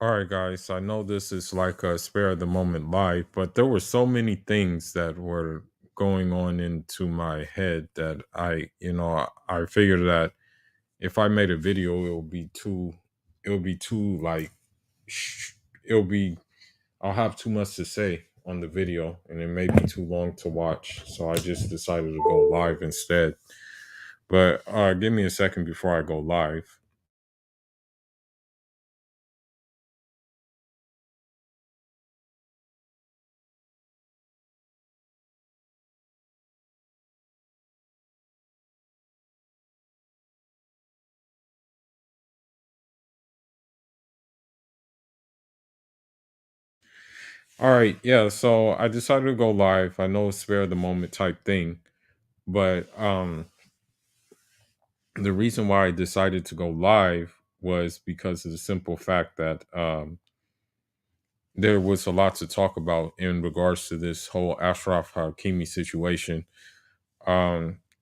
All right, guys. I know this is like a spare of the moment live, but there were so many things that were going on into my head that I figured that if I made a video, it'll be too like, it'll be, I'll have too much to say on the video and it may be too long to watch. So I just decided to go live instead. But give me a second before I go live. All right, yeah. So I decided to go live. I know it's spare of the moment type thing, but the reason why I decided to go live was because of the simple fact that there was a lot to talk about in regards to this whole Ashraf Hakimi situation.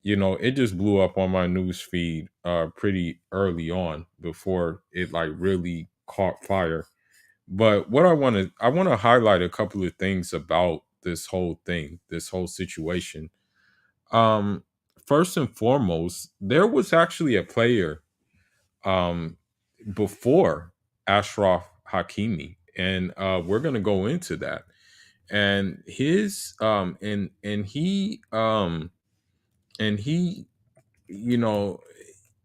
It just blew up on my news feed pretty early on before it like really caught fire. But what I want to highlight a couple of things about this whole thing, this whole situation. Um, First and foremost, there was actually a player um before Ashraf Hakimi, and we're gonna go into that. And his and he, you know,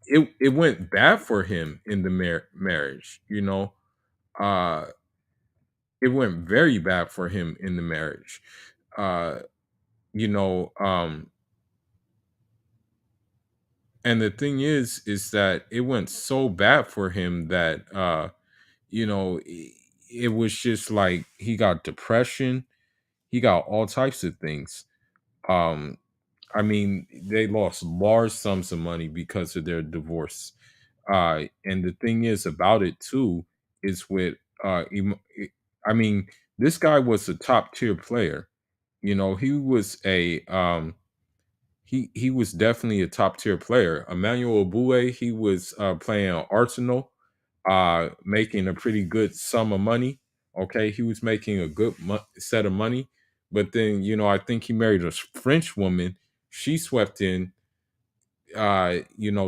it went bad for him in the marriage. Uh, it went very bad for him in the marriage. Uh, you know, um, and the thing is that it went so bad for him that you know, it, it was just like he got depression, he got all types of things. Um, I mean, they lost large sums of money because of their divorce. And the thing is about it too is with I mean, this guy was a top tier player. He was he was definitely a top tier player. Emmanuel Abue, he was playing Arsenal, making a pretty good sum of money. Okay, he was making a good set of money, but then I think he married a French woman. She swept in,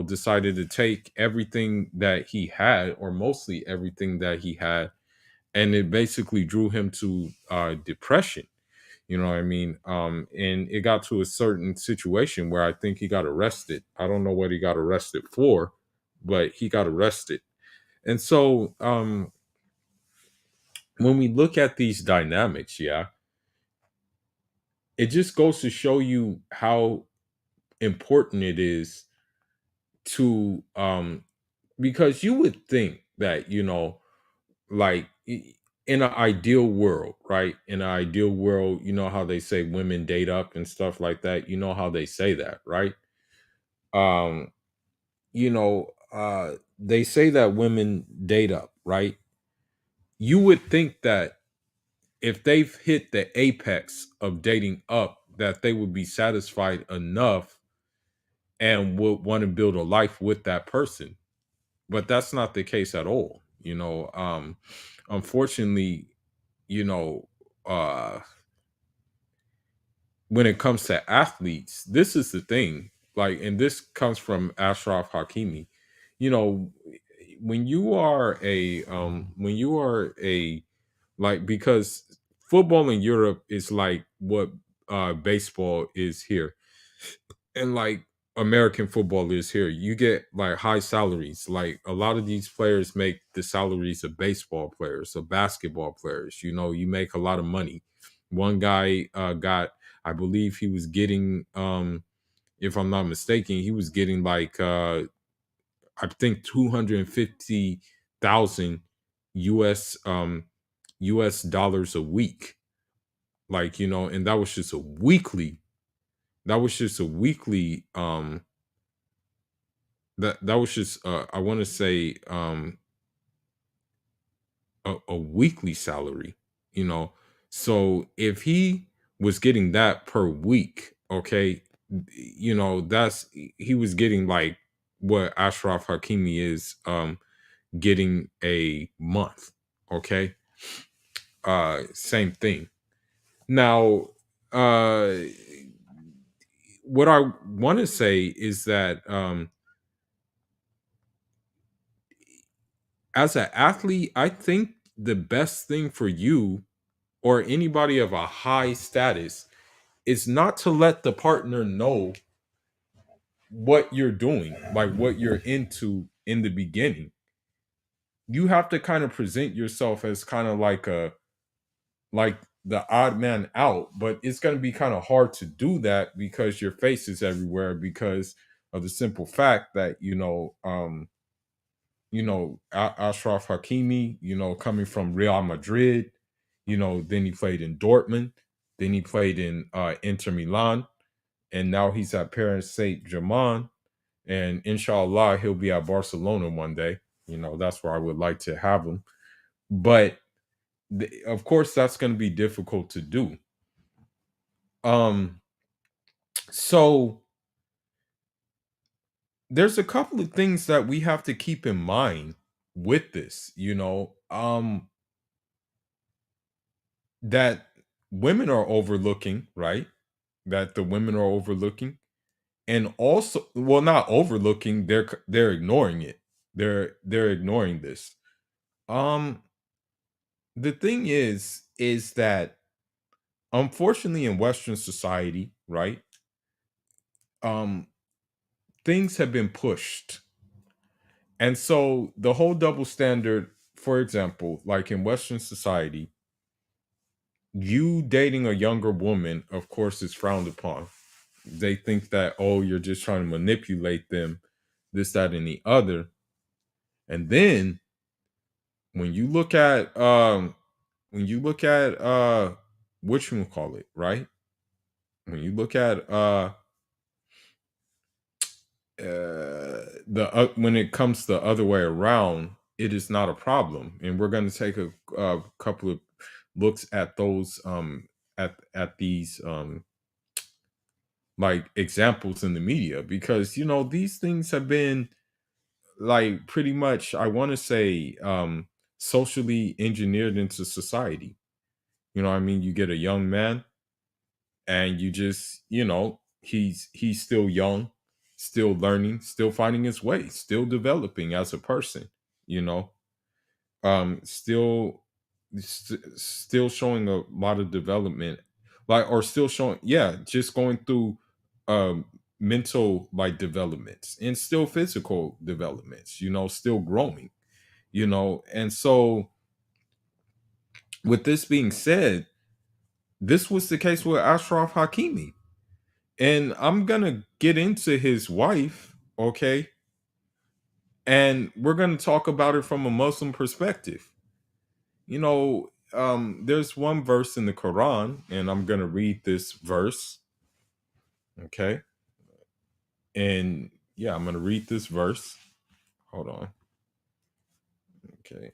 decided to take everything that he had, or mostly everything that he had, and it basically drew him to depression. You know what I mean? And it got to a certain situation where I think he got arrested. I don't know what he got arrested for, but he got arrested. And so when we look at these dynamics, yeah, it just goes to show you how important it is to because you would think that, like in an ideal world, right? In an ideal world, you know how they say women date up and stuff like that. You know how they say that, right? Um, they say that women date up, right? You would think that if they've hit the apex of dating up, that they would be satisfied enough and would want to build a life with that person. But that's not the case at all. Unfortunately, you know, uh when it comes to athletes, this is the thing. Like, and this comes from Ashraf Hakimi. You know, when you are a like because football in Europe is like what baseball is here. And like American football is here. You get like high salaries. Like a lot of these players make the salaries of baseball players, of basketball players. You make a lot of money. One guy got, I believe he was getting, if I'm not mistaken, he was getting like I think 250,000 US US dollars a week. Like, and that was just a weekly, that was just a weekly that was just I want to say a weekly salary, you know. So if he was getting that per week, okay, that's he was getting like what Ashraf Hakimi is getting a month. Okay. Same thing. Now, uh what I want to say is that as an athlete, I think the best thing for you or anybody of a high status is not to let the partner know what you're doing, like what you're into in the beginning. You have to kind of present yourself as kind of like the odd man out, but it's going to be kind of hard to do that because your face is everywhere because of the simple fact that Achraf Hakimi, coming from Real Madrid, then he played in Dortmund, then he played in Inter Milan, and now he's at Paris Saint Germain, and inshallah he'll be at Barcelona one day. That's where I would like to have him, but of course that's going to be difficult to do. Um, so there's a couple of things that we have to keep in mind with this, that women are overlooking, right? That the women are overlooking, and also, well, not overlooking, they're ignoring it. They're ignoring this. Um, the thing is that unfortunately in Western society, right? Um, things have been pushed, and so the whole double standard. For example, like in Western society, you dating a younger woman, of course, is frowned upon. They think that, oh, you're just trying to manipulate them, this, that, and the other. And then when you look at what you call it, right? When you look at the when it comes the other way around, it is not a problem. And we're going to take a couple of looks at those at these like examples in the media, because these things have been like pretty much, I want to say, socially engineered into society. I mean, you get a young man and you just, he's still young, still learning, still finding his way, still developing as a person, you know still still showing a lot of development, like, or still showing, yeah, just going through um mental like developments and still physical developments, still growing, and so with this being said, this was the case with Ashraf Hakimi, and I'm gonna get into his wife, okay, and we're gonna talk about it from a Muslim perspective. There's one verse in the Quran, and I'm gonna read this verse, okay? And yeah, I'm gonna read this verse. Hold on. Okay.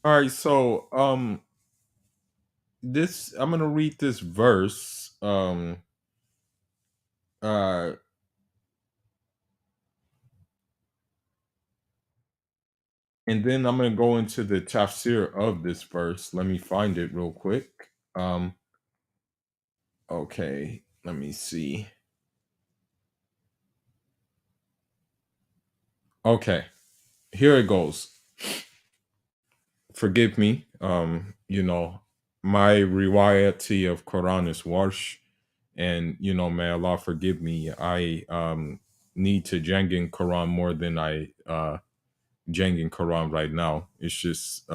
All right, so this I'm gonna read this verse. Uh and then I'm gonna go into the tafsir of this verse. Let me find it real quick. Okay, let me see. Okay, here it goes. Forgive me. My riwayati of Quran is warsh, and may Allah forgive me. I need to jangin Quran more than I jangin Quran right now. It's just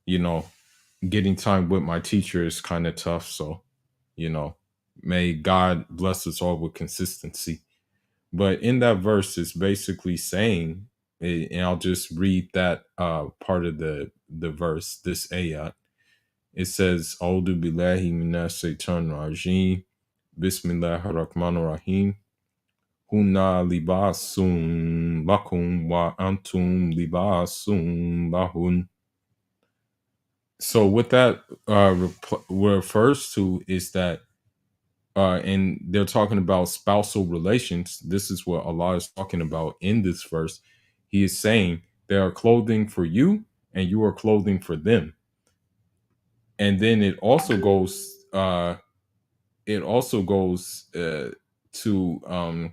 you know, getting time with my teacher is kind of tough. So, you know, may God bless us all with consistency. But in that verse, it's basically saying, and I'll just read that part of the verse, this ayat. It says, "Audu billahi minas shaitanir rajim, Bismillahir rahmanir rahim. Huna libasun lakum wa antum libasun lahun. So what that refers to is that, and they're talking about spousal relations. This is what Allah is talking about in this verse. He is saying they are clothing for you, and you are clothing for them. And then it also goes. To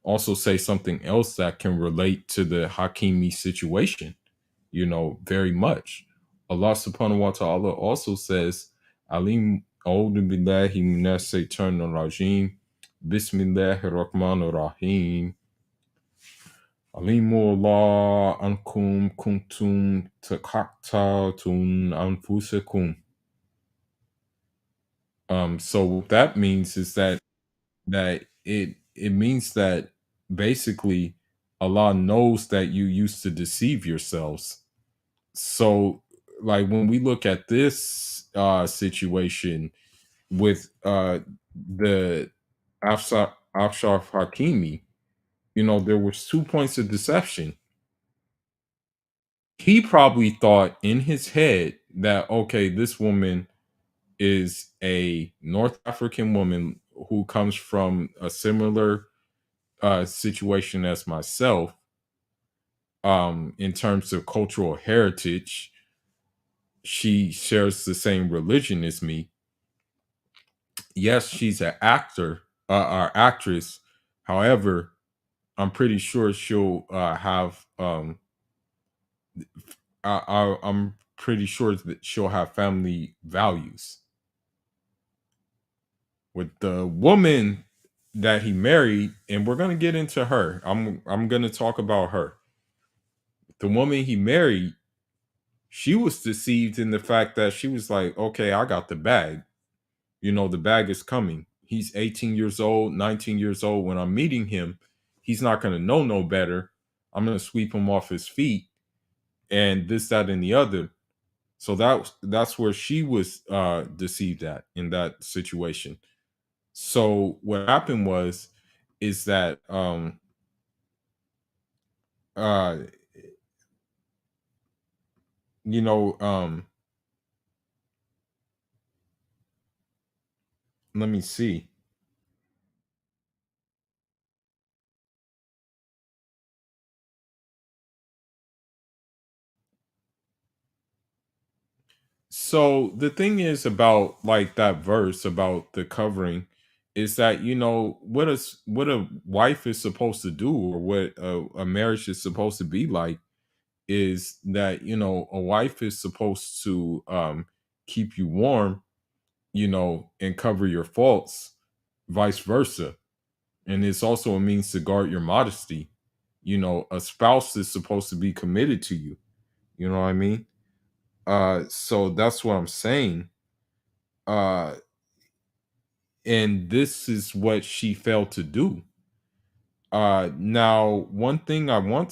also say something else that can relate to the Hakimi situation, very much. Allah subhanahu wa ta'ala also says, Alim A'udhu billahi minash shaitanir rajim. Bismillahir rahmanir rahim. Alimu Allah ankum kuntum takaktatun anfusakum. So what that means is that it means that basically Allah knows that you used to deceive yourselves. So like when we look at this situation with the Achraf Hakimi, there was 2 points of deception. He probably thought in his head that, okay, this woman is a North African woman who comes from a similar situation as myself, in terms of cultural heritage. She shares the same religion as me. Yes, she's an actor, or actress. However, I'm pretty sure she'll have. I'm pretty sure that she'll have family values. With the woman that he married, and we're gonna get into her. I'm gonna talk about her. The woman he married, she was deceived in the fact that she was like, okay, I got the bag. The bag is coming. He's 18 years old, 19 years old. When I'm meeting him, he's not going to know no better. I'm going to sweep him off his feet and this, that, and the other. So that's where she was deceived at in that situation. So what happened was, is that uh, you know, let me see. So the thing is about like that verse about the covering is that, what a wife is supposed to do, or what a marriage is supposed to be like, is that, a wife is supposed to keep you warm, and cover your faults, vice versa. And it's also a means to guard your modesty. A spouse is supposed to be committed to you. You know what I mean? So that's what I'm saying. Uh and this is what she failed to do. Now, one thing that I want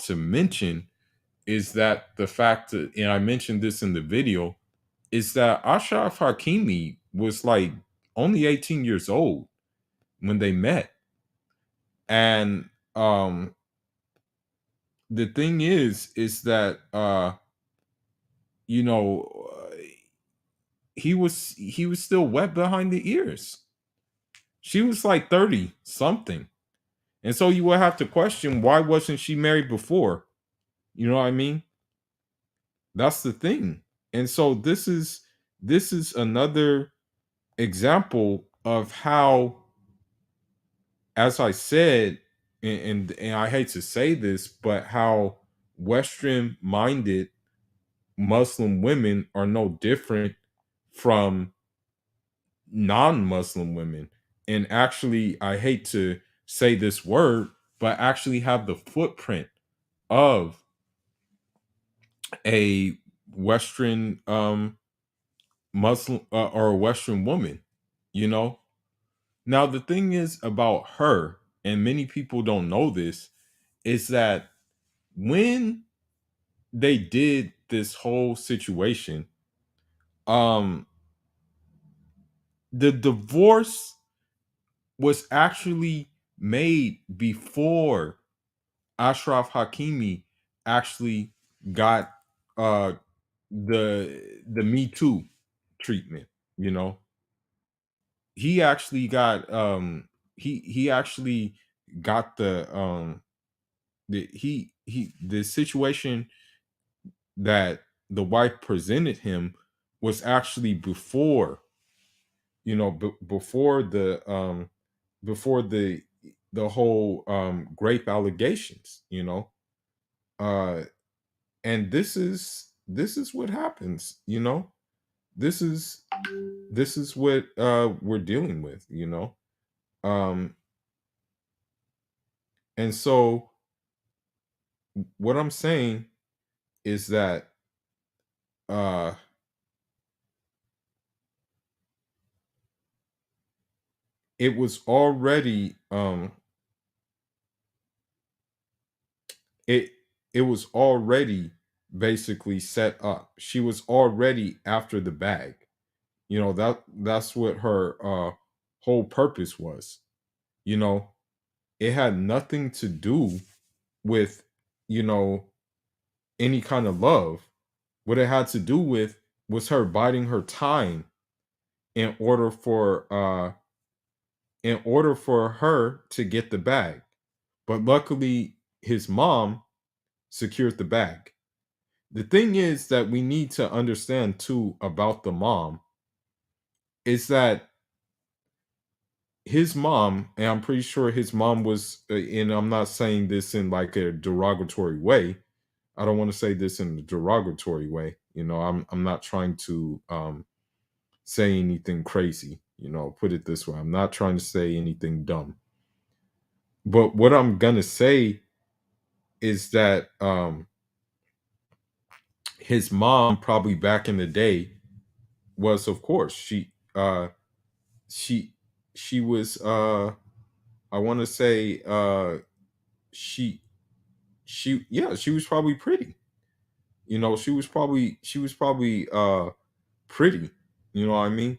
to mention is that the fact that, and I mentioned this in the video, is that Ashraf Hakimi was like only 18 years old when they met. And the thing is that you know he was still wet behind the ears. She was like 30 something. And so you will have to question, why wasn't she married before? You know what I mean? That's the thing. And so this is another example of how, as I said, and I hate to say this, but how Western minded Muslim women are no different from non-Muslim women. And actually, I hate to say this word, but actually have the footprint of a Western Muslim, or a Western woman, you know? Now, the thing is about her, and many people don't know this, is that when they did this whole situation, um, the divorce was actually made before Achraf Hakimi actually got uh the Me Too treatment, you know. He actually got he actually got the situation that the wife presented him was actually before, you know, before the whole grape allegations, you know. uh and this is what happens, you know. this is this is what we're dealing with, you know. um and so what I'm saying is that uh it was already it it was already basically set up. She was already after the bag, you know. That's what her whole purpose was, you know. It had nothing to do with, you know, any kind of love. What it had to do with was her biding her time in order for her to get the bag. But luckily his mom secured the bag. The thing is that we need to understand too about the mom is that his mom, and I'm pretty sure his mom was, and I'm not saying this in like a derogatory way. I don't want to say this in a derogatory way. You know, I'm not trying to say anything crazy. You know, put it this way. I'm not trying to say anything dumb. But what I'm gonna say is that his mom probably back in the day was, of course, she she was I want to say she yeah, she was probably pretty. You know, she was probably pretty. You know what I mean?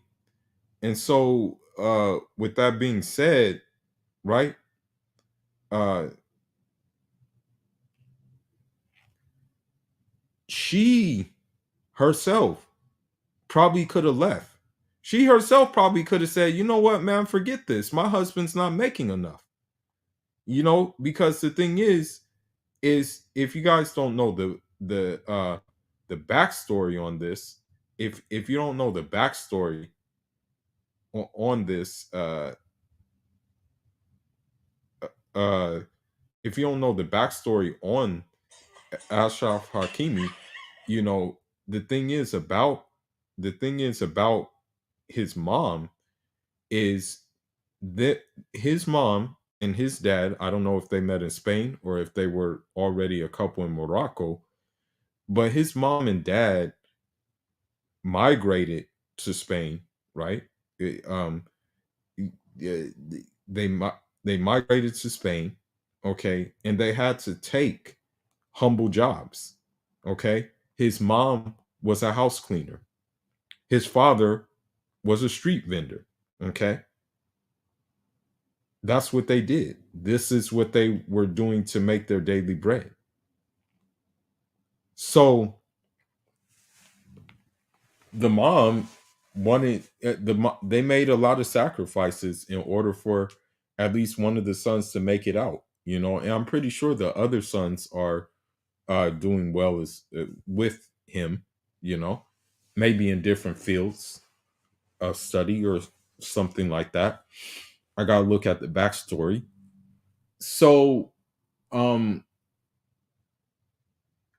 And so with that being said, right? Uh she herself probably could have left. She herself probably could have said, "You know what, man, forget this. My husband's not making enough." You know, because the thing is if you guys don't know the backstory on this, if you don't know the backstory on this uh if you don't know the backstory on Ashraf Hakimi, you know, the thing is about the thing is about his mom is that his mom and his dad, I don't know if they met in Spain or if they were already a couple in Morocco, but his mom and dad migrated to Spain, right? Yeah, they migrated to Spain, okay, and they had to take humble jobs, okay. His mom was a house cleaner. His father was a street vendor, okay. That's what they did. This is what they were doing to make their daily bread. So the mom wanted they made a lot of sacrifices in order for at least one of the sons to make it out, you know. And I'm pretty sure the other sons are doing well as with him, you know, maybe in different fields of study or something like that. I gotta look at the backstory. So um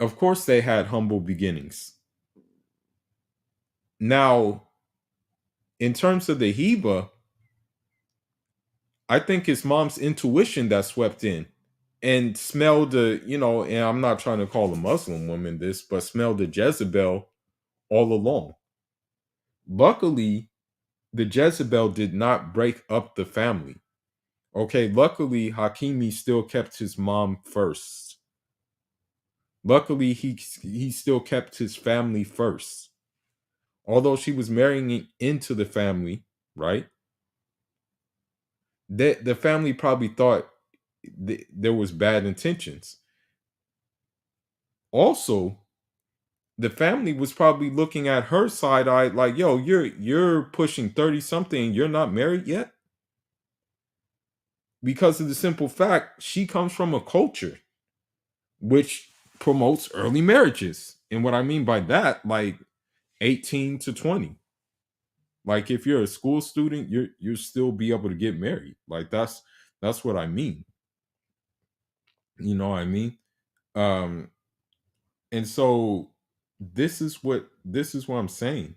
of course they had humble beginnings. Now, in terms of the Heba, I think it's mom's intuition that swept in and smelled the, you know, and I'm not trying to call a Muslim woman this, but smelled the Jezebel all along. Luckily, the Jezebel did not break up the family. Okay, luckily, Hakimi still kept his mom first. Luckily, he still kept his family first. Although she was marrying into the family, right? The family probably thought there was bad intentions. Also, the family was probably looking at her side eyed like, yo, you're pushing 30 something and you're not married yet, because of the simple fact she comes from a culture which promotes early marriages. And what I mean by that, like 18 to 20. Like if you're a school student, you're still be able to get married. Like that's what I mean. You know what I mean? Um and so this is what I'm saying.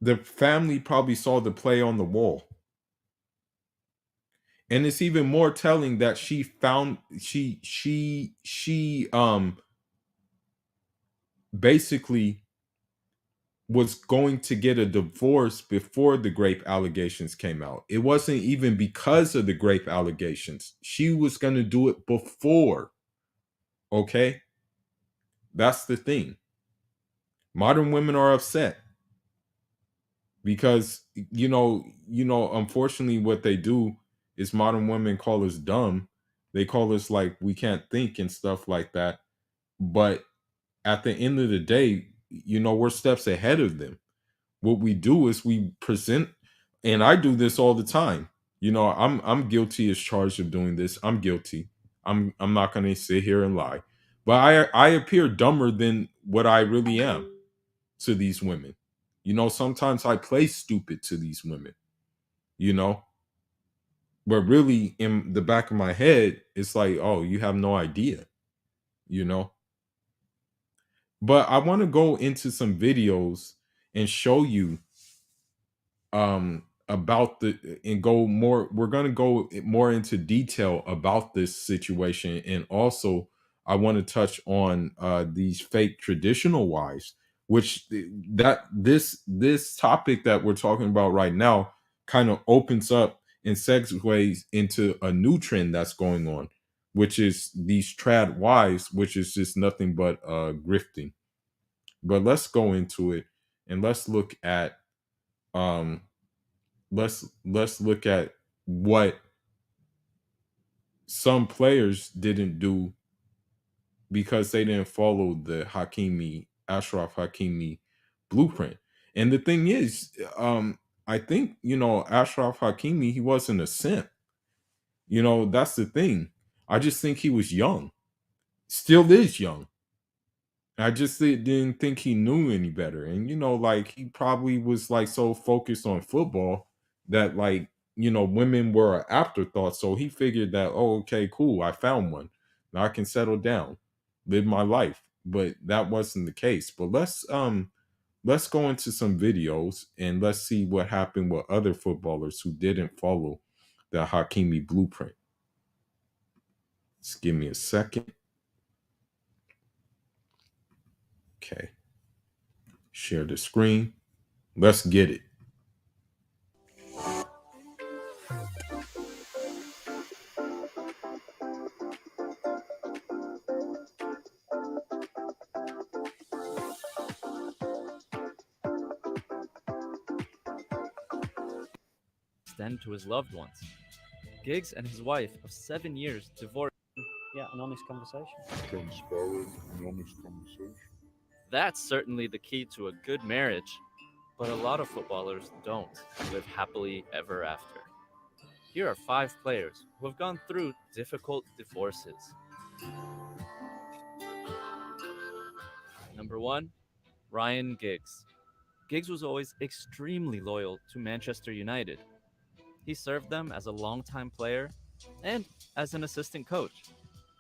The family probably saw the play on the wall. And it's even more telling that she basically was going to get a divorce before the grape allegations came out. It wasn't even because of the grape allegations. She was going to do it before. Okay? That's the thing. Modern women are upset because unfortunately what they do is modern women call us dumb. They call us like we can't think and stuff like that. But at the end of the day, we're steps ahead of them. What we do is we present, and I do this all the time. I'm guilty as charged of doing this. I'm guilty. I'm not going to sit here and lie, but I appear dumber than what I really am to these women. Sometimes I play stupid to these women. You know, but really in the back of my head, it's like, oh, you have no idea. You know, but I want to go into some videos and show you about the and go more we're going to go more into detail about this situation. And also I want to touch on these fake traditional wives, which that this topic that we're talking about right now kind of opens up and segues into a new trend that's going on, which is these trad wives, which is just nothing but grifting. But let's go into it and um let's look at what some players didn't do because they didn't follow the Achraf Hakimi blueprint. And the thing is, I think Achraf Hakimi, he wasn't a simp. That's the thing. I just think he was young, still is young. I just didn't think he knew any better. And, like he probably was like so focused on football that like, women were an afterthought. So he figured that, oh, okay, cool. I found one. Now I can settle down, live my life. But that wasn't the case. But let's go into some videos and let's see what happened with other footballers who didn't follow the Hakimi blueprint. Just give me a second. Okay. Share the screen. Let's get it. Extend to his loved ones. Giggs and his wife of 7 years divorced. Yeah, an honest conversation. Transparent and honest conversation. That's certainly the key to a good marriage, but a lot of footballers don't live happily ever after. Here are 5 players who have gone through difficult divorces. Number 1, Ryan Giggs. Giggs was always extremely loyal to Manchester United. He served them as a longtime player and as an assistant coach,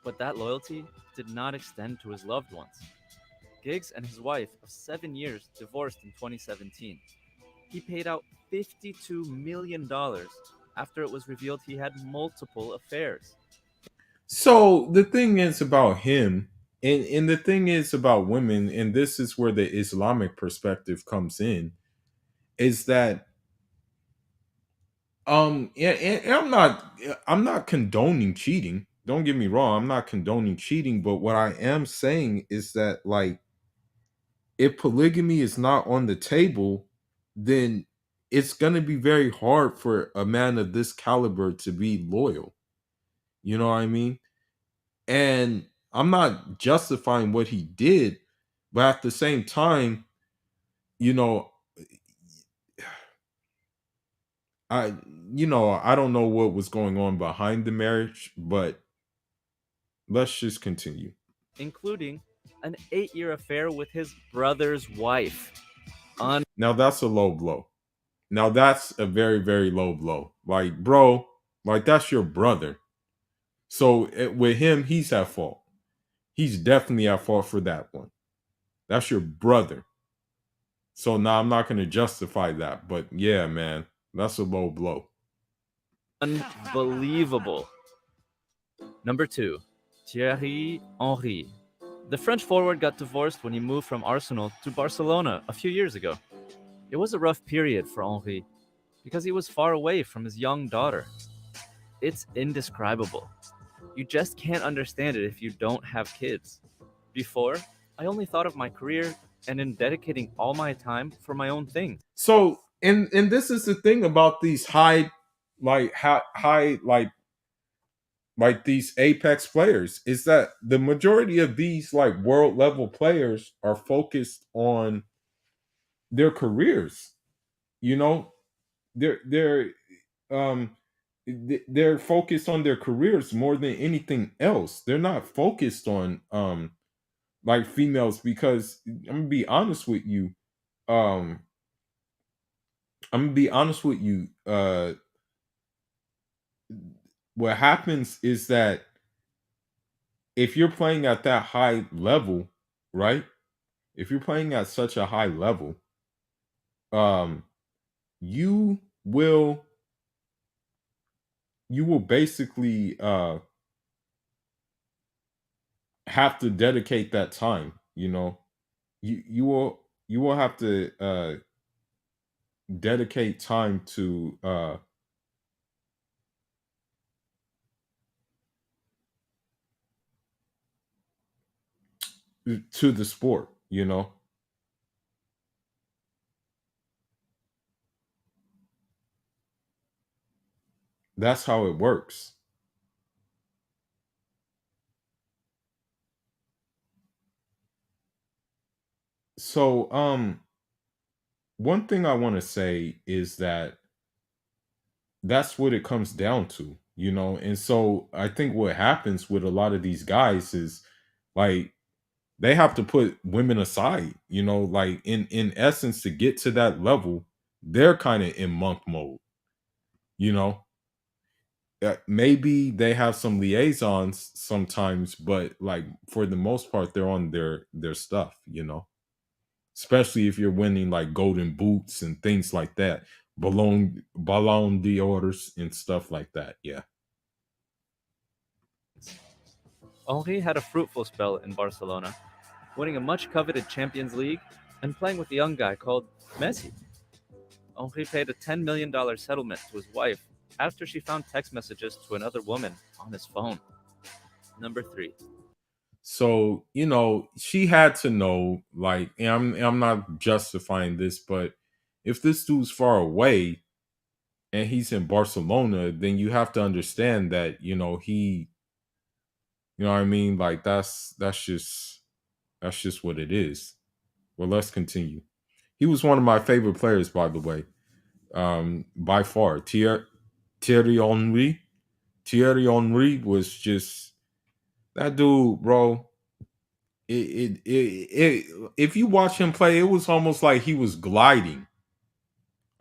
but that loyalty did not extend to his loved ones. Giggs and his wife of 7 years divorced in 2017. He paid out $52 million after it was revealed he had multiple affairs. So the thing is about him, and the thing is about women, and this is where the Islamic perspective comes in, is that and I'm not condoning cheating. Don't get me wrong, I'm not condoning cheating, but what I am saying is that like if polygamy is not on the table, then it's going to be very hard for a man of this caliber to be loyal. You know what I mean? And I'm not justifying what he did, but at the same time, you know, I I don't know what was going on behind the marriage, but let's just continue. including an 8-year affair with his brother's wife. Now that's a low blow. Now that's a very, very low blow. Like, bro, like that's your brother. So with him, he's at fault. He's definitely at fault for that one. That's your brother. So now I'm not going to justify that, but yeah, man, that's a low blow. Unbelievable. Number 2, Thierry Henry. The French forward got divorced when he moved from Arsenal to Barcelona a few years ago. It was a rough period for Henry because he was far away from his young daughter. It's indescribable. You just can't understand it if you don't have kids. Before, I only thought of my career and in dedicating all my time for my own thing. So, and this is the thing about these high like these apex players is that the majority of these like world level players are focused on their careers. You know, they're um they're focused on their careers more than anything else. They're not focused on like females because I'm gonna be honest with you. Um I'm gonna be honest with you. What happens is that if you're playing at that high level, right? If you're playing at such a high level, um, you will basically have to dedicate that time. You know, you will have to dedicate time to the sport. You know, that's how it works. So, one thing I want to say is that that's what it comes down to, you know. And so I think what happens with a lot of these guys is like they have to put women aside, you know, like in essence to get to that level, they're kind of in monk mode, you know. Maybe they have some liaisons sometimes, but like for the most part they're on their stuff, you know. Especially if you're winning like golden boots and things like that, ballon d'ors and stuff like that. Yeah. Henry had a fruitful spell in Barcelona, winning a much coveted Champions League and playing with a young guy called Messi. Henry paid a $10 million settlement to his wife after she found text messages to another woman on his phone. Number 3, So, you know, she had to know, like, and I'm not justifying this, but if this dude's far away and he's in Barcelona, then you have to understand that, you know, you know what I mean? Like that's just what it is. Well, let's continue. He was one of my favorite players, by the way. By far. Thierry Henry. Thierry Henry was just that dude, bro. If you watch him play, it was almost like he was gliding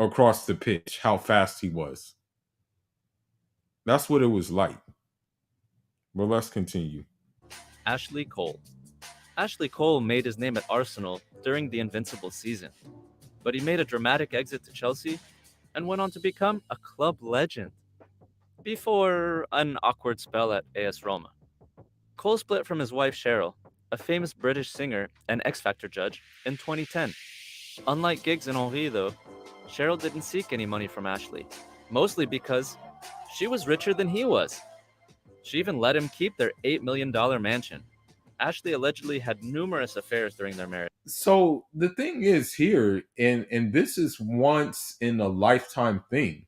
across the pitch, how fast he was. That's what it was like. But let's continue. Ashley Cole. Ashley Cole made his name at Arsenal during the Invincible season, but he made a dramatic exit to Chelsea and went on to become a club legend before an awkward spell at AS Roma. Cole split from his wife Cheryl, a famous British singer and X Factor judge, in 2010. Unlike Giggs and Henri, though, Cheryl didn't seek any money from Ashley, mostly because she was richer than he was. She even let him keep their $8 million mansion. Ashley allegedly had numerous affairs during their marriage. So the thing is here, and this is once in a lifetime thing.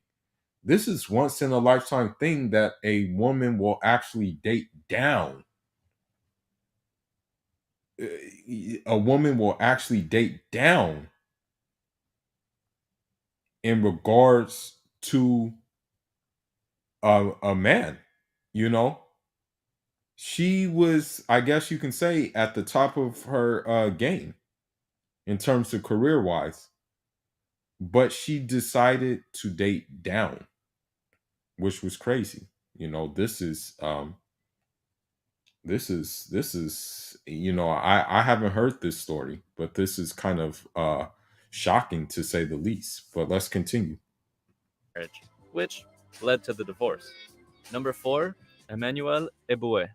This is once in a lifetime thing that a woman will actually date down. A woman will actually date down in regards to a man. You know, she was, I guess you can say, at the top of her game in terms of career wise, but she decided to date down, which was crazy. You know, this is I haven't heard this story, but this is kind of shocking to say the least. But let's continue. Which led to the divorce. Number 4, Emmanuel Eboué.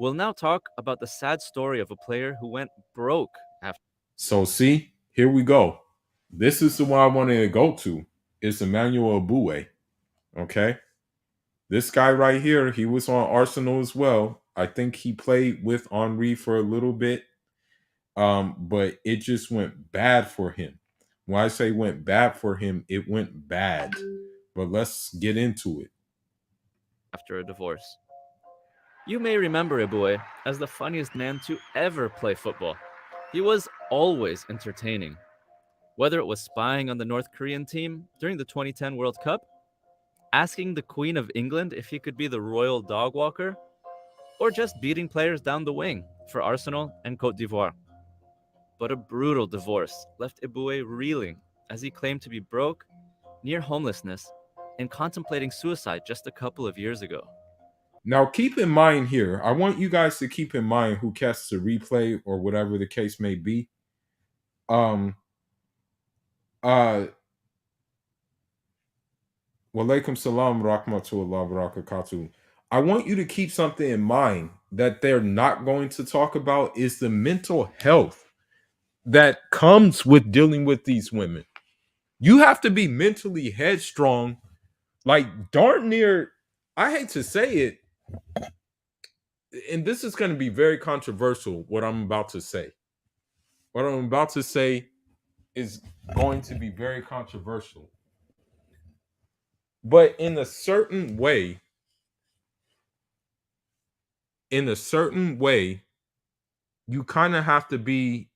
We'll now talk about the sad story of a player who went broke after. So see, here we go. This is the one I wanted to go to. It's Emmanuel Aboué. Okay. This guy right here, he was on Arsenal as well. I think he played with Henri for a little bit. But it just went bad for him. When I say went bad for him, it went bad. But let's get into it. After a divorce. You may remember Eboué as the funniest man to ever play football. He was always entertaining. Whether it was spying on the North Korean team during the 2010 World Cup, asking the Queen of England if he could be the royal dog walker, or just beating players down the wing for Arsenal and Cote d'Ivoire. But a brutal divorce left Eboué reeling as he claimed to be broke, near homelessness, and contemplating suicide just a couple of years ago. Now, keep in mind here, I want you guys to keep in mind who catches the replay or whatever the case may be. Um, Walaikum salam rahmatullah barakatuh. I want you to keep something in mind that they're not going to talk about is the mental health that comes with dealing with these women. You have to be mentally headstrong, like darn near, I hate to say it, and this is going to be very controversial, what I'm about to say. What I'm about to say is going to be very controversial. But in a certain way, you kind of have to be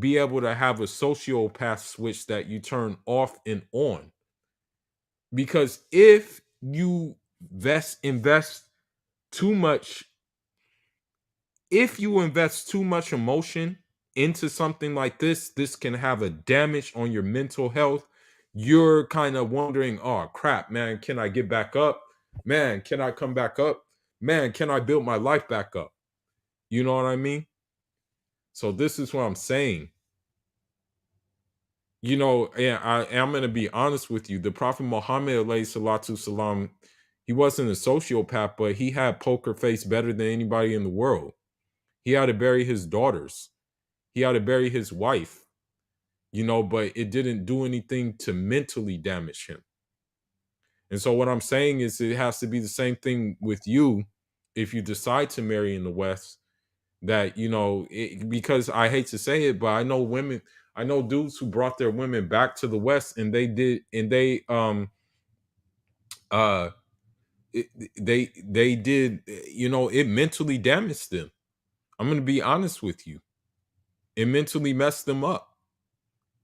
able to have a sociopath switch that you turn off and on. Because if you invest too much, if you invest too much emotion into something like this can have a damage on your mental health. You're kind of wondering, oh crap, man, can I get back up? Man, can I come back up? Man, can I build my life back up? You know what I mean? So this is what I'm saying. You know, and I'm going to be honest with you. The Prophet Muhammad, alayhi salatu salam, he wasn't a sociopath, but he had poker face better than anybody in the world. He had to bury his daughters. He had to bury his wife, but it didn't do anything to mentally damage him. And so what I'm saying is it has to be the same thing with you if you decide to marry in the West, that, because I hate to say it, but I know dudes who brought their women back to the West and uh they did, it mentally damaged them. I'm going to be honest with you. It mentally messed them up.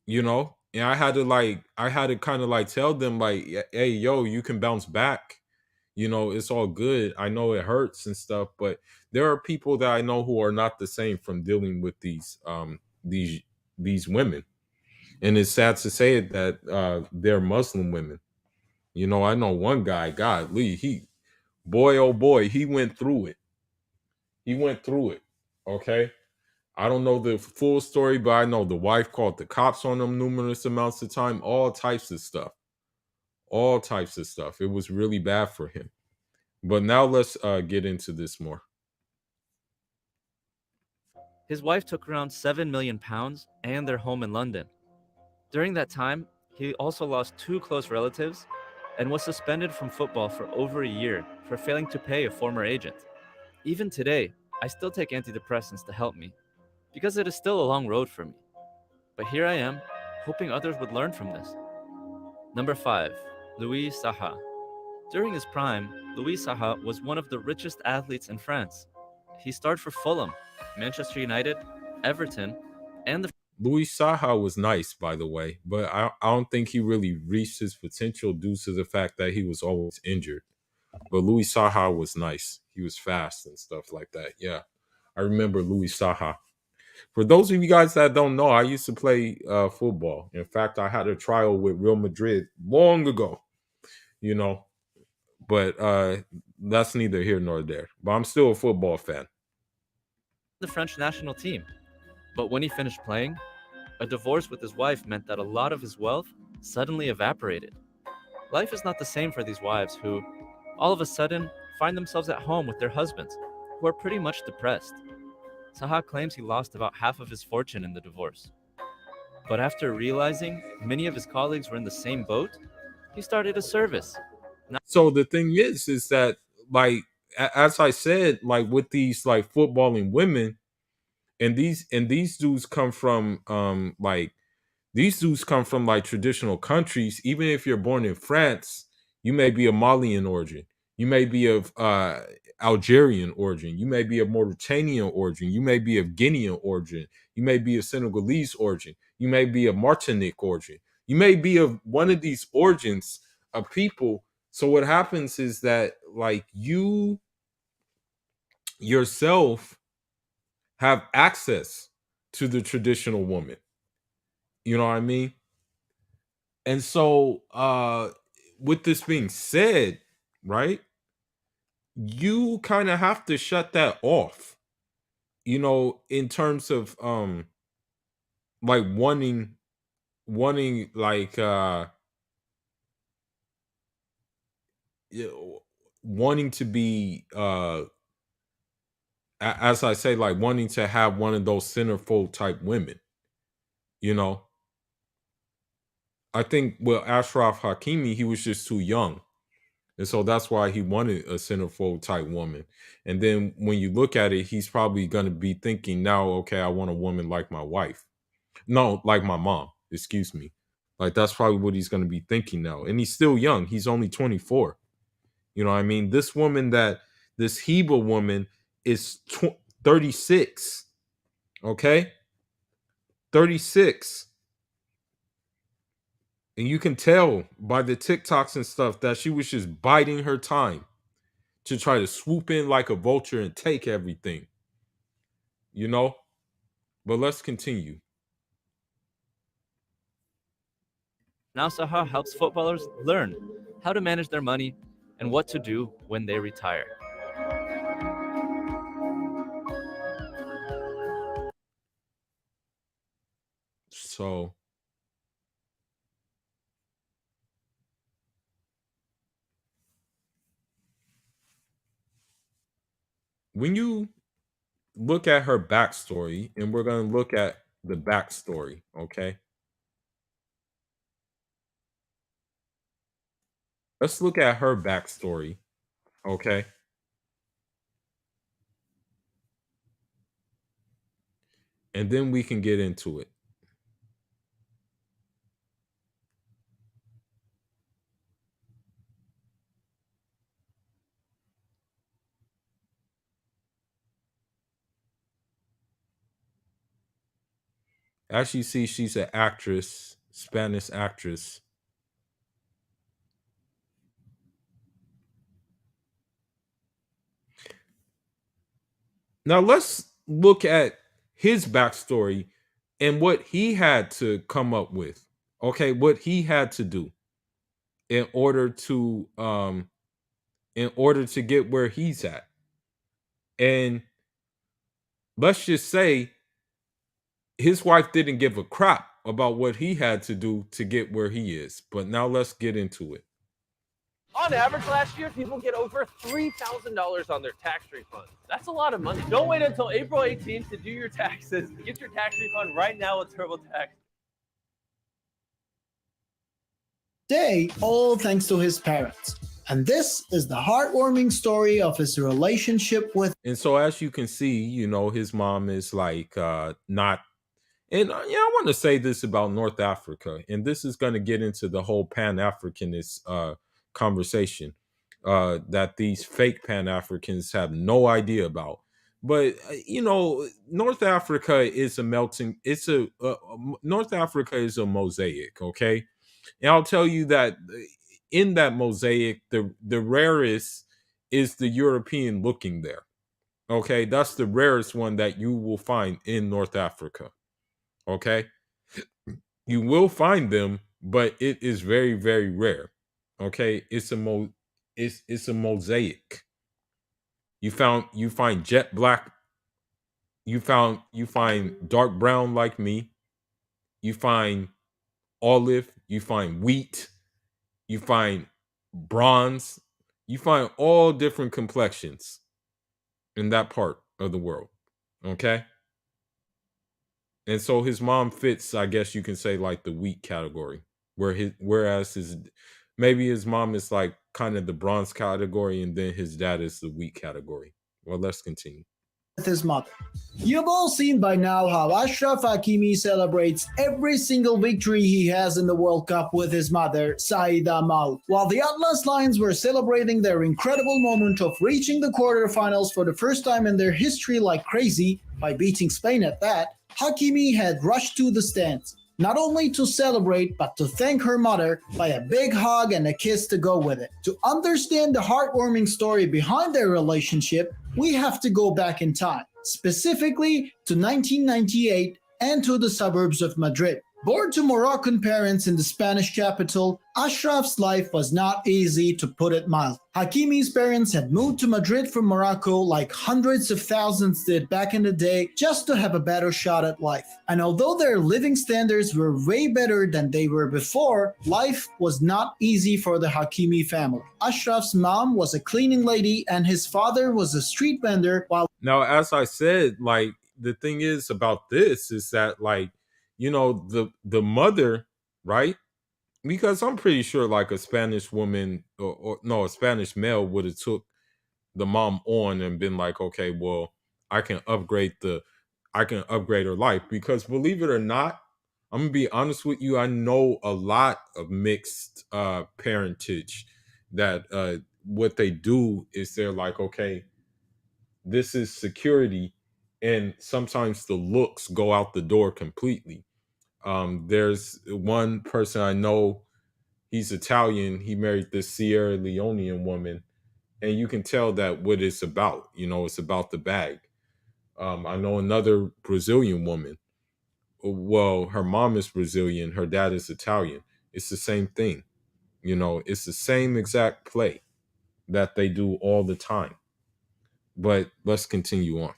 And I had to kind of like tell them like, hey, yo, you can bounce back. It's all good. I know it hurts and stuff, but there are people that I know who are not the same from dealing with these women. And it's sad to say it that they're Muslim women. I know one guy, God Lee, boy oh boy, he went through it. He went through it. Okay. I don't know the full story, but I know the wife called the cops on him numerous amounts of time, all types of stuff. All types of stuff. It was really bad for him. But now let's get into this more. His wife took around £7 million and their home in London. During that time, he also lost 2 close relatives and was suspended from football for over a year for failing to pay a former agent. Even today, I still take antidepressants to help me, because it is still a long road for me. But here I am, hoping others would learn from this. Number 5. Louis Saha. During his prime, Louis Saha was one of the richest athletes in France. He starred for Fulham, Manchester United, Everton, and the Louis Saha was nice, by the way, but I don't think he really reached his potential due to the fact that he was always injured. But Louis Saha was nice. He was fast and stuff like that. Yeah, I remember Louis Saha. For those of you guys that don't know, I used to play football. In fact, I had a trial with Real Madrid long ago, you know, but that's neither here nor there. But I'm still a football fan. French national team. But when he finished playing, a divorce with his wife meant that a lot of his wealth suddenly evaporated. Life is not the same for these wives who, all of a sudden, find themselves at home with their husbands, who are pretty much depressed. Saha claims he lost about half of his fortune in the divorce. But after realizing many of his colleagues were in the same boat, he started a service. So the thing is that like as I said, like with these like footballing women, and these dudes come from like these dudes come from like traditional countries. Even if you're born in France, you may be of Malian origin. You may be of Algerian origin. You may be of Mauritanian origin. You may be of Guinean origin. You may be of Senegalese origin. You may be of Martinique origin. You may be of one of these origins of people. So what happens is that like you yourself have access to the traditional woman. You know what I mean? And so with this being said, right? You kind of have to shut that off. You know, in terms of like wanting like you know, wanting to be as I say, like wanting to have one of those centerfold type women, you know. I think with Achraf Hakimi, he was just too young. And so that's why he wanted a centerfold type woman. And then when you look at it, he's probably going to be thinking now, okay, I want a woman like my wife. No, like my mom, excuse me. Like that's probably what he's going to be thinking now. And he's still young. He's only 24. You know what I mean? This Heba woman is 36. Okay? 36. And you can tell by the TikToks and stuff that she was just biding her time to try to swoop in like a vulture and take everything. You know? But let's continue. Now Saha helps footballers learn how to manage their money and what to do when they retire. So when you look at her backstory, and we're going to look at the backstory, okay? Let's look at her backstory, okay? And then we can get into it. As you see, she's an actress, Spanish actress. Now let's look at his backstory and what he had to come up with. Okay, what he had to do in order to get where he's at. And let's just say his wife didn't give a crap about what he had to do to get where he is. But now let's get into it. On average, last year, people get over $3,000 on their tax refund. That's a lot of money. Don't wait until April 18th to do your taxes. Get your tax refund right now with TurboTax. Day, all thanks to his parents. And this is the heartwarming story of his relationship with. And so as you can see, his mom is like not. And I want to say this about North Africa, and this is going to get into the whole Pan-Africanist conversation that these fake Pan-Africans have no idea about. But North Africa is a melting. North Africa is a mosaic, okay? And I'll tell you that in that mosaic, the rarest is the European looking there. Okay, that's the rarest one that you will find in North Africa. Okay, you will find them, but it is very, very rare. Okay, it's a mosaic. You find jet black. You find dark brown like me. You find olive. You find wheat. You find bronze. You find all different complexions in that part of the world. Okay. And so his mom fits, I guess you can say, like the wheat category, whereas maybe his mom is like kind of the bronze category, and then his dad is the wheat category. Well, let's continue. With his mother. You've all seen by now how Achraf Hakimi celebrates every single victory he has in the World Cup with his mother, Saida Mal. While the Atlas Lions were celebrating their incredible moment of reaching the quarterfinals for the first time in their history like crazy, by beating Spain at that, Hakimi had rushed to the stands, not only to celebrate, but to thank her mother by a big hug and a kiss to go with it. To understand the heartwarming story behind their relationship, we have to go back in time, specifically to 1998 and to the suburbs of Madrid. Born to Moroccan parents in the Spanish capital, Achraf's life was not easy, to put it mild. Hakimi's parents had moved to Madrid from Morocco like hundreds of thousands did back in the day, just to have a better shot at life. And although their living standards were way better than they were before, life was not easy for the Hakimi family. Achraf's mom was a cleaning lady and his father was a street vendor, while Now, as I said, like, the thing is about this is that, like, the mother, right? Because I'm pretty sure like a Spanish woman or no, a Spanish male would have took the mom on and been like, okay, well, I can upgrade her life. Because believe it or not, I'm gonna be honest with you, I know a lot of mixed parentage that what they do is they're like, okay, this is security, and sometimes the looks go out the door completely. There's one person I know, he's Italian. He married this Sierra Leonean woman, and you can tell that what it's about. It's about the bag. I know another Brazilian woman. Well, her mom is Brazilian, her dad is Italian. It's the same thing. It's the same exact play that they do all the time. But let's continue on.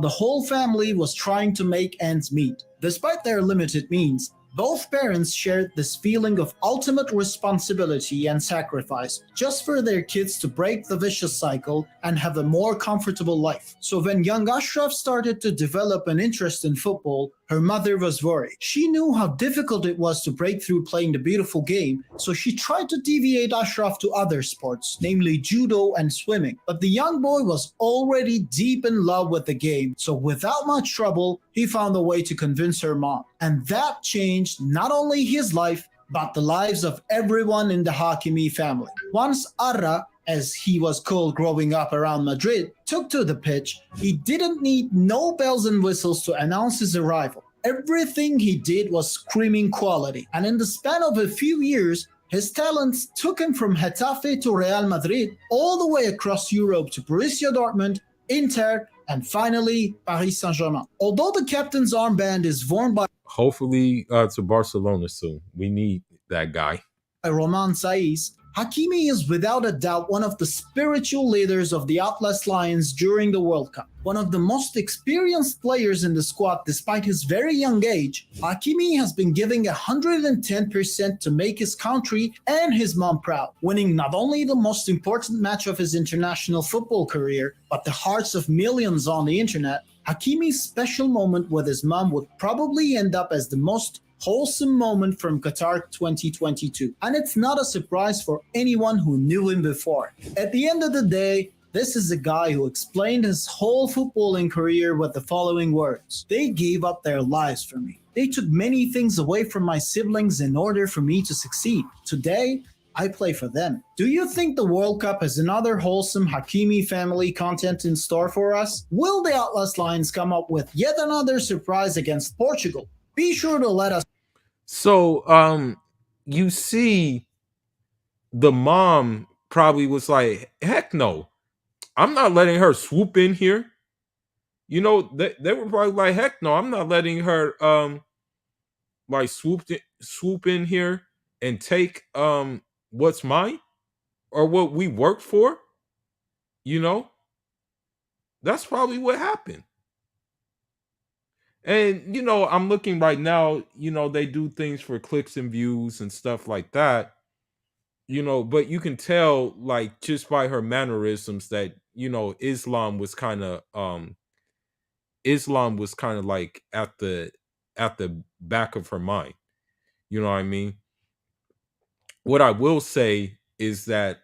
the whole family was trying to make ends meet. Despite their limited means, both parents shared this feeling of ultimate responsibility and sacrifice just for their kids to break the vicious cycle and have a more comfortable life. So when young Achraf started to develop an interest in football, her mother was worried. She knew how difficult it was to break through playing the beautiful game, so she tried to deviate Achraf to other sports, namely judo and swimming. But the young boy was already deep in love with the game, so without much trouble, he found a way to convince her mom. And that changed not only his life, but the lives of everyone in the Hakimi family. Once Arra, as he was called growing up around Madrid, took to the pitch, he didn't need no bells and whistles to announce his arrival. Everything he did was screaming quality, and in the span of a few years, his talents took him from Getafe to Real Madrid, all the way across Europe to Borussia Dortmund, Inter, and finally Paris Saint-Germain. Although the captain's armband is worn by hopefully to Barcelona soon. We need that guy. Roman Saiz, Hakimi is without a doubt one of the spiritual leaders of the Atlas Lions during the World Cup. One of the most experienced players in the squad despite his very young age, Hakimi has been giving 110% to make his country and his mom proud, winning not only the most important match of his international football career, but the hearts of millions on the internet. Hakimi's special moment with his mom would probably end up as the most wholesome moment from Qatar 2022. And it's not a surprise for anyone who knew him before. At the end of the day, this is a guy who explained his whole footballing career with the following words: "They gave up their lives for me. They took many things away from my siblings in order for me to succeed. Today, I play for them." Do you think the World Cup has another wholesome Hakimi family content in store for us? Will the Atlas Lions come up with yet another surprise against Portugal? Be sure to let us. So you see the mom probably was like, heck no, I'm not letting her swoop in here. You know, they were probably like, heck no, I'm not letting her like swoop in here and take what's mine or what we worked for. You know, that's probably what happened. And you know, I'm looking right now, you know, they do things for clicks and views and stuff like that. You know, but you can tell like just by her mannerisms that, you know, Islam was kind of like at the back of her mind. You know what I mean? What I will say is that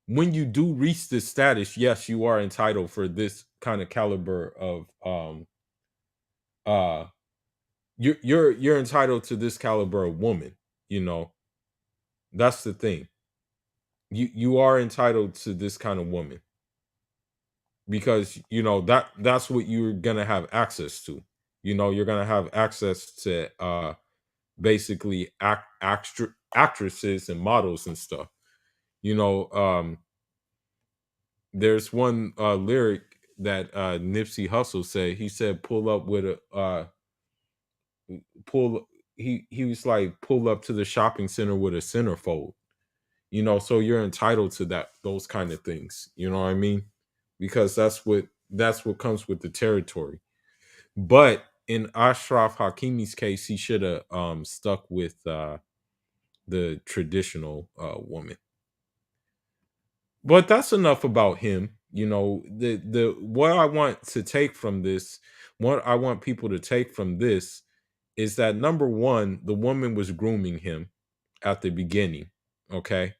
when you do reach this status, yes, you are entitled for this kind of caliber of uh you're entitled to this caliber of woman, you know. That's the thing. You are entitled to this kind of woman because you know that's what you're gonna have access to. You know, you're gonna have access to basically actresses and models and stuff. You know, there's one lyric that Nipsey Hussle said. He said, "Pull up with a pull." He was like, "Pull up to the shopping center with a centerfold." You know, so you're entitled to those kind of things. You know what I mean? Because that's what comes with the territory. But in Ashraf Hakimi's case, he should have stuck with the traditional woman. But that's enough about him. You know, the what I want to take from this, what I want people to take from this is that number one, the woman was grooming him at the beginning. Okay.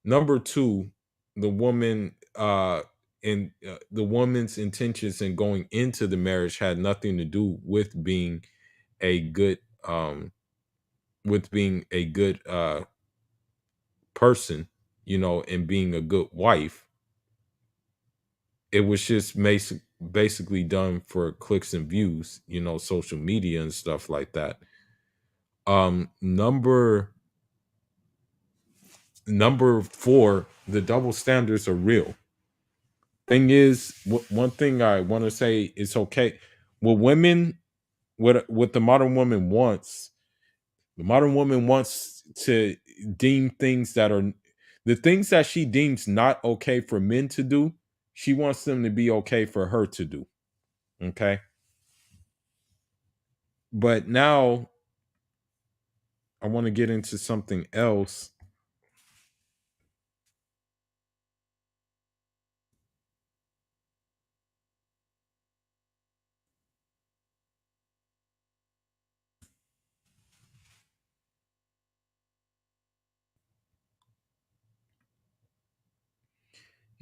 Number two, the woman and the woman's intentions in going into the marriage had nothing to do a good um with being a good person, you know, and being a good wife. It was just basically done for clicks and views, you know, social media and stuff like that. Number four, the double standards are real. Thing is, one thing I want to say is okay. What women, what the modern woman wants to deem things that are the things that she deems not okay for men to do. She wants them to be okay for her to do. Okay, but now I want to get into something else.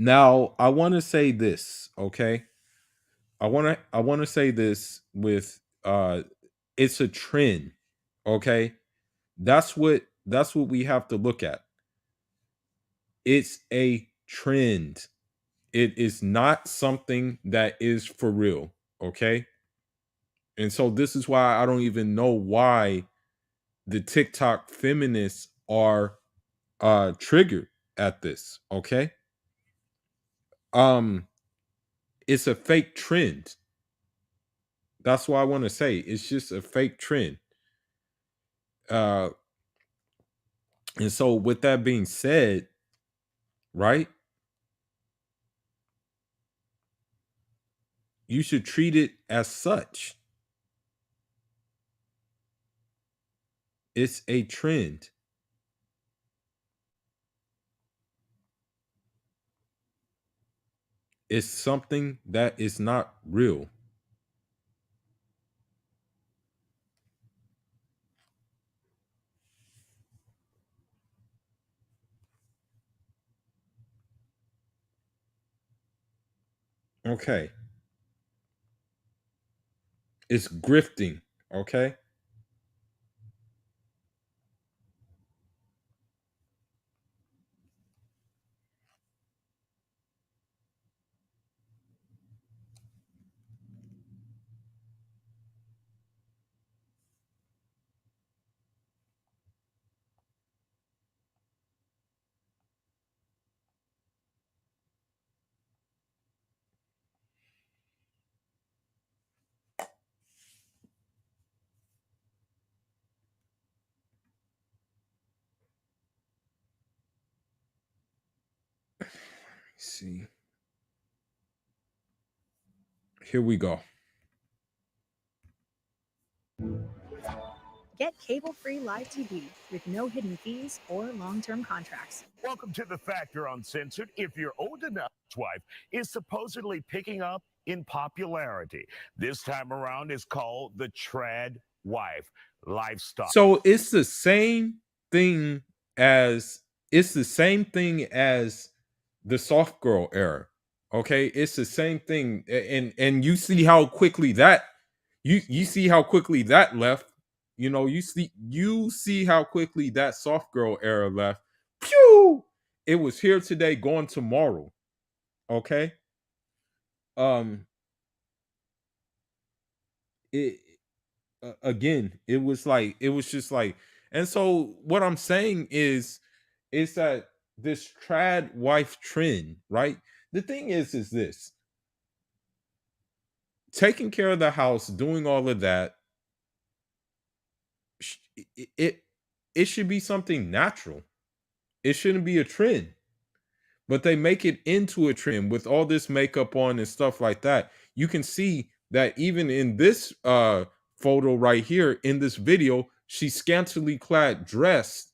Now I want to say this. Okay, I want to say this with it's a trend. Okay, that's what we have to look at. It's a trend. It is not something that is for real. Okay, and so this is why I don't even know why the TikTok feminists are triggered at this. Okay, um it's a fake trend. That's what I want to say. It's just a fake trend. uh and so with that being said, right, you should treat it as such. It's a trend. It's something that is not real. Okay. It's grifting. Okay. See. Here we go. Get cable-free live TV with no hidden fees or long-term contracts. Welcome to The Factor Uncensored. If you're old enough, wife is supposedly picking up in popularity. This time around is called the trad wife lifestyle. So it's the same thing as the soft girl era. Okay, it's the same thing, and you see how quickly that you see how quickly that left. You know, you see how quickly that soft girl era left. Pew! It was here today, gone tomorrow. Okay. It again, it was just like, and so what I'm saying is that this trad wife trend, right? The thing is this: taking care of the house, doing all of that, it should be something natural. It shouldn't be a trend. But they make it into a trend with all this makeup on and stuff like that. You can see that even in this photo right here in this video, she's scantily clad, dressed.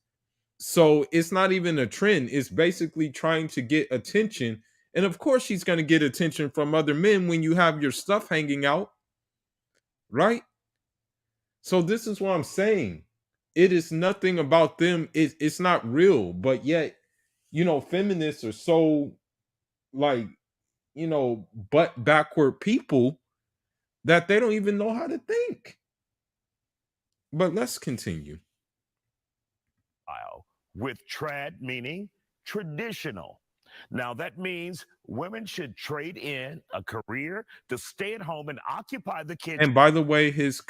So it's not even a trend. It's basically trying to get attention. And of course, she's going to get attention from other men when you have your stuff hanging out, right? So this is what I'm saying. It is nothing about them. It's not real, but yet, you know, feminists are so, like, you know, butt backward people that they don't even know how to think. But let's continue. With trad meaning traditional. Now that means women should trade in a career to stay at home and occupy the kitchen. And by the way, this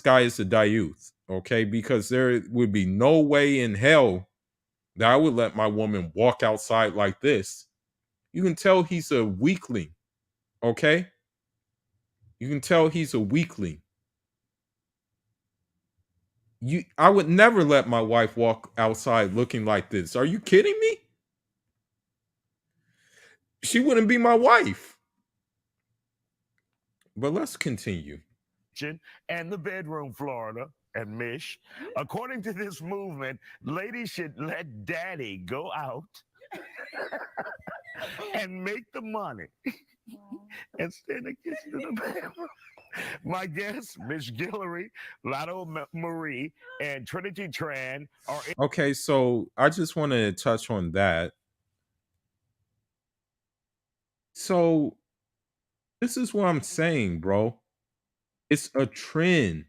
guy is a Dayuth, okay? Because there would be no way in hell that I would let my woman walk outside like this. You can tell he's a weakling, okay? You can tell he's a weakling. I would never let my wife walk outside looking like this. Are you kidding me? She wouldn't be my wife. But let's continue. And the bedroom, Florida, and Mish. According to this movement, ladies should let daddy go out and make the money and stay in the kitchen in the bedroom. My guests, Miss Guillory, Lotto Marie, and Trinity Tran are okay, so I just want to touch on that. So this is what I'm saying, bro. It's a trend.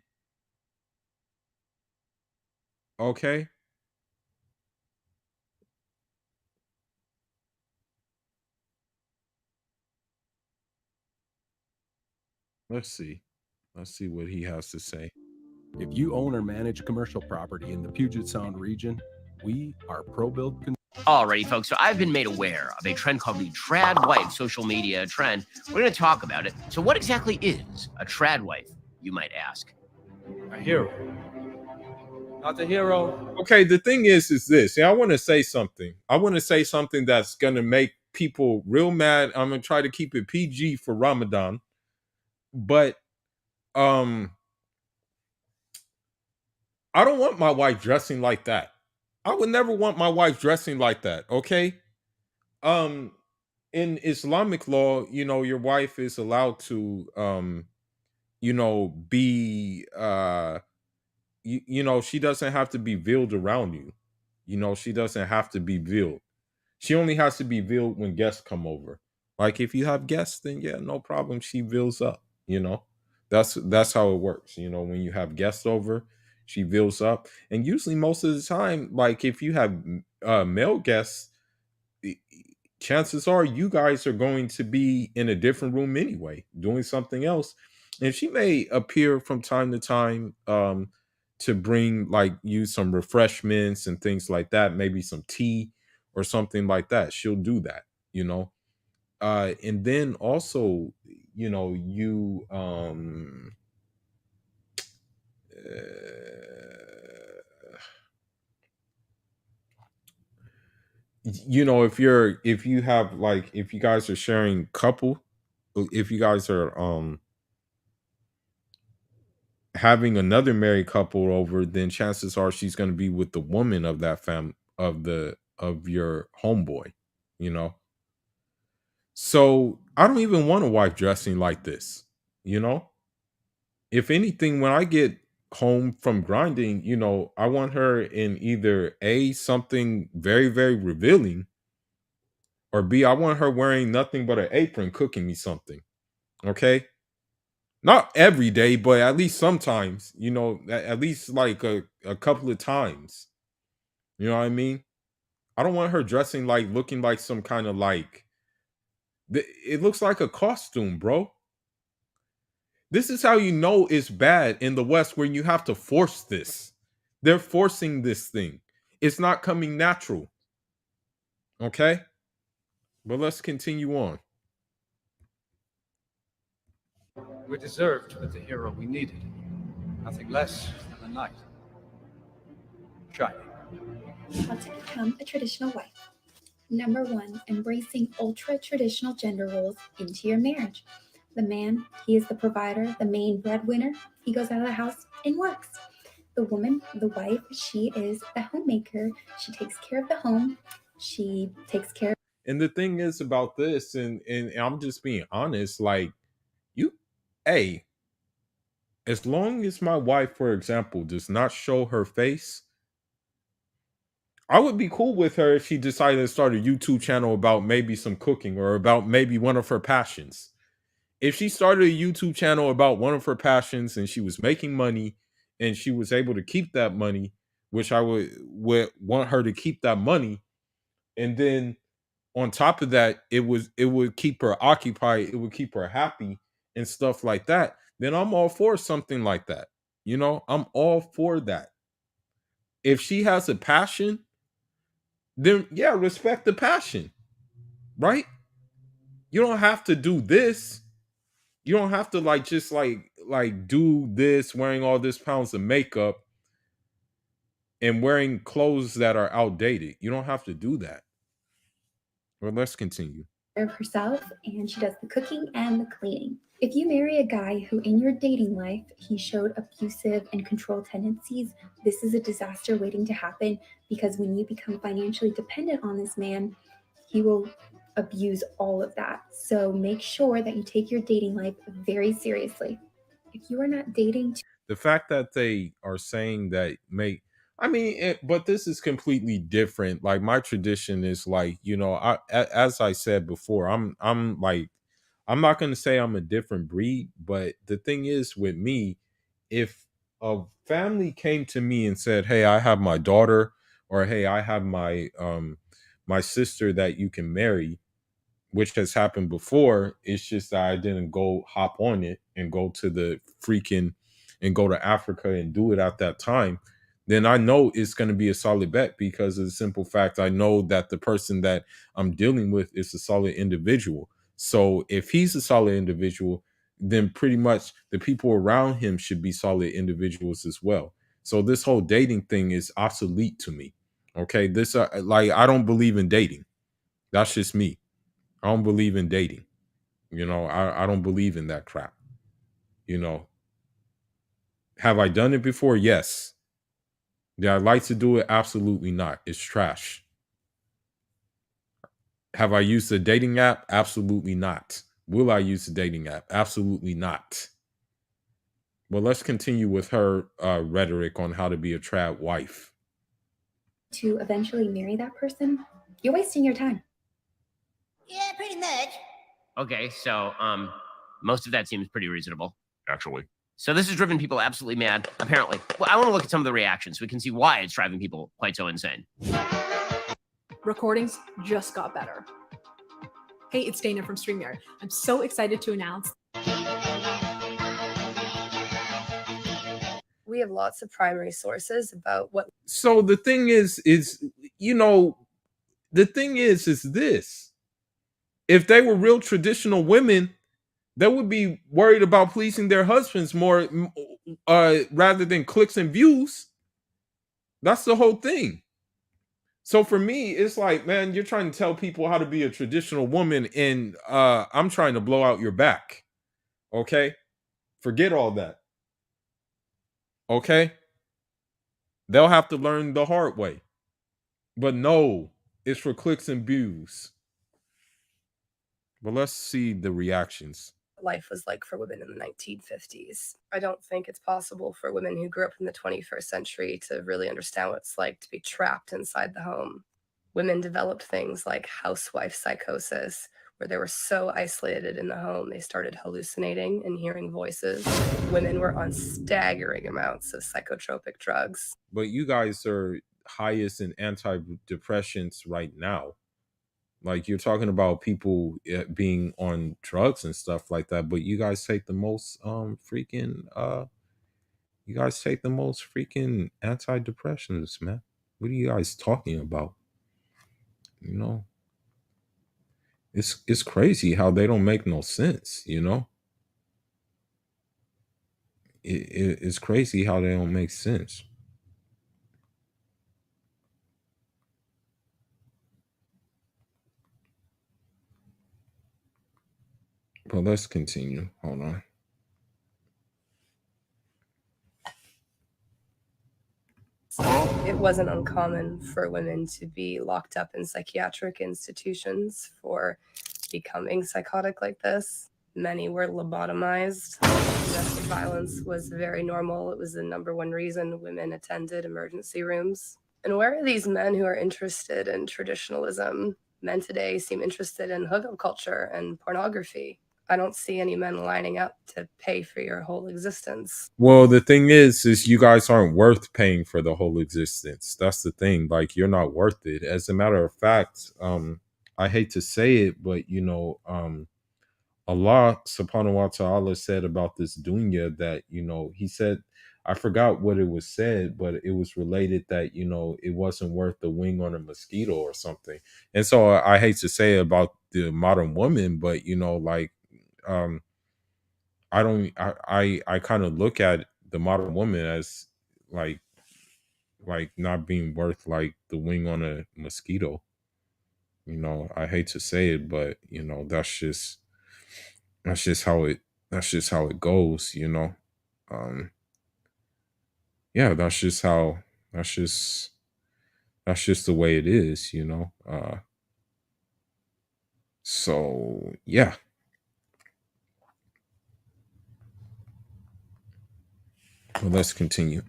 Okay? Let's see. Let's see what he has to say. If you own or manage commercial property in the Puget Sound region, we are ProBuild. Alrighty, folks, so I've been made aware of a trend called the trad wife social media trend. We're going to talk about it. So what exactly is a trad wife, you might ask? A hero. Not the hero. Okay, the thing is this. I want to say something. I want to say something that's going to make people real mad. I'm going to try to keep it PG for Ramadan. But I don't want my wife dressing like that. I would never want my wife dressing like that, okay? In Islamic law, you know, your wife is allowed to you know, be you know, she doesn't have to be veiled around you. You know, she doesn't have to be veiled. She only has to be veiled when guests come over. Like if you have guests, then yeah, no problem. She builds up, you know. That's how it works. You know, when you have guests over, she builds up. And usually most of the time, like if you have male guests, chances are you guys are going to be in a different room anyway, doing something else. And she may appear from time to time to bring like you some refreshments and things like that, maybe some tea or something like that. She'll do that, you know. And then also, you know, you know, if you have like, if you guys are sharing couple, if you guys are having another married couple over, then chances are she's going to be with the woman of that of your homeboy, you know. So I don't even want a wife dressing like this, you know. If anything, when I get home from grinding, you know, I want her in either A, something very, very revealing, or B, I want her wearing nothing but an apron cooking me something. Okay. Not every day, but at least sometimes, you know, at least like a couple of times. You know what I mean? I don't want her dressing like looking like some kind of like it looks like a costume, bro. This is how you know it's bad in the West when you have to force this. They're forcing this thing. It's not coming natural. Okay? But let's continue on. We deserved with the hero we needed. Nothing less than a knight. Shining. How to become a traditional wife. Number 1, embracing ultra-traditional gender roles into your marriage. The man, he is the provider, the main breadwinner. He goes out of the house and works. The woman, the wife, she is the homemaker. She takes care of the home. She takes care of. And the thing is about this, and I'm just being honest, like as long as my wife, for example, does not show her face, I would be cool with her if she decided to start a YouTube channel about maybe some cooking or about maybe one of her passions. If she started a YouTube channel about one of her passions and she was making money and she was able to keep that money, which I would want her to keep that money, and then on top of that, it would keep her occupied, it would keep her happy and stuff like that, then I'm all for something like that. You know, I'm all for that. If she has a passion, then yeah, respect the passion, right? You don't have to do this. You don't have to like just like do this, wearing all this pounds of makeup and wearing clothes that are outdated. You don't have to do that. Well, let's continue. Of herself, and she does the cooking and the cleaning. If you marry a guy who in your dating life he showed abusive and control tendencies, this is a disaster waiting to happen, because when you become financially dependent on this man, he will abuse all of that. So make sure that you take your dating life very seriously. If you are not dating, the fact that they are saying that but this is completely different. Like my tradition is like, you know, as I said before, I'm like, I'm not going to say I'm a different breed, but the thing is with me, if a family came to me and said, "Hey, I have my daughter," or "Hey, I have my sister that you can marry," which has happened before. It's just that I didn't go hop on it and go to the and go to Africa and do it at that time. Then I know it's going to be a solid bet, because of the simple fact I know that the person that I'm dealing with is a solid individual. So if he's a solid individual, then pretty much the people around him should be solid individuals as well. So this whole dating thing is obsolete to me. Okay, this like, I don't believe in dating. That's just me. I don't believe in dating. You know, I don't believe in that crap. You know, have I done it before? Yes. Did I like to do it? Absolutely not. It's trash. Have I used a dating app? Absolutely not. Will I use a dating app? Absolutely not. Well, let's continue with her rhetoric on how to be a trad wife. to eventually marry that person, you're wasting your time. Yeah, pretty much. Okay, so most of that seems pretty reasonable. Actually. So this has driven people absolutely mad, apparently. Well, I want to look at some of the reactions so we can see why it's driving people quite so insane. Recordings just got better. Hey, it's Dana from StreamYard. I'm so excited to announce we have lots of primary sources about what. So the thing is the thing is this. If they were real traditional women, they would be worried about pleasing their husbands more rather than clicks and views. That's the whole thing. So for me, it's like, man, you're trying to tell people how to be a traditional woman, and I'm trying to blow out your back. Okay? Forget all that. Okay? They'll have to learn the hard way. But no, it's for clicks and views. But let's see the reactions. Life was like for women in the 1950s. I don't think it's possible for women who grew up in the 21st century to really understand what it's like to be trapped inside the home. Women developed things like housewife psychosis, where they were so isolated in the home, they started hallucinating and hearing voices. Women were on staggering amounts of psychotropic drugs. But you guys are highest in antidepressants right now. Like, you're talking about people being on drugs and stuff like that, but you guys take the most freaking antidepressants, man. What are you guys talking about? You know, it's crazy how they don't make no sense. You know, it's crazy how they don't make sense. But let's continue. Hold on. It wasn't uncommon for women to be locked up in psychiatric institutions for becoming psychotic like this. Many were lobotomized. Domestic violence was very normal. It was the #1 reason women attended emergency rooms. And where are these men who are interested in traditionalism? Men today seem interested in hookup culture and pornography. I don't see any men lining up to pay for your whole existence. Well, the thing is you guys aren't worth paying for the whole existence. That's the thing. Like, you're not worth it. As a matter of fact, I hate to say it, but Allah subhanahu wa ta'ala said about this dunya that, he said, I forgot what it was said, but it was related that, it wasn't worth the wing on a mosquito or something. And so I hate to say about the modern woman, but I kind of look at the modern woman as like not being worth like the wing on a mosquito. I hate to say it, but that's just how it goes. Yeah, that's just the way it is. So yeah. Well, let's continue.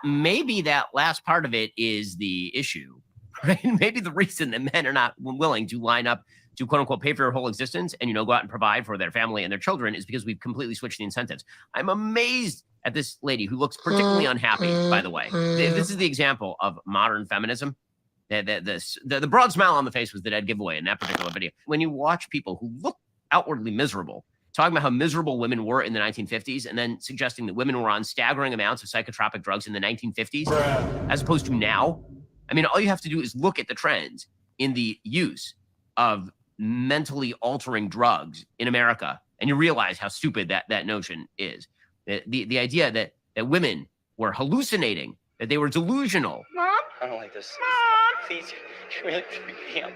Maybe that last part of it is the issue, right? Maybe the reason that men are not willing to line up to quote unquote pay for their whole existence and, go out and provide for their family and their children is because we've completely switched the incentives. I'm amazed at this lady who looks particularly unhappy, by the way. This is the example of modern feminism. The broad smile on the face was the dead giveaway in that particular video. When you watch people who look outwardly miserable, talking about how miserable women were in the 1950s and then suggesting that women were on staggering amounts of psychotropic drugs in the 1950s as opposed to now. I mean, all you have to do is look at the trends in the use of mentally altering drugs in America, and you realize how stupid that notion is. The idea that women were hallucinating, that they were delusional. Mom? I don't like this. Mom! Please, really,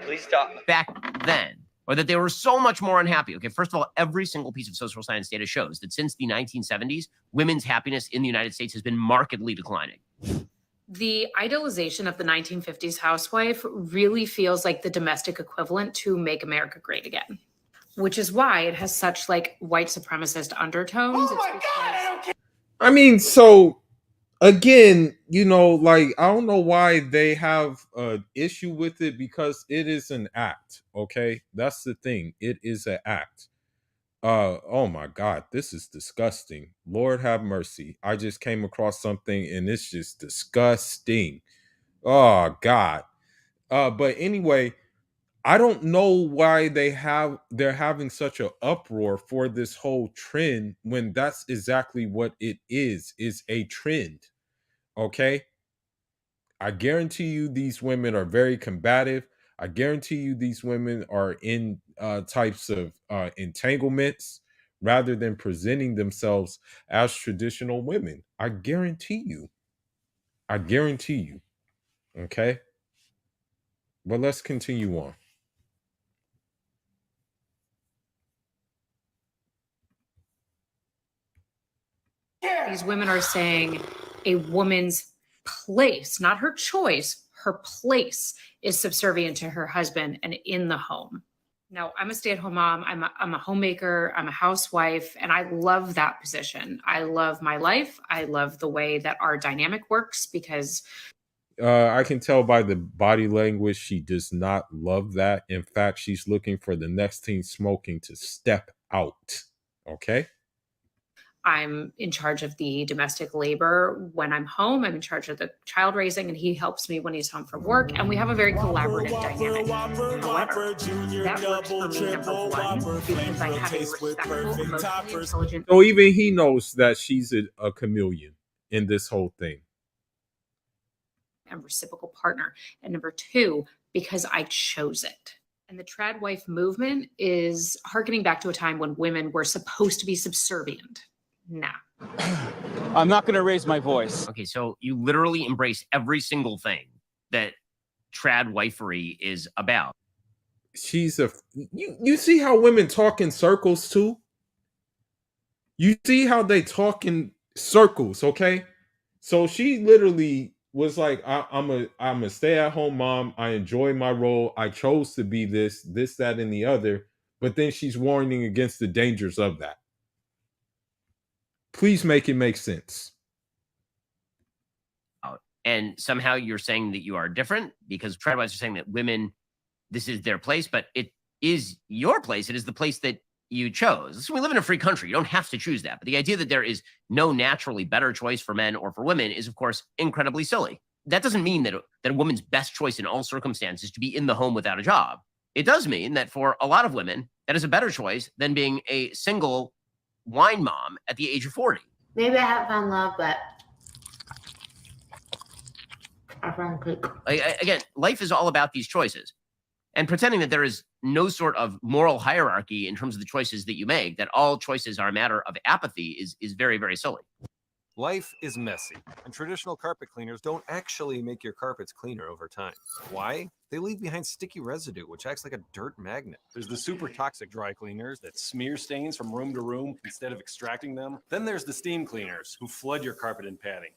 please stop. Back then. Or that they were so much more unhappy. Okay, first of all, every single piece of social science data shows that since the 1970s, women's happiness in the United States has been markedly declining. The idolization of the 1950s housewife really feels like the domestic equivalent to Make America Great Again, which is why it has such white supremacist undertones. I mean, so again, like I don't know why they have an issue with it, because it is an act. Okay, that's the thing. It is an act. Oh my God, this is disgusting. Lord have mercy. I just came across something and it's just disgusting. Oh God. But anyway, I don't know why they're having such an uproar for this whole trend when that's exactly what it is a trend. Okay? I guarantee you these women are very combative. I guarantee you these women are in types of entanglements rather than presenting themselves as traditional women. I guarantee you. I guarantee you. Okay? But let's continue on. These women are saying a woman's place, not her choice, her place is subservient to her husband and in the home. Now, I'm a stay-at-home mom. I'm a homemaker. I'm a housewife, and I love that position. I love my life. I love the way that our dynamic works because I can tell by the body language she does not love that. In fact, she's looking for the next teen smoking to step out. Okay? I'm in charge of the domestic labor when I'm home. I'm in charge of the child raising, and he helps me when he's home from work. And we have a very collaborative dynamic. However, that works for me, number one, because I have a respectful, emotionally intelligent, So even he knows that she's a chameleon in this whole thing. and reciprocal partner. And number two, because I chose it. And the trad wife movement is harkening back to a time when women were supposed to be subservient. Nah. I'm not going to raise my voice. Okay, so you literally embrace every single thing that trad wifery is about. She's you see how women talk in circles too? You see how they talk in circles, okay? So she literally was like, I'm a stay-at-home mom. I enjoy my role. I chose to be this, that, and the other. But then she's warning against the dangers of that. Please make it make sense. And somehow you're saying that you are different because trad wives are saying that women, this is their place, but it is your place. It is the place that you chose. So we live in a free country. You don't have to choose that. But the idea that there is no naturally better choice for men or for women is, of course, incredibly silly. That doesn't mean that a woman's best choice in all circumstances is to be in the home without a job. It does mean that for a lot of women, that is a better choice than being a single wine mom at the age of 40. Maybe I haven't found love, but I found cake. Again, life is all about these choices. And pretending that there is no sort of moral hierarchy in terms of the choices that you make, that all choices are a matter of apathy is very, very silly. Life is messy, and traditional carpet cleaners don't actually make your carpets cleaner over time. Why? They leave behind sticky residue, which acts like a dirt magnet. There's the super toxic dry cleaners that smear stains from room to room instead of extracting them. Then there's the steam cleaners who flood your carpet and padding.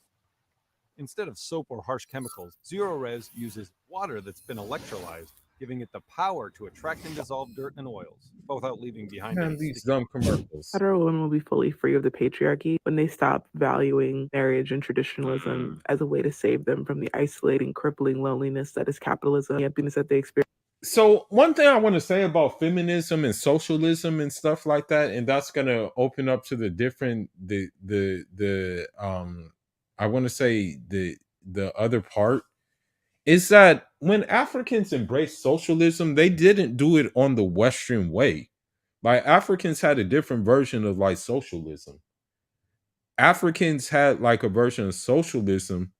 Instead of soap or harsh chemicals, Zero Res uses water that's been electrolyzed, giving it the power to attract and dissolve dirt and oils, both without leaving behind Man, any these sticky dumb commercials. Federal women will be fully free of the patriarchy when they stop valuing marriage and traditionalism as a way to save them from the isolating, crippling loneliness that is capitalism, the emptiness that they experience. So one thing I want to say about feminism and socialism and stuff like that, and that's gonna open up to the different I want to say the other part is that when Africans embraced socialism, they didn't do it on the Western way. Like Africans had a different version of like socialism. Africans had like a version of socialism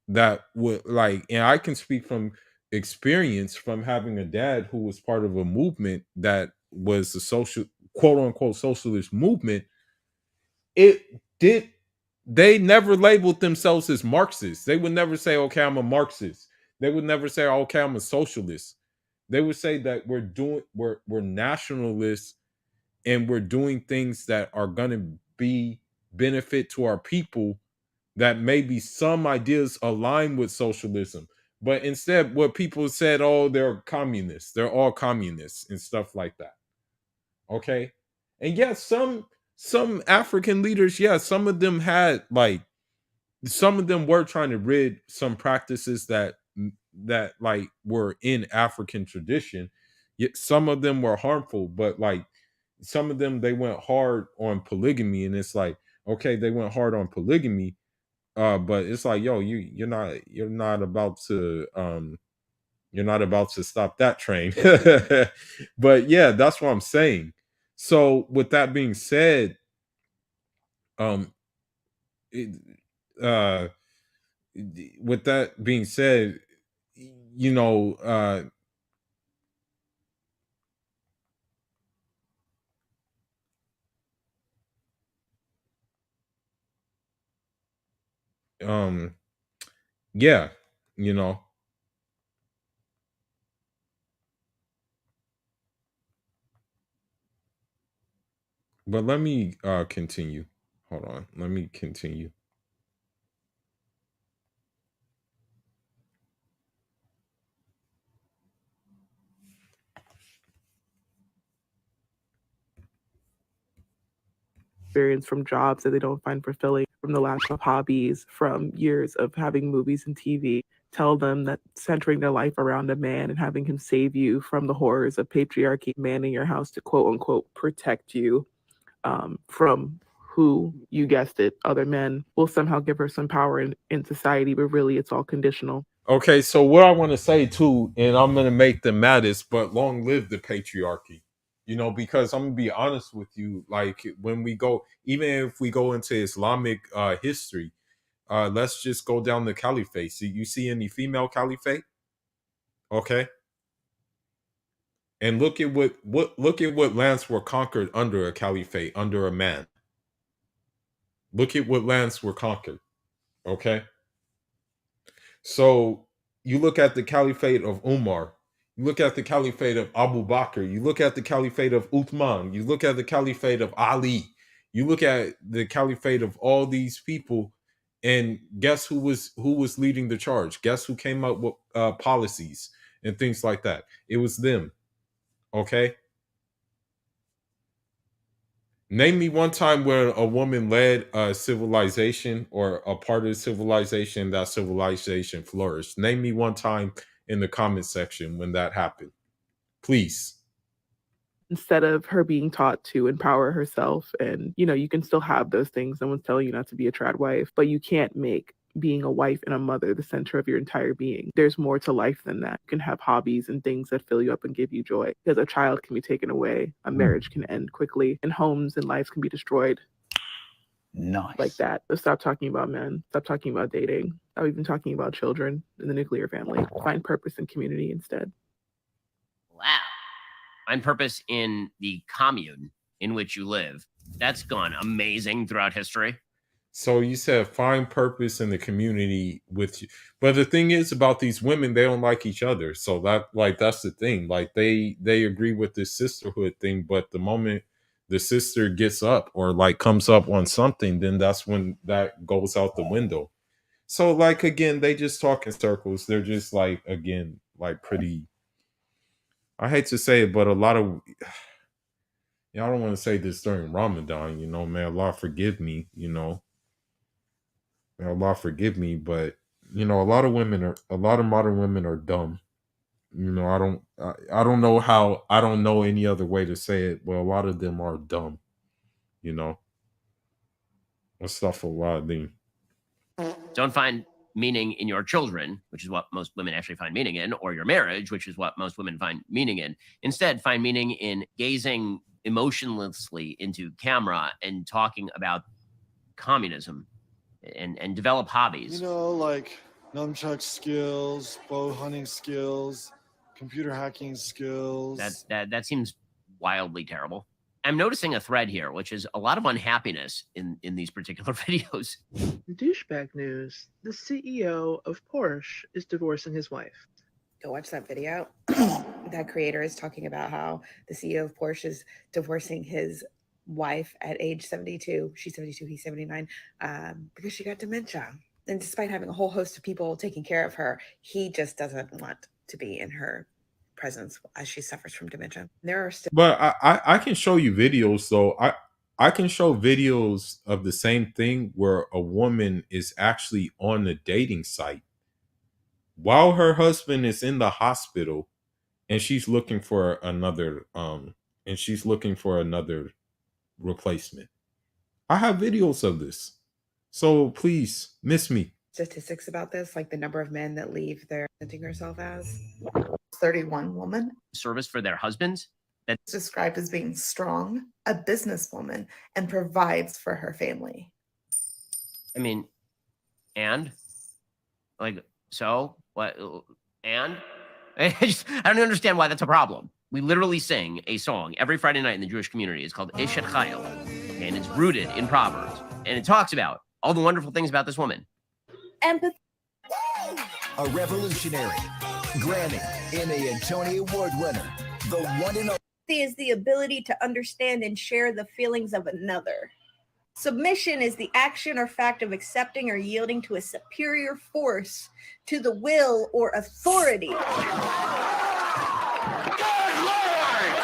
that would like, and I can speak from experience from having a dad who was part of a movement that was a social quote unquote socialist movement. It did They never labeled themselves as Marxists. They would never say, okay, I'm a Marxist. They would never say, okay, I'm a socialist. They would say that we're nationalists and we're doing things that are gonna be benefit to our people, that maybe some ideas align with socialism. But instead, what people said, oh, they're communists. They're all communists and stuff like that. Okay. And yes, some African leaders, yeah, some of them had like some of them were trying to rid some practices that like were in African tradition. Yet some of them were harmful, but like some of them they went hard on polygamy, and it's like, okay, they went hard on polygamy, but it's like, yo, you're not about to stop that train. But yeah, that's what I'm saying. So with that being said, um it, uh with that being said, you know, um yeah, you know, but let me continue. Hold on, let me continue. Experience from jobs that they don't find fulfilling, from the lack of hobbies, from years of having movies and TV. Tell them that centering their life around a man and having him save you from the horrors of patriarchy, man in your house to quote unquote protect you from who, you guessed it, other men, will somehow give her some power in society, but really it's all conditional. Okay, so what I want to say too, and I'm gonna make them maddest, but long live the patriarchy. You know, because I'm gonna be honest with you, like when we go, even if we go into Islamic history, let's just go down the caliphate. See, you see any female caliphate? Okay. And look at what lands were conquered under a caliphate, under a man. Look at what lands were conquered. Okay. So you look at the caliphate of Umar, you look at the caliphate of Abu Bakr, you look at the caliphate of Uthman, you look at the caliphate of Ali, you look at the caliphate of all these people, and guess who was leading the charge? Guess who came up with policies and things like that? It was them. Okay. Name me one time where a woman led a civilization or a part of civilization, that civilization flourished. Name me one time in the comment section when that happened. Please. Instead of her being taught to empower herself, and you can still have those things. No one's telling you not to be a trad wife, but you can't make being a wife and a mother the center of your entire being. There's more to life than that. You can have hobbies and things that fill you up and give you joy, because a child can be taken away, a marriage can end quickly, and homes and lives can be destroyed. Nice. Like that. So stop talking about men, stop talking about dating, stop even talking about children in the nuclear family. Find purpose in community instead. Wow. Find purpose in the commune in which you live. That's gone amazing throughout history. So you said find purpose in the community with you. But the thing is about these women, they don't like each other. So that's the thing. Like they agree with this sisterhood thing, but the moment the sister gets up or like comes up on something, then that's when that goes out the window. So like again, they just talk in circles. They're just like, again, like pretty, I hate to say it, but a lot of, I don't want to say this during Ramadan, may Allah forgive me, may Allah forgive me, but a lot of modern women are dumb. I don't know any other way to say it, but a lot of them are dumb. Astaghfirullah. Don't find meaning in your children, which is what most women actually find meaning in, or your marriage, which is what most women find meaning in. Instead, find meaning in gazing emotionlessly into camera and talking about communism and develop hobbies. Like nunchuck skills, bow hunting skills, computer hacking skills. That seems wildly terrible. I'm noticing a thread here, which is a lot of unhappiness in these particular videos. Douchebag news. The CEO of Porsche is divorcing his wife. Go watch that video. That creator is talking about how the CEO of Porsche is divorcing his wife at age 72. She's 72, he's 79, because she got dementia. And despite having a whole host of people taking care of her, he just doesn't want to be in her presence as she suffers from dementia. There are still, but I can show you videos though. I can show videos of the same thing where a woman is actually on a dating site while her husband is in the hospital, and she's looking for another replacement. I have videos of this. So please miss me. Statistics about this, like the number of men that leave their presenting herself as 31 woman Service for their husbands. that's described as being strong, a businesswoman, and provides for her family. I mean, and like, so what? And I don't understand why that's a problem. We literally sing a song every Friday night in the Jewish community. It's called Eshet Chayil, okay, and it's rooted in Proverbs, and it talks about all the wonderful things about this woman. Empathy. A revolutionary, Grammy, Emmy, and Tony Award winner, the one and only. Is the ability to understand and share the feelings of another. Submission is the action or fact of accepting or yielding to a superior force, to the will or authority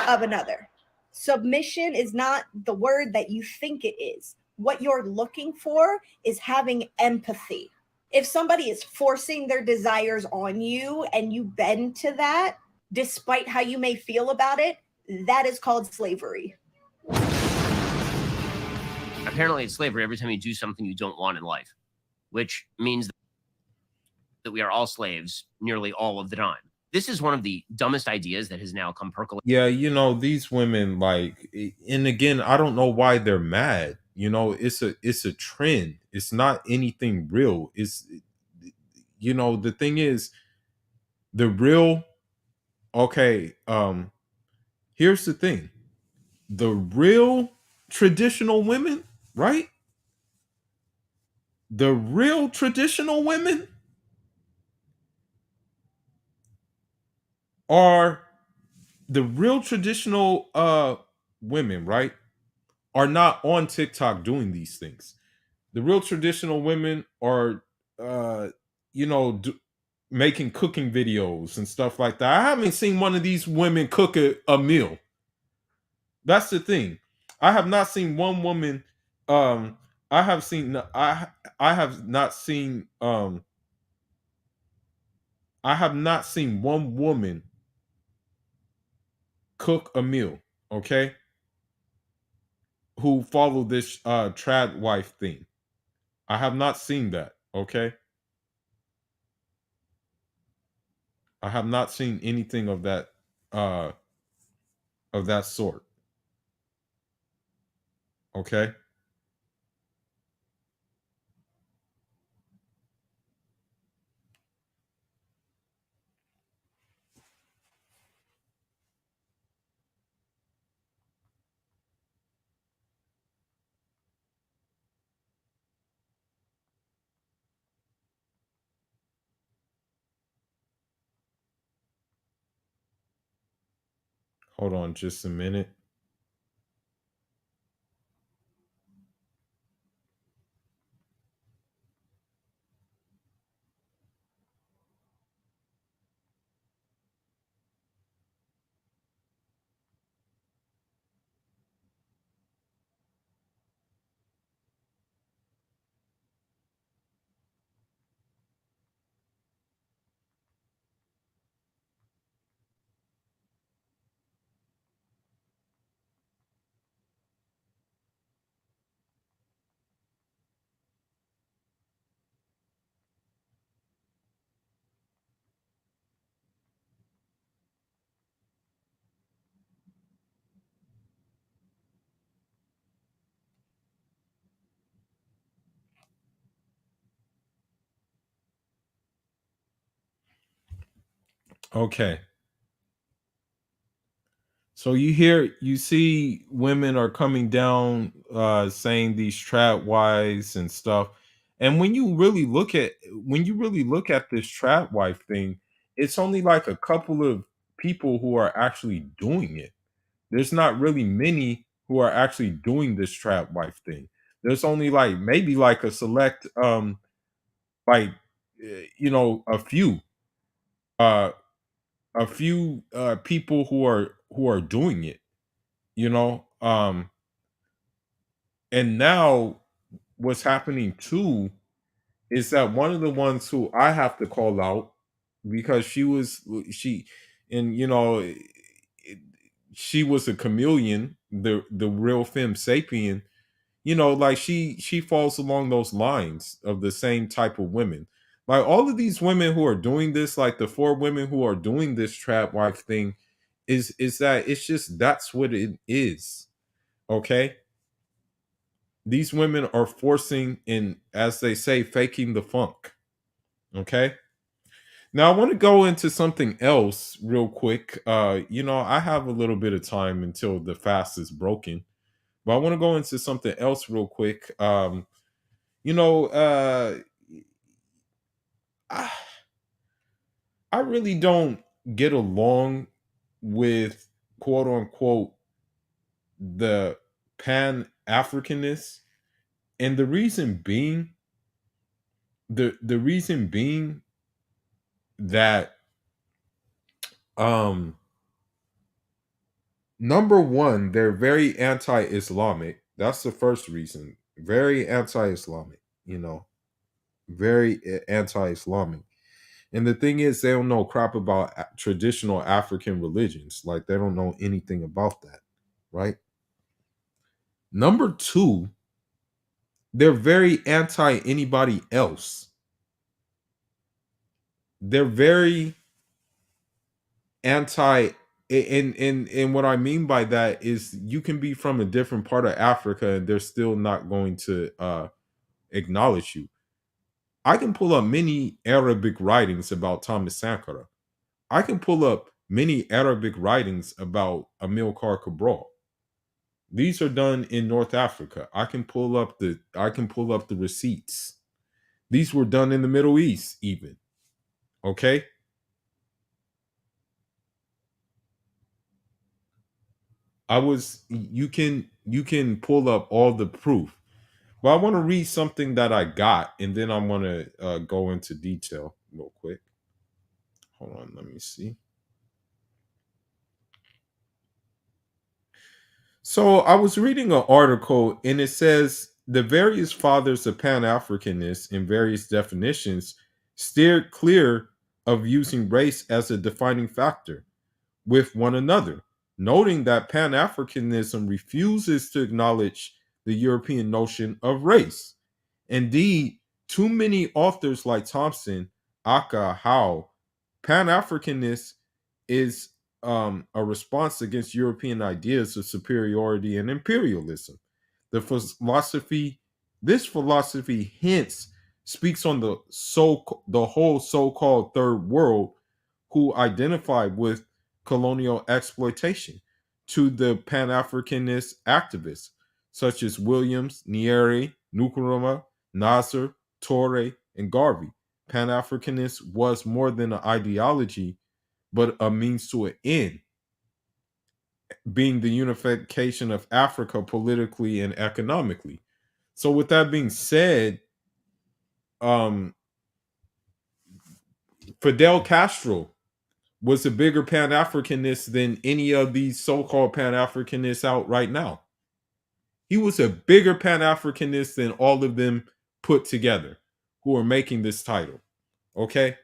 of another. Submission is not the word that you think it is. What you're looking for is having empathy. If somebody is forcing their desires on you and you bend to that, despite how you may feel about it, that is called slavery. Apparently, it's slavery every time you do something you don't want in life, which means that we are all slaves nearly all of the time. This is one of the dumbest ideas that has now come percolating. Yeah, these women, like, and again, I don't know why they're mad. It's a trend. It's not anything real. It's the thing is, the real, okay, here's the thing. The real traditional women, right? The real traditional women are the real traditional women, right? Are not on TikTok doing these things. The real traditional women are making cooking videos and stuff like that. I haven't seen one of these women cook a meal. That's the thing. I have not seen one woman I have seen I have not seen I have not seen one woman cook a meal, okay? Who follow this trad wife thing. I have not seen that, okay? I have not seen anything of that sort. Okay? Hold on just a minute. Okay. So you see women are coming down saying these trap wives and stuff. And when you really look at this trap wife thing, it's only like a couple of people who are actually doing it. There's not really many who are actually doing this trap wife thing. There's only like maybe like a select like a few uh people who are doing it, you know. And now what's happening too is that one of the ones who I have to call out, because she and you know she was a chameleon, the real femme sapien, you know, like she falls along those lines of the same type of women. Like all of these women who are doing this, like the 4 women who are doing this trap wife thing, is that it's just that's what it is. Okay. These women are forcing and, as they say, faking the funk. Okay. Now I want to go into something else real quick. You know, I have a little bit of time until the fast is broken, but I want to go into something else real quick. You know, I, I really don't get along with quote unquote the Pan Africanists, and the reason being that um number one, they're very anti-Islamic. That's the first reason. Very anti-Islamic, you know, very anti-Islamic. And the thing is, they don't know crap about traditional African religions. Like, they don't know anything about that, right? Number two, they're very anti anybody else. They're very anti, and what I mean by that is you can be from a different part of Africa and they're still not going to acknowledge you. I can pull up many Arabic writings about Thomas Sankara. I can pull up many Arabic writings about Amilcar Cabral. These are done in North Africa. I can pull up the receipts. These were done in the Middle East even. Okay? You can pull up all the proof. But I want to read something that I got, and then I want to go into detail real quick. Hold on, let me see. So I was reading an article, and it says the various fathers of Pan-Africanists in various definitions steered clear of using race as a defining factor with one another, noting that Pan-Africanism refuses to acknowledge the European notion of race. Indeed, too many authors like Thompson, Aka, Howe, Pan-Africanist is a response against European ideas of superiority and imperialism. The philosophy, this philosophy, hence speaks on the whole so-called third world who identify with colonial exploitation, to the Pan-Africanist activists such as Williams, Nyeri, Nkrumah, Nasser, Torre, and Garvey. Pan-Africanist was more than an ideology, but a means to an end, being the unification of Africa politically and economically. So with that being said, Fidel Castro was a bigger Pan-Africanist than any of these so-called Pan-Africanists out right now. He was a bigger Pan-Africanist than all of them put together who are making this title. Okay?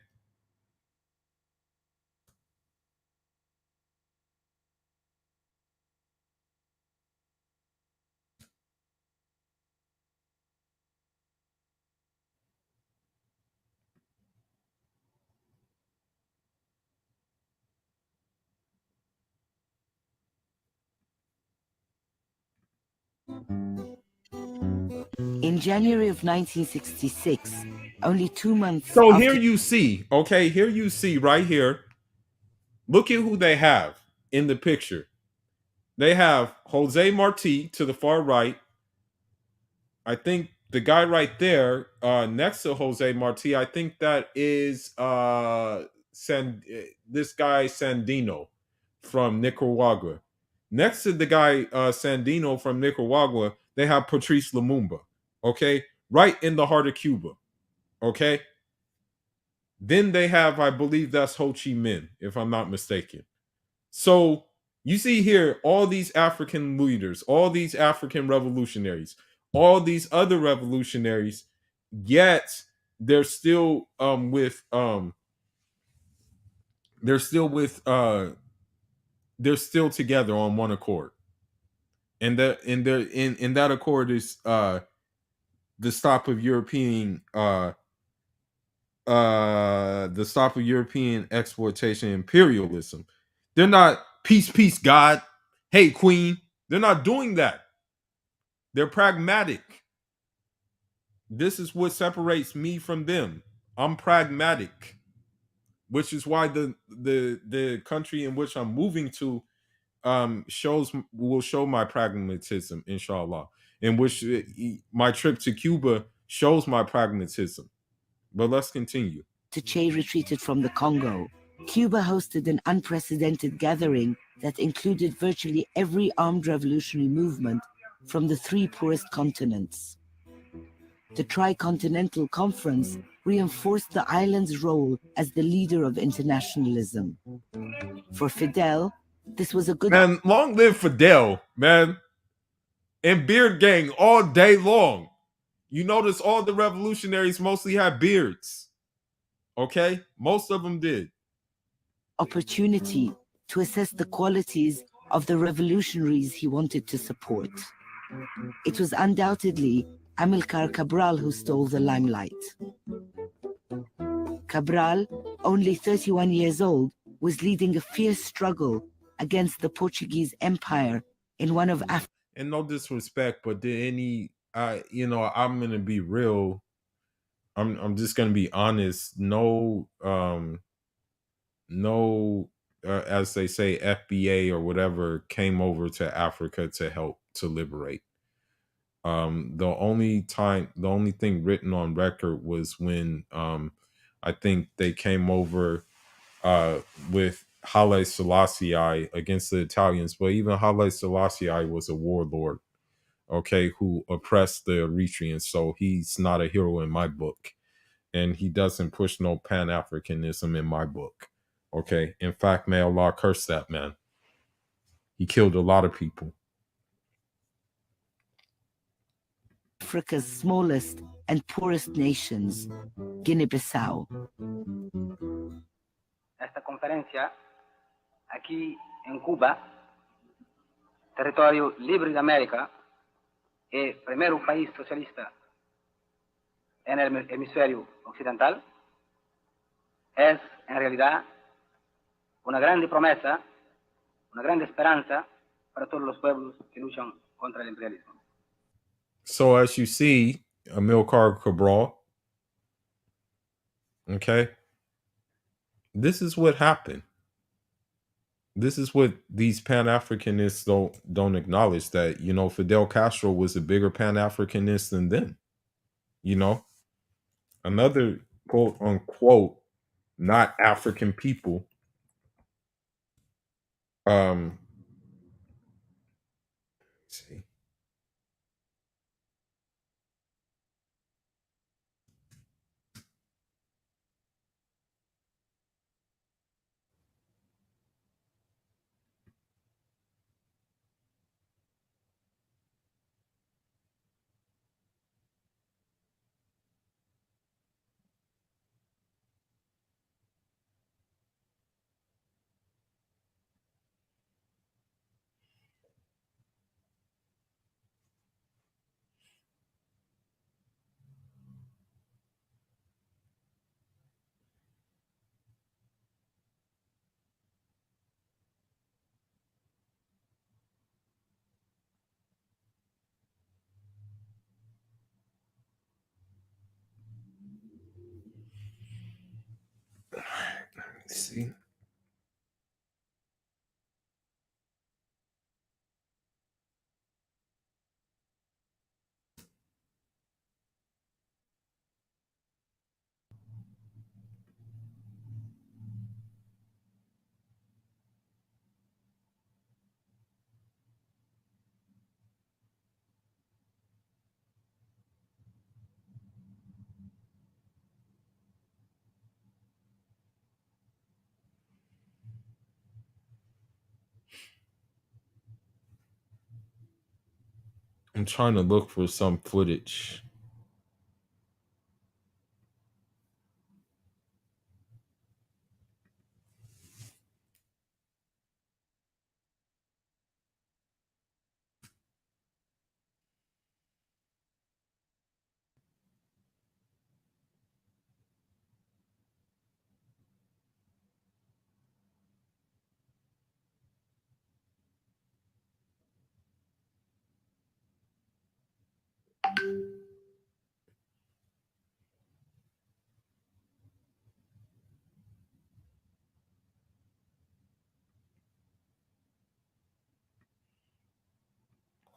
In January of 1966, only 2 months So after... here you see, okay, here you see right here. Look at who they have in the picture. They have Jose Marti to the far right. I think the guy right there next to Jose Marti, I think that is this guy Sandino from Nicaragua. Next to the guy Sandino from Nicaragua, they have Patrice Lumumba. Okay, right in the heart of Cuba. Okay, then they have, I believe that's Ho Chi Minh, if I'm not mistaken. So you see here all these African leaders, all these African revolutionaries, all these other revolutionaries, yet they're still with they're still with they're still together on one accord. And that in that accord is the stop of European the stop of European exploitation and imperialism. They're not peace, peace, God, hey Queen. They're not doing that. They're pragmatic. This is what separates me from them. I'm pragmatic, which is why the country in which I'm moving to will show my pragmatism, inshallah. In which my trip to Cuba shows my pragmatism. But let's continue. Che retreated from the Congo, Cuba hosted an unprecedented gathering that included virtually every armed revolutionary movement from the 3 poorest continents. The Tricontinental Conference reinforced the island's role as the leader of internationalism. For Fidel, this was a good... Man, long live Fidel, man. And Beard Gang all day long. You notice all the revolutionaries mostly had beards. Okay? Most of them did. Opportunity to assess the qualities of the revolutionaries he wanted to support. It was undoubtedly Amilcar Cabral who stole the limelight. Cabral, only 31 years old, was leading a fierce struggle against the Portuguese Empire in one of Africa's... And no disrespect, but did any, I'm gonna be real. I'm just gonna be honest. No, as they say, FBA or whatever came over to Africa to help to liberate. The only thing written on record was when I think they came over with Haile Selassie against the Italians, but even Haile Selassie was a warlord, okay, who oppressed the Eritreans, so he's not a hero in my book, and he doesn't push no Pan-Africanism in my book, okay? In fact, may Allah curse that man. He killed a lot of people. Africa's smallest and poorest nations, Guinea-Bissau. Esta conferencia, aquí en Cuba, territorio libre de América, y primer país socialista en el hemisferio occidental, es en realidad una grande promesa, una grande esperanza para todos los pueblos que luchan contra el imperialismo. So as you see, Amilcar Cabral, okay, this is what happened. This is what these Pan-Africanists don't acknowledge, that, Fidel Castro was a bigger Pan-Africanist than them. Another quote unquote not African people. Let's see. See. I'm trying to look for some footage.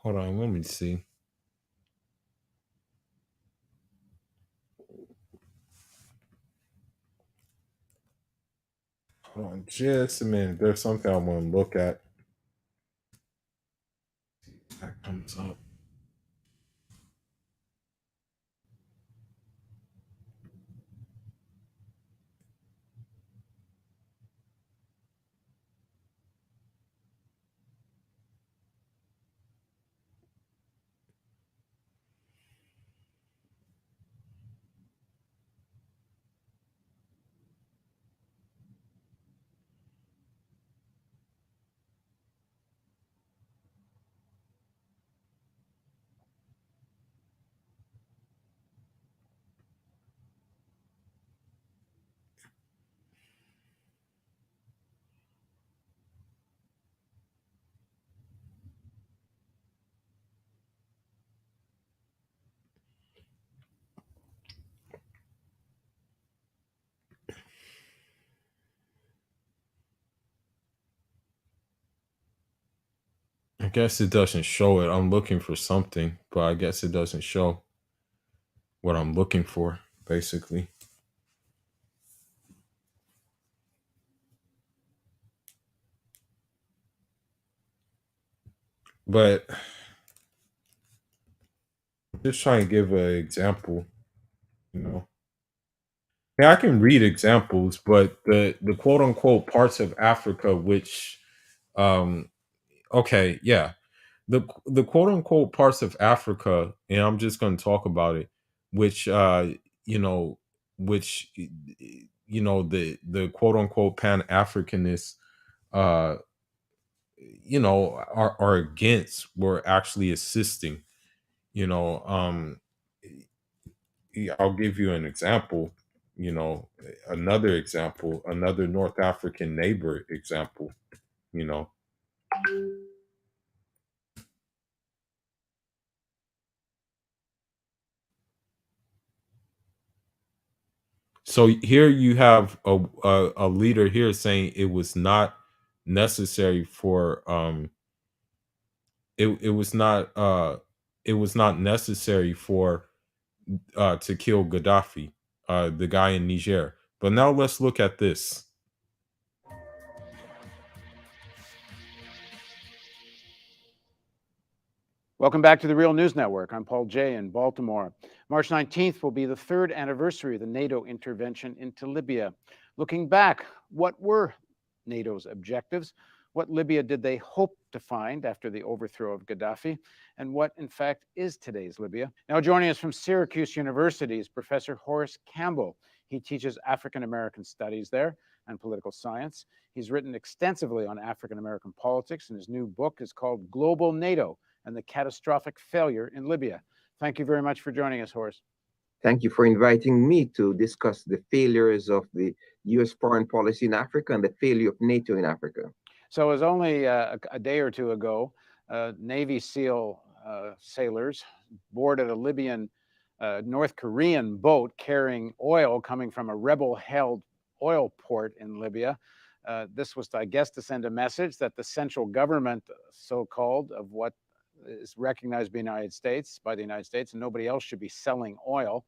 Hold on, let me see. Hold on just a minute. There's something I want to look at. That comes up. I guess it doesn't show it. I'm looking for something, but I guess it doesn't show what I'm looking for, basically. But just trying to give an example, you know. Yeah, I can read examples, but the quote unquote parts of Africa which okay, yeah. The quote unquote parts of Africa, and I'm just going to talk about it, which you know, which the quote unquote pan-Africanists uh are against, were actually assisting, you know. I'll give you an example, you know, another example, another North African neighbor example, you know. So here you have a leader here saying it was not necessary for it was not it was not necessary for to kill Gaddafi, the guy in Niger. But now let's look at this. Welcome back to the Real News Network. I'm Paul Jay in Baltimore. March 19th will be the third anniversary of the NATO intervention into Libya. Looking back, what were NATO's objectives? What Libya did they hope to find after the overthrow of Gaddafi? And what, in fact, is today's Libya? Now joining us from Syracuse University is Professor Horace Campbell. He teaches African American studies there and political science. He's written extensively on African American politics, and his new book is called Global NATO and the Catastrophic Failure in Libya. Thank you very much for joining us, Horace. Thank you for inviting me to discuss the failures of the U.S. foreign policy in Africa and the failure of NATO in Africa. So it was only a day or two ago, Navy SEAL sailors boarded a Libyan, North Korean boat carrying oil coming from a rebel-held oil port in Libya. This was, I guess, to send a message that the central government, so-called, of what is recognized by the United States, and nobody else should be selling oil.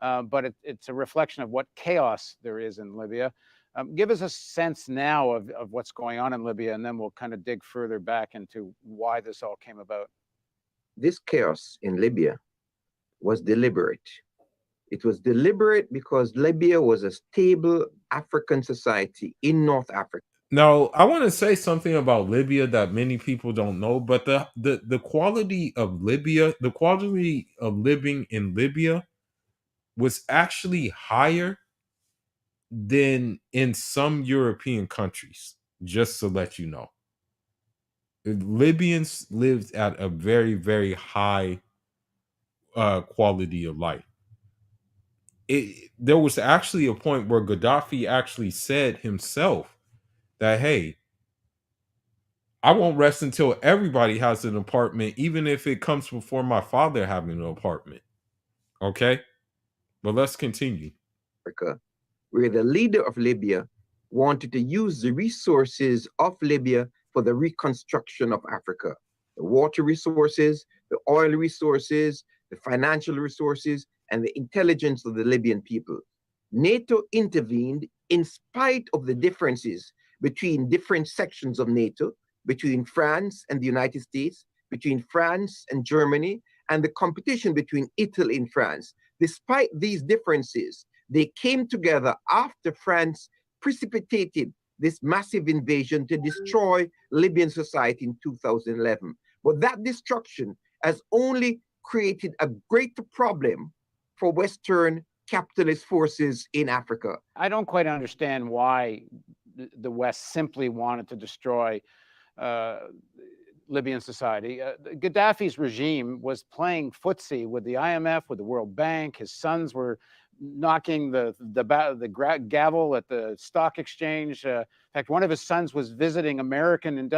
But it's a reflection of what chaos there is in Libya. Give us a sense now of what's going on in Libya, and then we'll kind of dig further back into why this all came about. This chaos in Libya was deliberate. It was deliberate because Libya was a stable African society in North Africa. Now, I want to say something about Libya that many people don't know, but the quality of Libya, the quality of living in Libya was actually higher than in some European countries, just to let you know. Libyans lived at a very, very high quality of life. There was actually a point where Gaddafi actually said himself that, hey, I won't rest until everybody has an apartment, even if it comes before my father having an apartment. Okay? But let's continue. Africa, where the leader of Libya wanted to use the resources of Libya for the reconstruction of Africa. The water resources, the oil resources, the financial resources, and the intelligence of the Libyan people. NATO intervened in spite of the differences between different sections of NATO, between France and the United States, between France and Germany, and the competition between Italy and France. Despite these differences, they came together after France precipitated this massive invasion to destroy Libyan society in 2011. But that destruction has only created a greater problem for Western capitalist forces in Africa. I don't quite understand why the West simply wanted to destroy Libyan society. Gaddafi's regime was playing footsie with the IMF, with the World Bank. His sons were knocking the gavel at the stock exchange. In fact, one of his sons was visiting American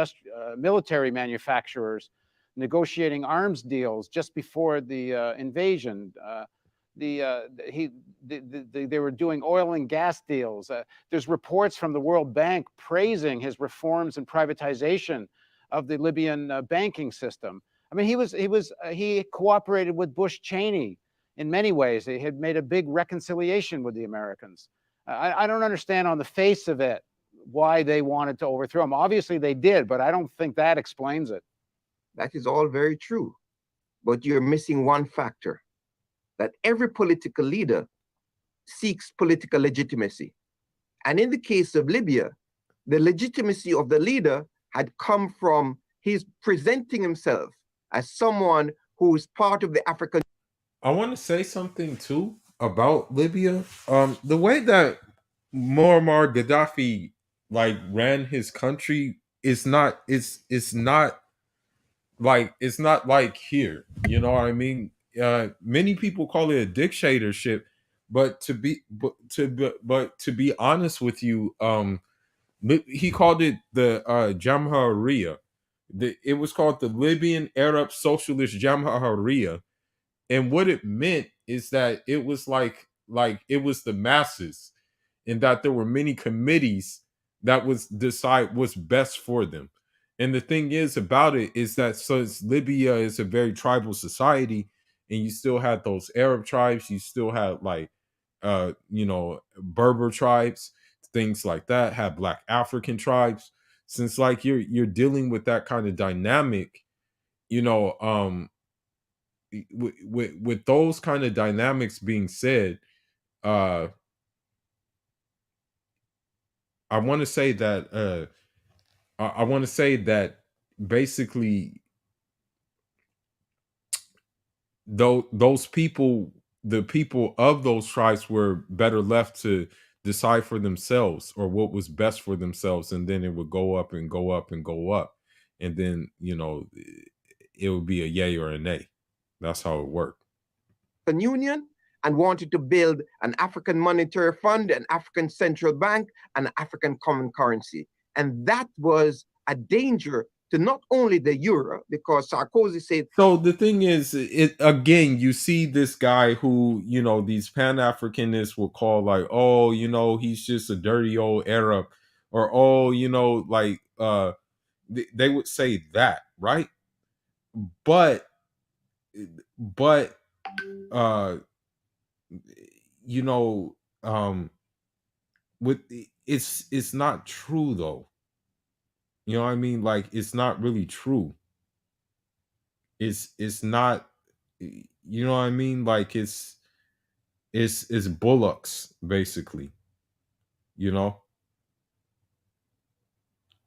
military manufacturers, negotiating arms deals just before the invasion. They were doing oil and gas deals. There's reports from the World Bank praising his reforms and privatization of the Libyan banking system. I mean, he cooperated with Bush Cheney in many ways. He had made a big reconciliation with the Americans. I don't understand on the face of it why they wanted to overthrow him. Obviously they did, but I don't think that explains it. That is all very true. But you're missing one factor, that every political leader seeks political legitimacy. And in the case of Libya, the legitimacy of the leader had come from his presenting himself as someone who is part of the African. I want to say something too about Libya. The way that Muammar Gaddafi ran his country is not it's not like here. You know what I mean? Many people call it a dictatorship, but to be honest with you, he called it the Jamhuriya. It was called the Libyan Arab Socialist Jamhuriya, and what it meant is that it was like it was the masses, and that there were many committees that was decide what's best for them. And the thing is about it is that since Libya is a very tribal society, and you still had those Arab tribes, you still had Berber tribes, things like that, have black African tribes. Since you're dealing with that kind of dynamic, with those kind of dynamics being said, I want to say that I want to say that basically those people, the people of those tribes, were better left to decide for themselves or what was best for themselves, and then it would go up and go up and go up, and then it would be a yay or a nay. That's how it worked. Union, and wanted to build an African monetary fund, an African central bank, and an African common currency. And that was a danger to not only the euro, because Sarkozy said. So the thing is, again, you see this guy who, these Pan-Africanists will call he's just a dirty old Arab, or they would say that, right? But with it's not true though. You know what I mean? Like, it's not really true. It's not, you know what I mean? Like, it's bullocks, basically.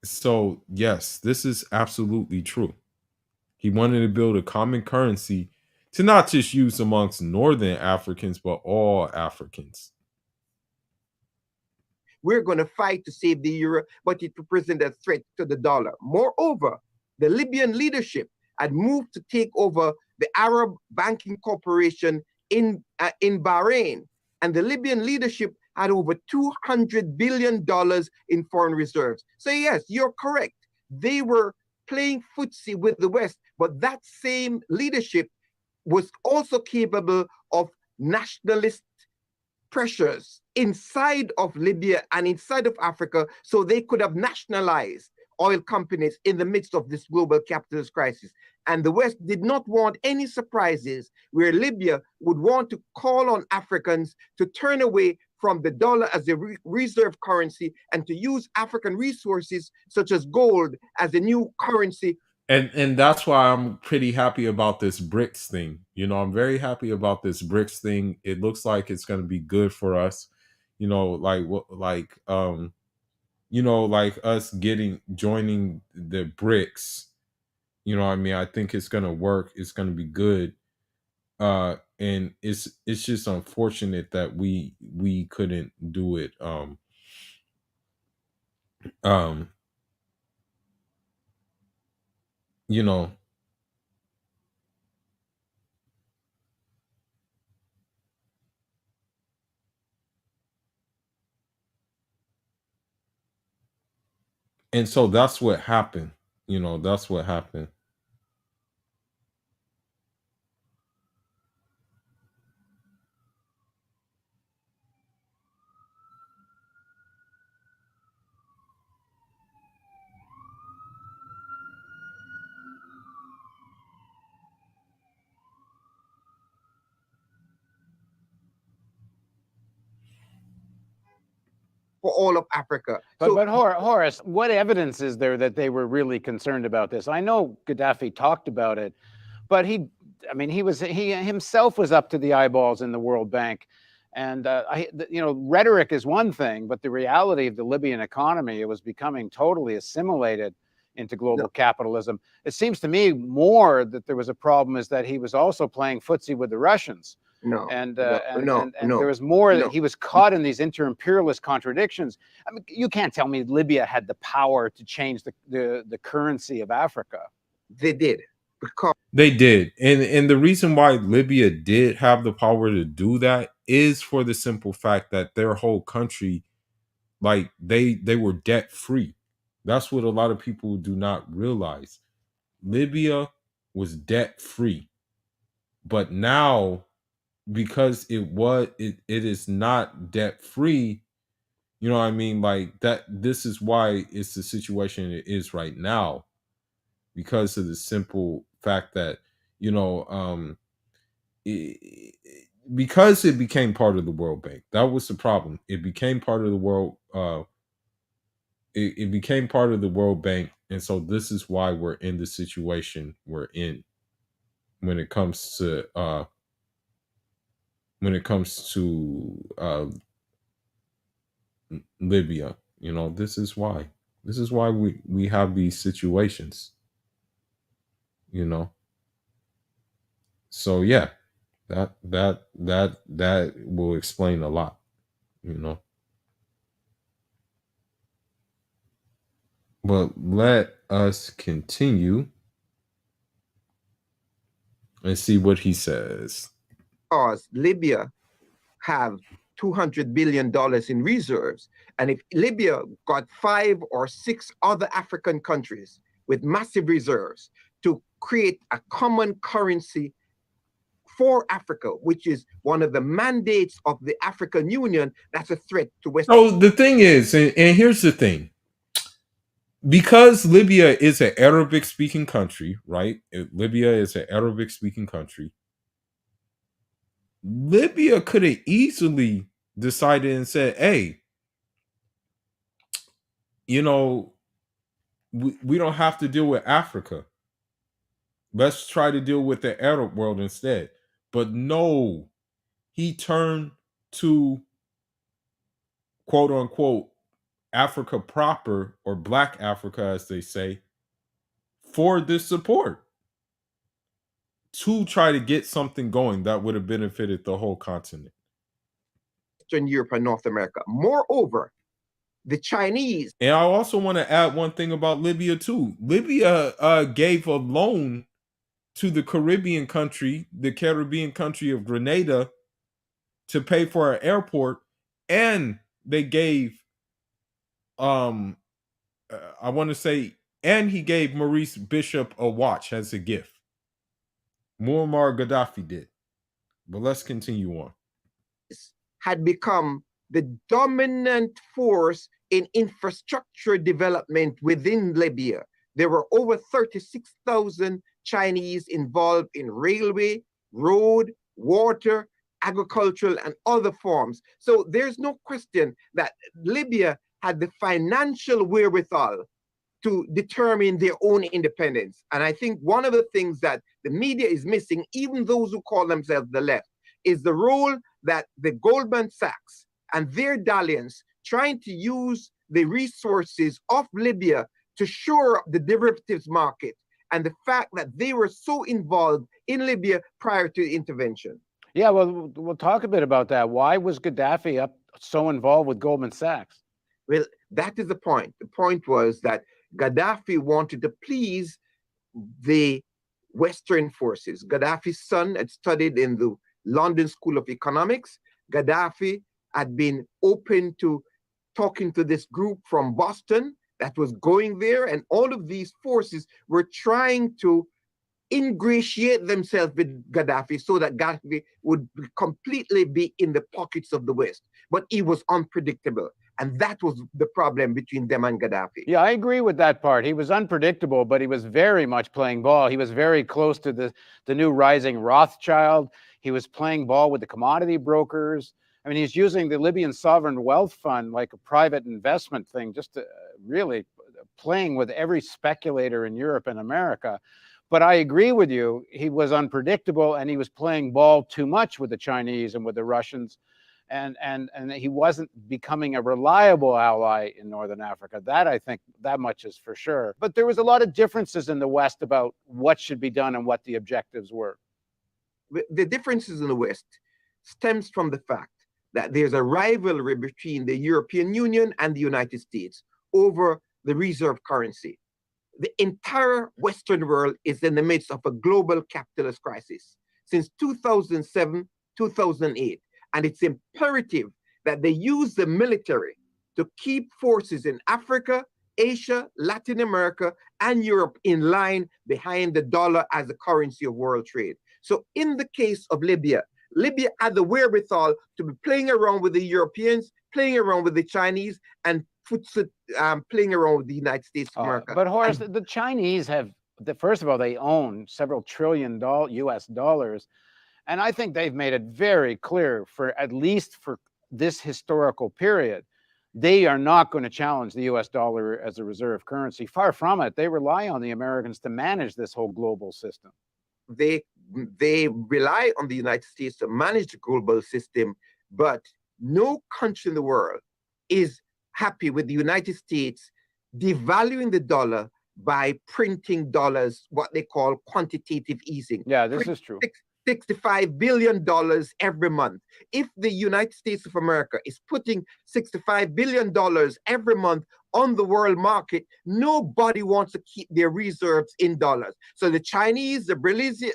So yes, this is absolutely true. He wanted to build a common currency to not just use amongst Northern Africans, but all Africans. We're going to fight to save the euro, but it represents a threat to the dollar. Moreover, the Libyan leadership had moved to take over the Arab Banking Corporation in Bahrain, and the Libyan leadership had over $200 billion in foreign reserves. So yes, you're correct. They were playing footsie with the West, but that same leadership was also capable of nationalist pressures inside of Libya and inside of Africa, so they could have nationalized oil companies in the midst of this global capitalist crisis. And the West did not want any surprises where Libya would want to call on Africans to turn away from the dollar as a reserve currency and to use African resources such as gold as a new currency. And that's why I'm pretty happy about this BRICS thing. I'm very happy about this BRICS thing. It looks like it's going to be good for us. Like us joining the BRICS. I mean, I think it's going to work. It's going to be good. And it's just unfortunate that we couldn't do it. You know, and so that's what happened. That's what happened. For all of Africa. But Horace, what evidence is there that they were really concerned about this? I know Gaddafi talked about it, but he himself was up to the eyeballs in the World Bank. And rhetoric is one thing, but the reality of the Libyan economy, it was becoming totally assimilated into global capitalism. It seems to me more that there was a problem is that he was also playing footsie with the Russians. And there was more that he was caught in these inter-imperialist contradictions. I mean, you can't tell me Libya had the power to change the currency of Africa. They did. They did. And the reason why Libya did have the power to do that is for the simple fact that their whole country, like they were debt free. That's what a lot of people do not realize. Libya was debt free. But now, because it is not debt free, you know what I mean? Like that, this is why it's the situation it is right now, because of the simple fact that, because it became part of the World Bank. That was the problem. It became part of the world. It became part of the World Bank, and so this is why we're in the situation we're in when it comes to Libya. This is why. This is why we have these situations. So yeah, that will explain a lot. But let us continue and see what he says. Because Libya have $200 billion in reserves. And if Libya got 5 or 6 other African countries with massive reserves to create a common currency for Africa, which is one of the mandates of the African Union, that's a threat to West. So the thing is, and here's the thing, because Libya is an Arabic speaking country, right? Libya is an Arabic speaking country. Libya could have easily decided and said, hey, we don't have to deal with Africa. Let's try to deal with the Arab world instead. But no, he turned to quote unquote Africa proper, or Black Africa, as they say, for this support to try to get something going that would have benefited the whole continent. Western Europe and North America. Moreover, the Chinese. And I also want to add one thing about Libya too. Libya gave a loan to the Caribbean country of Grenada, to pay for an airport, and they gave, I want to say, and he gave Maurice Bishop a watch as a gift. Muammar Gaddafi did. But let's continue on. Had become the dominant force in infrastructure development within Libya. There were over 36,000 Chinese involved in railway, road, water, agricultural, and other forms. So there's no question that Libya had the financial wherewithal to determine their own independence. And I think one of the things that the media is missing, even those who call themselves the left, is the role that the Goldman Sachs and their dalliance trying to use the resources of Libya to shore up the derivatives market, and the fact that they were so involved in Libya prior to the intervention. Yeah, well, we'll talk a bit about that. Why was Gaddafi so involved with Goldman Sachs? Well, that is the point. The point was that Gaddafi wanted to please the Western forces. Gaddafi's son had studied in the London School of Economics. Gaddafi had been open to talking to this group from Boston that was going there, and all of these forces were trying to ingratiate themselves with Gaddafi so that Gaddafi would completely be in the pockets of the West. But he was unpredictable. And that was the problem between them and Gaddafi. Yeah, I agree with that part. He was unpredictable, but he was very much playing ball. He was very close to the new rising Rothschild. He was playing ball with the commodity brokers. I mean, he's using the Libyan Sovereign Wealth Fund like a private investment thing, just to really playing with every speculator in Europe and America. But I agree with you. He was unpredictable, and he was playing ball too much with the Chinese and with the Russians. And he wasn't becoming a reliable ally in Northern Africa. That, I think, that much is for sure. But there was a lot of differences in the West about what should be done and what the objectives were. The differences in the West stems from the fact that there's a rivalry between the European Union and the United States over the reserve currency. The entire Western world is in the midst of a global capitalist crisis since 2007, 2008. And it's imperative that they use the military to keep forces in Africa, Asia, Latin America, and Europe in line behind the dollar as the currency of world trade. So in the case of Libya, Libya had the wherewithal to be playing around with the Europeans, playing around with the Chinese, and playing around with the United States of America. But Horace, the Chinese have, first of all, they own several trillion US dollars. And I think they've made it very clear, for at least for this historical period, they are not going to challenge the US dollar as a reserve currency. Far from it. They rely on the Americans to manage this whole global system. They rely on the United States to manage the global system, but no country in the world is happy with the United States devaluing the dollar by printing dollars, what they call quantitative easing. Yeah, this is true. $65 billion every month. If the United States of America is putting $65 billion every month on the world market, nobody wants to keep their reserves in dollars. So the Chinese, the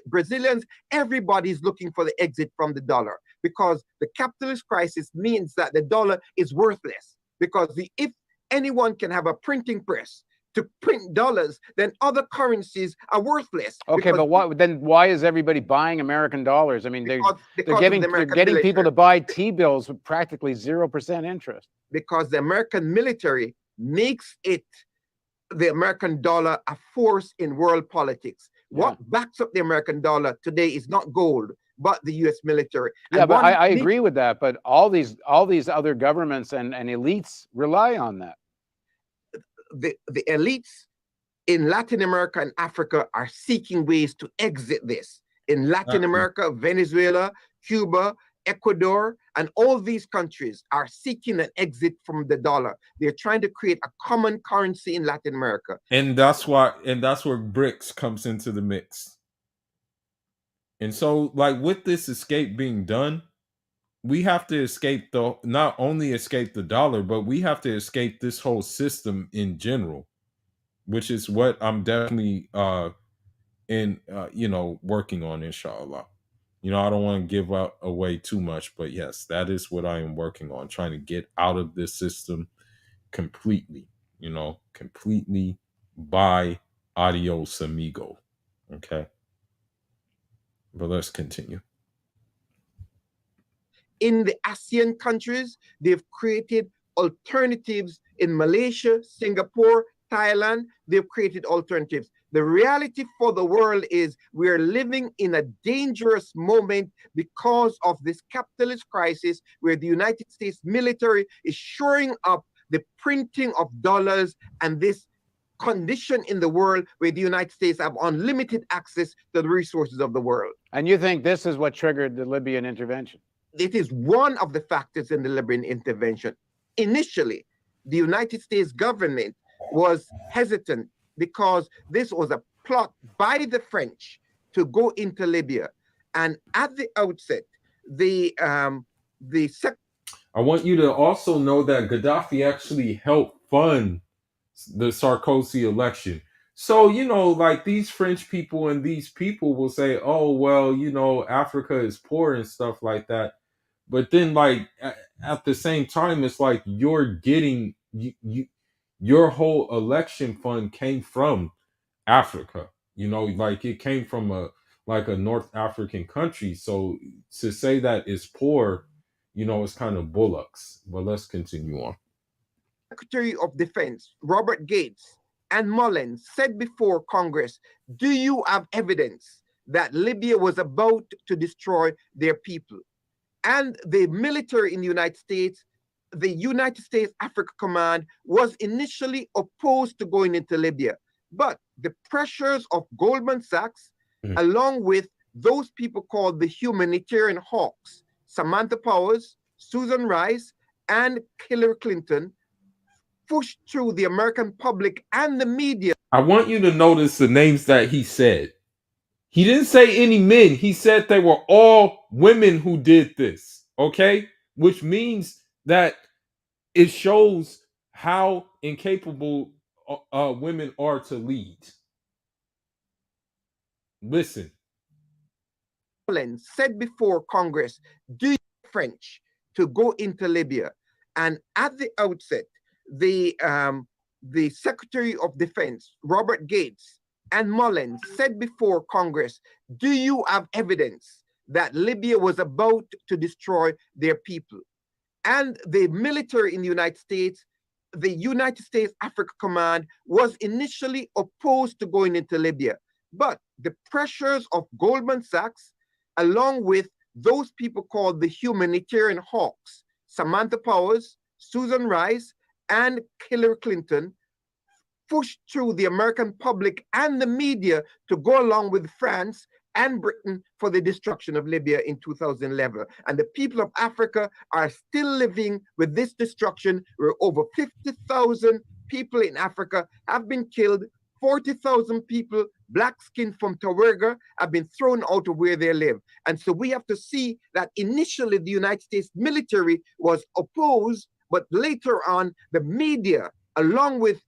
Brazilians, everybody's looking for the exit from the dollar, because the capitalist crisis means that the dollar is worthless. Because if anyone can have a printing press to print dollars, then other currencies are worthless. Okay, but why is everybody buying American dollars? I mean, they're getting people to buy T-bills with practically 0% interest. Because the American military makes the American dollar a force in world politics. Yeah. What backs up the American dollar today is not gold, but the U.S. military. Yeah, but I agree with that. But all these other governments and elites rely on that. The elites in Latin America and Africa are seeking ways to exit this. In Latin America, Venezuela, Cuba, Ecuador, and all these countries are seeking an exit from the dollar. They're trying to create a common currency in Latin America. And that's why, and that's where BRICS comes into the mix. And so, like, with this escape being done, we have to escape not only escape the dollar, but we have to escape this whole system in general, which is what I'm definitely working on, inshallah. I don't want to give away too much, but yes, that is what I am working on, trying to get out of this system completely, completely. By adios amigo. Okay. But let's continue. In the ASEAN countries, they've created alternatives in Malaysia, Singapore, Thailand. They've created alternatives. The reality for the world is we're living in a dangerous moment because of this capitalist crisis where the United States military is shoring up the printing of dollars, and this condition in the world where the United States have unlimited access to the resources of the world. And you think this is what triggered the Libyan intervention? It is one of the factors in the Libyan intervention. Initially, the United States government was hesitant because this was a plot by the French to go into Libya. And at the outset, I want you to also know that Gaddafi actually helped fund the Sarkozy election. So, like, these French people and these people will say, oh, well, Africa is poor and stuff like that. But then, like, at the same time, it's like you're getting your whole election fund came from Africa. Like, it came from a North African country. So to say that it's poor, it's kind of bullocks. But let's continue on. Secretary of Defense Robert Gates and Mullins said before Congress, do you have evidence that Libya was about to destroy their people? And the military in the United States Africa Command was initially opposed to going into Libya. But the pressures of Goldman Sachs, along with those people called the humanitarian hawks, Samantha Powers, Susan Rice, and Hillary Clinton, pushed through the American public and the media. I want you to notice the names that he said. He didn't say any men. He said they were all women who did this. Okay? Which means that it shows how incapable women are to lead. Listen. Said before Congress, do you French to go into Libya? And at the outset, the Secretary of Defense, Robert Gates, and Mullins said before Congress, do you have evidence that Libya was about to destroy their people? And the military in the United States Africa Command was initially opposed to going into Libya. But the pressures of Goldman Sachs, along with those people called the humanitarian hawks, Samantha Powers, Susan Rice, and Hillary Clinton, pushed through the American public and the media to go along with France and Britain for the destruction of Libya in 2011. And the people of Africa are still living with this destruction, where over 50,000 people in Africa have been killed. 40,000 people, black skin from Tawerga, have been thrown out of where they live. And so we have to see that initially the United States military was opposed, but later on the media, along with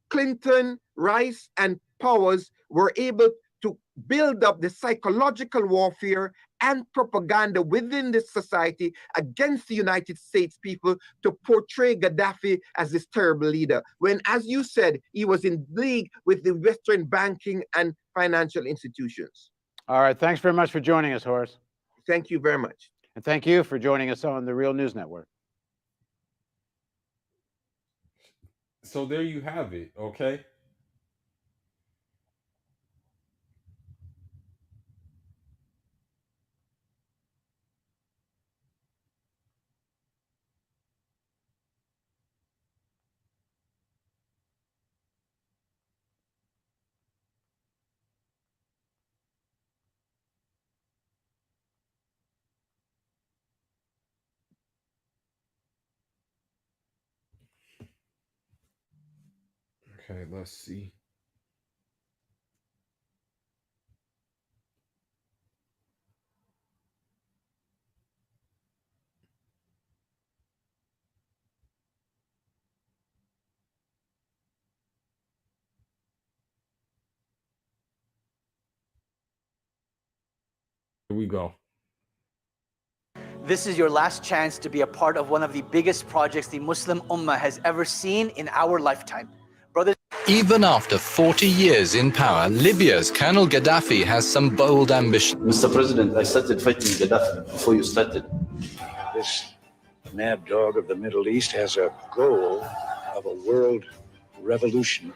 Clinton, Rice, and Powers, were able to build up the psychological warfare and propaganda within this society against the United States people to portray Gaddafi as this terrible leader, when, as you said, he was in league with the Western banking and financial institutions. All right. Thanks very much for joining us, Horace. Thank you very much. And thank you for joining us on the Real News Network. So there you have it, okay? Okay, let's see. Here we go. This is your last chance to be a part of one of the biggest projects the Muslim Ummah has ever seen in our lifetime. Brothers. Even after 40 years in power, Libya's Colonel Gaddafi has some bold ambitions. Mr. President, I started fighting Gaddafi before you started. This mad dog of the Middle East has a goal of a world revolution.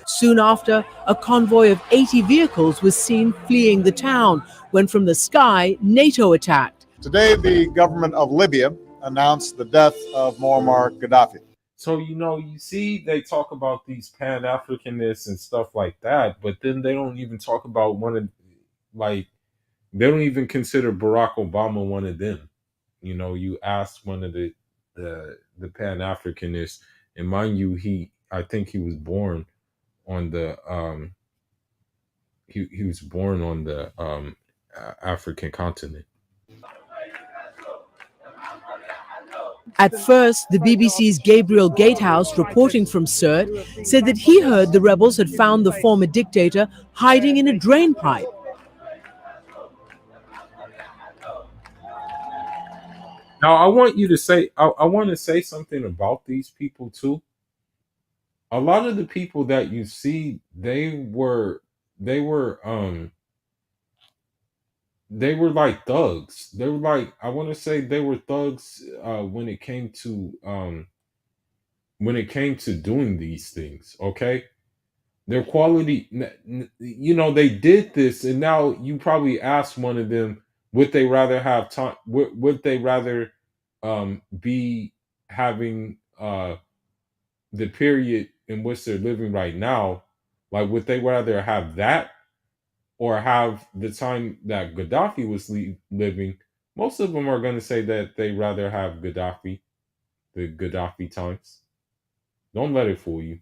Soon after, a convoy of 80 vehicles was seen fleeing the town when from the sky, NATO attacked. Today, the government of Libya announced the death of Muammar Gaddafi. So, you see they talk about these Pan-Africanists and stuff like that, but then they don't even talk about they don't even consider Barack Obama one of them. You ask one of the Pan-Africanists, and mind you, I think he was born on the he was born on the African continent. At first, the BBC's Gabriel Gatehouse, reporting from Sirte, said that he heard the rebels had found the former dictator hiding in a drain pipe. Now, I want you to say, I want to say something about these people too. A lot of the people that you see, they were like thugs. They were like, I want to say they were thugs when it came to doing these things. Okay, their quality, they did this, and now you probably ask one of them, would they rather have time? Would they rather be having the period in which they're living right now? Like, would they rather have that or have the time that Gaddafi was living? Most of them are going to say that they rather have Gaddafi, the Gaddafi times. Don't let it fool you.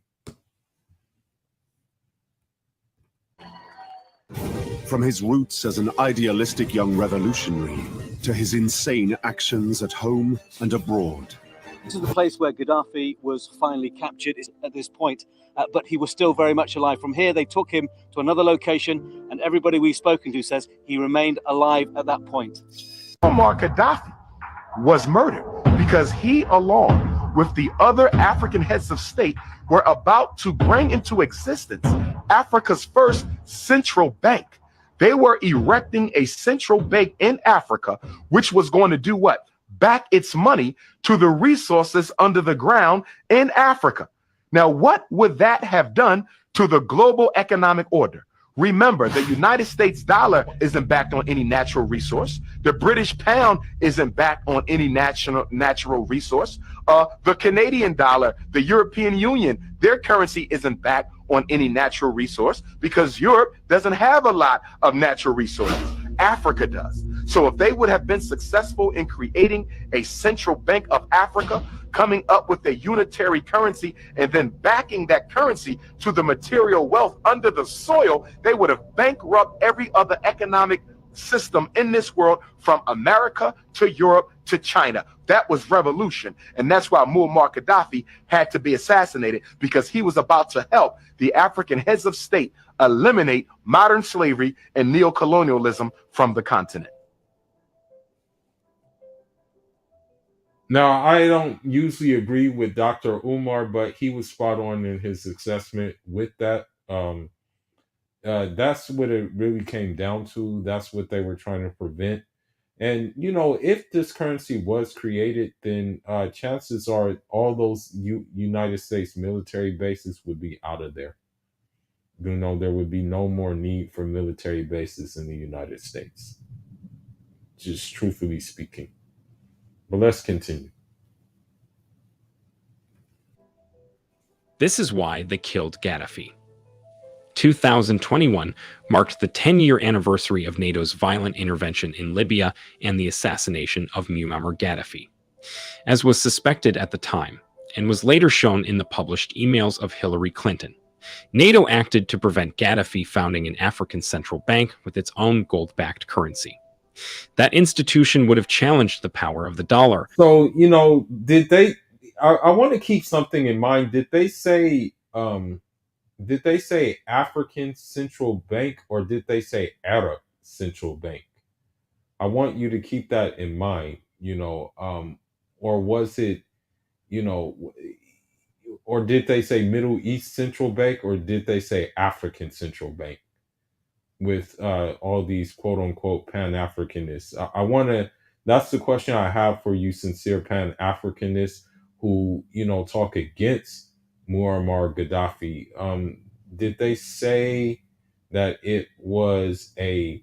From his roots as an idealistic young revolutionary to his insane actions at home and abroad. This is the place where Gaddafi was finally captured at this point, but he was still very much alive. From here, they took him to another location, and everybody we've spoken to says he remained alive at that point. Muammar Gaddafi was murdered because he, along with the other African heads of state, were about to bring into existence Africa's first central bank. They were erecting a central bank in Africa, which was going to do what? Back its money to the resources under the ground in Africa. Now, what would that have done to the global economic order? Remember, the United States dollar isn't backed on any natural resource. The British pound isn't backed on any natural resource. The Canadian dollar, the European Union, their currency isn't backed on any natural resource because Europe doesn't have a lot of natural resources. Africa does. So if they would have been successful in creating a central bank of Africa, coming up with a unitary currency and then backing that currency to the material wealth under the soil, they would have bankrupted every other economic system in this world from America to Europe to China. That was revolution. And that's why Muammar Gaddafi had to be assassinated, because he was about to help the African heads of state eliminate modern slavery and neocolonialism from the continent. Now, I don't usually agree with Dr. Umar, but he was spot on in his assessment with that. That's what it really came down to. That's what they were trying to prevent. And, if this currency was created, then chances are all those United States military bases would be out of there. There would be no more need for military bases in the United States. Just truthfully speaking. But let's continue. This is why they killed Gaddafi. 2021 marked the 10-year anniversary of NATO's violent intervention in Libya and the assassination of Muammar Gaddafi. As was suspected at the time, and was later shown in the published emails of Hillary Clinton. NATO acted to prevent Gaddafi founding an African central bank with its own gold-backed currency. That institution would have challenged the power of the dollar. So, you know, did they, I want to keep something in mind. Did they say African Central Bank, or did they say Arab Central Bank? I want you to keep that in mind, you know, or was it, you know, or did they say Middle East Central Bank, or did they say African Central Bank? With all these quote unquote Pan-Africanists. I want to, that's the question I have for you, sincere Pan-Africanists who, you know, talk against Muammar Gaddafi. Did they say that it was a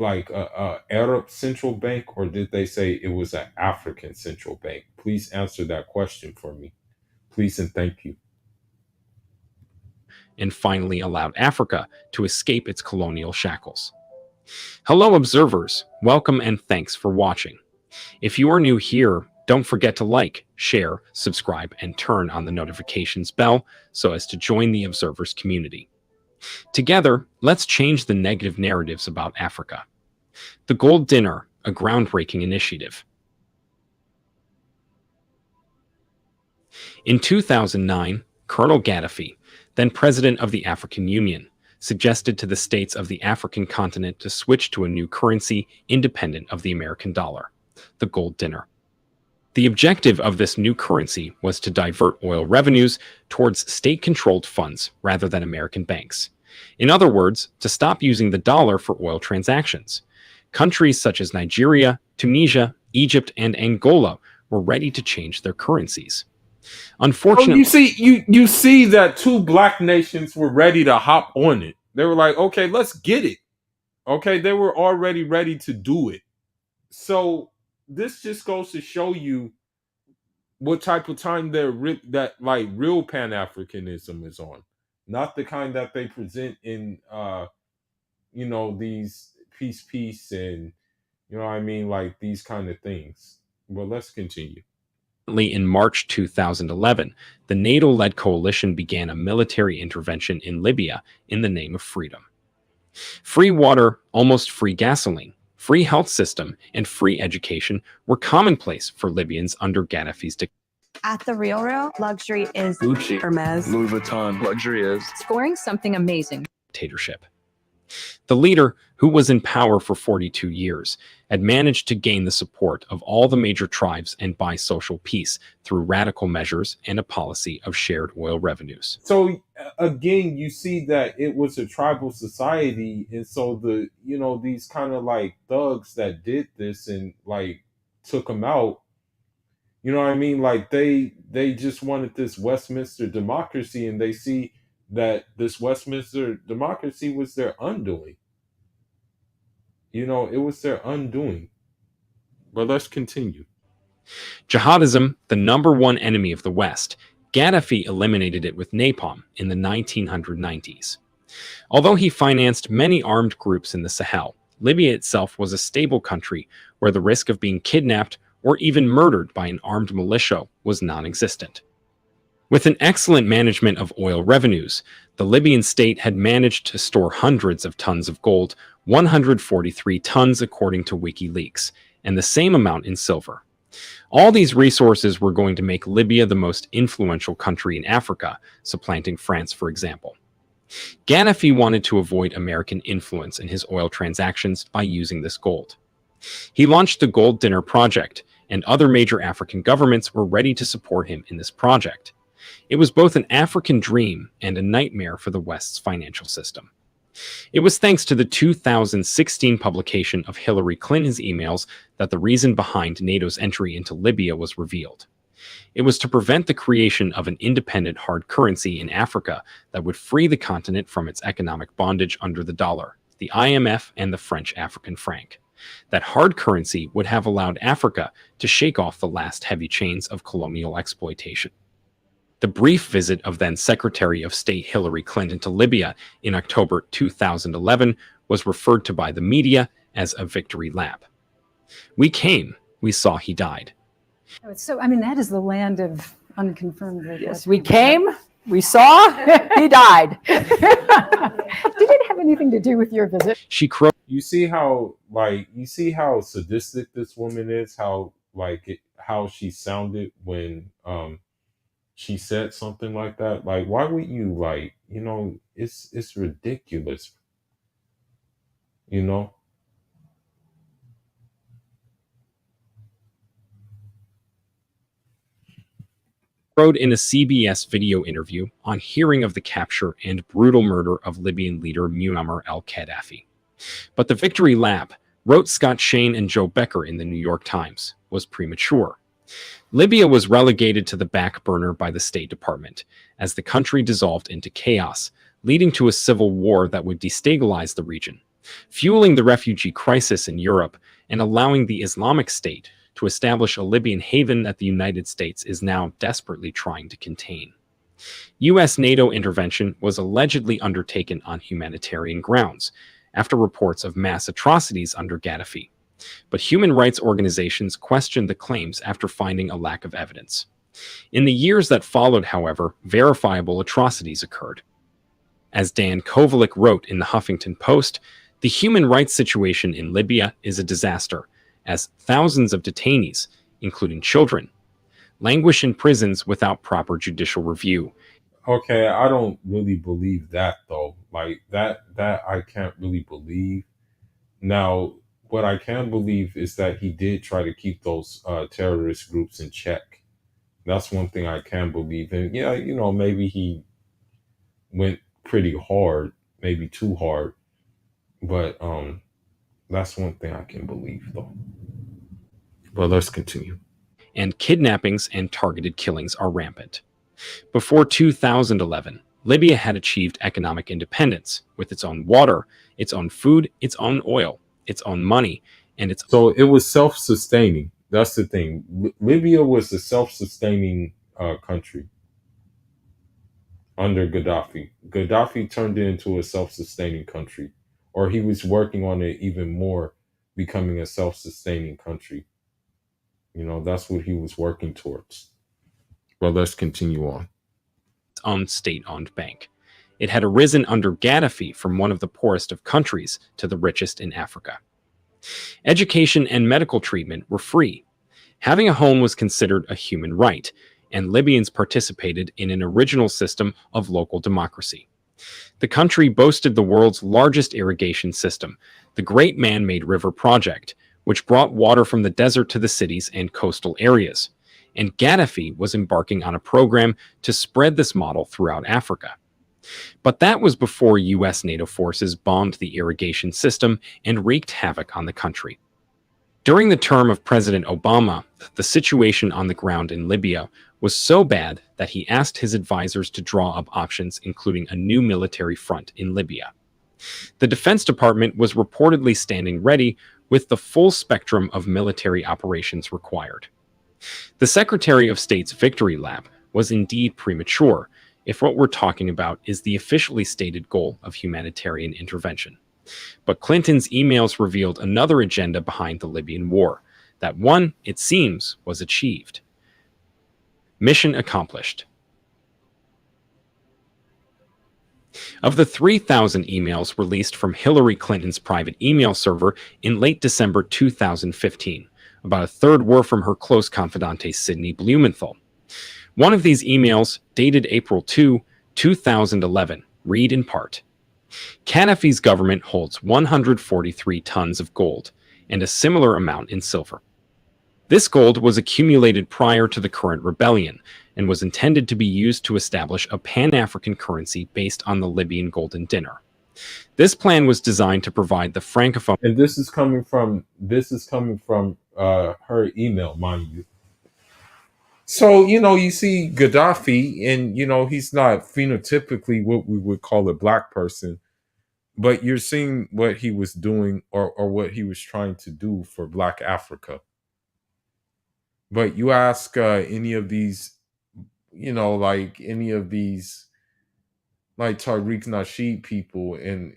Arab central bank, or did they say it was an African central bank? Please answer that question for me. Please and thank you. And finally allowed Africa to escape its colonial shackles. Hello, observers. Welcome and thanks for watching. If you are new here, don't forget to like, share, subscribe, and turn on the notifications bell so as to join the observers community. Together, let's change the negative narratives about Africa. The Gold Dinner, a groundbreaking initiative. In 2009, Colonel Gaddafi, then president of the African Union, suggested to the states of the African continent to switch to a new currency independent of the American dollar, the gold dinner. The objective of this new currency was to divert oil revenues towards state-controlled funds rather than American banks. In other words, to stop using the dollar for oil transactions. Countries such as Nigeria, Tunisia, Egypt, and Angola were ready to change their currencies. Unfortunately, you see that two black nations were ready to hop on it. They were like, okay, let's get it. Okay, they were already ready to do it. So this just goes to show you what type of time that real Pan-Africanism is on, not the kind that they present in you know, these peace and, you know what I mean, like these kind of things. Well, let's continue. In March 2011, the NATO-led coalition began a military intervention in Libya in the name of freedom. Free water, almost free gasoline, free health system, and free education were commonplace for Libyans under Gaddafi's dictatorship. At the Real, luxury is Gucci, Hermes, Louis Vuitton. Luxury is scoring something amazing. The leader, who was in power for 42 years, had managed to gain the support of all the major tribes and buy social peace through radical measures and a policy of shared oil revenues. So again, you see that it was a tribal society, and so the, you know, these kind of like thugs that did this and like took them out, you know what I mean? Like they just wanted this Westminster democracy, and they see that this Westminster democracy was their undoing. You know, it was their undoing. But let's continue. Jihadism, the #1 enemy of the West, Gaddafi eliminated it with napalm in the 1990s. Although he financed many armed groups in the Sahel, Libya itself was a stable country where the risk of being kidnapped or even murdered by an armed militia was non-existent. With an excellent management of oil revenues, the Libyan state had managed to store hundreds of tons of gold, 143 tons according to WikiLeaks, and the same amount in silver. All these resources were going to make Libya the most influential country in Africa, supplanting France, for example. Gaddafi wanted to avoid American influence in his oil transactions by using this gold. He launched the Gold Dinner Project, and other major African governments were ready to support him in this project. It was both an African dream and a nightmare for the West's financial system. It was thanks to the 2016 publication of Hillary Clinton's emails that the reason behind NATO's entry into Libya was revealed. It was to prevent the creation of an independent hard currency in Africa that would free the continent from its economic bondage under the dollar, the IMF, and the French African franc. That hard currency would have allowed Africa to shake off the last heavy chains of colonial exploitation. The brief visit of then Secretary of State Hillary Clinton to Libya in October 2011 was referred to by the media as a victory lap. We came, we saw he died. So, I mean, that is the land of unconfirmed reports. Yes, we came, we saw, he died. Did it have anything to do with your visit? She croaked. You see how sadistic this woman is, how how she sounded when she said something like that. Like, why would you, it's ridiculous, you know? Wrote in a CBS video interview on hearing of the capture and brutal murder of Libyan leader Muammar al-Gaddafi. But the victory lap, wrote Scott Shane and Joe Becker in the New York Times, was premature. Libya was relegated to the back burner by the State Department as the country dissolved into chaos, leading to a civil war that would destabilize the region, fueling the refugee crisis in Europe and allowing the Islamic State to establish a Libyan haven that the United States is now desperately trying to contain. U.S. NATO intervention was allegedly undertaken on humanitarian grounds after reports of mass atrocities under Gaddafi, but human rights organizations questioned the claims after finding a lack of evidence. In the years that followed, however, verifiable atrocities occurred. As Dan Kovalik wrote in the Huffington Post, the human rights situation in Libya is a disaster, as thousands of detainees, including children, languish in prisons without proper judicial review. Okay, I don't really believe that though. Like that I can't really believe. Now, what I can believe is that he did try to keep those terrorist groups in check. That's one thing I can believe. And yeah, maybe he went pretty hard, maybe too hard. But that's one thing I can believe though. But let's continue. And kidnappings and targeted killings are rampant. Before 2011, Libya had achieved economic independence with its own water, its own food, its own oil, its own money, and its... So it was self-sustaining. That's the thing. Libya was a self-sustaining country under Gaddafi. Gaddafi turned it into a self-sustaining country, or he was working on it even more, becoming a self-sustaining country. That's what he was working towards. Well, let's continue on. Its own state-owned bank. It had arisen under Gaddafi from one of the poorest of countries to the richest in Africa. Education and medical treatment were free. Having a home was considered a human right, and Libyans participated in an original system of local democracy. The country boasted the world's largest irrigation system, the Great Man-Made River Project, which brought water from the desert to the cities and coastal areas, and Gaddafi was embarking on a program to spread this model throughout Africa. But that was before U.S. NATO forces bombed the irrigation system and wreaked havoc on the country. During the term of President Obama, the situation on the ground in Libya was so bad that he asked his advisors to draw up options including a new military front in Libya. The Defense Department was reportedly standing ready with the full spectrum of military operations required. The Secretary of State's victory lap was indeed premature, if what we're talking about is the officially stated goal of humanitarian intervention. But Clinton's emails revealed another agenda behind the Libyan war, that one, it seems, was achieved. Mission accomplished. Of the 3,000 emails released from Hillary Clinton's private email server in late December 2015, about a third were from her close confidante Sidney Blumenthal. One of these emails, dated April 2, 2011, read in part, Gaddafi's government holds 143 tons of gold and a similar amount in silver. This gold was accumulated prior to the current rebellion and was intended to be used to establish a Pan-African currency based on the Libyan golden dinar. This plan was designed to provide the francophone... And this is coming from her email, mind you. So, you see Gaddafi, and, he's not phenotypically what we would call a black person, but you're seeing what he was doing or what he was trying to do for Black Africa. But you ask any of these, like Tariq Nasheed people, and,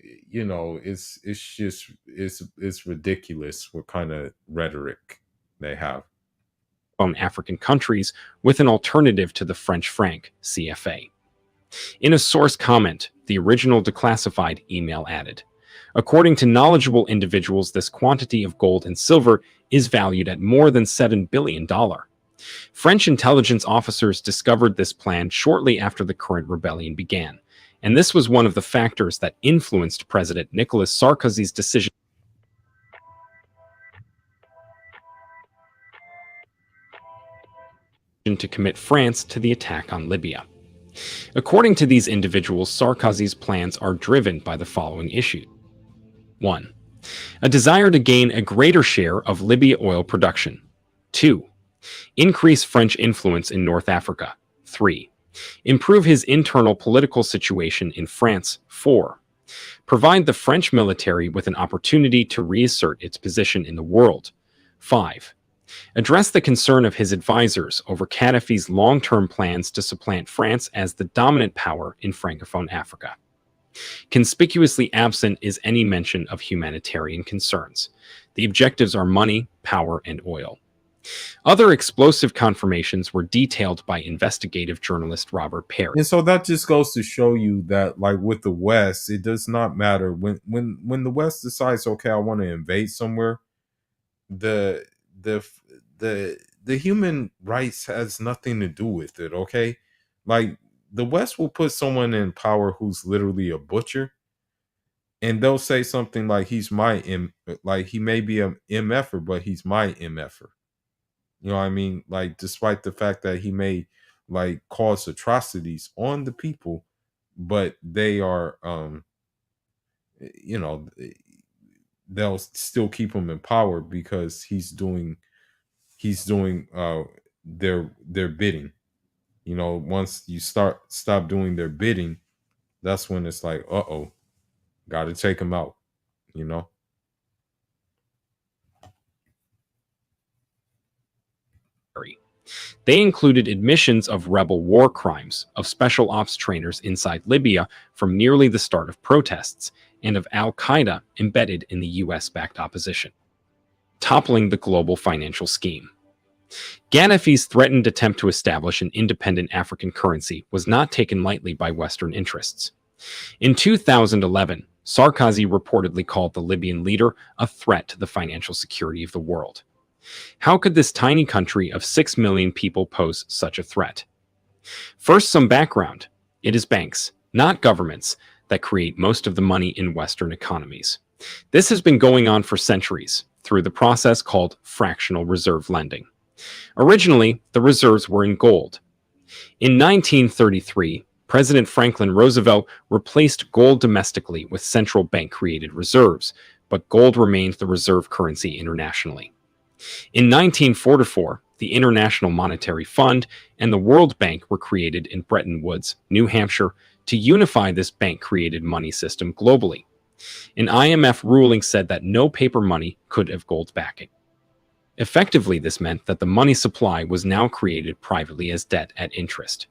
it's ridiculous what kind of rhetoric they have. African countries with an alternative to the French franc, CFA. In a source comment, the original declassified email added, "According to knowledgeable individuals, this quantity of gold and silver is valued at more than $7 billion. French intelligence officers discovered this plan shortly after the current rebellion began, and this was one of the factors that influenced President Nicolas Sarkozy's decision to commit France to the attack on Libya." According to these individuals, Sarkozy's plans are driven by the following issues. 1. A desire to gain a greater share of Libya oil production. 2. Increase French influence in North Africa. 3. Improve his internal political situation in France. 4. Provide the French military with an opportunity to reassert its position in the world. 5. Address the concern of his advisors over Gaddafi's long-term plans to supplant France as the dominant power in Francophone Africa. Conspicuously absent is any mention of humanitarian concerns. The objectives are money, power, and oil. Other explosive confirmations were detailed by investigative journalist Robert Perry. And so that just goes to show you that, like with the West, it does not matter when the West decides, okay, I want to invade somewhere, the human rights has nothing to do with it. Okay, like the West will put someone in power who's literally a butcher, and they'll say something like, he's my like he may be a MFer, but he's my MFer. You know what I mean? Like, despite the fact that he may like cause atrocities on the people, but they are you know, they'll still keep him in power because he's doing their bidding. You know, once you stop doing their bidding, that's when it's like, uh-oh, gotta take him out, you know. They included admissions of rebel war crimes of special ops trainers inside Libya from nearly the start of protests, and of al-Qaeda embedded in the US-backed opposition, toppling the global financial scheme. Gaddafi's threatened attempt to establish an independent African currency was not taken lightly by Western interests. In 2011, Sarkozy reportedly called the Libyan leader a threat to the financial security of the world. How could this tiny country of 6 million people pose such a threat? First, some background. It is banks, not governments, that create most of the money in Western economies. This has been going on for centuries through the process called fractional reserve lending. Originally, the reserves were in gold. In 1933, President Franklin Roosevelt replaced gold domestically with central bank-created reserves, but gold remained the reserve currency internationally. In 1944, the International Monetary Fund and the World Bank were created in Bretton Woods, New Hampshire, to unify this bank-created money system globally. An IMF ruling said that no paper money could have gold backing. Effectively, this meant that the money supply was now created privately as debt at interest.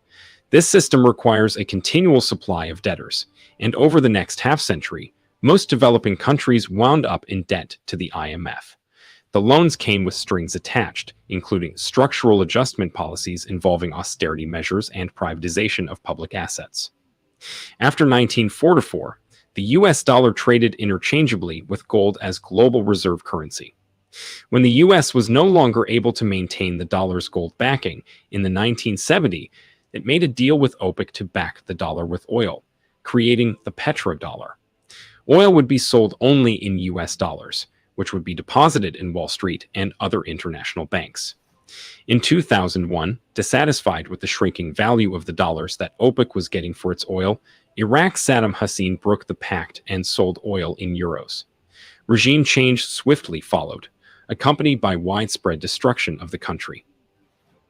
This system requires a continual supply of debtors, and over the next half-century, most developing countries wound up in debt to the IMF. The loans came with strings attached, including structural adjustment policies involving austerity measures and privatization of public assets. After 1944, the US dollar traded interchangeably with gold as global reserve currency. When the US was no longer able to maintain the dollar's gold backing in the 1970s, it made a deal with OPEC to back the dollar with oil, creating the petrodollar. Oil would be sold only in US dollars, which would be deposited in Wall Street and other international banks. In 2001, dissatisfied with the shrinking value of the dollars that OPEC was getting for its oil, Iraq's Saddam Hussein broke the pact and sold oil in euros. Regime change swiftly followed, accompanied by widespread destruction of the country.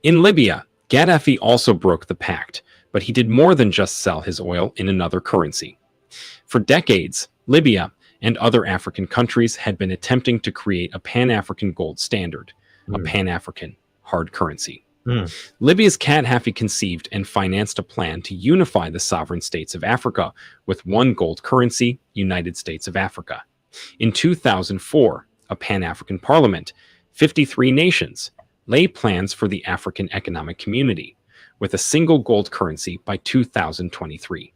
In Libya, Gaddafi also broke the pact, but he did more than just sell his oil in another currency. For decades, Libya and other African countries had been attempting to create a Pan-African gold standard, a Pan-African hard currency. Libya's Gaddafi conceived and financed a plan to unify the sovereign states of Africa with one gold currency, United States of Africa. In 2004, a Pan-African parliament, 53 nations, lay plans for the African Economic Community with a single gold currency by 2023.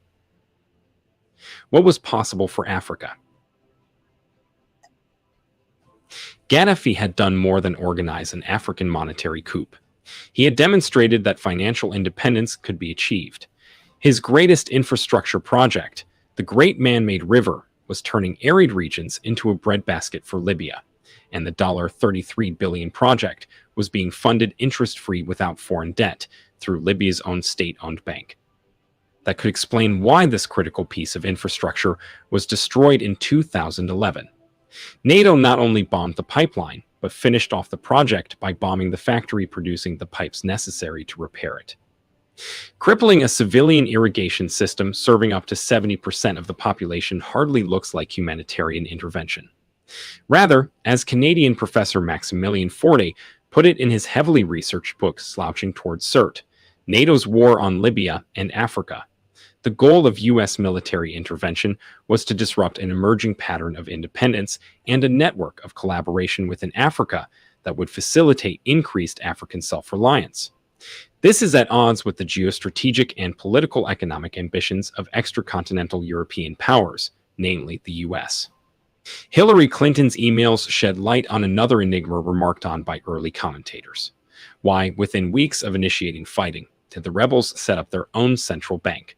What was possible for Africa? Gaddafi had done more than organize an African monetary coup. He had demonstrated that financial independence could be achieved. His greatest infrastructure project, the Great Man-Made River, was turning arid regions into a breadbasket for Libya, and the $33 billion project was being funded interest-free without foreign debt through Libya's own state-owned bank. That could explain why this critical piece of infrastructure was destroyed in 2011. NATO not only bombed the pipeline, but finished off the project by bombing the factory producing the pipes necessary to repair it. Crippling a civilian irrigation system serving up to 70% of the population hardly looks like humanitarian intervention. Rather, as Canadian professor Maximilian Forte put it in his heavily researched book Slouching Towards CERT, NATO's war on Libya and Africa, the goal of U.S. military intervention was to disrupt an emerging pattern of independence and a network of collaboration within Africa that would facilitate increased African self-reliance. This is at odds with the geostrategic and political economic ambitions of extracontinental European powers, namely the US. Hillary Clinton's emails shed light on another enigma remarked on by early commentators. Why, within weeks of initiating fighting, did the rebels set up their own central bank?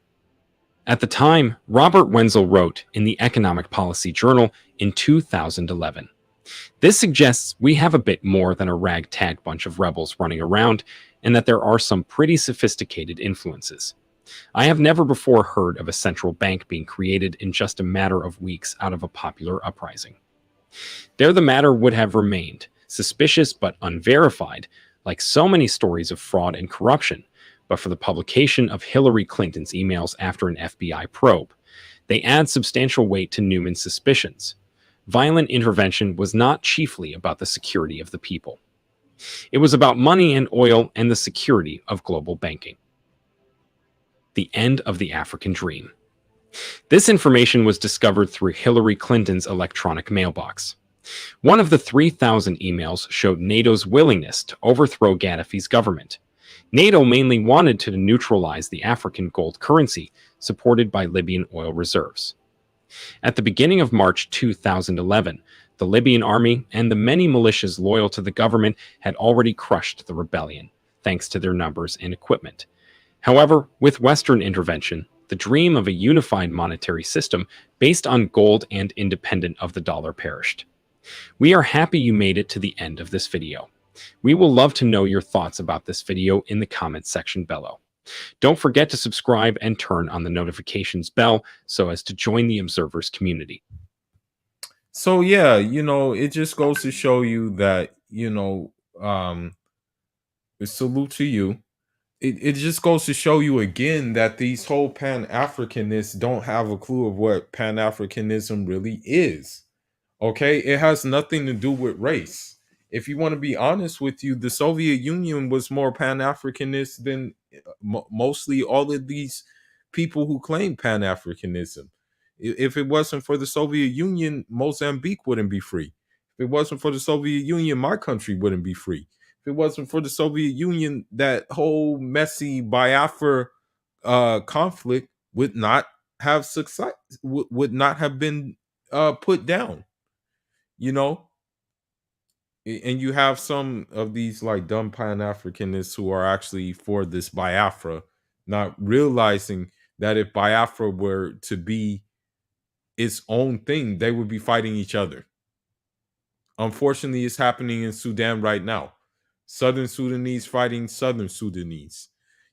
At the time, Robert Wenzel wrote in the Economic Policy Journal in 2011, "This suggests we have a bit more than a ragtag bunch of rebels running around, and that there are some pretty sophisticated influences. I have never before heard of a central bank being created in just a matter of weeks out of a popular uprising." There the matter would have remained, suspicious but unverified, like so many stories of fraud and corruption, but for the publication of Hillary Clinton's emails after an FBI probe. They add substantial weight to Newman's suspicions. Violent intervention was not chiefly about the security of the people. It was about money and oil and the security of global banking. The end of the African dream. This information was discovered through Hillary Clinton's electronic mailbox. One of the 3,000 emails showed NATO's willingness to overthrow Gaddafi's government. NATO mainly wanted to neutralize the African gold currency supported by Libyan oil reserves. At the beginning of March 2011, the Libyan army and the many militias loyal to the government had already crushed the rebellion, thanks to their numbers and equipment. However, with Western intervention, the dream of a unified monetary system based on gold and independent of the dollar perished. We are happy you made it to the end of this video. We will love to know your thoughts about this video in the comments section below. Don't forget to subscribe and turn on the notifications bell so as to join the observers community. So yeah, it just goes to show you that, salute to you. It just goes to show you again that these whole Pan-Africanists don't have a clue of what Pan-Africanism really is. Okay? It has nothing to do with race. If you want to be honest with you, the Soviet Union was more Pan-Africanist than mostly all of these people who claim Pan-Africanism. If it wasn't for the Soviet Union, Mozambique wouldn't be free. If it wasn't for the Soviet Union, my country wouldn't be free. If it wasn't for the Soviet Union, that whole messy Biafra conflict would not have success, would not have been put down. And you have some of these like dumb Pan-Africanists who are actually for this Biafra, not realizing that if Biafra were to be its own thing, they would be fighting each other. Unfortunately, it's happening in Sudan right now. Southern Sudanese fighting Southern Sudanese.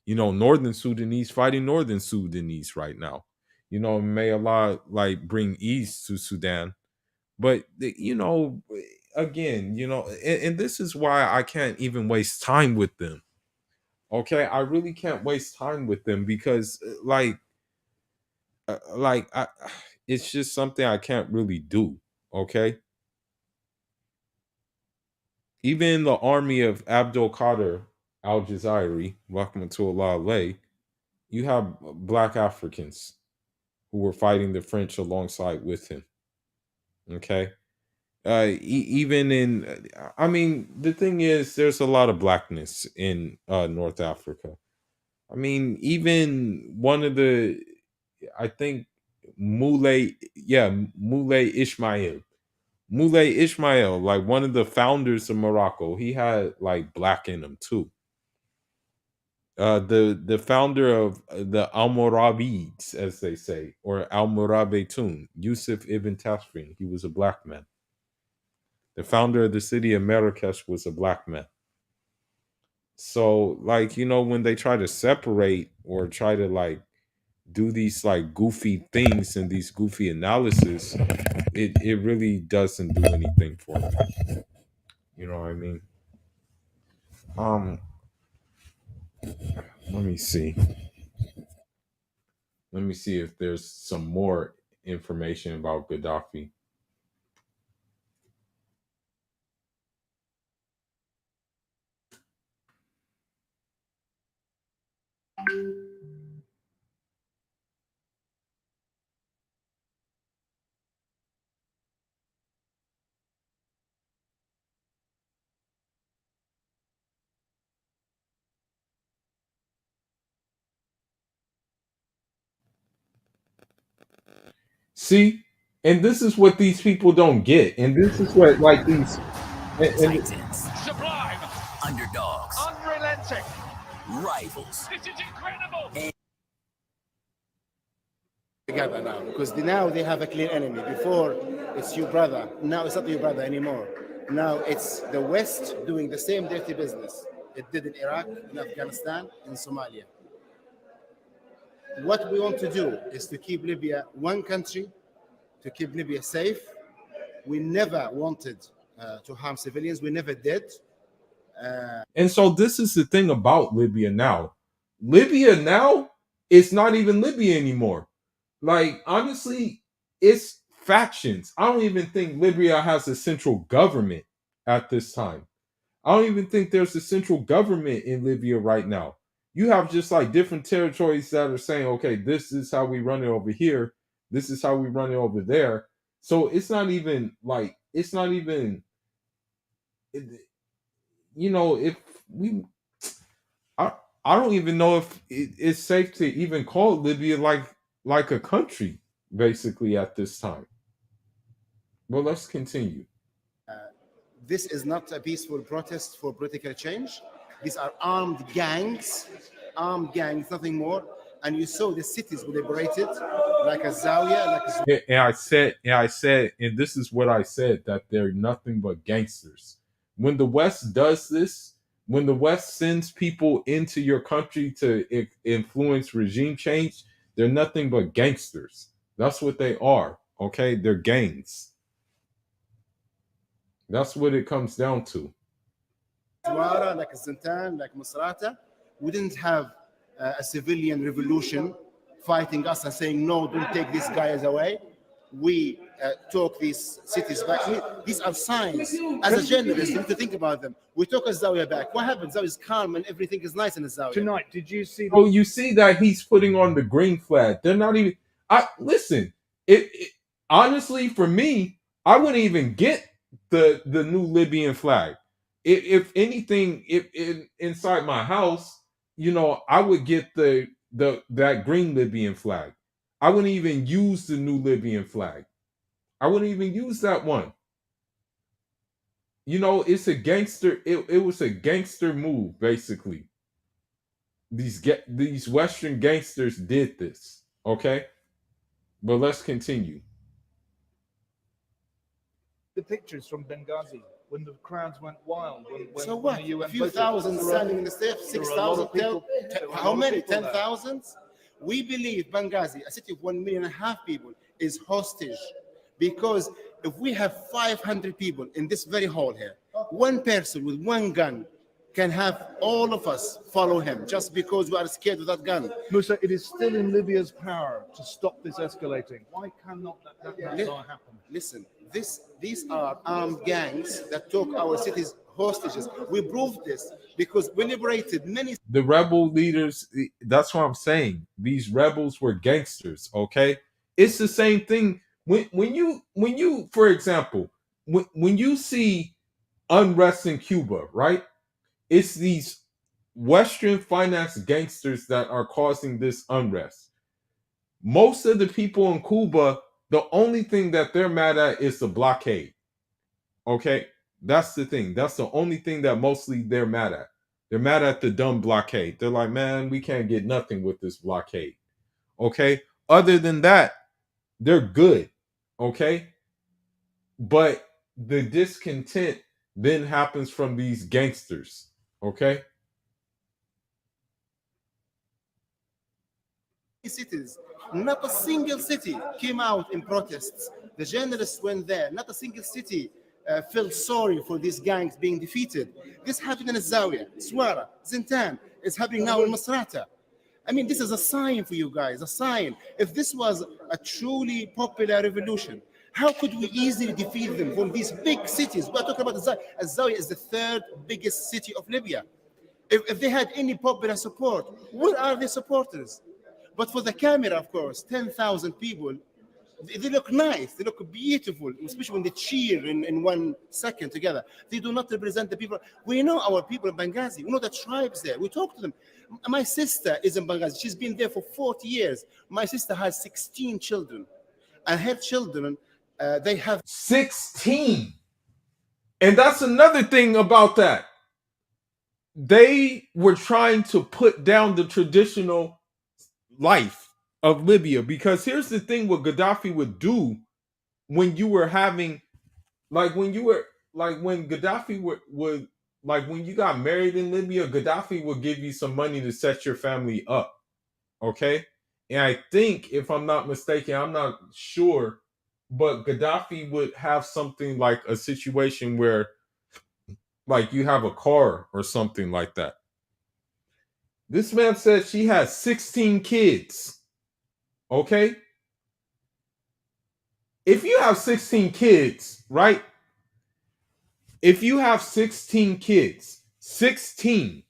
Northern Sudanese fighting Northern Sudanese right now. May Allah bring ease to Sudan. But, again, and this is why I can't even waste time with them. Okay? I really can't waste time with them because, it's just something I can't really do. Okay? Even the army of Abdul Qadir al-Jazairi, rahmatullah, you have black Africans who were fighting the French alongside with him. Okay? Even in, I mean, the thing is, there's a lot of blackness in North Africa. I mean, even one of the, I think Moulay Ismail. Moulay Ismail, like one of the founders of Morocco, he had like black in him too. The founder of the Almoravids, as they say, or Almoravidun, Yusuf ibn Tasfin, he was a black man. The founder of the city of Marrakesh was a black man. So, like, when they try to separate or try to like do these like goofy things and these goofy analysis, it really doesn't do anything for them. You know what I mean? Let me see. Let me see if there's some more information about Gaddafi. See, and this is what these people don't get, and this is what like these Sublime. Underdogs. Unrelenting. Rivals. This is incredible. Together now, because now they have a clear enemy. Before it's your brother, now it's not your brother anymore. Now it's the West doing the same dirty business it did in Iraq, in Afghanistan, in Somalia. What we want to do is to keep Libya one country, to keep Libya safe. We never wanted to harm civilians. We never did. And so this is the thing about Libya now. Libya now is not even Libya anymore. Like, honestly, it's factions. I don't even think Libya has a central government at this time. I don't even think there's a central government in Libya right now. You have just like different territories that are saying, okay, this is how we run it over here. This is how we run it over there. So it's not even, if we, I don't even know if it's safe to even call Libya like a country, basically, at this time. Well, let's continue. This is not a peaceful protest for political change. These are armed gangs, nothing more. And you saw the cities were liberated, like a Zawiya, like a... And I said, and this is what I said, that they're nothing but gangsters. When the West does this, when the West sends people into your country to influence regime change, they're nothing but gangsters. That's what they are. Okay, they're gangs. That's what it comes down to. Like Zintan, like Misrata, we didn't have a civilian revolution fighting us and saying, no, don't take these guys away. We took these cities back. These are signs. As a journalist, you need to think about them. We took a Zawiya back. What happened? Zawiya is calm and everything is nice in the Zawiya. Tonight, did you see... Oh, you see that he's putting on the green flag. They're not even... Listen, honestly, for me, I wouldn't even get the new Libyan flag. If anything, inside my house, I would get that green Libyan flag. I wouldn't even use the new Libyan flag. I wouldn't even use that one. It's a gangster. It was a gangster move, basically. These Western gangsters did this. Okay, but let's continue. The pictures from Benghazi when the crowds went wild. So what? A few thousand standing in the steps, 6,000. How many? 10,000? We believe Benghazi, a city of 1.5 million people, is hostage. Because if we have 500 people in this very hall here, one person with one gun can have all of us follow him just because we are scared of that gun. Musa, it is still in Libya's power to stop this escalating. Why cannot that happen? Listen, these are armed gangs that took our cities hostages. We proved this because we liberated many. The rebel leaders, that's what I'm saying. These rebels were gangsters, okay? It's the same thing. When you, for example, when you see unrest in Cuba, right? It's these Western finance gangsters that are causing this unrest. Most of the people in Cuba, the only thing that they're mad at is the blockade. Okay? That's the thing. That's the only thing that mostly they're mad at. They're mad at the dumb blockade. They're like, man, we can't get nothing with this blockade. Okay? Other than that, they're good. Okay? But the discontent then happens from these gangsters. Okay? Cities, not a single city came out in protests. The journalists went there. Not a single city felt sorry for these gangs being defeated. This happened in Zawiya, Swara, Zintan. It's happening now in Masrata. I mean, this is a sign for you guys, a sign. If this was a truly popular revolution, how could we easily defeat them from these big cities? We're talking about Zawiya. Zawiya is the third biggest city of Libya. If they had any popular support, where are their supporters? But for the camera, of course, 10,000 people, they look nice, they look beautiful, especially when they cheer in 1 second together. They do not represent the people. We know our people in Benghazi, we know the tribes there, we talk to them. My sister is in Benghazi, she's been there for 40 years. My sister has 16 children, and her children, they have 16. And that's another thing about that. They were trying to put down the traditional life of Libya, because here's the thing: what Gaddafi would do when you were having, like, when Gaddafi would like when you got married in Libya, Gaddafi would give you some money to set your family up. Okay, and I think, if I'm not mistaken, I'm not sure, but Gaddafi would have something like a situation where, like, you have a car or something like that. This man said she has 16 kids. Okay? If you have 16 kids, right? If you have 16 kids, 16,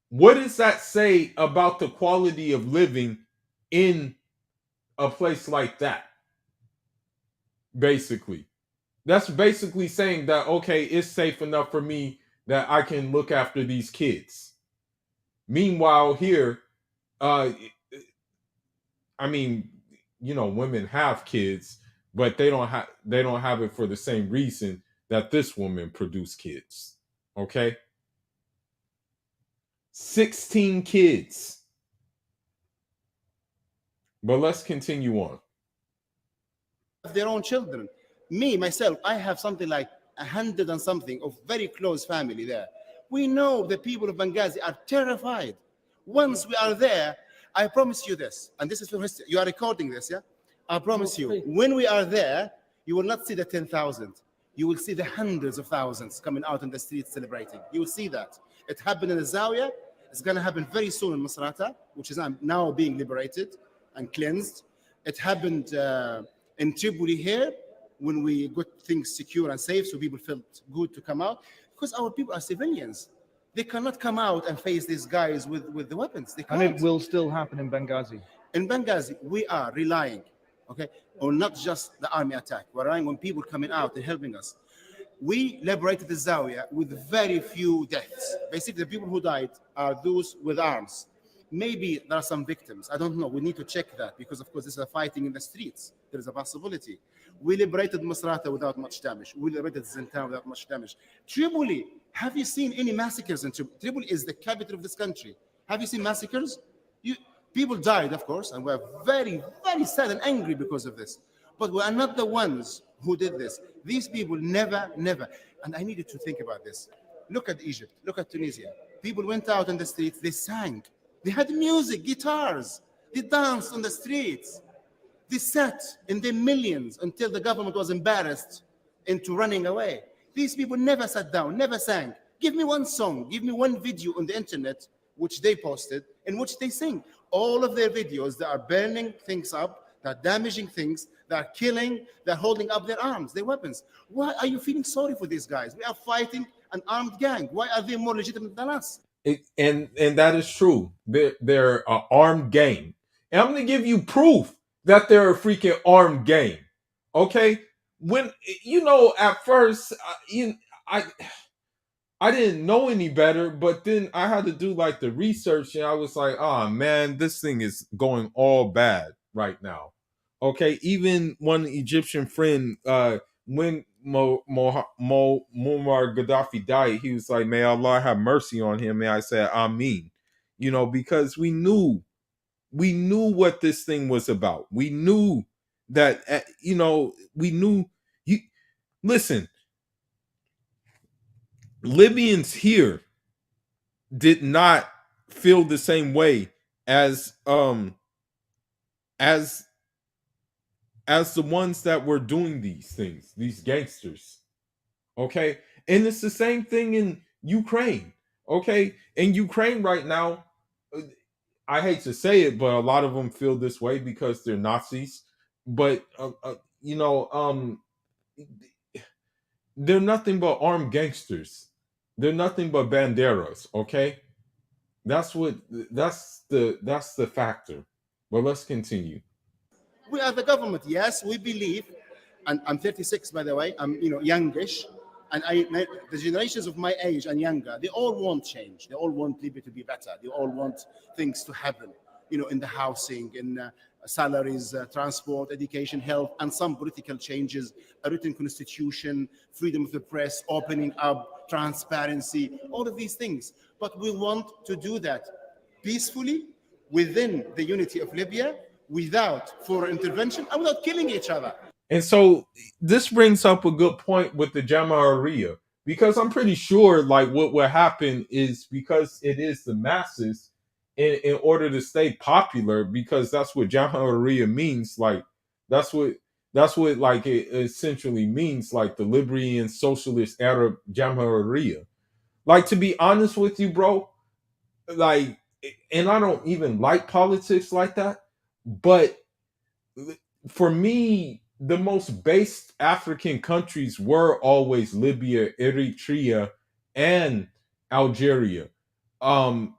what does that say about the quality of living in a place like that? Basically. That's basically saying that, okay, it's safe enough for me that I can look after these kids. Meanwhile, here, I mean, you know, women have kids, but they don't have it for the same reason that this woman produced kids. Okay? 16 kids. But let's continue on. their own children. Me, myself, I have something like 100 and something of very close family there. We know the people of Benghazi are terrified. Once we are there, I promise you this, and this is for history. You are recording this, yeah? I promise you, when we are there, you will not see the 10,000. You will see the hundreds of thousands coming out in the streets celebrating. You will see that. It happened in the Zawiya. It's going to happen very soon in Masrata, which is now being liberated and cleansed. It happened in Tripoli here, when we got things secure and safe, so people felt good to come out, because our people are civilians. They cannot come out and face these guys with the weapons. They can't. And it will still happen in Benghazi. In Benghazi, we are relying, okay, on not just the army attack. We're relying on people coming out and helping us. We liberated the Zawiya with very few deaths. Basically, the people who died are those with arms. Maybe there are some victims. I don't know. We need to check that, because, of course, this is a fighting in the streets. There is a possibility. We liberated Masrata without much damage. We liberated Zintan without much damage. Tripoli, have you seen any massacres in Tripoli? Tripoli is the capital of this country. Have you seen massacres? People died, of course, and we're very, very sad and angry because of this. But we are not the ones who did this. These people never, and I needed to think about this. Look at Egypt, look at Tunisia. People went out on the streets, they sang. They had music, guitars. They danced on the streets. They sat in their millions until the government was embarrassed into running away. These people never sat down, never sang. Give me one song, give me one video on the internet, which they posted, in which they sing. All of their videos, they are burning things up, they're damaging things, they're killing, they're holding up their arms, their weapons. Why are you feeling sorry for these guys? We are fighting an armed gang. Why are they more legitimate than us? And that is true. They're an armed gang. And I'm going to give you proof that they're a freaking armed gang. Okay? when at first, I didn't know any better, but then I had to do like the research, and I was like, oh man, this thing is going all bad right now. Okay, even one Egyptian friend, when Muammar Gaddafi died, he was like, may Allah have mercy on him. And I said, Ameen. Because we knew what this thing was about. We knew that, we knew. You listen, Libyans here did not feel the same way as as the ones that were doing these things, these gangsters. Okay, and it's the same thing in Ukraine. Okay, in Ukraine right now, I hate to say it, but a lot of them feel this way because they're Nazis. But they're nothing but armed gangsters. They're nothing but banderas. Okay, that's the factor. But let's continue. We are the government. Yes, we believe, and I'm 36 by the way. I'm youngish, and the generations of my age and younger, they all want change. They all want Libya to be better. They all want things to happen. In the housing, in salaries, transport, education, health, and some political changes, a written constitution, freedom of the press, opening up, transparency, all of these things. But we want to do that peacefully within the unity of Libya, without foreign intervention and without killing each other. And so this brings up a good point with the Jamahiriya, because I'm pretty sure like what will happen is, because it is the masses, in order to stay popular, because that's what Jamahiriya means. Like that's what like it essentially means, like the Libyan socialist Arab Jamahiriya. Like, to be honest with you, bro, like, and I don't even like politics like that, but for me, the most based African countries were always Libya, Eritrea, and Algeria,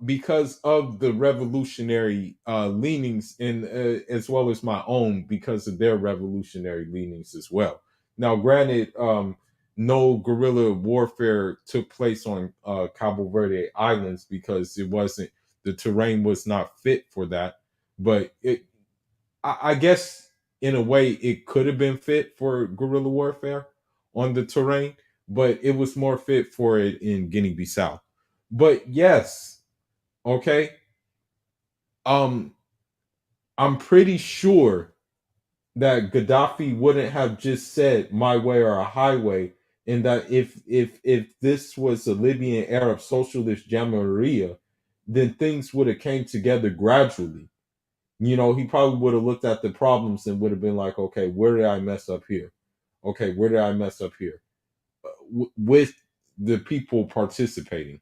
because of the revolutionary leanings, and as well as my own, because of their revolutionary leanings as well. Now, granted, no guerrilla warfare took place on Cabo Verde Islands because the terrain was not fit for that. But I guess in a way it could have been fit for guerrilla warfare on the terrain, but it was more fit for it in Guinea-Bissau. But yes, okay. I'm pretty sure that Gaddafi wouldn't have just said my way or a highway, and that if this was a Libyan Arab socialist Jamahiriya, then things would have came together gradually. He probably would have looked at the problems and would have been like, okay, where did I mess up here? Okay, where did I mess up here? With the people participating.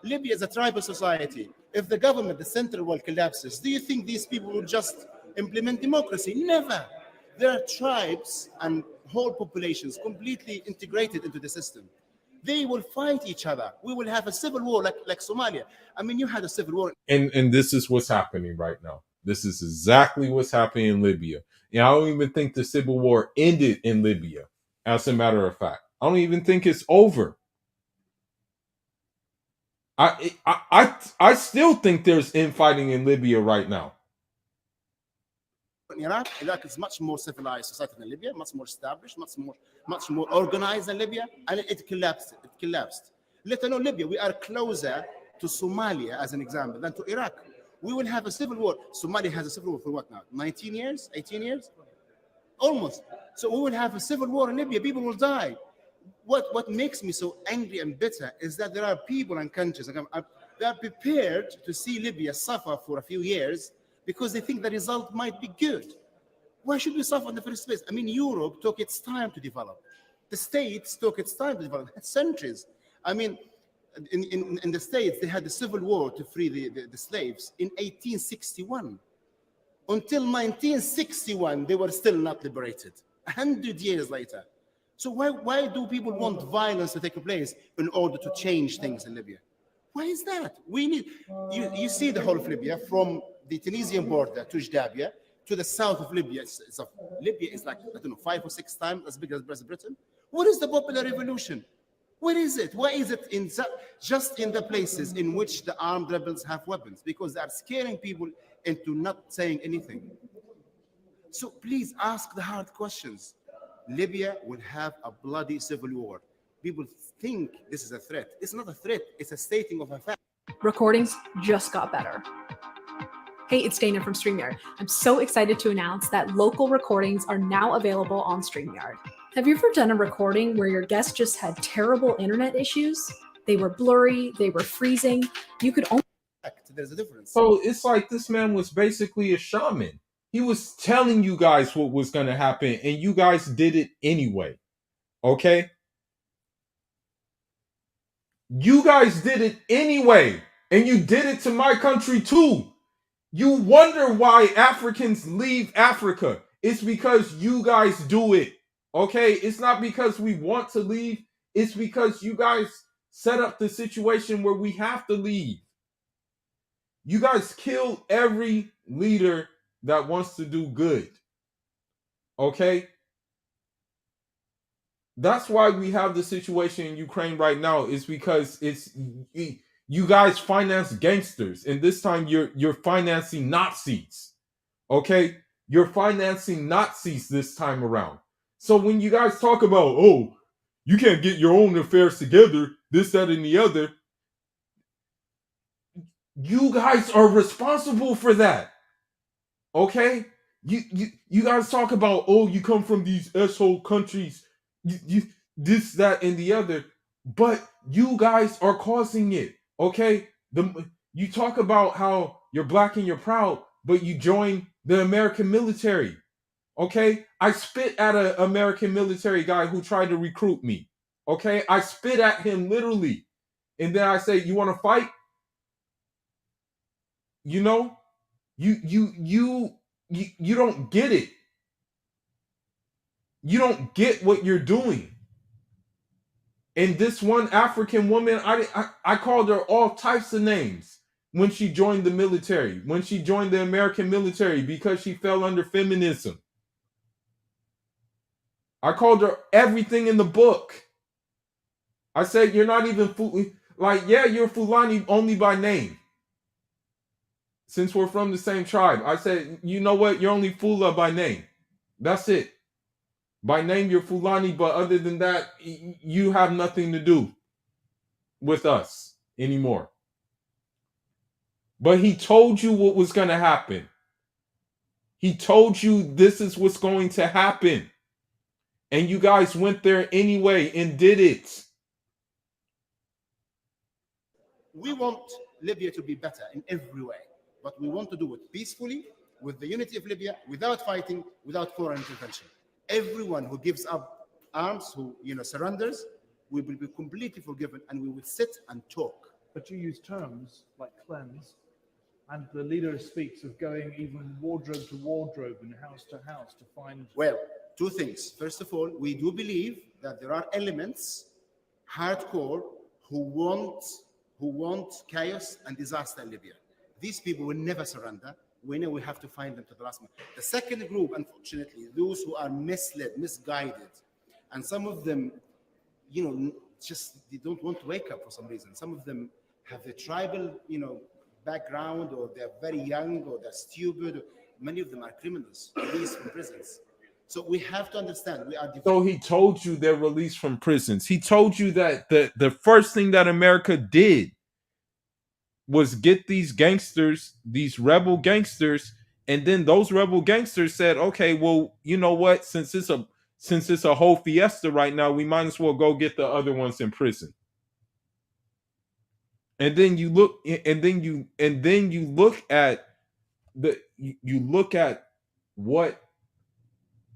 Libya is a tribal society. If the government, the central world collapses, do you think these people will just implement democracy? Never. There are tribes and whole populations completely integrated into the system. They will fight each other. We will have a civil war like Somalia. I mean, you had a civil war. And this is what's happening right now. This is exactly what's happening in Libya. And I don't even think the civil war ended in Libya, as a matter of fact. I don't even think it's over. I still think there's infighting in Libya right now. In Iraq is much more civilized society than Libya, much more established, much more organized than Libya, and it collapsed. Let alone Libya, we are closer to Somalia, as an example, than to Iraq. We will have a civil war. Somalia has a civil war for what now? 19 years? 18 years? Almost. So we will have a civil war in Libya. People will die. What makes me so angry and bitter is that there are people and countries that are prepared to see Libya suffer for a few years because they think the result might be good. Why should we suffer in the first place? I mean, Europe took its time to develop. The States took its time to develop. Centuries. I mean, in the States, they had the civil war to free the slaves in 1861. Until 1961, they were still not liberated, 100 years later. So why do people want violence to take place in order to change things in Libya? Why is that? We need, you see the whole of Libya from the Tunisian border to Jdabia to the south of Libya. Libya is like, I don't know, 5 or 6 times as big as Britain. What is the popular revolution? Where is it? Why is it just in the places in which the armed rebels have weapons? Because they are scaring people into not saying anything. So please ask the hard questions. Libya will have a bloody civil war. People think this is a threat. It's not a threat. It's a stating of a fact. Recordings just got better. Hey, it's Dana from StreamYard. I'm so excited to announce that local recordings are now available on StreamYard. Have you ever done a recording where your guest just had terrible internet issues? They were blurry, they were freezing. You could only... There's a difference. So it's like this man was basically a shaman. He was telling you guys what was going to happen, and you guys did it anyway. Okay? You guys did it anyway, and you did it to my country too. You wonder why Africans leave Africa. It's because you guys do it. Okay? It's not because we want to leave. It's because you guys set up the situation where we have to leave. You guys kill every leader that wants to do good. Okay? That's why we have the situation in Ukraine right now, is because you guys finance gangsters, and this time you're financing Nazis. Okay? You're financing Nazis this time around. So when you guys talk about, oh, you can't get your own affairs together, this, that, and the other, you guys are responsible for that. Okay? You guys talk about, oh, you come from these asshole countries, you this, that, and the other, but you guys are causing it. Okay? You talk about how you're black and you're proud, but you join the American military. Okay? I spit at an American military guy who tried to recruit me. Okay? I spit at him literally. And then I say, you want to fight? You know? You don't get it. You don't get what you're doing. And this one African woman, I called her all types of names when she joined the military, when she joined the American military, because she fell under feminism. I called her everything in the book. I said, you're not even like, yeah, you're Fulani only by name. Since we're from the same tribe, I said, you know what? You're only Fula by name. That's it. By name, you're Fulani, but other than that, you have nothing to do with us anymore. But he told you what was going to happen. He told you this is what's going to happen. And you guys went there anyway and did it. We want Libya to be better in every way, but we want to do it peacefully, with the unity of Libya, without fighting, without foreign intervention. Everyone who gives up arms, who surrenders, we will be completely forgiven, and we will sit and talk. But you use terms like cleanse, and the leader speaks of going even wardrobe to wardrobe and house to house to find... Well, two things. First of all, we do believe that there are elements, hardcore, who want chaos and disaster in Libya. These people will never surrender. We know we have to find them to the last moment. The second group, unfortunately, those who are misled, misguided, and some of them, just they don't want to wake up for some reason. Some of them have a tribal, background, or they're very young, or they're stupid. Many of them are criminals, released from prisons. So we have to understand we are. So he told you they're released from prisons. He told you that the first thing that America did was get these gangsters, these rebel gangsters, and then those rebel gangsters said, okay, well, you know what? Since it's a whole fiesta right now, we might as well go get the other ones in prison. And then you look, at what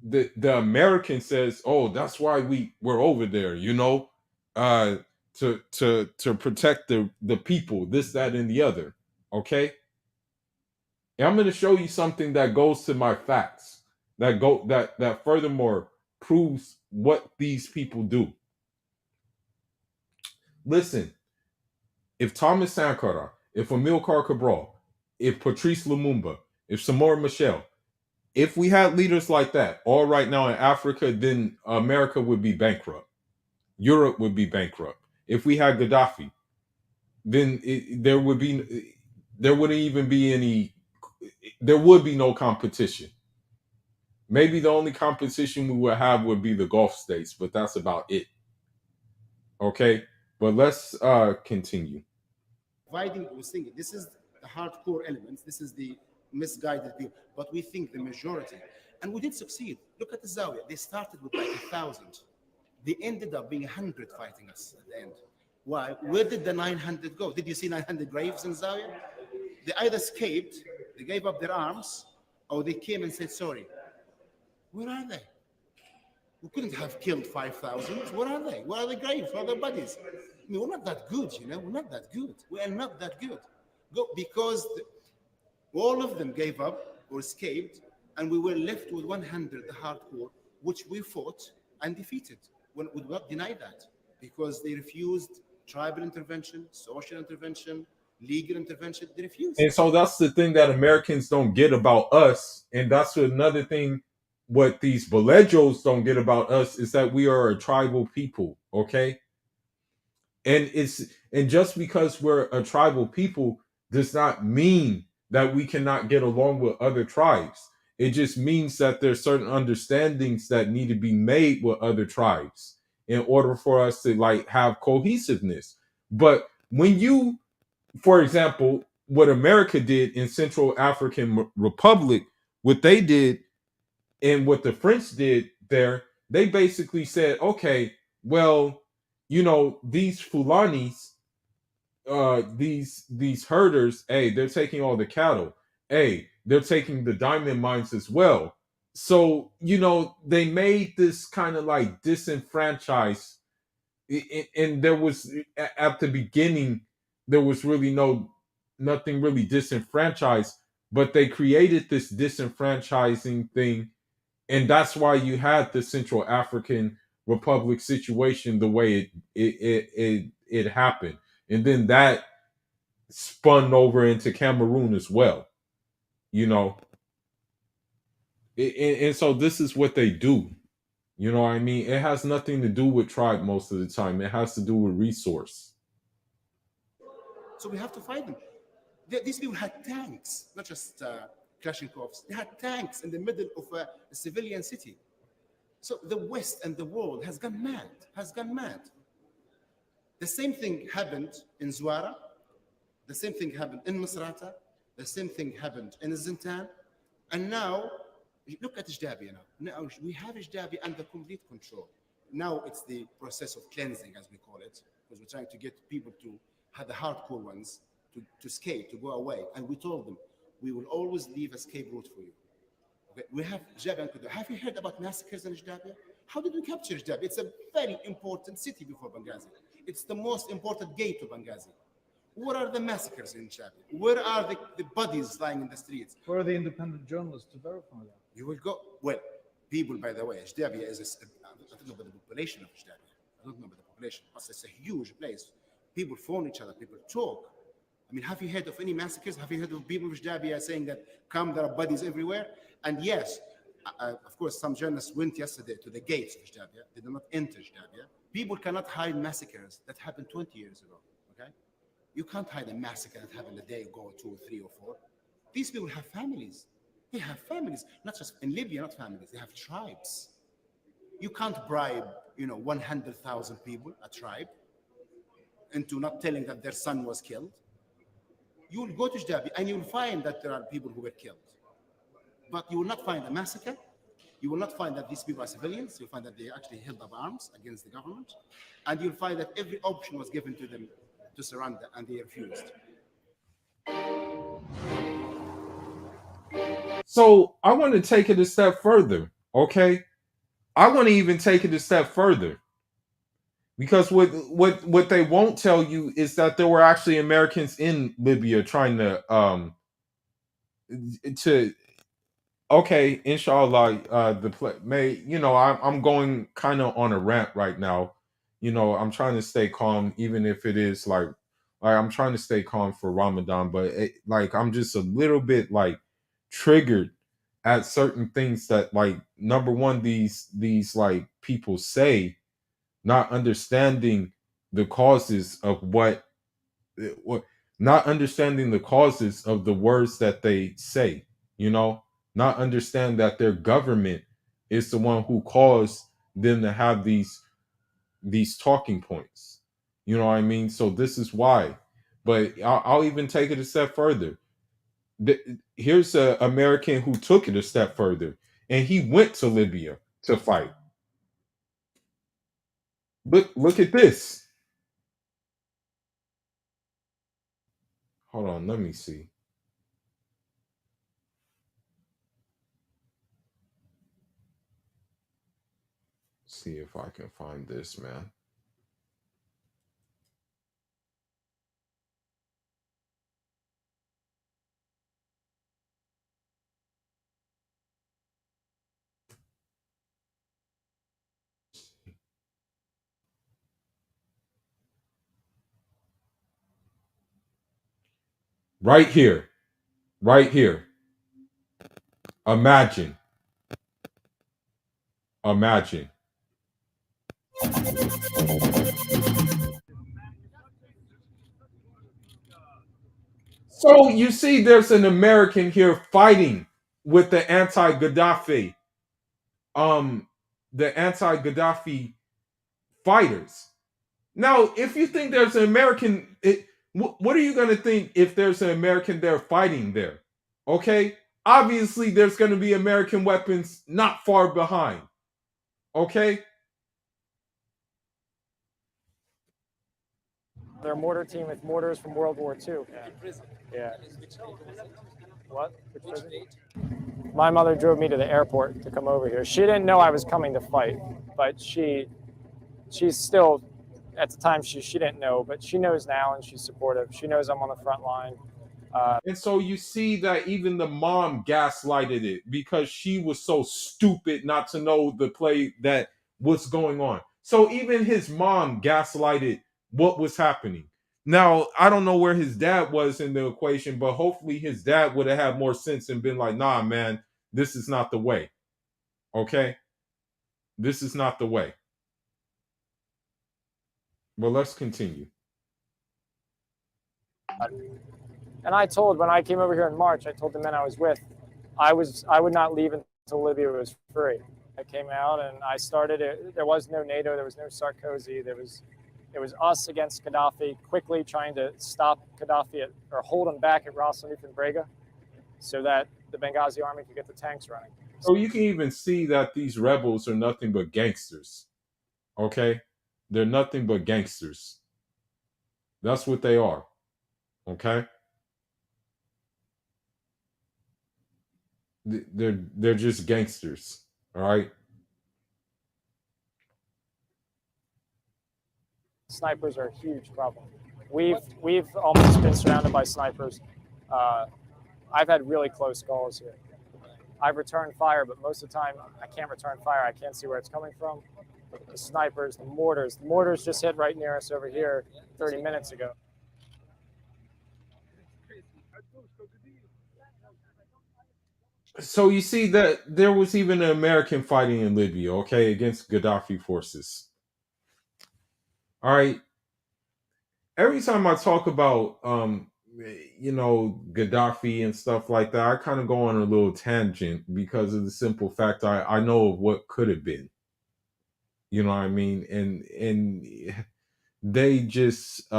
the American says, oh, that's why we're over there, to protect the people, this, that, and the other. Okay. And I'm going to show you something that goes to my facts, that furthermore proves what these people do. Listen, if Thomas Sankara, if Amilcar Cabral, if Patrice Lumumba, if Samora Machel, If we had leaders like that all right now in Africa, then America would be bankrupt. Europe would be bankrupt. If we had Gaddafi, then there wouldn't even be any. There would be no competition. Maybe the only competition we would have would be the Gulf states, but that's about it. Okay, but let's continue. Dividing was thinking this is the hardcore elements, this is the misguided people, but we think the majority, and we did succeed. Look at the Zawiya. They started with like 1,000. They ended up being 100 fighting us at the end. Why? Where did the 900 go? Did you see 900 graves in Zawiya? They either escaped, they gave up their arms, or they came and said sorry. Where are they? We couldn't have killed 5,000. Where are they? Where are the graves? Where are their bodies? I mean, we're not that good, you know. We're not that good. We are not that good. Because all of them gave up or escaped, and we were left with 100, the hardcore, which we fought and defeated. We would not deny that, because they refused tribal intervention, social intervention, legal intervention. They refused. And so that's the thing that Americans don't get about us, and that's another thing. What these Belejos don't get about us is that we are a tribal people, okay? And just because we're a tribal people does not mean that we cannot get along with other tribes. It just means that there's certain understandings that need to be made with other tribes in order for us to like have cohesiveness. But when you, for example, what America did in Central African Republic, what they did and what the French did there, they basically said, okay, well, you know, these Fulanis, these herders, hey, they're taking all the cattle. Hey, they're taking the diamond mines as well. So, you know, they made this kind of like disenfranchised. And there was, at the beginning, there was really nothing really disenfranchised, but they created this disenfranchising thing. And that's why you had the Central African Republic situation the way it happened. And then that spun over into Cameroon as well, you know. And so this is what they do. You know what I mean? It has nothing to do with tribe most of the time. It has to do with resource. So we have to fight them. These people had tanks, not just Kalashnikovs. They had tanks in the middle of a civilian city. So the West and the world has gone mad. The same thing happened in Zwara. The same thing happened in Misrata. The same thing happened in Zintan. And now, look at Jdabia now. Now we have Jdabia under complete control. Now it's the process of cleansing, as we call it, because we're trying to get people to have the hardcore ones to escape, to go away. And we told them, we will always leave a escape route for you. Okay? We have Jdabia and Kudu. Have you heard about massacres in Jdabia? How did we capture Jdabia? It's a very important city before Benghazi. It's the most important gate to Benghazi. Where are the massacres in Jdabia? Where are the bodies lying in the streets? Where are the independent journalists to verify that? You will go. Well, people, by the way, Jdabia is I don't know about the population of Jdabia. I don't know about the population, but it's a huge place. People phone each other, people talk. I mean, have you heard of any massacres? Have you heard of people of Jdabia saying that, come, there are bodies everywhere? And yes, of course, some journalists went yesterday to the gates of Jdabia. They did not enter Jdabia. People cannot hide massacres that happened 20 years ago, okay? You can't hide a massacre that happened a day ago, 2 or 3 or 4. These people have families. They have families, not just in Libya, not families. They have tribes. You can't bribe, 100,000 people, a tribe, into not telling that their son was killed. You will go to Jdabia and you will find that there are people who were killed. But you will not find a massacre. You will not find that these people are civilians. You'll find that they actually held up arms against the government. And you'll find that every option was given to them to surrender, and they refused. So I want to take it a step further, okay? I want to even take it a step further. Because what they won't tell you is that there were actually Americans in Libya trying to okay, inshallah, I'm going kind of on a rant right now. I'm trying to stay calm, even if it is like I'm trying to stay calm for Ramadan, but I'm just a little bit like triggered at certain things that, like, number one, these like people say, not understanding the causes of what not understanding the causes of the words that they say, you know, not understand that their government is the one who caused them to have these talking points. You know what I mean? So this is why. But I'll even take it a step further. Here's an American who took it a step further, and he went to Libya to fight. Look at this. Hold on, let me see. See if I can find this, man. Right here. Right here. Imagine. Imagine. So you see, there's an American here fighting with the anti-Gaddafi, the anti-Gaddafi fighters. Now, if you think there's an American, what are you going to think if there's an American there fighting there? Okay, obviously there's going to be American weapons not far behind. Okay. They're a mortar team with mortars from World War II. Yeah. What? Which prison? My mother drove me to the airport to come over here. She didn't know I was coming to fight, but she's still, at the time, she didn't know, but she knows now, and she's supportive. She knows I'm on the front line. And so you see that even the mom gaslighted it because she was so stupid not to know the play that what's going on. So even his mom gaslighted what was happening. Now, I don't know where his dad was in the equation, but hopefully his dad would have had more sense and been like, nah, man, this is not the way. Okay? This is not the way. Well, let's continue. And I told, when I came over here in March, I told the men I was with, I would not leave until Libya was free. I came out and I started it. There was no NATO, there was no Sarkozy. It was us against Gaddafi, quickly trying to stop Gaddafi or hold him back at Ras Al and Brega so that the Benghazi army could get the tanks running. So you can even see that these rebels are nothing but gangsters. Okay? They're nothing but gangsters. That's what they are. Okay? They're just gangsters. All right? Snipers are a huge problem. We've almost been surrounded by snipers. I've had really close calls here. I've returned fire, but most of the time I can't return fire. I can't see where it's coming from. The snipers, the mortars just hit right near us over here 30 minutes ago. So you see that there was even an American fighting in Libya, okay, against Gaddafi forces. All right. Every time I talk about Gaddafi and stuff like that, I kind of go on a little tangent because of the simple fact I know of what could have been. You know what I mean? And they just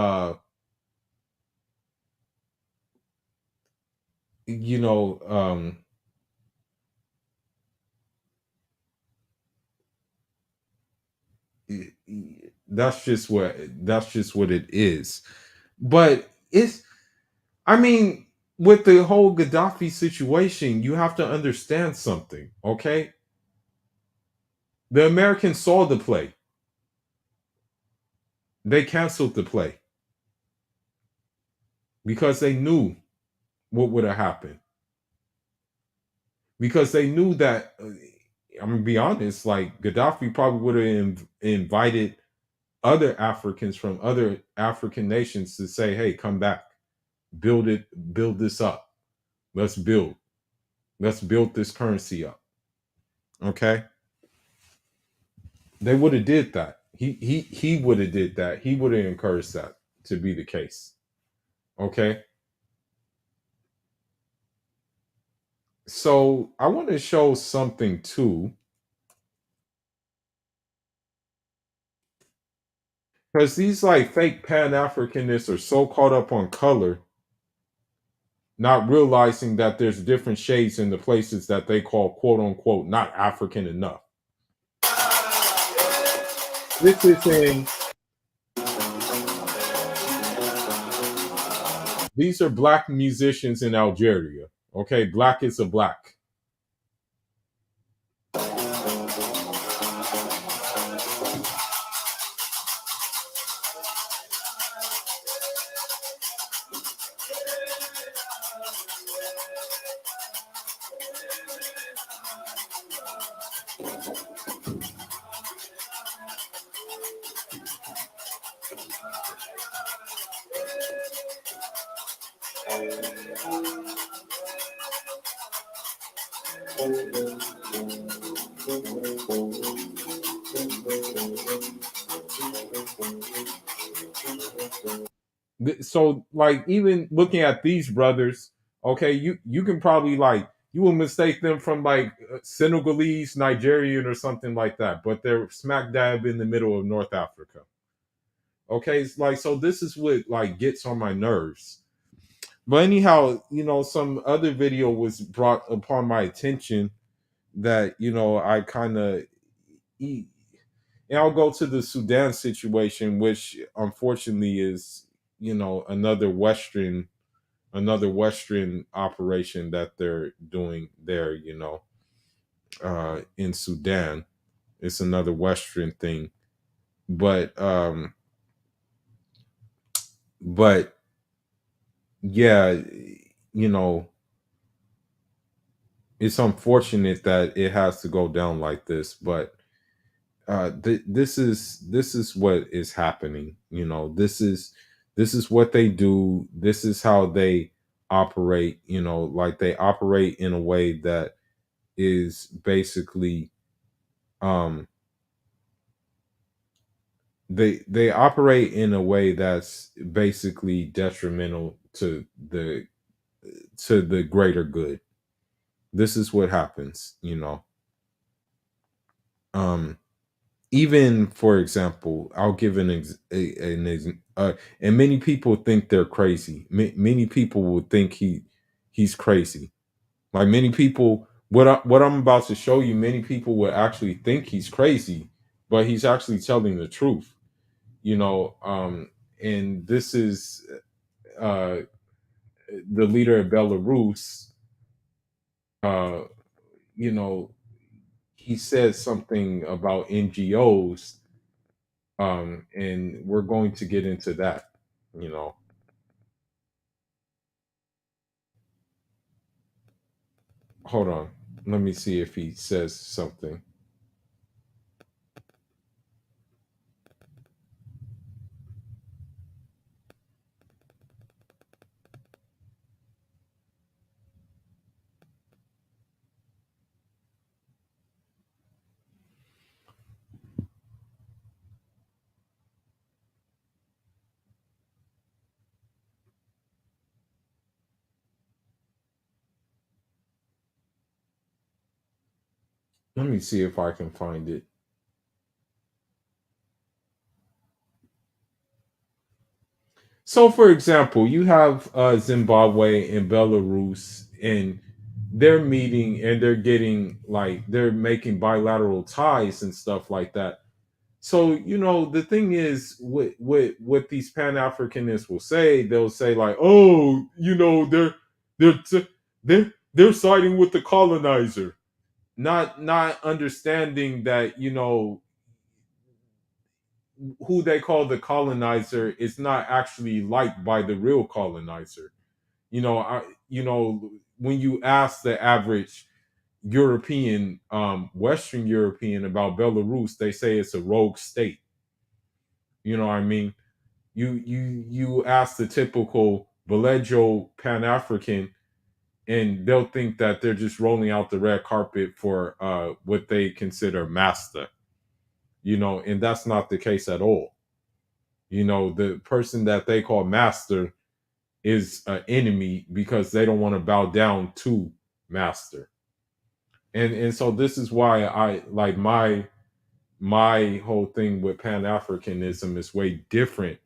that's just what it is. But with the whole Gaddafi situation, you have to understand something, okay? The Americans saw the play. They canceled the play because they knew what would have happened. Because they knew that, I'm gonna be honest, like Gaddafi probably would have invited other Africans from other African nations to say, hey, come back, build this up. Let's build. Let's build this currency up. Okay. They would have did that. He would have did that. He would have encouraged that to be the case. Okay. So I want to show something too. Because these like fake Pan-Africanists are so caught up on color, not realizing that there's different shades in the places that they call quote unquote not African enough. This is in these are black musicians in Algeria. Okay, black is a black. So like even looking at these brothers, okay, you can probably like you will mistake them from like Senegalese, Nigerian, or something like that, but they're smack dab in the middle of North Africa. Okay, it's like so this is what like gets on my nerves. But anyhow, some other video was brought upon my attention that I kind of and I'll go to the Sudan situation, which unfortunately is another Western operation that they're doing there. In Sudan, it's another Western thing, but yeah, it's unfortunate that it has to go down like this, but this is what is happening. This is what they do. This is how they operate. Like they operate in a way that is basically they operate in a way that's basically detrimental to the greater good. This is what happens. Even for example, I'll give and many people think they're crazy. Many people will think he's crazy. Like many people, what I'm about to show you, many people would actually think he's crazy, but he's actually telling the truth. And this is uh, the leader of Belarus. Uh, you know, he says something about NGOs, and we're going to get into that. Hold on, let me see if he says something. Let me see if I can find it. So, for example, you have Zimbabwe and Belarus, and they're meeting and they're getting like they're making bilateral ties and stuff like that. So, the thing is, what these Pan Africanists will say, they'll say like, "Oh, they're they're siding with the colonizer," not understanding that who they call the colonizer is not actually liked by the real colonizer. When you ask the average European, Western European about Belarus, they say it's a rogue state. You know what I mean? You ask the typical Vallejo Pan African, and they'll think that they're just rolling out the red carpet for what they consider master, and that's not the case at all. The person that they call master is an enemy because they don't want to bow down to master. And so this is why I like my whole thing with Pan-Africanism is way different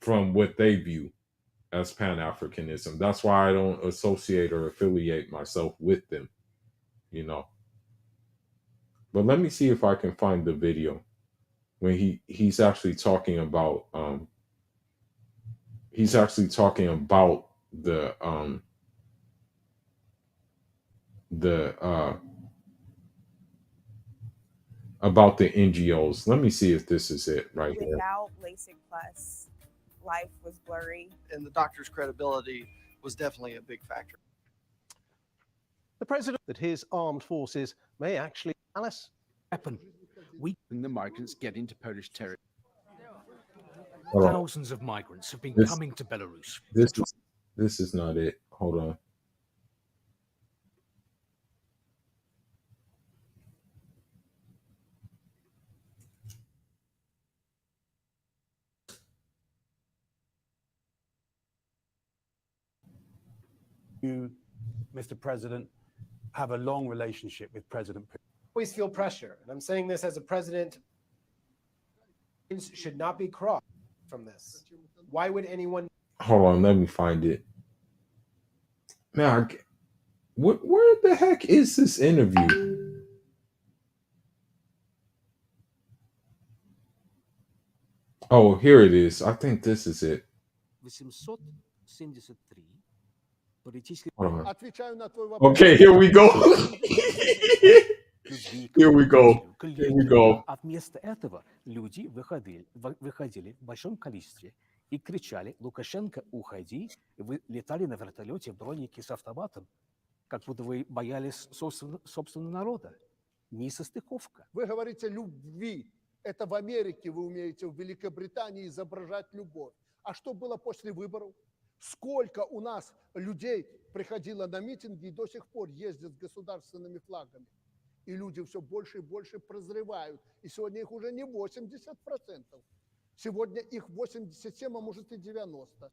from what they view as Pan-Africanism. That's why I don't associate or affiliate myself with them, But let me see if I can find the video when he's actually talking about about the NGOs. Let me see if this is it right here. Without LASIK Plus, life was blurry. And the doctor's credibility was definitely a big factor. The president that his armed forces may actually happen. The migrants get into Polish territory. Hold on. Thousands of migrants have been coming to Belarus. This is not it. Hold on. You, Mr. President, have a long relationship with President Putin. Always feel pressure, and I'm saying this as a president, should not be crossed from this. Why would anyone? Hold on, let me find it. Man, where the heck is this interview? Oh, here it is. I think this is it. Hold on. Okay, here we go. Here we go. Here we go. А вместо этого люди выходили в большом количестве и кричали: «Лукашенко, уходи!» И вы летали на вертолете в бронике с автоматом, как будто вы боялись собственного народа. Несостыковка. Вы говорите любви. Это в Америке вы умеете, в Великобритании изображать любовь. А что было после выборов? Сколько у нас людей приходило на митинги и до сих пор ездят с государственными флагами. И люди все больше и больше прозревают. И сегодня их уже не 80%. Сегодня их 87, а может и 90.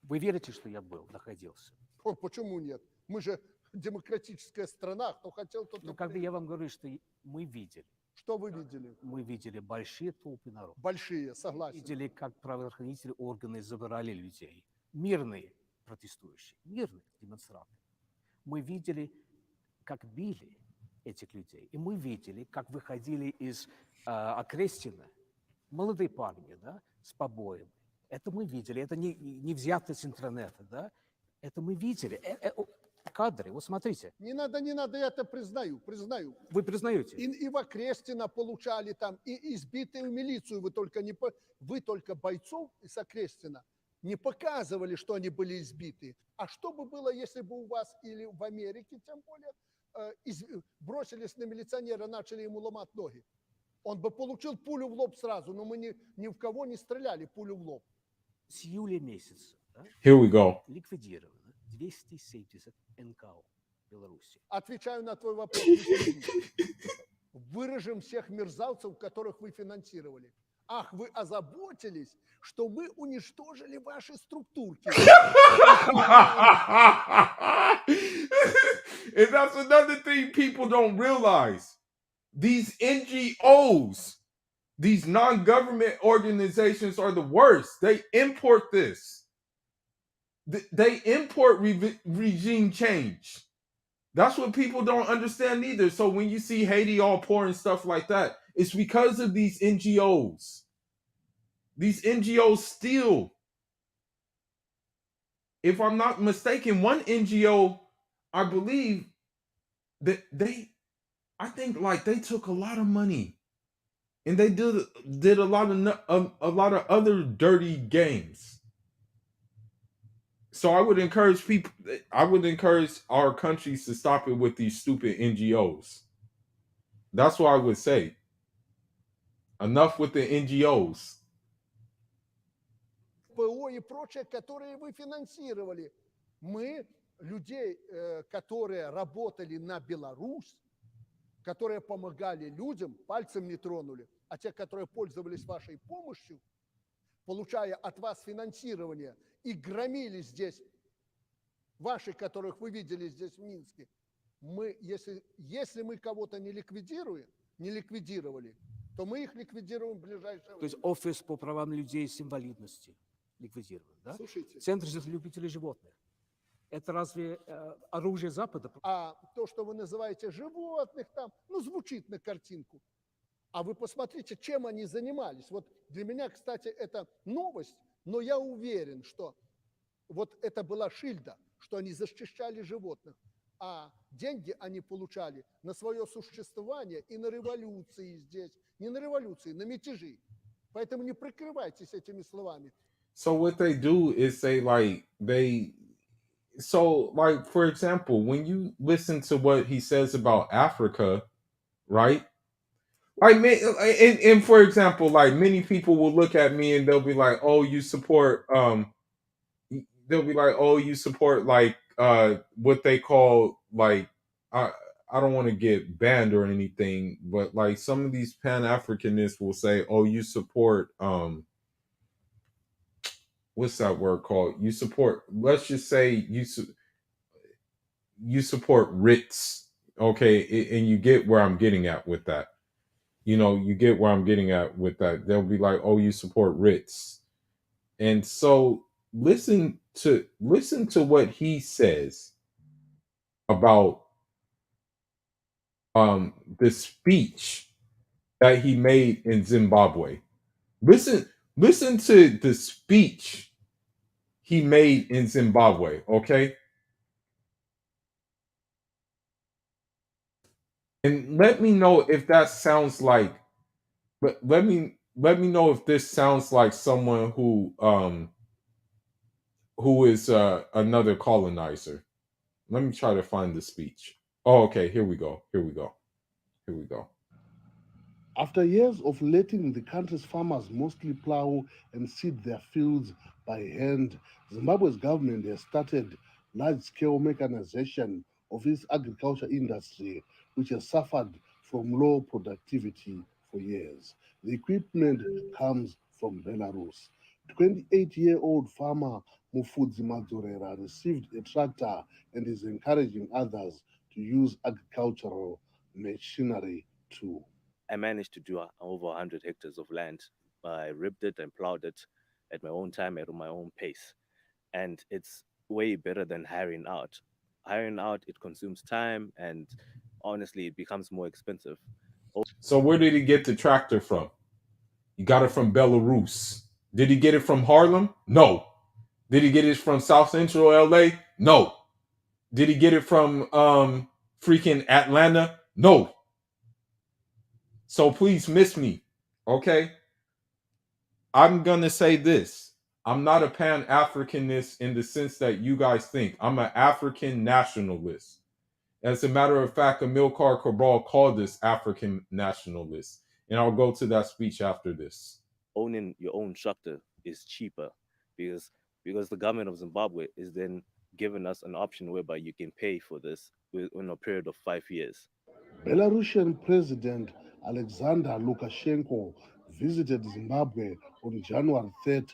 Вы верите, что я находился? Почему нет? Мы же демократическая страна. Кто хотел, тот... Ну, как бы я вам говорю, что мы видели. Что вы видели? Мы видели большие толпы народа. Большие, согласен. Видели, как правоохранительные органы забирали людей. Мирные протестующие, мирные демонстранты. Мы видели, как били этих людей. И мы видели, как выходили из Окрестина молодые парни, да, с побоями. Это мы видели. Это не взято с интернета, да. Это мы видели. Кадры, вот смотрите. Не надо, я это признаю. Вы признаете? И в Окрестина получали там, и избитые милицию. Вы только бойцов из Окрестина не показывали, что они были избиты. А что бы было, если бы у вас или в Америке, тем более, бросились на милиционера, начали ему ломать ноги? Он бы получил пулю в лоб сразу, но мы ни в кого не стреляли пулю в лоб. С июля месяца, да, Here we go. ликвидировано 270 НКО в Беларуси. Отвечаю на твой вопрос. Выражем всех мерзавцев, которых вы финансировали. Ах, вы озаботились, что мы уничтожили ваши структурки. And that's another thing people don't realize. These NGOs, these non-government organizations are the worst. They import this. They import regime change. That's what people don't understand either. So when you see Haiti all poor and stuff like that, it's because of these NGOs. These NGOs steal. If I'm not mistaken, one NGO, I believe that I think like they took a lot of money, and they did a lot of other dirty games. So I would encourage our countries to stop it with these stupid NGOs. That's what I would say. Enough with the NGOs. ПО и прочее, которые вы финансировали. Мы людей, которые работали на Беларусь, которые помогали людям, пальцем не тронули, а те, которые пользовались вашей помощью, получая от вас финансирование и громили здесь ваших, которых вы видели здесь в Минске, мы, если мы кого-то не ликвидировали, то мы их ликвидируем в ближайшее время. То есть офис по правам людей с инвалидностью ликвидирован, да? Слушайте. Центр любителей животных. Это разве оружие Запада? А то, что вы называете животных там, ну, звучит на картинку. А вы посмотрите, чем они занимались. Вот для меня, кстати, это новость, но я уверен, что вот это была шильда, что они защищали животных, а деньги они получали на свое существование и на революции здесь. Не на революции, на мятежи. Поэтому не прикрывайтесь этими словами. So what they do is say like so like for example, when you listen to what he says about Africa, right? Like and for example, like many people will look at me and they'll be like, "Oh, you support they'll be like, "Oh, you support like what they call like I don't want to get banned or anything, but like some of these Pan-Africanists will say, "Oh, you support what's that word called? You support, let's just say you support writs." Okay, and you get where I'm getting at with that. You know, you get where I'm getting at with that. They'll be like, "Oh, you support writs." And so listen to what he says about the speech that he made in Zimbabwe. Listen to the speech he made in Zimbabwe, okay? And let me know if that sounds like let me know if this sounds like someone who is another colonizer. Let me try to find the speech. Oh, okay, here we go. Here we go. Here we go. After years of letting the country's farmers mostly plow and seed their fields by hand, Zimbabwe's government has started large-scale mechanization of its agriculture industry, which has suffered from low productivity for years. The equipment comes from Belarus. 28-year-old farmer Mufudzi Madzorera received a tractor and is encouraging others to use agricultural machinery too. I managed to do over 100 hectares of land. I ripped it and plowed it at my own time, at my own pace. And it's way better than hiring out. Hiring out, it consumes time and honestly, it becomes more expensive. So where did he get the tractor from? He got it from Belarus. Did he get it from Harlem? No. Did he get it from South Central LA? No. Did he get it from freaking Atlanta? No. So please miss me, okay? I'm gonna say this. I'm not a Pan-Africanist in the sense that you guys think. I'm an African nationalist. As a matter of fact, Amilcar Cabral called us African nationalists. And I'll go to that speech after this. Owning your own tractor is cheaper because the government of Zimbabwe is then giving us an option whereby you can pay for this in a period of 5 years. Belarusian President Alexander Lukashenko visited Zimbabwe on January 3rd.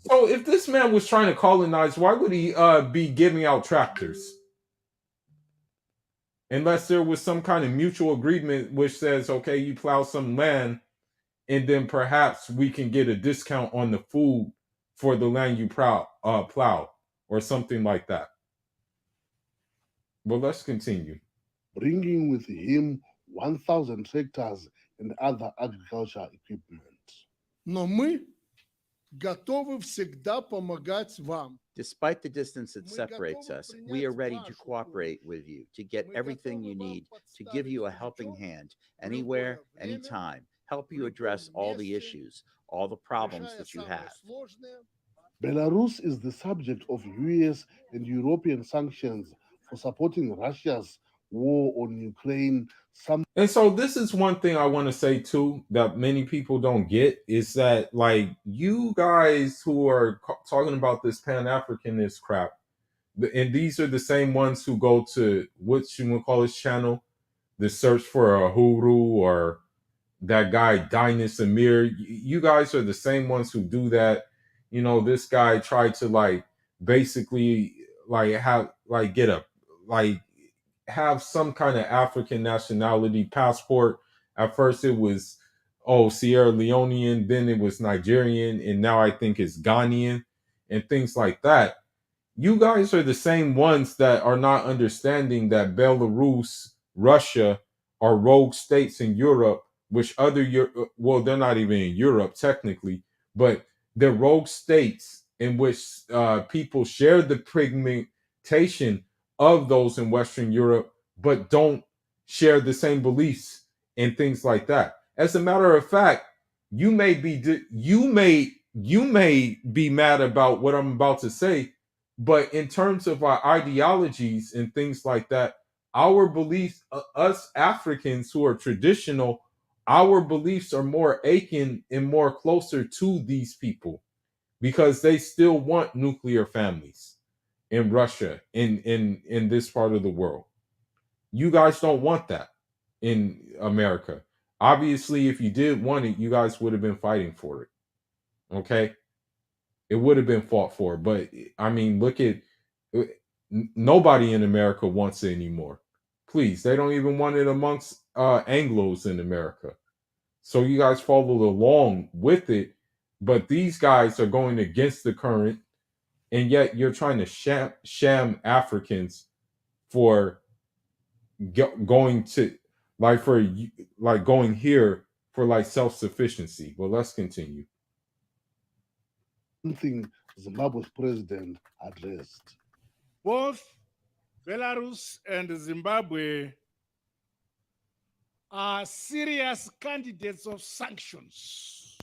So if this man was trying to colonize, why would he be giving out tractors? Unless there was some kind of mutual agreement which says, okay, you plow some land and then perhaps we can get a discount on the food for the land you plow or something like that. But let's continue. Bringing with him 1,000 tractors and other agricultural equipment. Но мы готовы всегда помогать вам. Despite the distance that separates us, we are ready to cooperate with you, to get everything you need, to give you a helping hand, anywhere, anytime, help you address all the issues, all the problems that you have. Belarus is the subject of US and European sanctions for supporting Russia's war on Ukraine. And so this is one thing I want to say too that many people don't get is that like you guys who are talking about this Pan-Africanist crap, And these are the same ones who go to what you want to call his channel, the search for a Huru or that guy Dynas Amir. You guys are the same ones who do that. You know, this guy tried to like basically like have like get a like have some kind of African nationality passport. At first it was Sierra Leonean, then it was Nigerian, and now I think it's Ghanaian and things like that. You guys are the same ones that are not understanding that Belarus, Russia are rogue states in Europe, which well, they're not even in Europe technically, but they're rogue states in which people share the pigmentation of those in Western Europe, but don't share the same beliefs and things like that. As a matter of fact, you may be mad about what I'm about to say, but in terms of our ideologies and things like that, our beliefs, us Africans who are traditional, our beliefs are more akin and more closer to these people because they still want nuclear families in Russia, in this part of the world. You guys don't want that in America. Obviously, if you did want it, you guys would have been fighting for it. Okay? It would have been fought for. But I mean, look at nobody in America wants it anymore. Please, they don't even want it amongst Anglos in America. So you guys followed along with it, but these guys are going against the current, and yet you're trying to sham Africans for going to going here for like self-sufficiency. But let's continue. Something Zimbabwe's president addressed. Both Belarus and Zimbabwe are serious candidates of sanctions.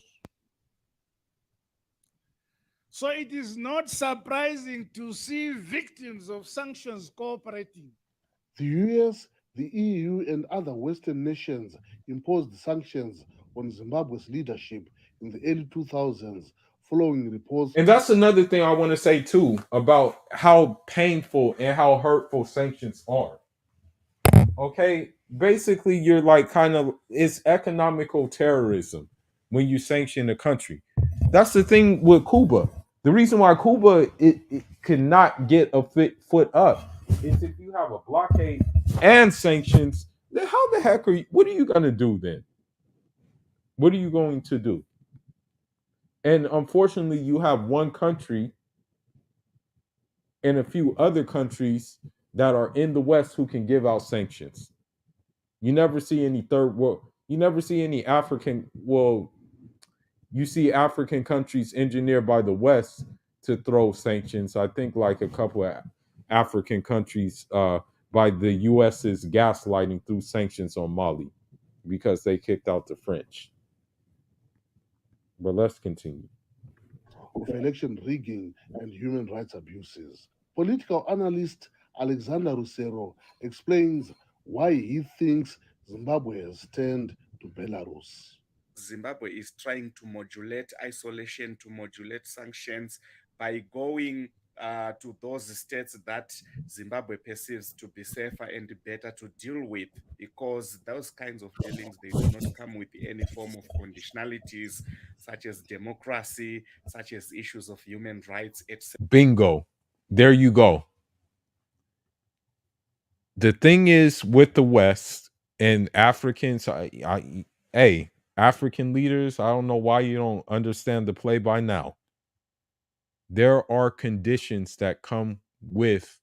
So it is not surprising to see victims of sanctions cooperating. The US, the EU, and other Western nations imposed sanctions on Zimbabwe's leadership in the early 2000s following reports. And that's another thing I want to say too about how painful and how hurtful sanctions are. Okay, basically you're like it's economical terrorism when you sanction a country. That's the thing with Cuba. The reason why Cuba it could not get a foot up is if you have a blockade and sanctions. Then how the heck what are you going to do then? What are you going to do? And unfortunately, you have one country and a few other countries that are in the West who can give out sanctions. You never see any third world. You never see any African. Well, you see African countries engineered by the West to throw sanctions. I think like a couple of African countries by the US's gaslighting through sanctions on Mali because they kicked out the French. But let's continue. Of election rigging and human rights abuses. Political analyst Alexander Rusero explains why he thinks Zimbabwe has turned to Belarus. Zimbabwe is trying to modulate isolation, to modulate sanctions by going to those states that Zimbabwe perceives to be safer and better to deal with, because those kinds of dealings, they do not come with any form of conditionalities, such as democracy, such as issues of human rights, etc. Bingo. There you go. The thing is with the West and Africans, African leaders, I don't know why you don't understand the play by now. There are conditions that come with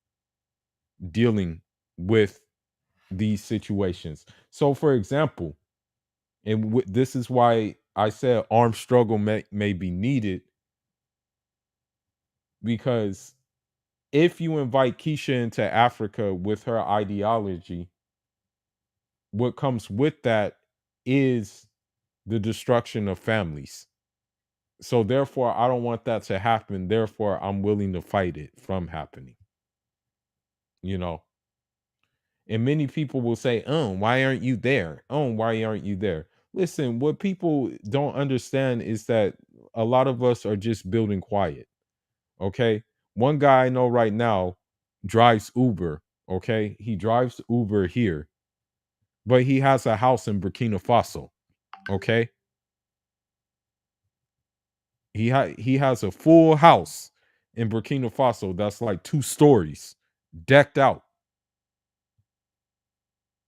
dealing with these situations. So, for example, and this is why I said armed struggle may be needed, because if you invite Keisha into Africa with her ideology, what comes with that is the destruction of families. So therefore, I don't want that to happen. Therefore, I'm willing to fight it from happening. You know, and many people will say, "Oh, why aren't you there? Oh, why aren't you there?" Listen, what people don't understand is that a lot of us are just building quiet. Okay, one guy I know right now, drives Uber. Okay, he drives Uber here, but he has a house in Burkina Faso. Okay, he has a full house in Burkina Faso that's like 2 stories, decked out.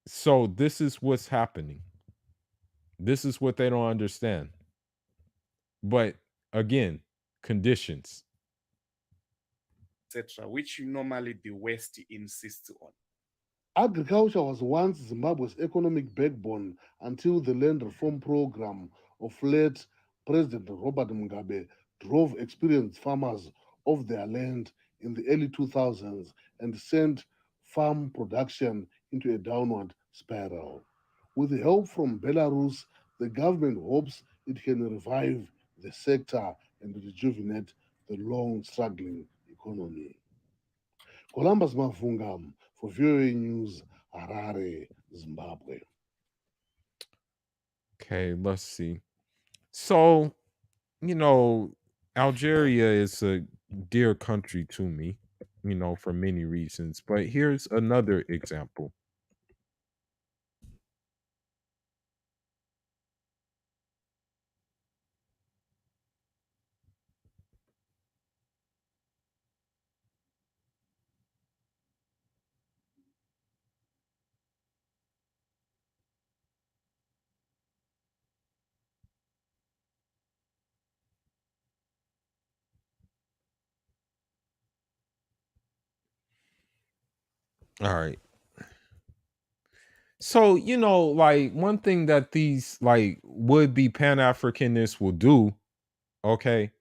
So this is what's happening. This is what they don't understand. But again, conditions. etc., which normally the West insists on. Agriculture was once Zimbabwe's economic backbone until the land reform program of late President Robert Mugabe drove experienced farmers off their land in the early 2000s and sent farm production into a downward spiral. With help from Belarus, the government hopes it can revive the sector and rejuvenate the long struggling economy. Columbus Mavunga for VOA News, Harare, Zimbabwe. Okay, let's see. So, Algeria is a dear country to me, for many reasons. But here's another example. All right. So, like one thing that these like would be Pan-Africanists will do, okay,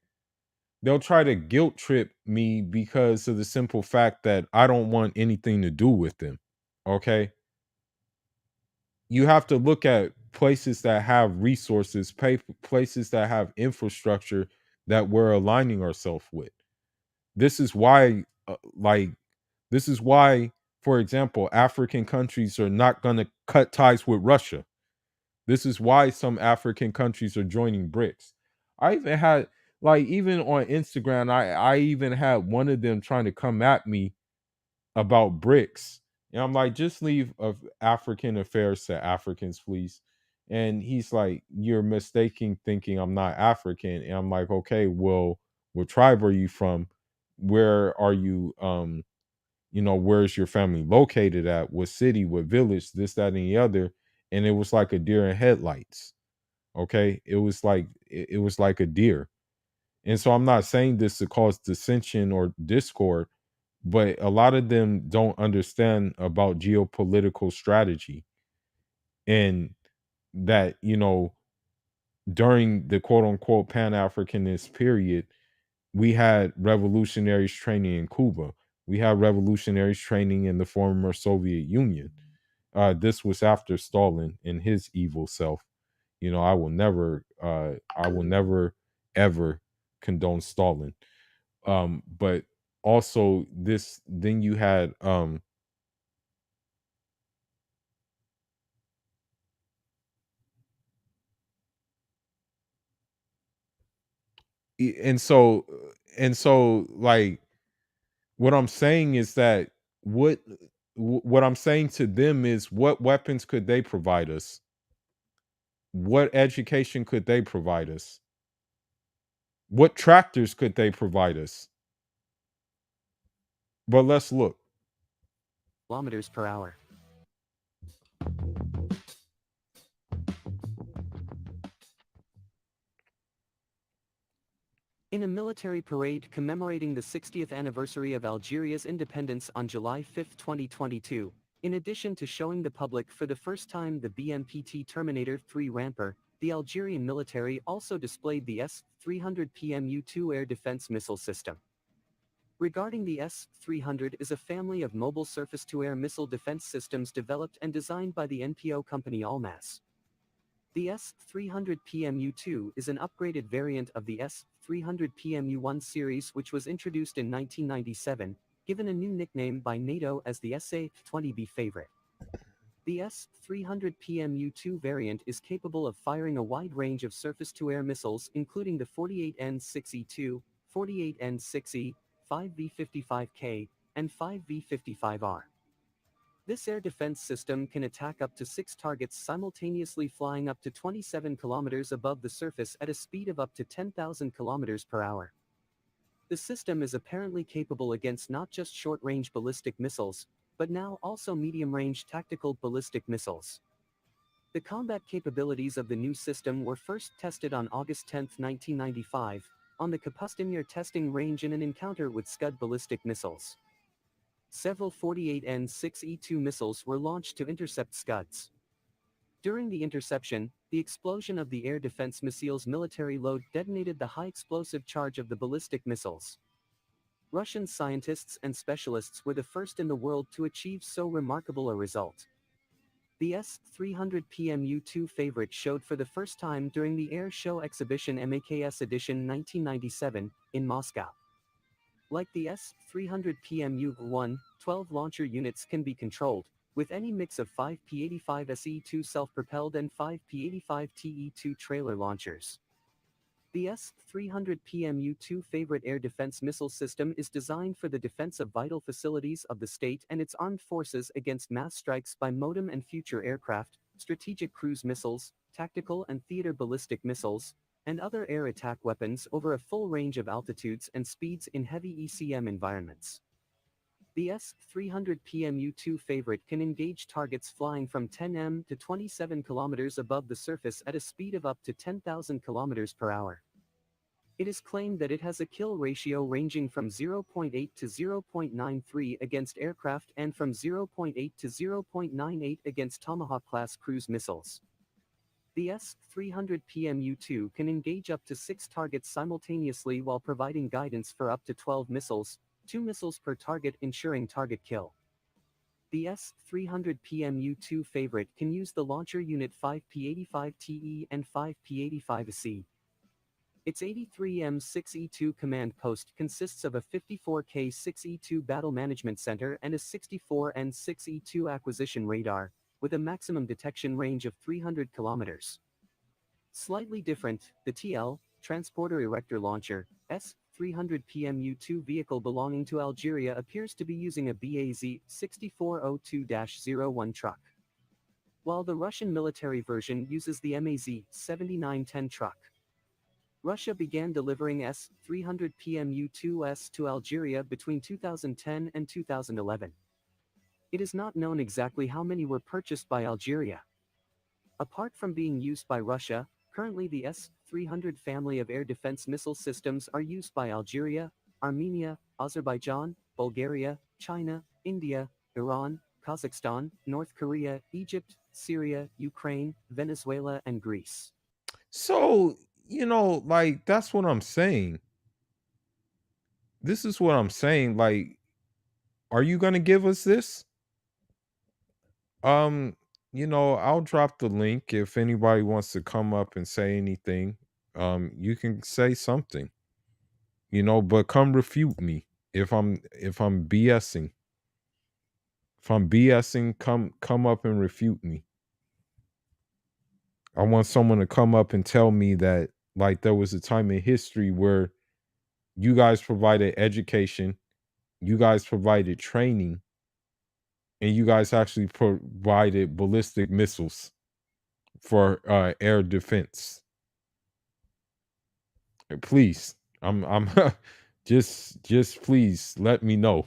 they'll try to guilt trip me because of the simple fact that I don't want anything to do with them. Okay. You have to look at places that have resources, places that have infrastructure that we're aligning ourselves with. This is why, this is why, for example, African countries are not going to cut ties with Russia. This is why some African countries are joining BRICS. I even had, even on Instagram, I even had one of them trying to come at me about BRICS. And I'm like, just leave of African affairs to Africans, please. And he's like, you're mistaking thinking I'm not African. And I'm like, okay, well, what tribe are you from? Where are you? Where's your family located at? What city? What village? This, that, and the other. And it was like a deer in headlights. Okay, it was like a deer. And so I'm not saying this to cause dissension or discord, but a lot of them don't understand about geopolitical strategy, and that during the quote unquote Pan-Africanist period, we had revolutionaries training in Cuba. We had revolutionaries training in the former Soviet Union. This was after Stalin and his evil self. I will never ever condone Stalin. But also this, then you had and so like what I'm saying is that what what I'm saying to them is, what weapons could they provide us? What education could they provide us? What tractors could they provide us? But let's look. Kilometers per hour. In a military parade commemorating the 60th anniversary of Algeria's independence on July 5, 2022, in addition to showing the public for the first time the BMPT Terminator 3 Ramper, the Algerian military also displayed the S-300 PMU-2 air defense missile system. Regarding the S-300 is a family of mobile surface-to-air missile defense systems developed and designed by the NPO company Almas. The S-300 PMU-2 is an upgraded variant of the S-300 PMU-1 series, which was introduced in 1997, given a new nickname by NATO as the SA-20B favorite. The S-300 PMU-2 variant is capable of firing a wide range of surface-to-air missiles, including the 48N6E2, 48N6E, 5V55K, and 5 V-55R. This air defense system can attack up to 6 targets simultaneously, flying up to 27 kilometers above the surface at a speed of up to 10,000 kilometers per hour. The system is apparently capable against not just short-range ballistic missiles, but now also medium-range tactical ballistic missiles. The combat capabilities of the new system were first tested on August 10, 1995, on the Kapustin testing range in an encounter with Scud ballistic missiles. Several 48N-6E2 missiles were launched to intercept Scuds. During the interception, the explosion of the air defense missile's military load detonated the high explosive charge of the ballistic missiles. Russian scientists and specialists were the first in the world to achieve so remarkable a result. The S-300 PMU-2 favorite showed for the first time during the air show exhibition MAKS edition 1997, in Moscow. Like the S-300 PMU-1, 12 launcher units can be controlled, with any mix of 5 P-85 SE-2 self-propelled and 5 P-85 TE-2 trailer launchers. The S-300 PMU-2 favorite air defense missile system is designed for the defense of vital facilities of the state and its armed forces against mass strikes by modem and future aircraft, strategic cruise missiles, tactical and theater ballistic missiles, and other air attack weapons over a full range of altitudes and speeds in heavy ECM environments. The S-300 PMU-2 favorite can engage targets flying from 10 m to 27 km above the surface at a speed of up to 10,000 km per hour. It is claimed that it has a kill ratio ranging from 0.8 to 0.93 against aircraft and from 0.8 to 0.98 against Tomahawk-class cruise missiles. The S-300 PMU-2 can engage up to 6 targets simultaneously while providing guidance for up to 12 missiles, 2 missiles per target, ensuring target kill. The S-300 PMU-2 favorite can use the launcher unit 5 P-85TE and 5 P-85C. Its 83M6E2 command post consists of a 54K6E2 battle management center and a 64N6E2 acquisition radar, with a maximum detection range of 300 kilometers. Slightly different, the TL, Transporter Erector Launcher, S-300 PMU-2 vehicle belonging to Algeria appears to be using a BAZ 6402-01 truck, while the Russian military version uses the MAZ 7910 truck. Russia began delivering S-300 PMU-2s to Algeria between 2010 and 2011. It is not known exactly how many were purchased by Algeria. Apart from being used by Russia, currently the S-300 family of air defense missile systems are used by Algeria, Armenia, Azerbaijan, Bulgaria, China, India, Iran, Kazakhstan, North Korea, Egypt, Syria, Ukraine, Venezuela, and Greece. So, like, that's what I'm saying. This is what I'm saying. Like, are you going to give us this? I'll drop the link if anybody wants to come up and say anything. You can say something, but come refute me if I'm BSing. If I'm BSing, come up and refute me. I want someone to come up and tell me that, like, there was a time in history where you guys provided education, you guys provided training, and you guys actually provided ballistic missiles for air defense. Please, I'm just please let me know.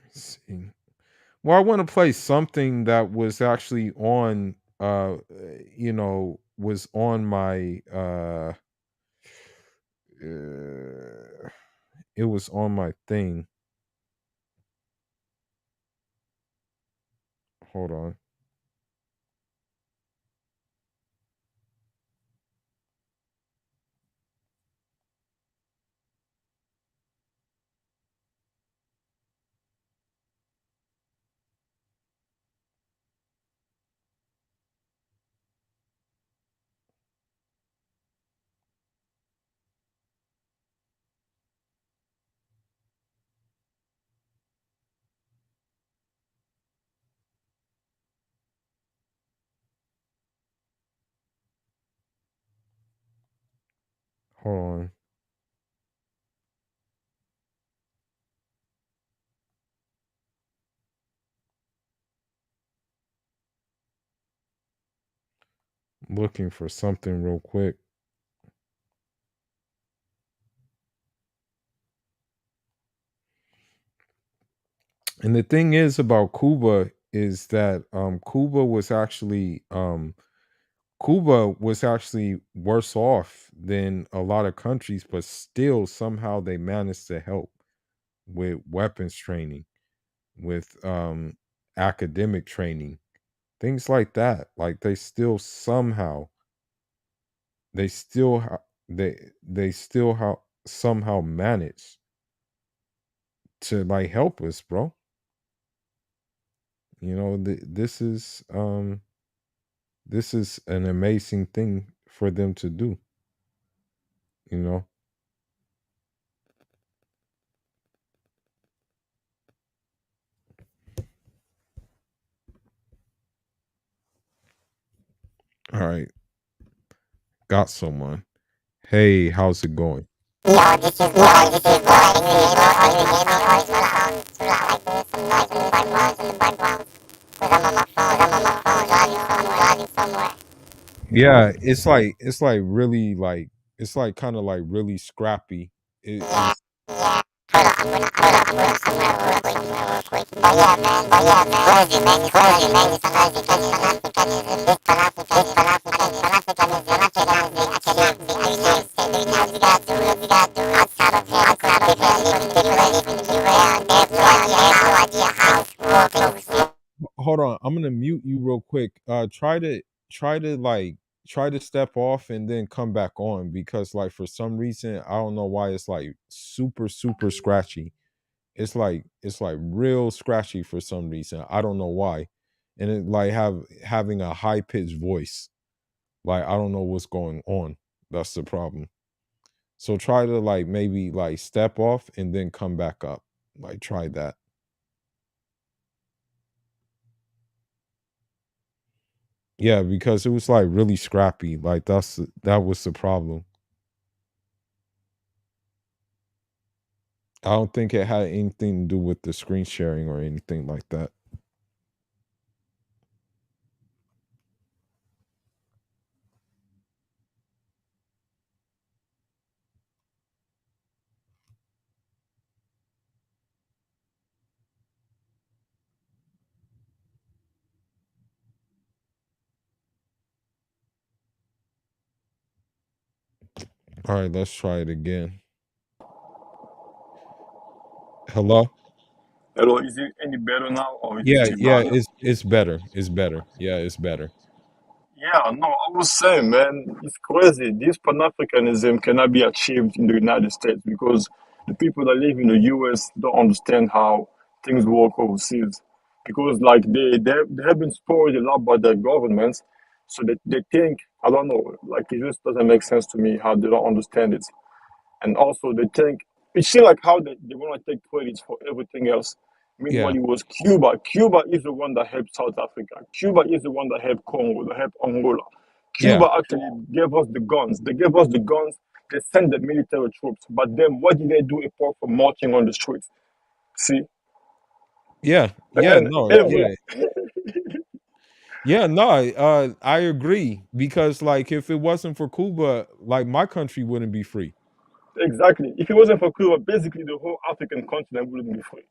Let's see. Well, I want to play something that was actually on was on my it was on my thing. Hold on. Hold on. Looking for something real quick. And the thing is about Cuba is that Cuba was actually worse off than a lot of countries, but still somehow they managed to help with weapons training, with academic training, things like that. Like they still somehow they still ha- they still somehow manage to like help us, bro. You know, this is an amazing thing for them to do, you know. All right, got someone. Hey, how's it going? Yeah, it's like really like it's like kind of like really scrappy. It's hold on, I'm gonna mute you real quick. Try to like try to step off and then come back on because like for some reason I don't know why it's like super scratchy. It's like real scratchy for some reason. I don't know why. And it like having a high pitched voice. Like I don't know what's going on. That's the problem. So try to like maybe like step off and then come back up. Like try that. Yeah, because it was like really scrappy. Like that was the problem. I don't think it had anything to do with the screen sharing or anything like that. All right, let's try it again. Hello? Hello, is it any better now or is it Yeah, still yeah, bad? it's better. It's better. Yeah, it's better. Yeah, no, I was saying, man, it's crazy. This Pan-Africanism cannot be achieved in the United States because the people that live in the US don't understand how things work overseas. Because like they have been spoiled a lot by their governments, so they think, I don't know, like it just doesn't make sense to me how they don't understand it. And also they think it seems like how they want to take credits for everything else. Meanwhile, Yeah. it was Cuba. Cuba is the one that helped South Africa. Cuba is the one that helped Congo, that helped Angola. Yeah. Cuba actually gave us the guns. They gave us the guns. They sent the military troops. But then what did they do apart from marching on the streets? See? Yeah. Yeah, And no, every yeah. Yeah, no, I agree because like if it wasn't for Cuba, like my country wouldn't be free. exactly. If it wasn't for Cuba, basically the whole African continent wouldn't be free.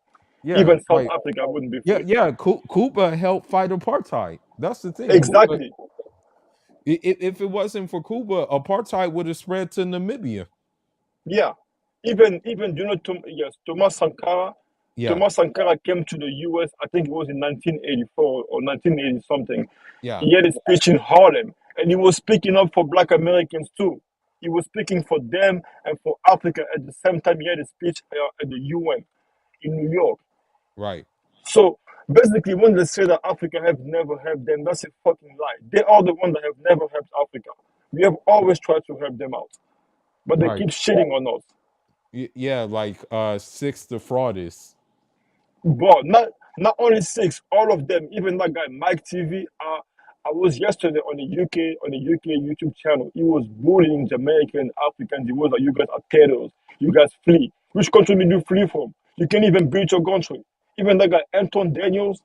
Yeah, Even South like Africa wouldn't be yeah, free. yeah, Cuba helped fight apartheid. That's the thing. Cuba Exactly. if it wasn't for Cuba, apartheid would have spread to Namibia. Yeah, even you know yes, Thomas Sankara. Yeah. Thomas Sankara came to the U.S. I think it was in 1984 or 1980 something. Yeah. He had a speech in Harlem, and he was speaking up for Black Americans too. He was speaking for them and for Africa at the same time. He had a speech at the UN in New York. Right. So basically, when they say that Africa have never helped them, that's a fucking lie. They are the ones that have never helped Africa. We have always tried to help them out, but they Right. keep shitting on us. Yeah, like six defrauders. Bro, not only six, all of them, even that guy Mike TV, I was yesterday on the UK YouTube channel. He was bullying Jamaican Africans. He was like, "You guys are terrorists. You guys flee. Which country did you flee from? You can't even build your country." Even that guy Anton Daniels,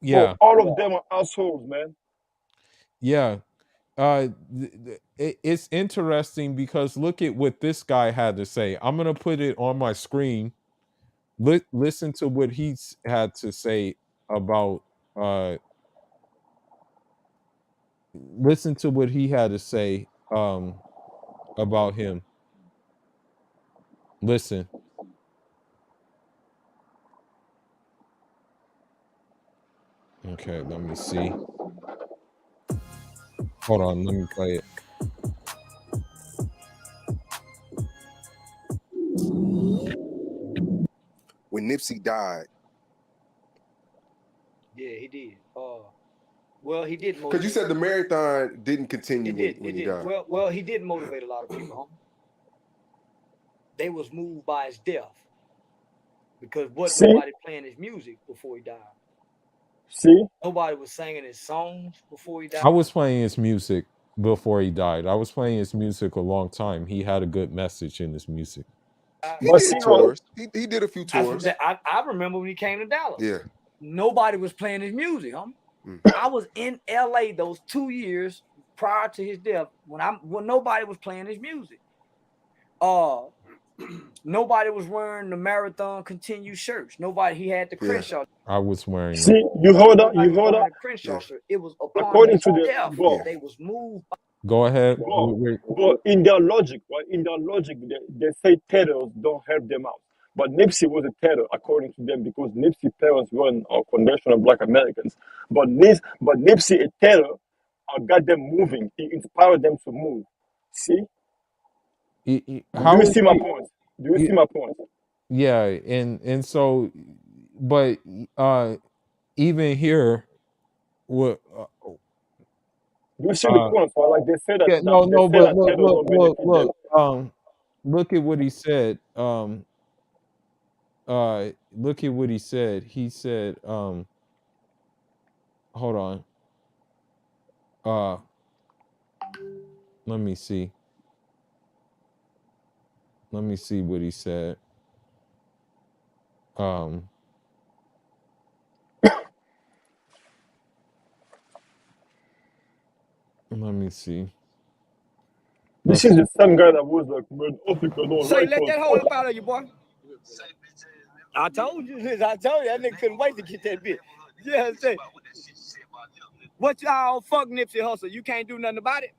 bro. Yeah. All of them are assholes, man. Yeah. It's interesting because look at what this guy had to say. I'm gonna put it on my screen. Listen to what he's had to say about. Listen to what he had to say about him. Listen. Okay, let me see. Hold on, let me play it. When Nipsey died, Yeah, he did. Well, he did. because you said the marathon didn't continue when he died. Well, he did motivate a lot of people. They was moved by his death because wasn't nobody playing his music before he died. See, nobody was singing his songs before he died. I was playing his music before he died. I was playing his music a long time. He had a good message in his music. He did tours. He did a few tours. I remember when he came to Dallas. Yeah. Nobody was playing his music. I was in LA those 2 years prior to his death when nobody was playing his music. Nobody was wearing the Marathon Continue shirts. He had the Crenshaw. I was wearing See, you heard that. The Crenshaw shirt. It was according to the death. bro. They was moved. Go ahead. But in their logic, right? In their logic, they say terrorists don't help them out. But Nipsey was a terror, according to them, because Nipsey parents were conventional Black Americans. But Nipsey, a terror, got them moving. He inspired them to move. See? Do you see my point? Do you see my point? Yeah, and so, but even here, what? You see the point, so like they say that. Yeah, But look at what he said. Look at what he said. He said, hold on. Let me see. Let me see what he said. Let me see. This is the same guy that was like, man, Africa don't Say, like let us. that hold up out of you, boy. I told you that nigga couldn't wait to get that bitch. Yeah, say. What y'all fuck Nipsey Hussle? You can't do nothing about it.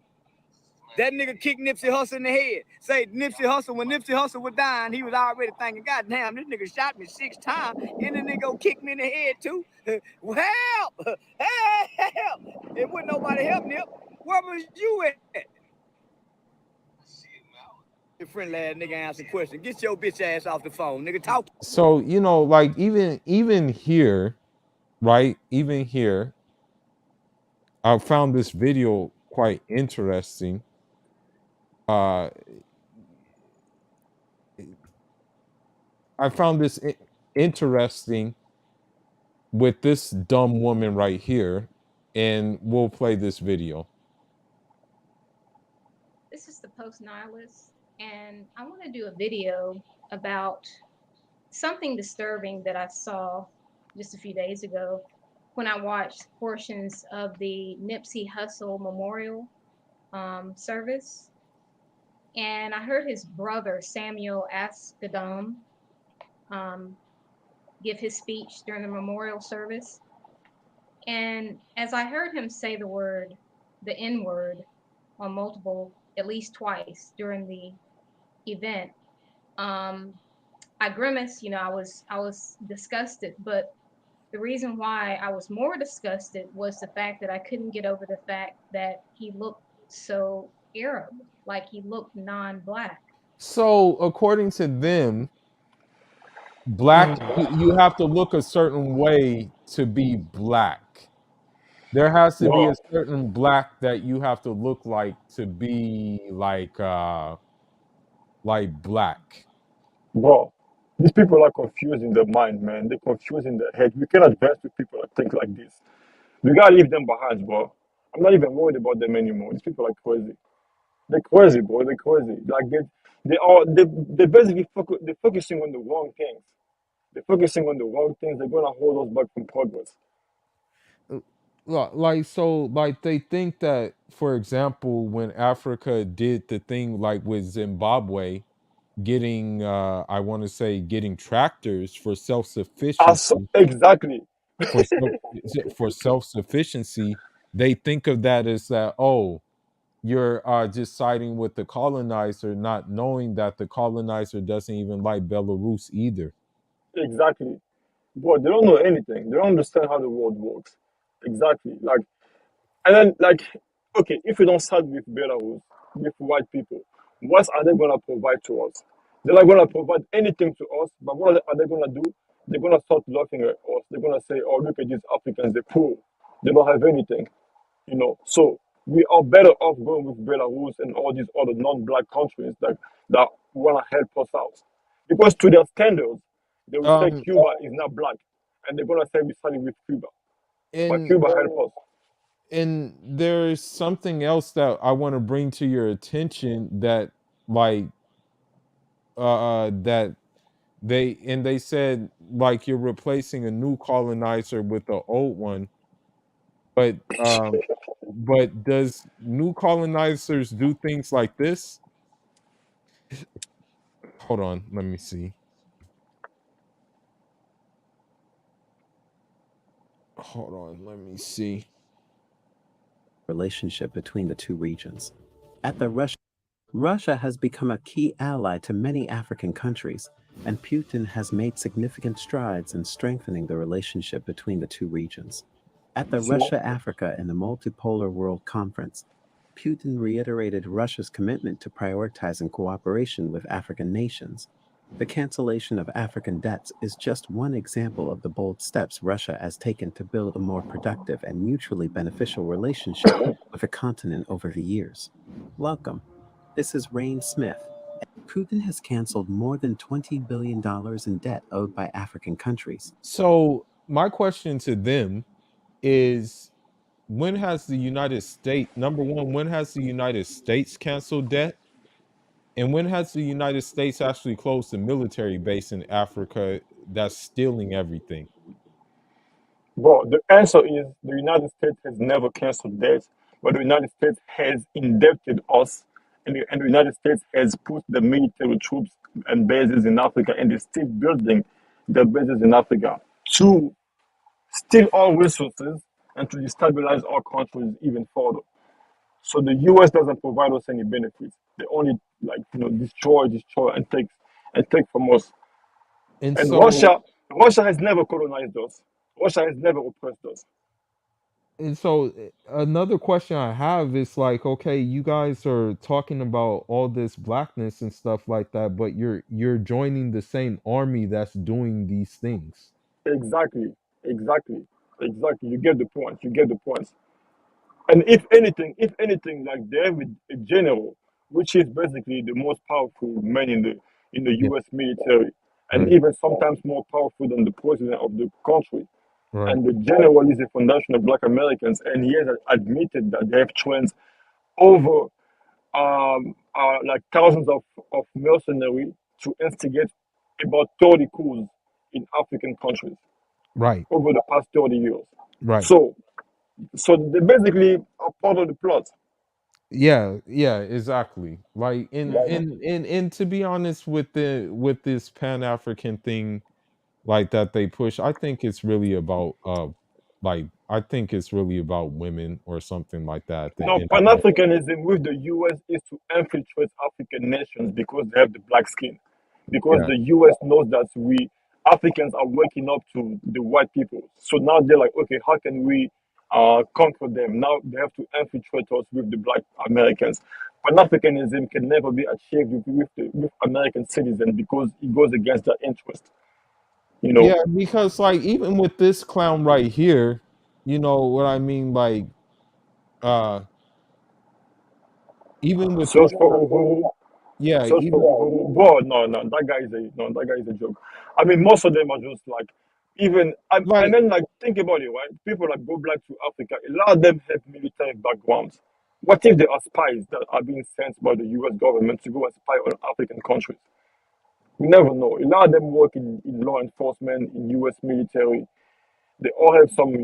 That nigga kicked Nipsey Hussle in the head. Say Nipsey Hussle, when Nipsey Hussle was dying, he was already thinking, God damn, this nigga shot me 6 times, and the nigga go kick me in the head too. Well, help! Help! It wouldn't nobody help Nip. Where was you at? Your friendly ass nigga answer question. Get your bitch ass off the phone, nigga. Talk. So like even here, right? Even here, I found this video quite interesting. I found this interesting with this dumb woman right here, and we'll play this video. This is the Post Nihilist, and I want to do a video about something disturbing that I saw just a few days ago when I watched portions of the Nipsey Hussle Memorial service. And I heard his brother, Samuel Asghedom, give his speech during the memorial service. And as I heard him say the N-word on multiple, at least twice during the event, I grimaced. I was disgusted, but the reason why I was more disgusted was the fact that I couldn't get over the fact that he looked so Arab, like he looked non-black. So according to them, black, you have to look a certain way to be black. There has to be a certain black that you have to look like to be like black. Bro, these people are confused in their mind, man. They're confused in their head. We cannot advance with people that think like this. We gotta leave them behind, bro. I'm not even worried about them anymore. These people are crazy. They're crazy, bro. They're crazy. Like they're basically they're focusing on the wrong things. They're focusing on the wrong things. They're gonna hold us back from progress. Like so like they think that, for example, when Africa did the thing like with Zimbabwe getting I want to say getting tractors for self-sufficiency, Exactly. for self, for self-sufficiency, they think of that as that, oh, you're just siding with the colonizer, not knowing that the colonizer doesn't even like Belarus either. Exactly. But they don't know anything. They don't understand how the world works. Exactly. Like, and then, like, okay, if we don't start with Belarus, with white people, what are they going to provide to us? They're not going to provide anything to us, but what are they going to do? They're going to start laughing at us. They're going to say, oh, look at these Africans, they're poor. They don't have anything, you know. So we are better off going with Belarus and all these other non-black countries that want to help us out. Because to their standards, they will say Um Cuba is not black, and they're going to say we're starting with Cuba. But and Cuba help us. and there's something else that I want to bring to your attention that like that they said like you're replacing a new colonizer with the old one, but does new colonizers do things like this? Hold on, let me see. Hold on, let me see. Relationship between the two regions. Russia has become a key ally to many African countries, and Putin has made significant strides in strengthening the relationship between the two regions. At the See? Russia, Africa, and the Multipolar World Conference, Putin reiterated Russia's commitment to prioritizing cooperation with African nations. The cancellation of African debts is just one example of the bold steps Russia has taken to build a more productive and mutually beneficial relationship with the continent over the years. Welcome. This is Rain Smith. Putin has canceled more than $20 billion in debt owed by African countries. So my question to them is, when has the United States, number one, when has the United States canceled debt? And when has the United States actually closed a military base in Africa that's stealing everything? Well, the answer is the United States has never canceled debt, but the United States has indebted us, and the United States has put the military troops and bases in Africa, and they're still building the bases in Africa to steal our resources and to destabilize our countries even further. So the US doesn't provide us any benefits. They only destroy, and take from us. And And so Russia has never colonized us. Russia has never oppressed us. another question I have is like, okay, you guys are talking about all this blackness and stuff like that, but you're joining the same army that's doing these things. Exactly, exactly, exactly. You get the point. You get the point. And if anything, like they have a general, which is basically the most powerful man in the Yeah. U.S. military, and Right. even sometimes more powerful than the president of the country. Right. And the general is the foundation of Black Americans, and he has admitted that they have trained over like thousands of mercenaries to instigate about 30 coups in African countries Right. over the past 30 years. Right. So, so they basically are part of the plot. Yeah, yeah, exactly. Like Yeah. and to be honest with with this Pan-African thing like that they push, I think it's really about like I think it's really about women or something like that at the Now, end of Pan the day. Africanism with the US is to infiltrate African nations because they have the black skin. Because Yeah. the US knows that we Africans are waking up to the white people. So now they're like, okay, how can we conquer them? Now they have to infiltrate us with the black Americans. Pan Africanism can never be achieved with American citizens because it goes against their interest. You know, Yeah, because like even with this clown right here, you know what I mean, like uh even with search this for Uhuru. yeah, Search for even Uhuru. Bro, no, that guy is a joke. I mean, most of them are just like, Even Like, and then like think about it, right? People that go black to Africa, a lot of them have military backgrounds. What if there are spies that are being sent by the U.S. government to go and spy on African countries? We never know. A lot of them work in law enforcement, in U.S. military. They all have some,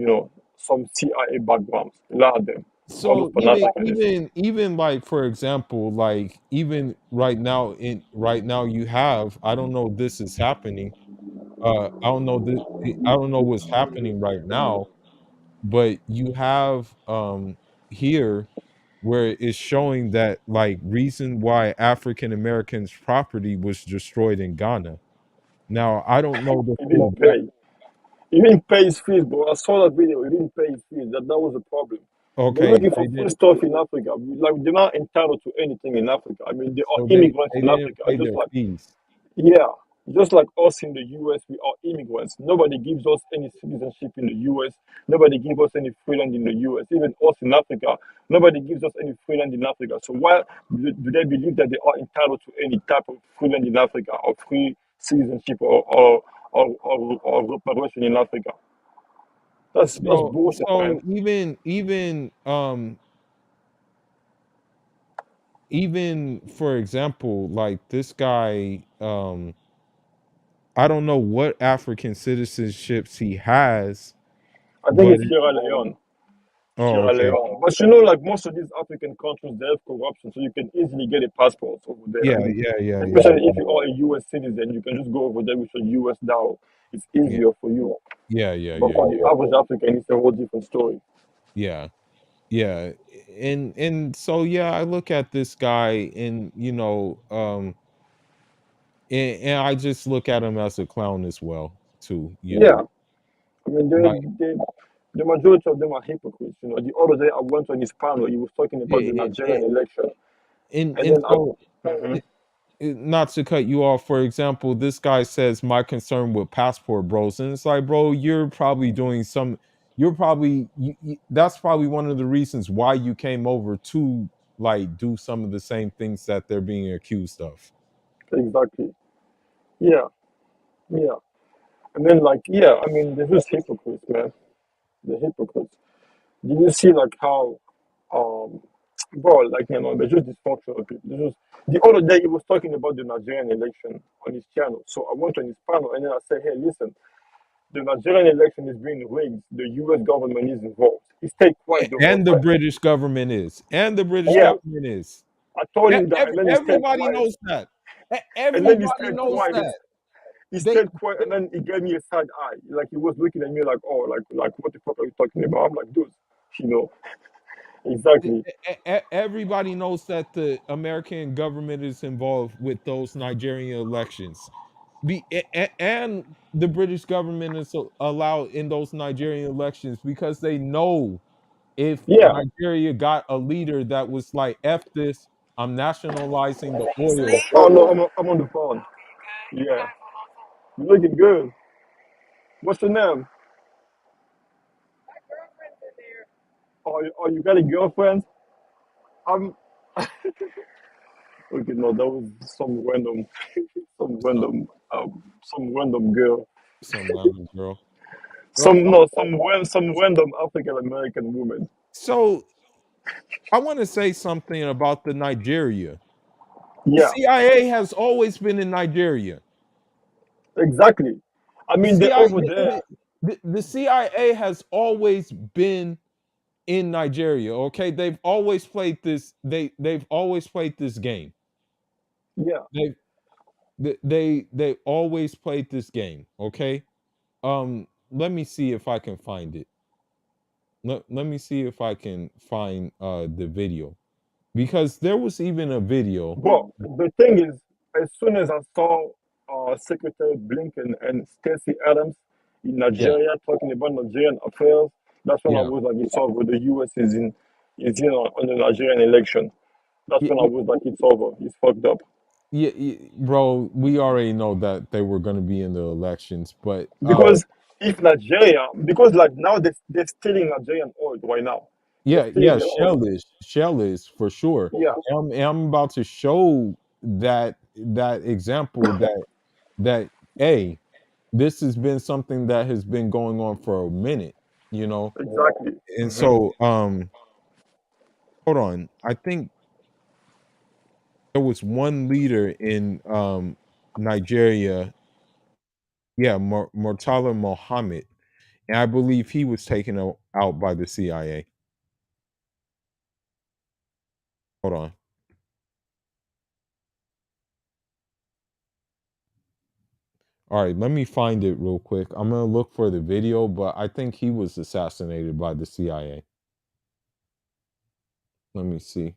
some CIA backgrounds. A lot of them, all those so Pan Africanists. even like, for example, like even right now you have, I don't know if this is happening. I don't know what's happening right now, but you have here where it's showing that like reason why African Americans property was destroyed in Ghana. Now I don't know the He full didn't pay. He didn't pay his fees, bro. I saw that video. He didn't pay his fees. That was the problem. They're okay, looking for they free didn't stuff in Africa. Like they're not entitled to anything in Africa. I mean, there are so immigrants they in didn't Africa, pay just their like fees. yeah, just like us in the US, we are immigrants. Nobody gives us any citizenship in the US. Nobody gives us any free land in the US. Even us in Africa, nobody gives us any free land in Africa. So why do they believe that they are entitled to any type of free land in Africa or free citizenship or reparation in Africa? That's bullshit, man. So even for example, like this guy, I don't know what African citizenships he has, I think but it's Sierra Leone. oh, Sierra okay. Leone. But you know, like most of these African countries, they have corruption, so you can easily get a passport over there. I Yeah, mean, yeah. especially if you are a US citizen, you can just go over there with your US dollar. It's Yeah, easier for you. But for the average African, it's a whole different story. yeah, yeah. And so yeah, I look at this guy and and I just look at him as a clown as well, too, Yeah, I mean, Like the majority of them are hypocrites. You know, the other day I went on his panel, he was talking about the Nigerian election, and and then so Mhm. not to cut you off, for example, this guy says my concern with passport bros, and it's like, bro, you're probably doing some, you're probably that's probably one of the reasons why you came over to like do some of the same things that they're being accused of. Exactly. Yeah, yeah. And then like, yeah, I mean, they're just hypocrites, man. They're hypocrites. Did you see like how, um, bro, like they're just dysfunctional people. The other day he was talking about the Nigerian election on his channel. So I went on his panel and then I said, hey, listen, the Nigerian election is being rigged. The U.S. government is involved. He stayed quiet the whole And the time. British government is, and the British Yeah, government is. I told him that, and then he stayed Everybody quiet. knows that. And then he Everybody stayed knows quiet. that. He They stayed quiet, and then he gave me a side eye. Like he was looking at me like, oh, like what the fuck are you talking about? I'm like, dude, you know, exactly. everybody knows that the American government is involved with those Nigerian elections. And the British government is allowed in those Nigerian elections because they know if Yeah. Nigeria got a leader that was like, F this, I'm nationalizing the oil. Oh no, I'm on the phone. Yeah, you're looking good. What's your name? Oh, you got a girlfriend? I'm okay. No, that was some random, some random girl. Some random girl. Some random African American woman. So I want to say something about the Nigeria. The Yeah, CIA has always been in Nigeria. exactly. I The mean, they're CIA, over there. the CIA has always been in Nigeria. Okay, they've always played this. They've always played this game. Yeah. They always played this game. Okay. Let me see if I can find it. Let me see if I can find the video, because there was even a video. But the thing is, as soon as I saw Secretary Blinken and Stacey Adams in Yeah, Nigeria talking about Nigerian affairs, that's when I yeah, was like, it's over. The U.S. is in on the Nigerian election. That's when I yeah, was like, it's over. It's fucked up. yeah, bro. We already know that they were going to be in the elections, but Because if Nigeria, because like now they're stealing Nigerian oil right now. They're yeah, stealing the oil. Shell is for sure. Yeah. And I'm about to show that example that a this has been something that has been going on for a minute, you know. Exactly. And so hold on. I think there was one leader in Nigeria, yeah, Murtala Mohammed, and I believe he was taken out by the CIA. Hold on. All right, let me find it real quick. I'm gonna look for the video, but I think he was assassinated by the CIA. Let me see.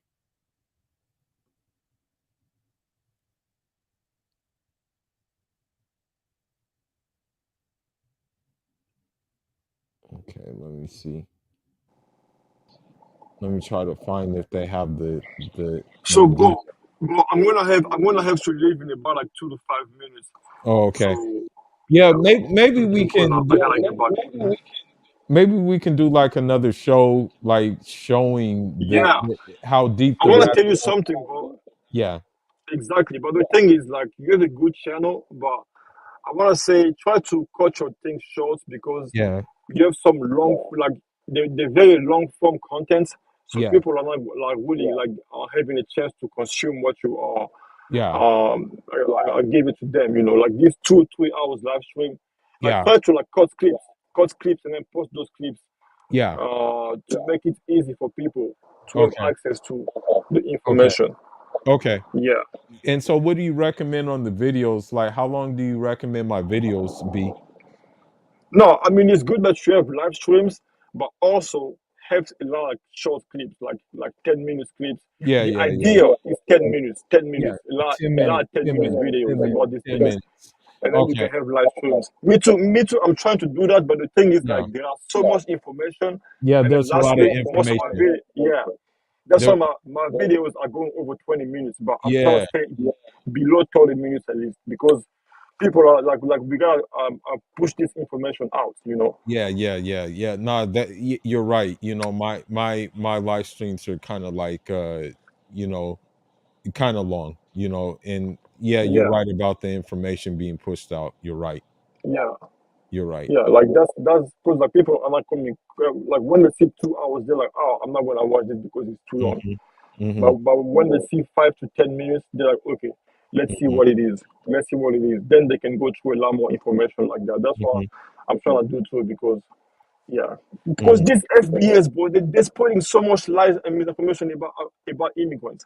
Okay, let me see. Let me try to find if they have the So, the. bro, I'm gonna have to leave in about like 2 to 5 minutes. Oh, okay. So Yeah, yeah, maybe we because can I do, gotta get back. maybe we can do like another show, like showing Yeah, how deep I the want to tell rabbit you hole. something, bro. Yeah, Exactly, but the thing is, like, you have a good channel, but I want to say try to cut your things short because yeah, you have some long, like they're very long form content, so yeah, people are not like really like are having a chance to consume what you are. yeah, I give it to them, you know, like these 2 3 hours live stream. Like yeah, try to like cut clips, and then post those clips yeah. to make it easy for people to have Okay, access to the okay, information. okay. Yeah. And so, what do you recommend on the videos? Like, how long do you recommend my videos be? No, I mean it's good that you have live streams, but also have a lot of short clips, like 10 minutes clips. Yeah, The yeah, yeah, idea is 10 minutes, ten yeah. minutes, Ten a lot minutes, of ten 10 minutes minutes, videos 10 minutes, about these 10 things, minutes. and then you can Okay. have live streams. Me too. I'm trying to do that, but the thing is Yeah, like there are so much information, yeah. and then There's a last lot of week most of my information. video, yeah, that's why There. my videos are going over 20 minutes, but I'm trying Yeah, to stay below 30 minutes at least because people are like we gotta push this information out, you know. yeah, yeah, yeah, yeah. No, that you're right. You know, my live streams are kind of like you know, kind of long. You know, and yeah, you're Yeah, right about the information being pushed out. You're right. yeah. You're right. Yeah, like that's because like people are not coming. Like when they see 2 hours, they're like, "Oh, I'm not gonna watch this because it's too long." Mm-hmm. Mm-hmm. But when they see 5 to 10 minutes, they're like, "Okay, let's see Mm-hmm. what it is. Let's see what it is." Then they can go through a lot more information like that. That's what Mm-hmm. I'm trying to do too because yeah, because Mm-hmm. this FBS boy, they're spreading so much lies and misinformation about immigrants,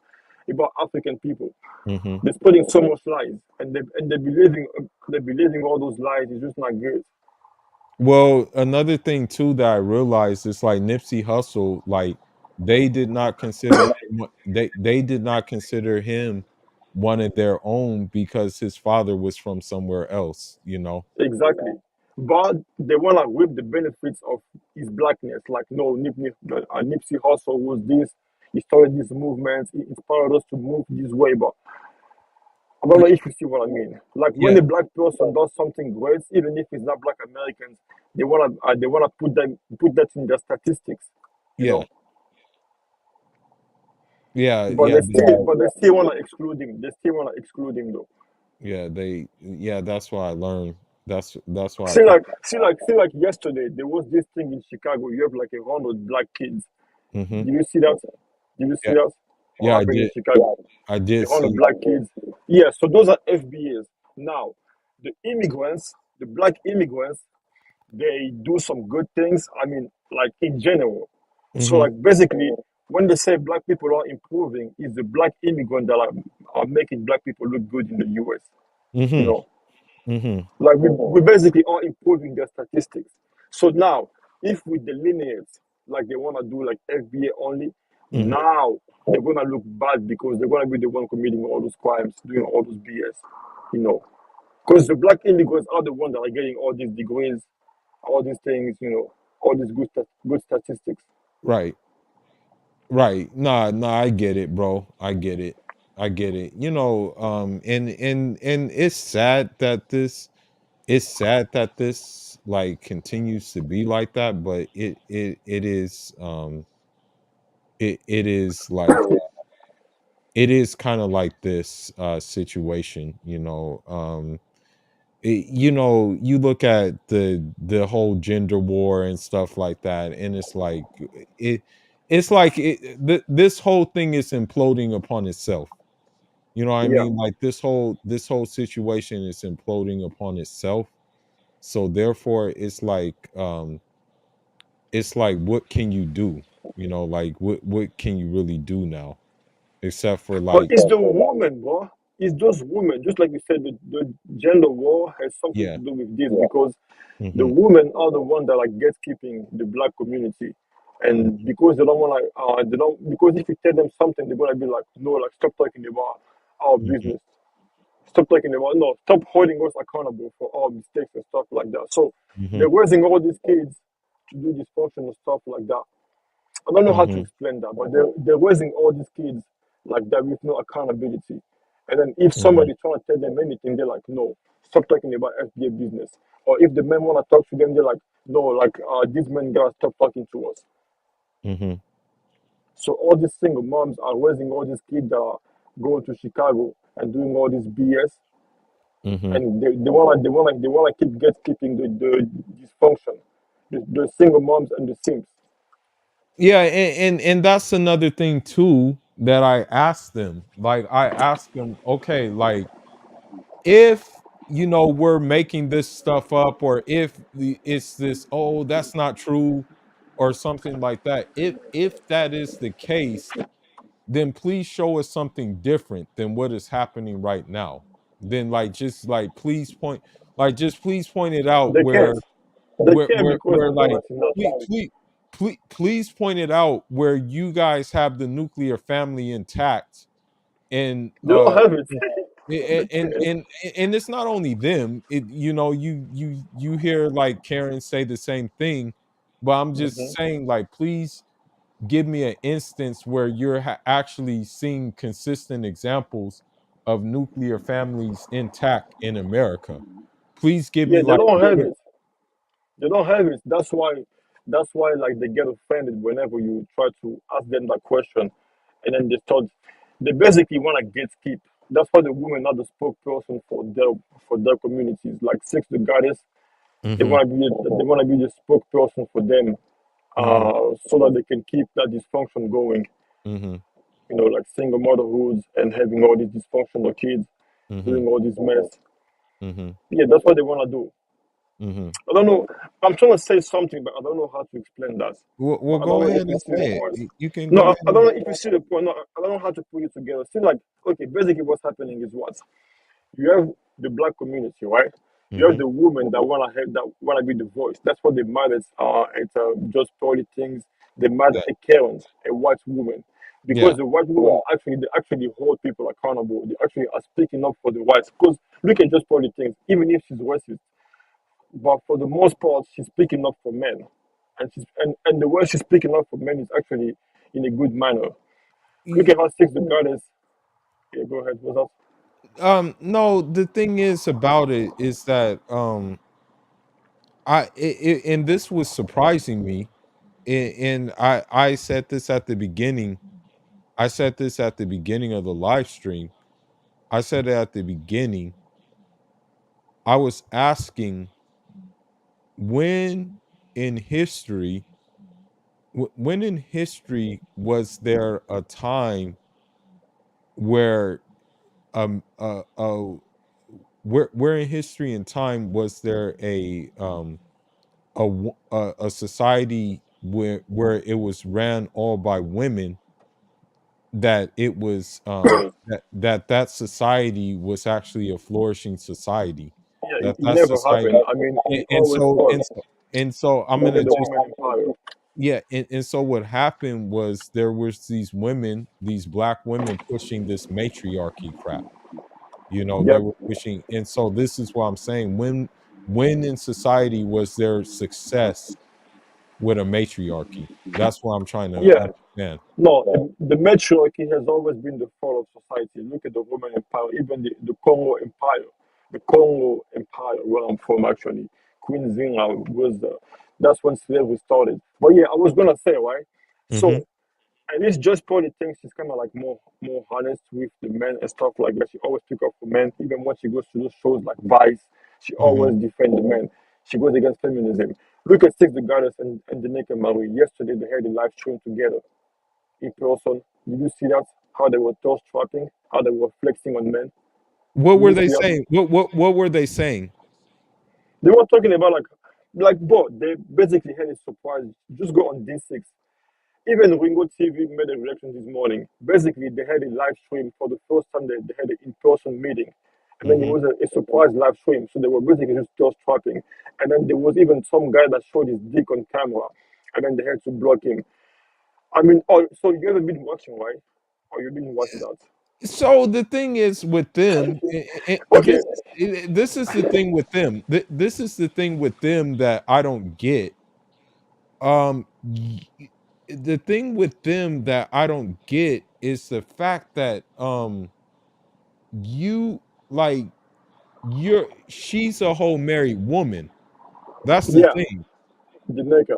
about African people. Mm-hmm. They're spreading so much lies, and they're believing all those lies. It's just not good. Well, another thing too that I realized is like Nipsey Hussle, like they did not consider they did not consider him one of their own because his father was from somewhere else, you know. Exactly. But they want to reap the benefits of his blackness. Like, no, Nipsey Hussle was this. He started this movement. He inspired us to move this way. But I don't know if you see what I mean. Like when Yeah, a black person does something great, even if it's not Black Americans, they wanna put that in their statistics. You yeah, know. yeah, But yeah, they still wanna exclude him. They still wanna exclude him though. yeah, yeah, that's why I learned. That's why I See kind like see like see like yesterday there was this thing in Chicago. You have like 100 black kids. hmm Did you see that? Did you see yeah, that? yeah, What happened in Chicago? I did On the see. black kids. Yeah, so those are FBAs. Now, the immigrants, the black immigrants, they do some good things. I mean, like in general. So, hmm like basically, when they say black people are improving, it's the black immigrants that are making black people look good in the US. You hmm know, hmm like we basically are improving their statistics. So now, if we delineate like they want to do like FBA only, hmm now they're gonna look bad because they're gonna be the one committing all those crimes, doing all those BS, you know. Because the black immigrants are the ones that are getting all these degrees, all these things, you know, all these good statistics. Right. Right. Nah, nah, I get it, bro. I get it. I get it. You know, and it's sad that this like continues to be like that, but it is it is like it is kind of like this situation, you know. you know, you look at the whole gender war and stuff like that, and it's like it this whole thing is imploding upon itself. You know what I Yeah. mean? Like this whole situation is imploding upon itself. So therefore it's like what can you do? You know, like what can you really do now? Except for But like it's the woman, bro. It's those women. Just like you said, the gender war has something yeah. to do with this because the Mhm. women are the one that like gatekeeping the black community, and because they don't want like they don't because if you tell them something, they're gonna be like, no, like stop talking about our Mhm. business, stop talking about no, stop holding us accountable for our mistakes and stuff like that. So Mhm. they're raising all these kids to do dysfunctional stuff like that. I don't know how to Mhm. explain that, but they're raising all these kids like that with no accountability. And then if Mhm. somebody trying to tell them anything, they're like, no, stop talking about FBA business. Or if the men want to talk to them, they're like, no, like these men gotta stop talking to us. Mhm. So all these single moms are raising all these kids that are going to Chicago and doing all this BS, Mhm. and they wanna keep gatekeeping the dysfunction, the single moms and the sims. Yeah, and that's another thing too that I asked them. Like I asked them, okay, like if you know we're making this stuff up, or if it's this, oh, that's not true, or something like that. If that is the case, then please show us something different than what is happening right now. Then like just like please point like just please point it out They can't. where They can't because where they're like not in that please, time. please point it out where you guys have the nuclear family intact and They don't have it. They and can't. and and it's not only them. It, you know, you hear like Karen say the same thing, but I'm just Mhm. saying like please give me an instance where you're actually seeing consistent examples of nuclear families intact in America. Please give Yeah, me they like don't have where. it. They don't have it. That's why like they get offended whenever you try to ask them that question, and then they basically want to gatekeep. That's why the women are the spokesperson for their communities. Like sex the goddess, they Mhm. want to be they want to be the spokesperson for them, Mhm. so that they can keep that dysfunction going. Mhm. You know, like single motherhoods and having all these dysfunctional kids, Mhm. doing all this mess. Mhm. Yeah, that's what they want to do. Mhm. I don't know. I'm trying to say something, but I don't know how to explain that. Well, But I don't go know if ahead you and see the say it. point. You can No, go I, ahead I don't and. know if you see the point. No, I don't know how to put it together. See, like, okay, basically what's happening is what you have the black community, right? You have Mhm. the women that wanna be the voice. That's what they matters. It's just probably things. They mad Yeah. at Karen, a white woman, because Yeah. the white women they actually hold people accountable. They actually are speaking up for the whites. Because look at just probably things. Even if she's racist, but for the most part, she's speaking up for men, and the way she's speaking up for men is actually in a good manner. Look at how six the goddess. Yeah, go ahead. What's up? No, the thing is about it is that and this was surprising me, and I said this at the beginning. I said this at the beginning of the live stream. I said it at the beginning. I was asking when in history, when in history was there a time where where in history and time was there a society where it was ran all by women, that it was that society was actually a flourishing society, Yeah, it that never society. happened. I mean, and, it and always so was. and so and so I'm Look gonna at the just. Roman Empire. Yeah, and so what happened was there was these women, these black women pushing this matriarchy crap. You know, they Yep. were pushing, and so this is what I'm saying. When in society was there success with a matriarchy? That's what I'm trying to Yeah. understand. No, the matriarchy has always been the fall of society. Look at the Roman Empire, even the Congo Empire. The Congo Empire, where I'm from, actually. Queen Zinga was that's when slavery started. But yeah, I was gonna say, right? Hmm. So, and it's just probably thinks she's kind of like more honest with the men and stuff like that. She always pick up for men, even when she goes to those shows like Vice. She Mm-hmm. always defend the man. She goes against feminism. Look at Six the Goddess and Danica Marie. Yesterday they had a live stream together in person. Did you see that? How they were toast trapping, how they were flexing on men. What Did were you they see that? saying? What were they saying? They were talking about bro, they basically had a surprise. Just go on D6. Even Ringo TV made a reaction this morning. Basically, they had a live stream for the first time. They had an in-person meeting, and then it Mm-hmm. was a surprise live stream. So they were basically just toast trapping, and then there was even some guy that showed his dick on camera, and then they had to block him. I mean, oh, so you haven't been watching, right? Or you've been watching that? So the thing is with them, Okay. this is the thing with them. This is the thing with them that I don't get. The thing with them that I don't get is the fact that you like she's a whole married woman. That's the Yeah, thing. the maker.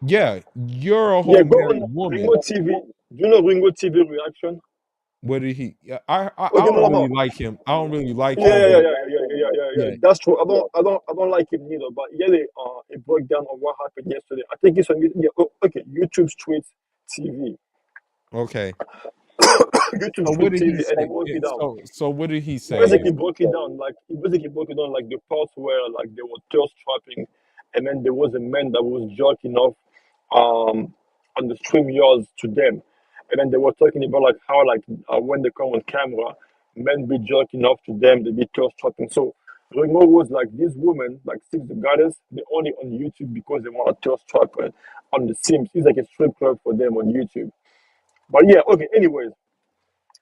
Yeah, you're a Yeah, whole go married on woman. Ringo TV. Do you know Ringo TV reaction? What did he? Yeah, I Okay, don't no, no, really no. like him. I don't really like Yeah, him, yeah, yeah, but yeah, yeah, yeah, yeah, yeah, yeah. yeah. That's true. I don't like him neither. But yeah, a breakdown of what happened yesterday. I think it's on yeah, okay, YouTube Street TV, Okay. YouTube So what Street did he TV, and he say? broke it down. So what did he say? Basically broke it down like the parts where like they were thirst trapping, and then there was a man that was jerking off on the stream yards to them, and then they were talking about like how like when they come on camera, men be jerking off to them, they be thirst trapping. So Ringo was like these women, like Six the Goddess, they're only on YouTube because they want to thirst trap on the Sims. It's like a strip club for them on YouTube. But yeah, okay. Anyways,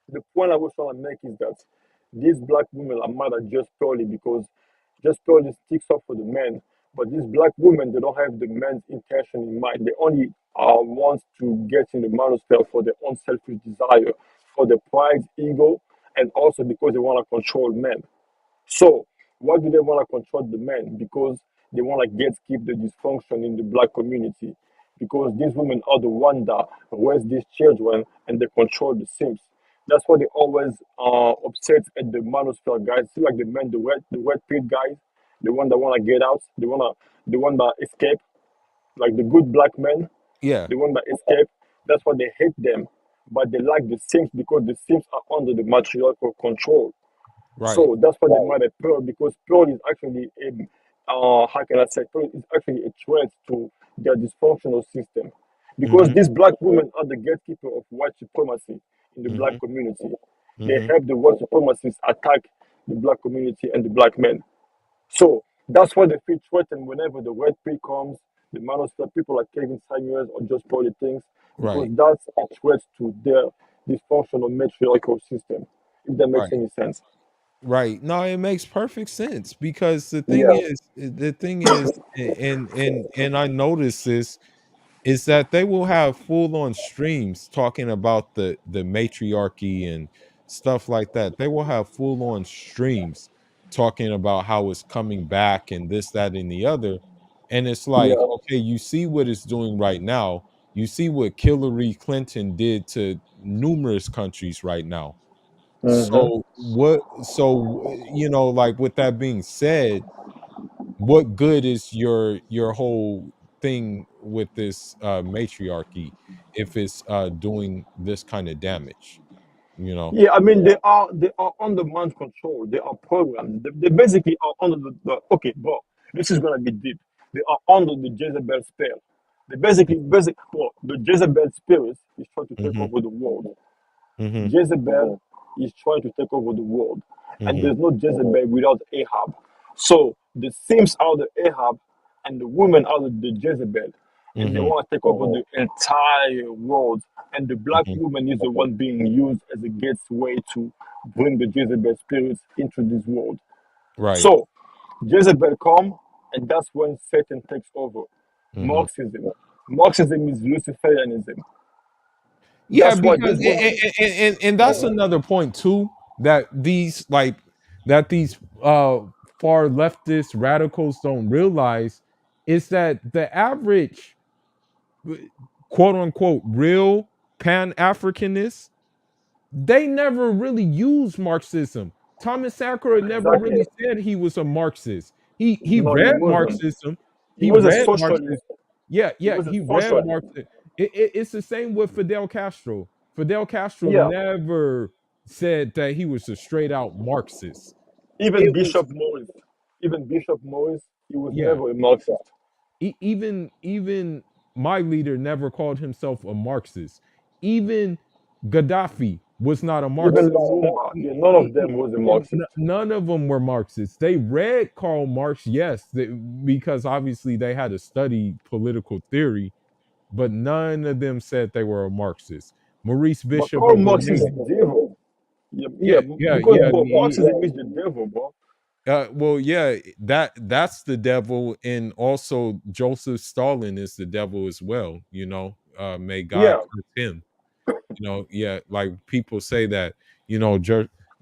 the point I was trying to make is that these black women are mad at just purely because just purely sticks up for the men. But these black women, they don't have the men's intention in mind. They only want to get in the manosphere for their own selfish desire, for their pride, ego, and also because they want to control men. So, why do they want to control the men? Because they want to get keep the dysfunction in the black community. Because these women are the one that raise these children and they control the Sims. That's why they always upset at the manosphere guys. See, like the men, the red pit guys, the one that want to get out, the one that escape, like the good black men, Yeah, the one that escape. That's why they hate them, but they like the Sims because the Sims are under the matriarchal control. right. So that's why they mad at Pearl because Pearl is actually how can I say, Pearl is actually a threat to their dysfunctional system. Because Mm-hmm. these black women are the gatekeeper of white supremacy in the black Mm-hmm. community. They Mm-hmm. help the white supremacists attack the black community and the black men. So that's why they feel threatened whenever the red pill comes, the manosphere, people like Kevin Samuels or just Paul things, because Right. that's a threat to their dysfunctional matriarchal system, if that makes Right. any sense. Right. No, it makes perfect sense because Yeah. the thing is, and I noticed this is that they will have full on streams talking about the matriarchy and stuff like that. They will have full on streams talking about how it's coming back and this, that, and the other. And it's like, Yeah. okay, you see what it's doing right now. You see what Hillary Clinton did to numerous countries right now. Mm-hmm. So what so like with that being said, what good is your whole thing with this matriarchy if it's doing this kind of damage, you know? Yeah, I mean they are under mind control. They are programmed. They basically are under the okay, bro. This is gonna be deep. They are under the Jezebel spell. They basic well, the Jezebel spirit is trying to take Mhm. over the world. Mhm. Jezebel is trying to take over the world. And Mhm. there's no Jezebel without Ahab. So the Sims are the Ahab and the women are the Jezebel. And they Mhm. want to take over the entire world. And the black Mhm. woman is the one being used as a gateway to bring the Jezebel spirits into this world. Right. So Jezebel come, and that's when Satan takes over. Mhm. Marxism. Marxism is Luciferianism. Yeah, That's why because these women. and that's another point too that these far leftist radicals don't realize is that the average quote unquote real pan Africanist, they never really use Marxism. Thomas Sankara never Exactly. really said he was a Marxist. He No, he read wasn't. Marxism. He He was a read Marxism. socialist. Yeah, He yeah, was a he read socialist. Marxism. It's the same with Fidel Castro. Fidel Castro Yeah. never said that he was a straight out Marxist. Even It was, Bishop Morris. Even Bishop Morris, he was yeah. never a Marxist. Even my leader never called himself a Marxist. Even Gaddafi was not a Even Marxist. Lumumba. Yeah, none of them was a Marxist. None of them were Marxists. They read Karl Marx, yes, because obviously they had to study political theory, but none of them said they were a Marxist. Maurice But Bishop Karl of Marx is Romania. the devil. Yeah, Yeah, yeah, yeah, because yeah. bro, Marxism is the devil, bro. Well, yeah, that's the devil, and also Joseph Stalin is the devil as well. May God Yeah, curse him. Yeah, like people say that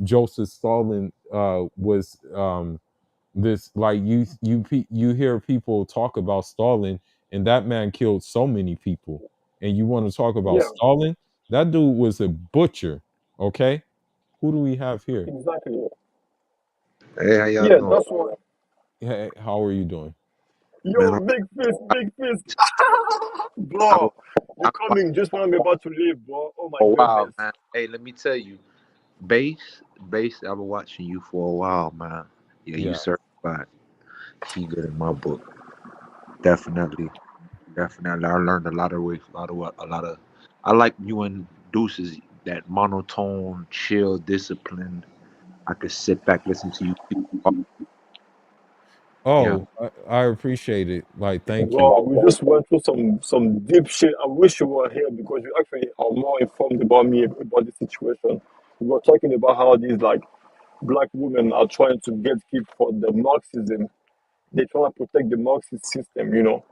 Joseph Stalin was this, like you hear people talk about Stalin, and that man killed so many people, and you want to talk about yeah, Stalin? That dude was a butcher. Okay, who do we have here? exactly. Hey, how y'all Yeah, doing? that's why. Hey, how are you doing? Man, Yo, big fist, big fist. I'm, Bro, you're I'm coming just when I'm about to leave, bro. Oh my for a while, goodness. man. Hey, let me tell you, base. I've been watching you for a while, man. Yeah, you Yeah. certified. He good in my book. Definitely, definitely. I learned a lot of ways, a lot of. I like you and Deuces that monotone, chill, disciplined. I could sit back, listen to you. Yeah, Oh, I appreciate it. Like, thank you. Bro, we just went through some deep shit. I wish you were here because you actually are more informed about me about the situation. We were talking about how these like black women are trying to get keep for the Marxism. They're trying to protect the Marxist system, you know.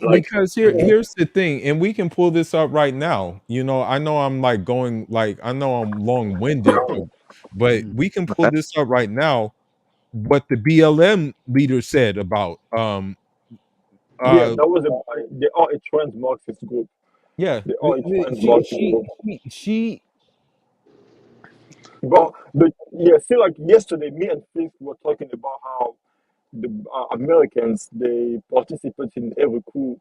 Like Because here's the thing, and we can pull this up right now. I know I'm like going, like, I know I'm long-winded, but Mm. we can pull this up right now. What the BLM leader said about yeah, uh that was they are a trans Marxist group. yeah, They are a trans she Marxist she group. she But yeah, see, like yesterday, me and Fink were talking about how the Americans they participate in every coup,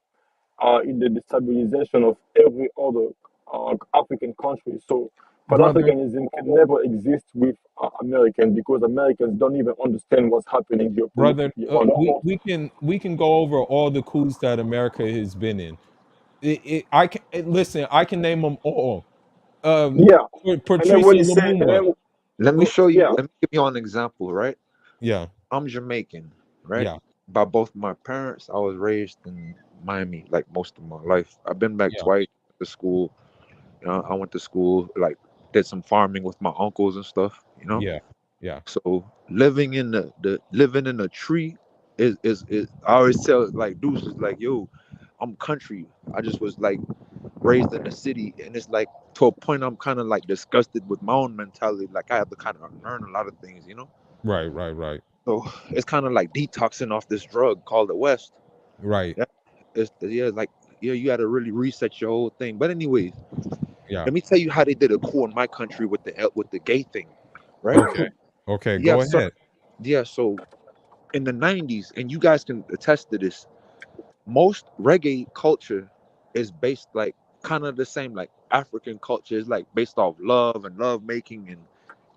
in the destabilization of every other African country. So Pan brother Africanism can never exist with Americans because Americans don't even understand what's happening brother geopolitically on. we can go over all the coups that America has been in. I can listen, I can name them all. Yeah, and then Patricia when you say, and Lumumba. then let me show you. yeah, Let me give you an example, right? Yeah, I'm Jamaican, right? yeah, By both my parents, I was raised in Miami like most of my life. I've been back yeah, twice to school. I went to school, like did some farming with my uncles and stuff. yeah, yeah. So living in the living in a tree is I always tell like dudes is like, yo, I'm country. I just was like raised in the city, and it's like to a point I'm kind of like disgusted with my own mentality. Like I have to kind of learn a lot of things. Right, right, right, So it's kind of like detoxing off this drug called the West. right. Yeah, it's like you got to really reset your whole thing. But anyways, Yeah. let me tell you how they did a coup in my country with the gay thing, right? Okay. Okay, Yeah, go so ahead. yeah, so in the '90s, and you guys can attest to this. Most reggae culture is based like kind of the same, like African culture is like based off love and love making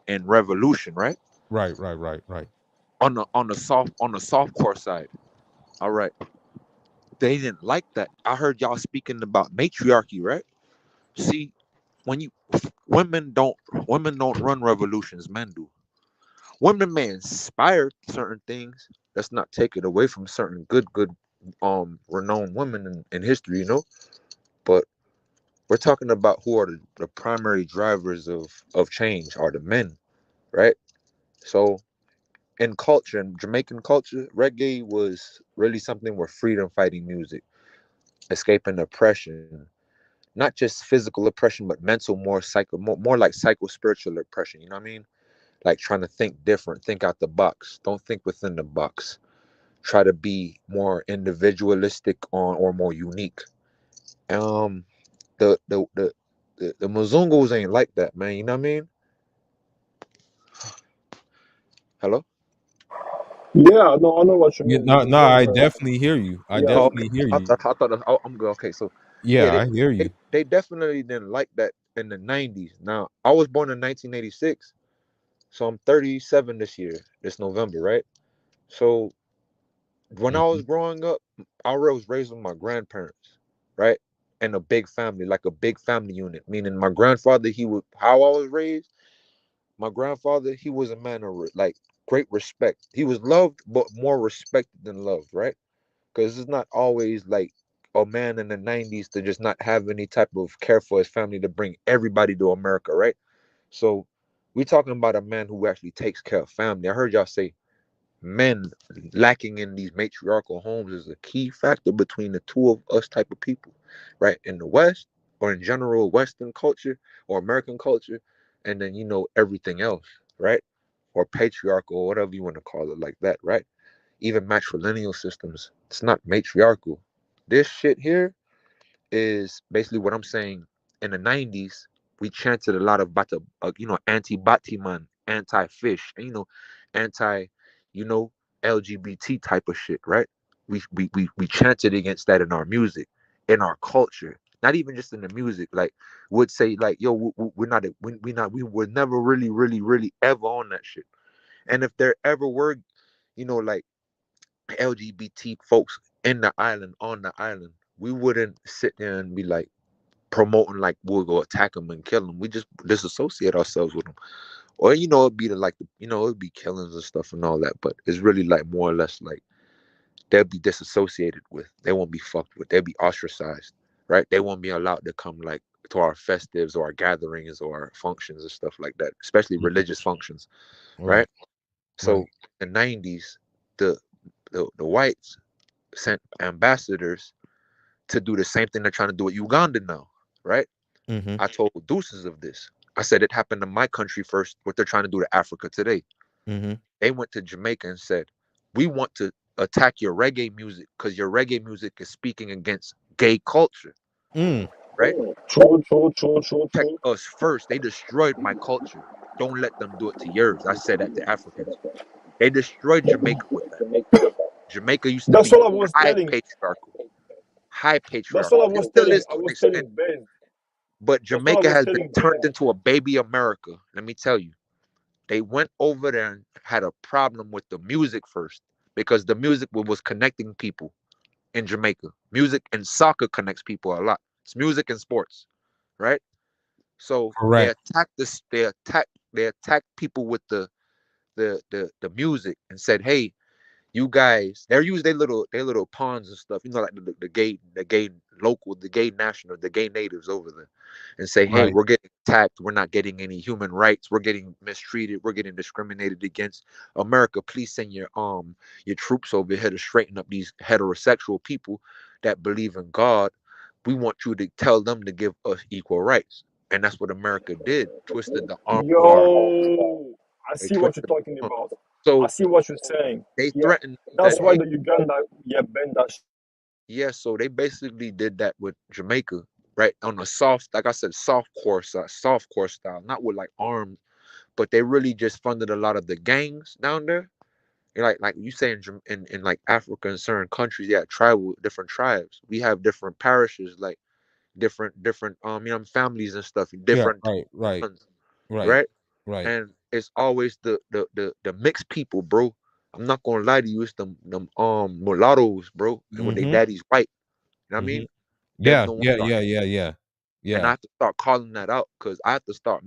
and revolution, right? Right, right, right, right. On the soft core side. All right. They didn't like that. I heard y'all speaking about matriarchy, right? See, when you women don't run revolutions, men do. Women may inspire certain things. Let's not take it away from certain good renowned women in history. But we're talking about who are the primary drivers of change are the men, right? So in culture, in Jamaican culture, reggae was really something where freedom fighting music, escaping oppression, not just physical oppression, but mental, more like psycho spiritual oppression. You know what I mean? Like trying to think different, think out the box. Don't think within the box. Try to be more individualistic or more unique. Um, the Muzungos ain't like that, man. You know what I mean? Hello? Yeah, no, I know what you Yeah, mean no, because no, I when definitely hear you. I yeah, Oh, okay. definitely hear I you. thought I'm good. Okay, so yeah, Yeah, I hear you. they definitely didn't like that in the 90s. Now, I was born in 1986, so I'm 37 this year, this November, right? So when I was Mhm. growing up, I was raised with my grandparents, right? And a big family, like a big family unit. Meaning my grandfather, how I was raised, my grandfather, he was a man of like great respect. He was loved, but more respected than loved, right? Because it's not always like a man in the 90s to just not have any type of care for his family to bring everybody to America, right? So we talking about a man who actually takes care of family. I heard y'all say men lacking in these matriarchal homes is a key factor between the two of us type of people, right? In the West, or in general Western culture or American culture, and then everything else, right? Or patriarchal, or whatever you want to call it, like that, right? Even matrilineal systems, it's not matriarchal. This shit here is basically what I'm saying. In the 90s, we chanted a lot of anti-Batiman, anti-fish, and anti, you know, LGBT type of shit, right? We chanted against that in our music, in our culture, not even just in the music. Like, would say like, yo, we're not, we were never really, really, really ever on that shit. And if there ever were, like LGBT folks in the island, on the island, we wouldn't sit there and be like promoting like we'll go attack them and kill them. We just disassociate ourselves with them, or it'd be it'd be killings and stuff and all that. But it's really like more or less like they'll be disassociated with. They won't be fucked with. They'll be ostracized, right? They won't be allowed to come like to our festives or our gatherings or our functions and stuff like that, especially Mhm. religious functions, Right, right? right. So in the 90s, the whites sent ambassadors to do the same thing they're trying to do with Uganda now, right? Mhm. I told Deuces of this. I said it happened to my country first, what they're trying to do to Africa today. Mhm. They went to Jamaica and said, we want to attack your reggae music because your reggae music is speaking against gay culture, Mm. right? true, true, true, true, Check true. us first. They destroyed my culture. Don't let them do it to yours. I said that to Africans. They destroyed Jamaica with that. Jamaica used to That's be what I was high telling. patriarchal, high That's what I patriarchal. It was still telling. is I to an was extent, telling Ben. but That's what I Jamaica was has been telling turned Ben. into a baby America. Let me tell you. They went over there and had a problem with the music first because the music was connecting people in Jamaica. Music and soccer connects people a lot. It's music and sports, right? So they Correct. attacked this. They attacked people with the music and said, "Hey, you guys," they use their little pawns and stuff, like the gay local, the gay national, the gay natives over there, and say, hey, Right. we're getting attacked, we're not getting any human rights, we're getting mistreated, we're getting discriminated against. America, please send your troops over here to straighten up these heterosexual people that believe in God. We want you to tell them to give us equal rights. And that's what America did, twisted the arm of our Yo, I they see what you're twisted talking the arm. about. I So see what you're saying. they Yeah, threatened that, that's why hey, the Uganda, yeah, Ben. That's yeah, so they basically did that with Jamaica, right? On a soft, like I said, soft core style, not with like arms, but they really just funded a lot of the gangs down there. Like you say in like Africa and certain countries, yeah, tribal different tribes. We have different parishes, like different families and stuff, Yeah. different Right. Right. towns, Right. right? Right. And it's always the mixed people, bro. I'm not gonna lie to you, it's them mulattoes, bro, and when they Mhm. daddy's white. You know what I Mhm. mean? Them Yeah. the ones Yeah. are, Yeah. Yeah. Yeah. and I Yeah. have to start calling that out because I have to start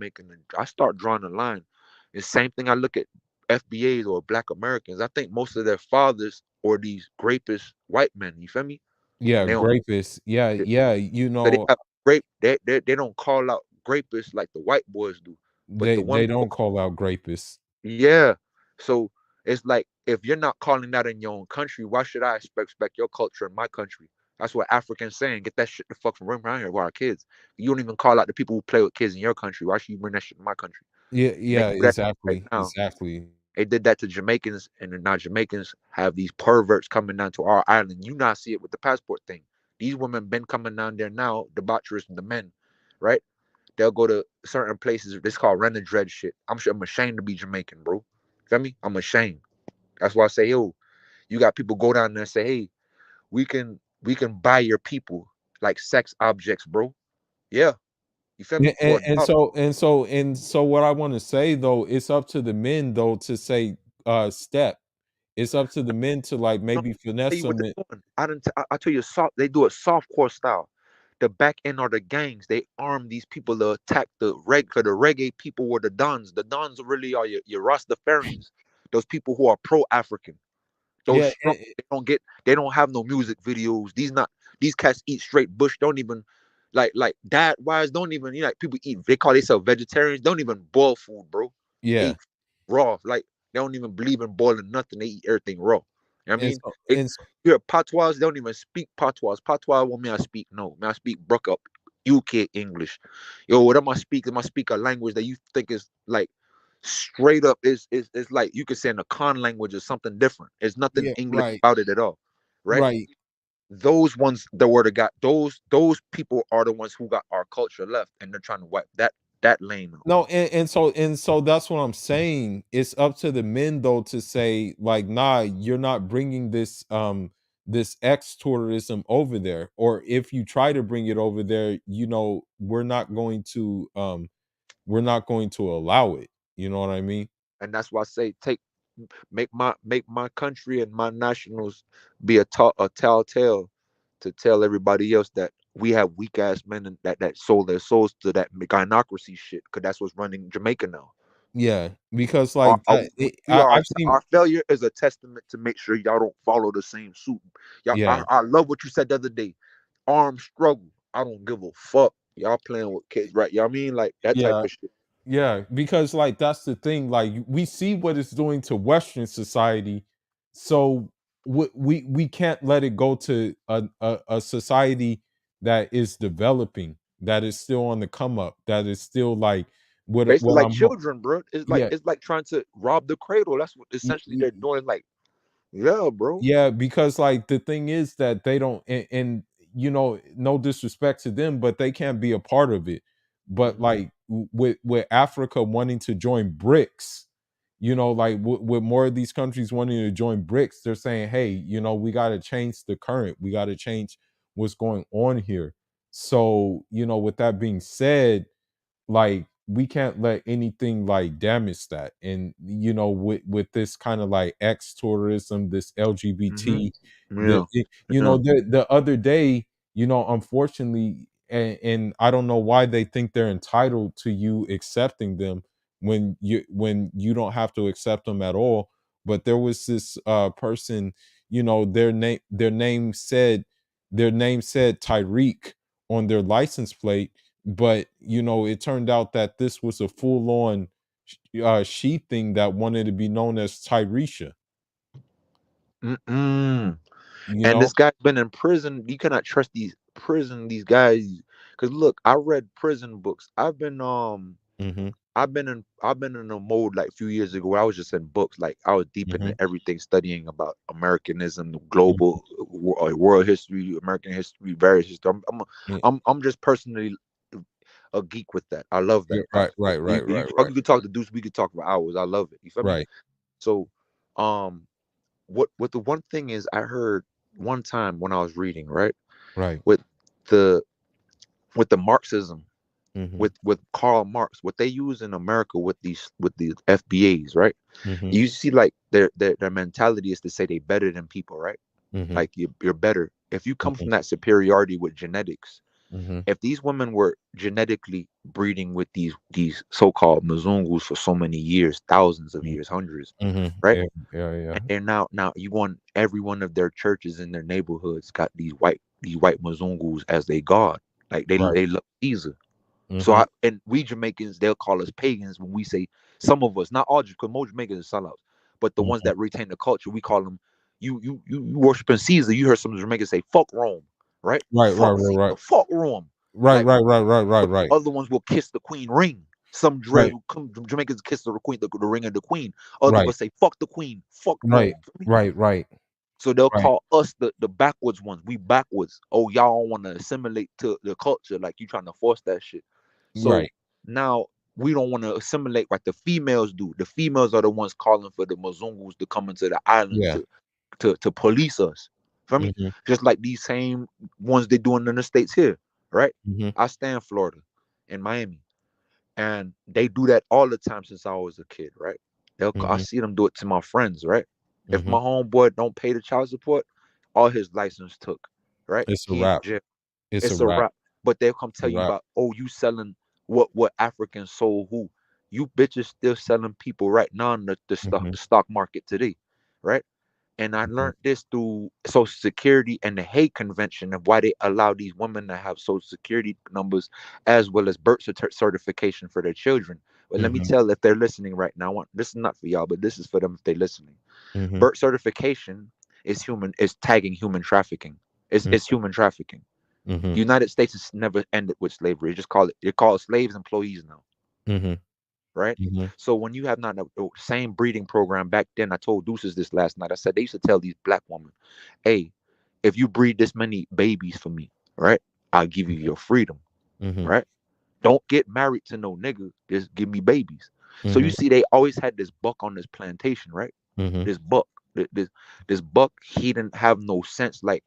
I start drawing a line. The same thing I look at FBAs or Black Americans. I think most of their fathers or these rapist white men. You feel me? Yeah. They don't. Grapists. Yeah. They, Yeah. so they have grape. They don't call out rapists like the white boys do, but the They ones don't call out grapists. yeah. So it's like if you're not calling that in your own country, why should I expect your culture in my country? That's what Africans saying. Get that shit the fuck from around here with our kids. You don't even call out the people who play with kids in your country. Why should you bring that shit in my country? Yeah. And they Yeah. do that right Exactly. now. Exactly. They did that to Jamaicans, and then now Jamaicans have these perverts coming down to our island. You not see it with the passport thing. These women been coming down there now, debaucherous the men, right? They'll go to certain places. This called rent a dread shit. I'm ashamed to be Jamaican, bro. Feel me? I'm ashamed. That's why I say, yo, you got people go down there and say, hey, we can buy your people like sex objects, bro. Yeah. You feel Yeah, me? For a dollar. and so what I want to say though, it's up to the men though to say step. It's up to the men to like No, maybe tell finesse you what them. they're doing. I tell you, they do it soft core style. The back end are the gangs. They arm these people to attack for the reggae people were the dons. The dons really are your Rastafarians. Those people who are pro-African. Those Yeah, strong, they don't have no music videos. These cats eat straight bush. Don't even like dad wise. Don't even like people eat. They call themselves vegetarians. Don't even boil food, bro. They yeah. eat raw. Like they don't even believe in boiling nothing. They eat everything raw. You know what I And mean, so they and so, hear patois. They don't even speak patois. Patois what me I speak no. Me I speak broke up UK English. Yo, what am I speak? Am I speak a language that you think is like straight up is like you could say in a con language or something different. There's nothing yeah, English right, about it at all, right? right. Those ones that were the got those people are the ones who got our culture left, and they're trying to wipe that lane out. No, and so that's what I'm saying. It's up to the men though to say like, nah, you're not bringing this X tourism over there, or if you try to bring it over there, we're not going to allow it. You know what I mean? And that's why I say make my country and my nationals be a telltale to tell everybody else that we have weak ass men and that sold their souls to that gynocracy shit because that's what's running Jamaica now. Yeah, because like I've seen. Our failure is a testament to make sure y'all don't follow the same suit. Y'all, Yeah, I love what you said the other day. Armed struggle. I don't give a fuck. Y'all playing with kids, right? Y'all mean like that type yeah. of shit. Yeah, because like that's the thing. Like we see what it's doing to Western society, so we can't let it go to a society that is developing, that is still on the come up, that is still like Basically, what like I'm. children, bro. Yeah, It's like trying to rob the cradle. That's what y- essentially y- they're doing. Like, yeah, bro. yeah, because like the thing is that they don't, and no disrespect to them, but they can't be a part of it. But Mhm. like with Africa wanting to join BRICS, like with more of these countries wanting to join BRICS, they're saying, hey, we got to change the current, we got to change what's going on here. So with that being said, like we can't let anything like damage that. And with this kind of like X tourism, this Mhm. LGBT, Yeah. Yeah. the other day, unfortunately, and I don't know why they think they're entitled to you accepting them when you don't have to accept them at all. But there was this person, their name said Tyreek on their license plate, but it turned out that this was a full-on she thing that wanted to be known as Tyresha. Mm-mm. You And know? this guy's been in prison. You cannot trust these guys. Cause look, I read prison books. Mhm. I've been in a mode like a few years ago where I was just in books. Like I was deep into Mhm. everything, studying about Americanism, the Mhm. global world history, American history, various history. Yeah. I'm just personally a geek with that. I love Yeah, that. right, Like, right, you right, you right, talk, right. you could talk to Deuce. We could talk for hours. I love it. You feel me? Right. So, um, what the one thing is I heard one time when I was reading, right, Right. with the Marxism, Mhm. with Karl Marx, what they use in America with these FBAs, right? Mhm. You see, like their mentality is to say they better than people, right? Mhm. Like you're better if you come Mhm. from that superiority with genetics. Mhm. If these women were genetically breeding with these so-called Mzungus for so many years, thousands of Mhm. years, hundreds, Mhm. right? Yeah, yeah, yeah. And they're now you want every one of their churches in their neighborhoods got these white Mzungus as they god. Like Right. they love Caesar. So Mhm. and we Jamaicans, they'll call us pagans when we say some of us, not all, because most Jamaicans are sellouts, but the ones Mhm. that retain the culture, we call them you worshiping Caesar. You heard some Jamaicans say fuck Rome, right? Right, right, Fuck right, Caesar, right. fuck Rome. Right, Like, right, right, right, right, but right. other ones will kiss the queen ring. Some Right. Jamaicans kiss the queen, the ring of the queen. Other Right. will say fuck the queen, fuck Right. Rome. Feel me? Right, right. So they'll Right. call us the backwards ones. We backwards. Oh, y'all want to assimilate to the culture, like you trying to force that shit. So Right. now we don't want to assimilate like the females do. The females are the ones calling for the Mzungus to come into the island Yeah. to police us. For me, Mm-hmm. just like these same ones they doing in the States here, right? Mm-hmm. I stay in Florida, in Miami, and they do that all the time since I was a kid, right? I Mm-hmm. see them do it to my friends, right? If Mm-hmm. my homeboy don't pay the child support, all his license took, right? It's a He in wrap. jail. It's a It's a wrap. wrap. But they'll come tell A you wrap. about, oh, you selling what Africans sold who? You bitches still selling people right now in Mm-hmm. the stock market today, right? And I Mm-hmm. learned this through Social Security and the Hague Convention of why they allow these women to have Social Security numbers as well as birth certification for their children. But let me Mm-hmm. tell if they're listening right now, this is not for y'all, but this is for them if they're listening. Mm-hmm. Birth certification is tagging human trafficking. It's human trafficking. Mm-hmm. United States has never ended with slavery. They call it slaves employees now, Mm-hmm. right? Mm-hmm. So when you have not the same breeding program back then, I told Deuces this last night. I said they used to tell these black women, "Hey, if you breed this many babies for me, right, I'll give you your freedom, Mm-hmm. right? Don't get married to no nigga. Just give me babies." So you Mm-hmm. see, they always had this buck on this plantation, right? Mm-hmm. This buck, this buck, he didn't have no sense. Like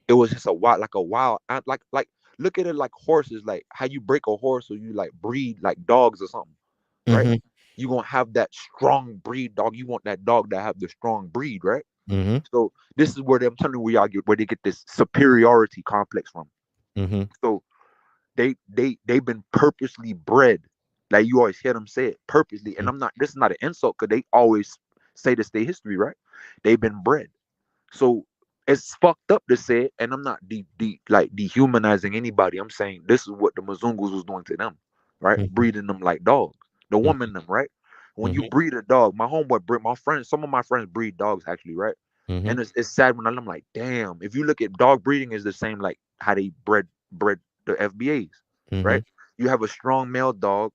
it was just a wild, like look at it like horses, like how you break a horse or you like breed like dogs or something, right? Mm-hmm. You gonna have that strong breed dog. You want that dog to have the strong breed, right? Mm-hmm. So this is where I'm telling you where they get this superiority complex from. Mm-hmm. So they've been purposely bred. Like you always hear them say it purposely, and I'm not. This is not an insult because they always say this their history, right? They've been bred. So it's fucked up to say it, and I'm not like dehumanizing anybody. I'm saying this is what the Mzungus was doing to them, right? Mm-hmm. Breeding them like dogs. The woman them, right? When you Mm-hmm. breed a dog, my homeboy breed my friends, some of my friends breed dogs actually, right? Mm-hmm. And it's sad when I'm like, damn, if you look at dog breeding is the same like how they bred the FBAs, Mm-hmm. right? You have a strong male dog,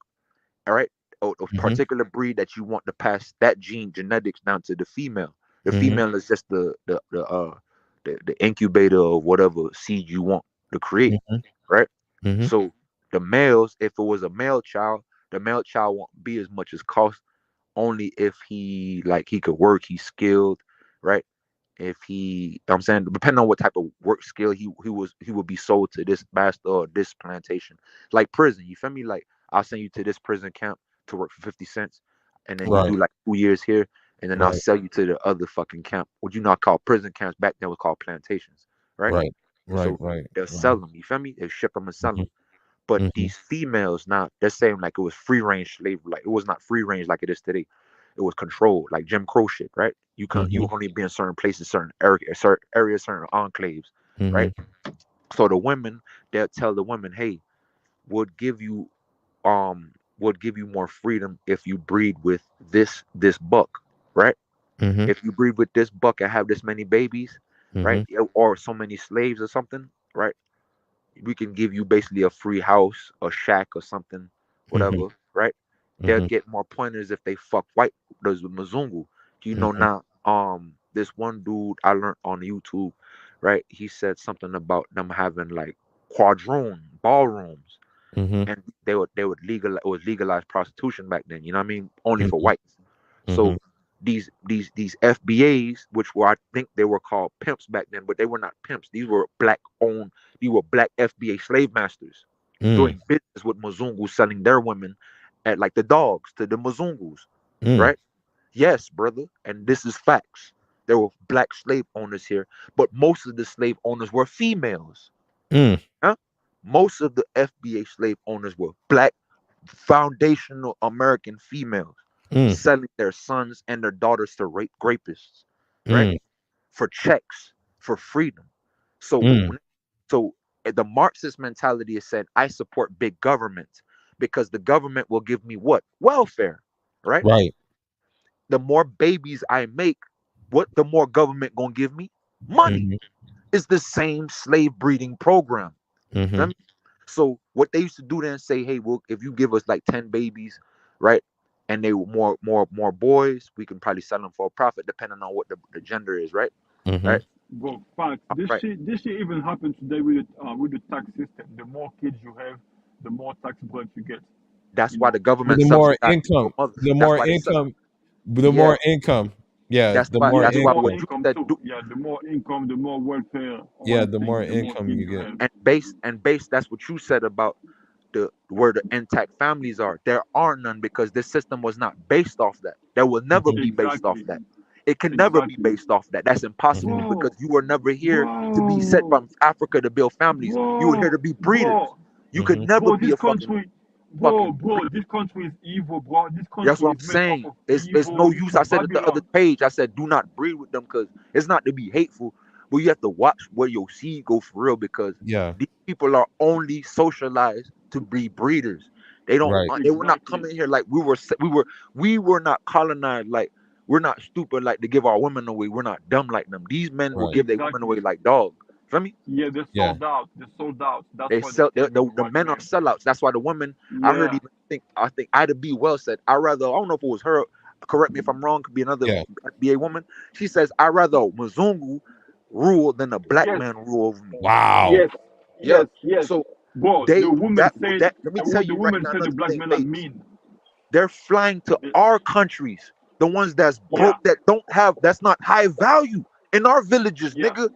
all right, a Mm-hmm. particular breed that you want to pass that gene genetics down to the female. The Mm-hmm. female is just the incubator of whatever seed you want to create, right? Mm-hmm. So the males, if it was a male child, the male child won't be as much as cost only if he could work, he's skilled, right? If I'm saying depending on what type of work skill he would be sold to this master or this plantation. Like prison, you feel me? Like I'll send you to this prison camp to work for 50 cents, and then you Right. do like 2 years here, and then I'll Right. sell you to the other fucking camp. What you not call prison camps back then was called plantations, right? Right. Right. So Right. they'll Right. sell them, you feel me? They ship them and sell them. But Mm-hmm. these females now, they're saying like it was free range slavery. Like it was not free range like it is today. It was controlled, like Jim Crow shit, right? You Mm-hmm. only be in certain places, certain areas, certain enclaves, Mm-hmm. right? So the women, they'll tell the women, hey, would give you would give you more freedom if you breed with this buck, right? Mm-hmm. If you breed with this buck and have this many babies, Mm-hmm. right? Or so many slaves or something, right? We can give you basically a free house, a shack or something, Mm-hmm. whatever, right? They'll Mm-hmm. get more pointers if they fuck white. Those with Mzungu. You know Mm-hmm. now, this one dude I learned on YouTube, right? He said something about them having like quadroon ballrooms, Mm-hmm. and they would it was legalized prostitution back then. You know what I mean? Only for Mm-hmm. whites. Mm-hmm. So these FBAs, which were I think they were called pimps back then, but they were not pimps. These were black owned. These were black FBA slave masters Mm. doing business with Mzungus, selling their women at like the dogs to the Mzungus, Mm. right? Yes, brother, and this is facts. There were black slave owners here, but most of the slave owners were females. Mm. Huh? Most of the FBA slave owners were black, foundational American females Mm. selling their sons and their daughters to rape rapists, right? Mm. For checks, for freedom. So, Mm. so the Marxist mentality is said, I support big government because the government will give me what? Welfare, right? Right. The more babies I make, what the more government gonna give me? Money. Mm-hmm. It's the same slave breeding program. Mm-hmm. Feel me? So what they used to do then say, hey, well, if you give us like 10 babies, right? And they were more boys, we can probably sell them for a profit depending on what the gender is, right? Mm-hmm. Right? Bro, fact, Right. this shit even happens today with the tax system. The more kids you have, the more tax breaks you get. That's why the government The more subsidizes income, single mothers. the That's more why they income, the yeah. more income. Yeah, That's the why more Yeah, that's the why more income. what you income said too. do Yeah, the more income, the more welfare Yeah, one the more thing, the more income things you you get. have. and base that's what you said about the where the intact families are. There are none because this system was not based off that. There will never be based off Exactly. that. It can never be Exactly. based off that. That's impossible because Bro, you were never here to be sent bro, from Africa to build families. You were here to bro, be breeders. bro, You could never bro, be this a fucking country, bro, breeder. this country is evil, bro. This That's country what is I'm made up saying. of It's no evil use. I said it the other Babylon. page. I said do not breed with them because it's not to be hateful, but you have to watch where your seed go for real because Yeah, these people are only socialized to be breeders. They don't. right, They were not Exactly. coming here like we were not colonized like we're not stupid like to give our women away. We're not dumb like them. These men will right. give their women Exactly. away like dogs. Feel me? Yeah, they're Yeah. sold out. They're sold out. That's They why they're sell killing the the white men are man. sellouts. That's why the women. I heard Yeah. even I think Ida B. Wells said I rather I don't know if it was her. Correct me if I'm wrong. Could be another Yeah. FBA woman. She says I rather Mzungu rule than a black Yes. man rule over me. Wow. Yes. Yeah. Yes. Yes. So Bro, the they woman that said, that let me tell what the you right woman now said, the another black thing, men are babes. mean. They're flying to The- our countries, the ones that's Yeah. broke that don't have that's not high value in our villages, Yeah. nigga.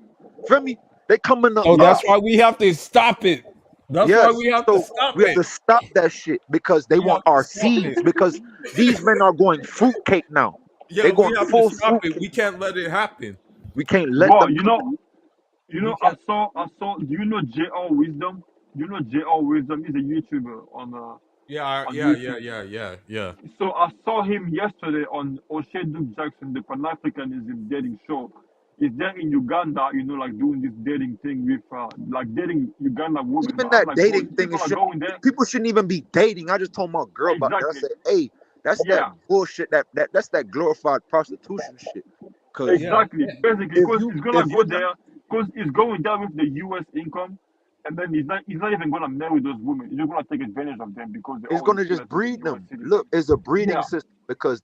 Feel me? They coming to So that's Yeah. us. why we have to stop it. That's why Yes. we have to So stop we have it. to stop that shit because they We want have to our stop it. seeds because these men are going fruitcake now. Yeah, They we going have to full stop it. fruitcake. We can't let it happen. We can't let Bro, them come. We I can't. saw, do you know JR Wisdom? Do you know JR Wisdom? He's a YouTuber on Yeah, yeah, YouTube. yeah, yeah, yeah. So I saw him yesterday on O'Shea Duke Jackson, the Pan Africanism dating show. He's there in Uganda, like doing this dating thing with, like dating Uganda women. Even But I'm that like, bro, dating these thing people is are shit. going there. People shouldn't even be dating. I just told my girl about that. I Exactly. said, "Hey, that's that Yeah. bullshit. That's that glorified prostitution shit." Cause Yeah. Exactly. Basically, if because you he's gonna if go you're not, there, because he's going there with the U.S. income, and then he's not even gonna marry those women. He's just gonna take advantage of them because they're it's all gonna just let's say the breed U.S. them. Look, citizen. it's a breeding Yeah, system because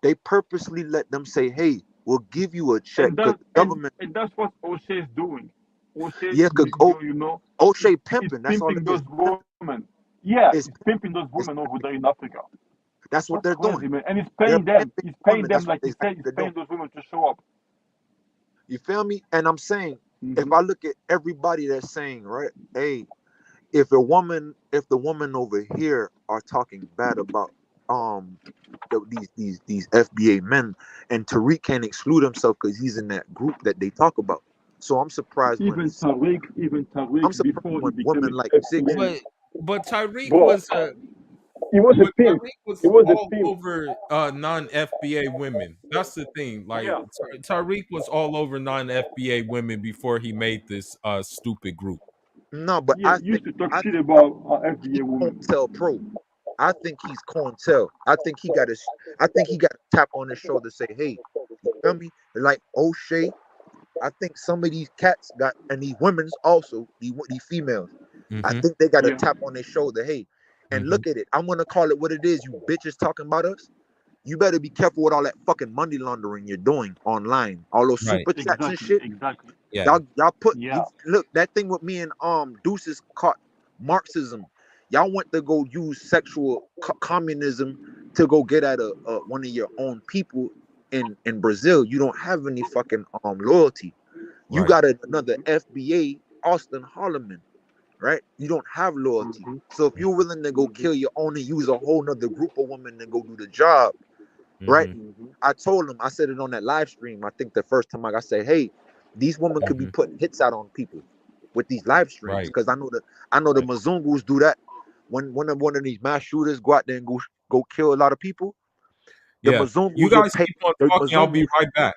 they purposely let them say, "Hey, we'll give you a check," and because that the and government, and that's what O'Shea is doing. O'Shea, yeah, could go is O'Shea is pimping. That's all it pimping is. those women. Yeah, It's he's pimping those it's women over pimping. there in Africa. That's what That's they're doing. crazy, man. And he's They're paying them. pimping He's paying women. them That's what like he they said. He's they're doing. paying those women to show up. You feel me? And I'm saying, if Hmm. I look at everybody that's saying, right, hey, if the woman over here are talking bad about these FBA men, and Tariq can't exclude himself because he's in that group that they talk about. So I'm surprised when Even these Tariq, I'm surprised before he when became women an like Six. FBA, But Tyreek bro, was he was a but pimp. Tyreek He was was a all pimp. over non FBA women. That's the thing. Like Yeah, Tyreek was all over non FBA women before he made this stupid group. No, but yeah. He used to talk I shit think about he's FBA women. COINTEL Pro. I think he's COINTEL. I think he got a tap on his shoulder to say, hey, you feel me? Like O'Shea, I think some of these cats got, and these women's also, these females, I Mm-hmm. think they got a Yeah, tap on their shoulder. Hey, and Mm-hmm. look at it. I'm gonna call it what it is. You bitches talking about us. You better be careful with all that fucking money laundering you're doing online. All those Right. super chats and exactly, shit. exactly. Yeah. Y'all put Yeah, you look that thing with me and Deuces caught Marxism. Y'all went to go use sexual communism to go get at one of your own people in Brazil. You don't have any fucking loyalty. You Right. got another FBA, Austin Holloman, right? You don't have loyalty. So if you're willing to go kill your own and use a whole nother group of women to go do the job, right? Mm-hmm. I told him, I said it on that live stream. I think the first time I said, hey, these women could be Mm-hmm. putting hits out on people with these live streams. Right. Because I know the Mzungus do that. When one of these mass shooters go out there and go kill a lot of people, the Yeah. You Mzungus will guys pay keep on the talking. I'll be Mzungus. right back.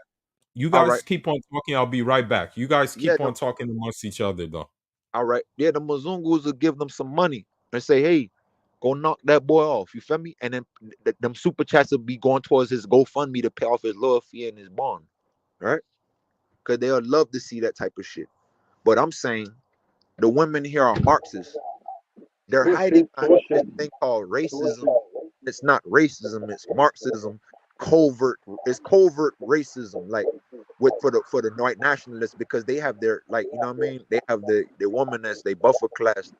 You All right. guys keep on talking. I'll be right back. You guys Yeah, keep on talking amongst each other though. all right. Yeah, the Mzungus will give them some money and say, hey, go knock that boy off. You feel me? And then them super chats will be going towards his GoFundMe to pay off his lawyer fee and his bond. Right? Because they'll love to see that type of shit. But I'm saying the women here are Marxists. They're hiding bullshit, behind this bullshit, thing called racism. bullshit. It's not racism, it's Marxism. Covert, it's covert racism, like with for the white nationalists, because they have their, what I mean? They have the woman as they buffer class,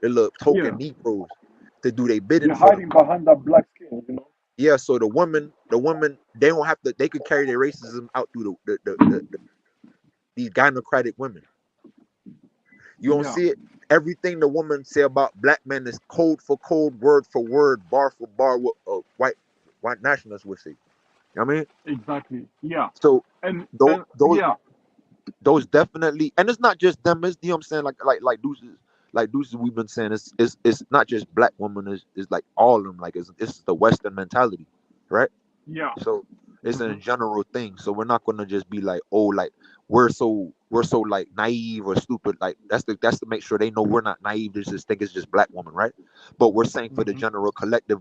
they little Yeah, token Negroes. to do their bidding They're for them. hiding behind that black skin, you know. Yeah, so the woman, they don't have to. They could carry their racism out through these gynocratic women. You don't Yeah, see it. Everything the woman say about black men is code for code, word for word, bar for bar. What white nationalists would say. You know what I mean? exactly. Yeah, So those and those yeah, those definitely, and it's not just them. It's, you know what I'm saying, like deuces. We've been saying it's not just black women. It's like all of them. Like it's the Western mentality, right? yeah. So it's a Hmm. general thing. So we're not gonna just be like, oh, like we're so like naive or stupid. Like that's to make sure they know we're not naive. They just think it's just black women, right? But we're saying for the Hmm. general collective,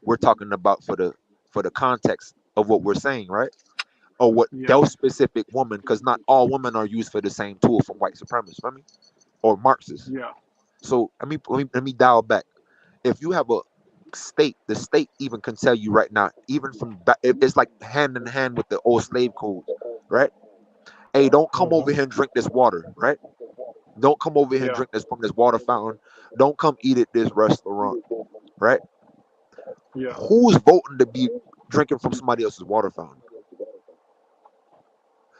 we're talking about for the context of what we're saying, right? Or what Yeah, those specific woman, because not all women are used for the same tool from white supremacists, feel me? Or Marxists. yeah, So let me dial back. If you have a state, the state even can tell you right now, even from it's like hand in hand with the old slave codes, right? Hey, don't come over here and drink this water, right? Don't come over here and yeah, drink this from this water fountain. Don't come eat at this restaurant, right? yeah. Who's voting to be drinking from somebody else's water fountain?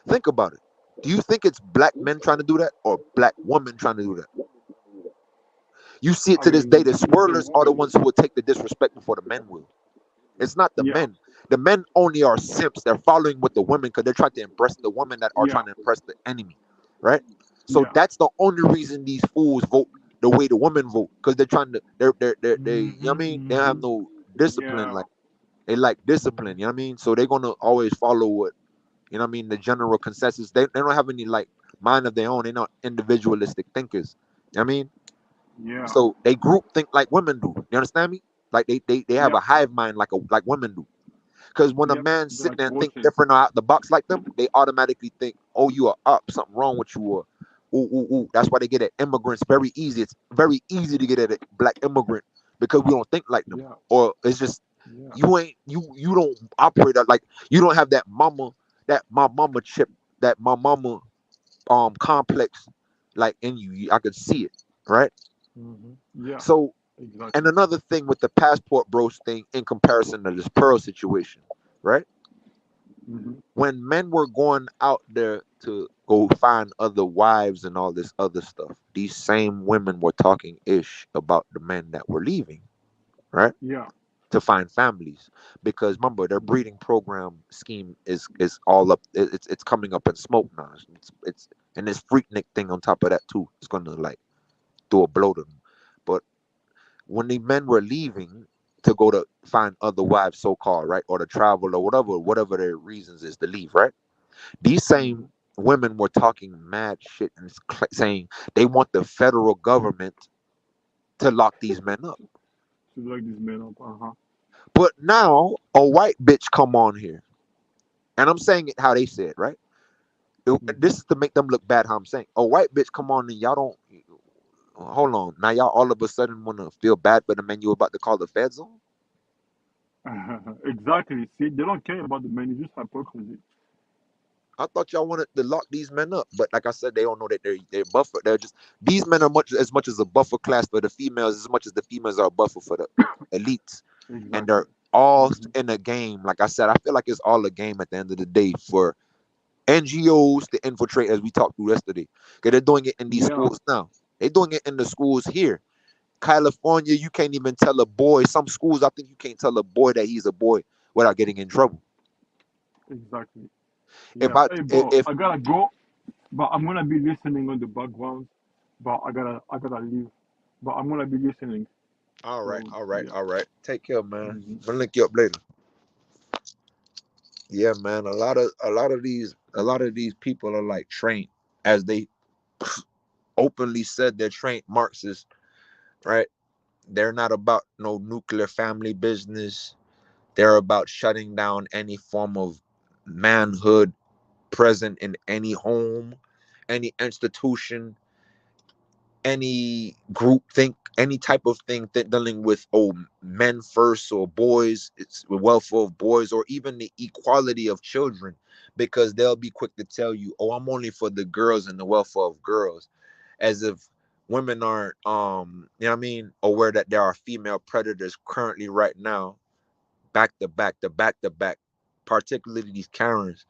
Think about it. Do you think it's black men trying to do that or black women trying to do that? You see it I to this day. mean, The it's the swirlers are the woman. ones who will take the disrespect before the men will. It's not the Yeah, men. The men only are simps. They're following with the women because they're trying to impress the women that are yeah, trying to impress the enemy, right? So yeah. that's the only reason these fools vote the way the women vote because they're trying to. They. You know what I mean? They don't have no discipline. Yeah. Like they like discipline. You know what I mean? So they're gonna always follow what you know what I mean. The general consensus. They don't have any like mind of their own. They're not individualistic thinkers. You know what I mean? Yeah, So they group think like women do. You understand me? Like they have a yeah, hive mind like women do. Because when a yep. man They're sit like there and think roaches. different or out the box like them, they automatically think, oh, you are up, something wrong with you, or ooh, ooh, ooh. That's why they get at immigrants very easy. It's very easy to get at a black immigrant because we don't think like them. Yeah, Or it's just yeah, you don't operate like you don't have that my mama chip, that my mama complex like in you. I could see it, right? yeah. So and Exactly. another thing with the passport bros thing in comparison to this Pearl situation, right? Hmm. When men were going out there to go find other wives and all this other stuff, these same women were talking ish about the men that were leaving, right? Yeah. To find families. Because remember, their Hmm. breeding program scheme is all up it's coming up in smoke now. It's and this freaknik thing on top of that too. It's gonna like do a blow to them. But when the men were leaving to go to find other wives, so called, right? Or to travel or whatever their reasons is to leave, right? These Hmm. same women were talking mad shit and saying they want the federal government to lock these men up. To look these men up. Uh huh. But now a white bitch come on here, and I'm saying it how they said, right? Hmm. This is to make them look bad. How I'm saying a white bitch come on and y'all don't. Hold on, now y'all all of a sudden want to feel bad for the men you about to call the feds on? Exactly. See, they don't care about the men. It's just hypocrisy. I thought y'all wanted to lock these men up, but like I said, they don't know that they're buffer. They're just these men are much as a buffer class for the females, as much as the females are a buffer for the elites, and Exactly. they're all Hmm. in a game. Like I said, I feel like it's all a game at the end of the day for NGOs to infiltrate, as we talked through yesterday, because they're doing it in these Yeah. schools now. They're doing it in the schools here. California, you can't even tell a boy. Some schools, I think you can't tell a boy that he's a boy without getting in trouble. Exactly. If Yeah. I Hey, bro, if I gotta go, but I'm gonna be listening on the background. But I gotta leave. But I'm gonna be listening. All right, So all right, yeah. all right. Take care, man. Hmm. I'll link you up later. Yeah, man. A lot of these people are like trained, as they openly said they're trained Marxists, right? They're not about no nuclear family business. They're about shutting down any form of manhood present in any home, any institution, any group think, any type of thing that dealing with men first or boys, it's the welfare of boys or even the equality of children, because they'll be quick to tell you, oh, I'm only for the girls and the welfare of girls, as if women aren't you know what I mean, aware that there are female predators currently right now, back to back to back to back, particularly these Karens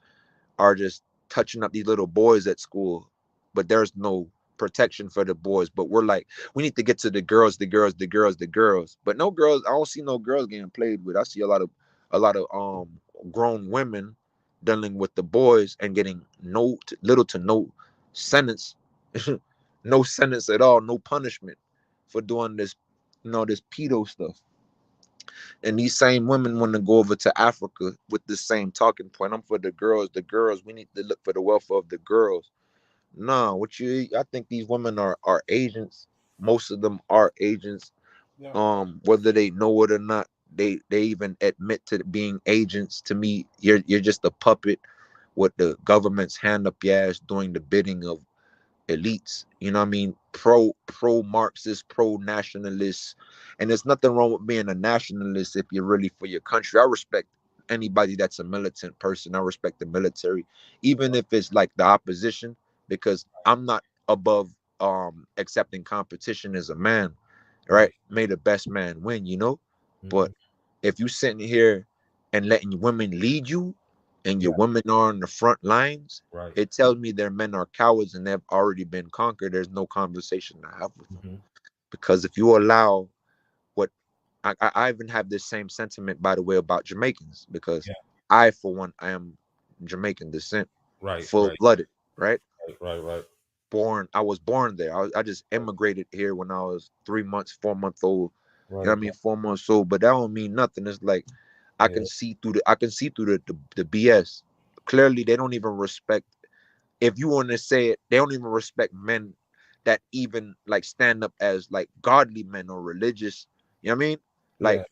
are just touching up these little boys at school, but there's no protection for the boys. But we're like, we need to get to the girls, the girls, the girls, the girls. But no girls, I don't see no girls getting played with. I see a lot of grown women dealing with the boys and getting little to no sentence, no sentence at all, no punishment for doing this, this pedo stuff. And these same women want to go over to Africa with the same talking point. I'm for the girls. The girls. We need to look for the welfare of the girls. No, I think these women are agents. Most of them are agents. Yeah. Whether they know it or not, they even admit to being agents. To me, you're just a puppet with the government's hand up your ass doing the bidding of elites, you know what I mean, pro Marxist, pro nationalist. And there's nothing wrong with being a nationalist if you're really for your country. I respect anybody that's a militant person. I respect the military, even if it's like the opposition, because I'm not above accepting competition as a man, right? May the best man win, but if you sitting here and letting women lead you, and your Yeah. women are on the front lines, Right. it tells me their men are cowards and they've already been conquered. There's no conversation to have with them. Because if you allow what I even have this same sentiment, by the way, about Jamaicans, because Yeah. I, for one, I am Jamaican descent, Right. full Right. blooded, right? Right. I was born there. I just immigrated here when I was 3 months, 4 months old. You know Right. what I mean? 4 months old, but that don't mean nothing. It's like I Yeah. can see through the BS. Clearly, they don't even respect. If you want to say it, they don't even respect men that even like stand up as like godly men or religious. You know what I mean? Like Yeah.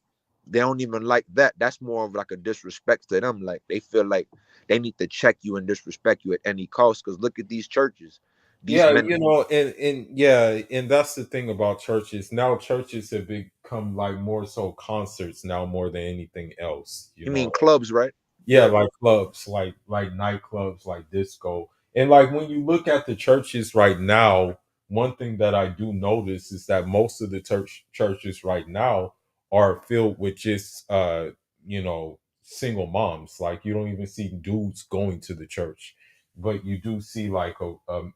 they don't even like that. That's more of like a disrespect to them. Like they feel like they need to check you and disrespect you at any cost. Because look at these churches. These Yeah, men. and yeah, and that's the thing about churches. Now churches have become like more so concerts now more than anything else. You mean clubs, right? Yeah, like clubs, like nightclubs, like disco. And like when you look at the churches right now, one thing that I do notice is that most of the churches right now are filled with just single moms. Like you don't even see dudes going to the church, but you do see like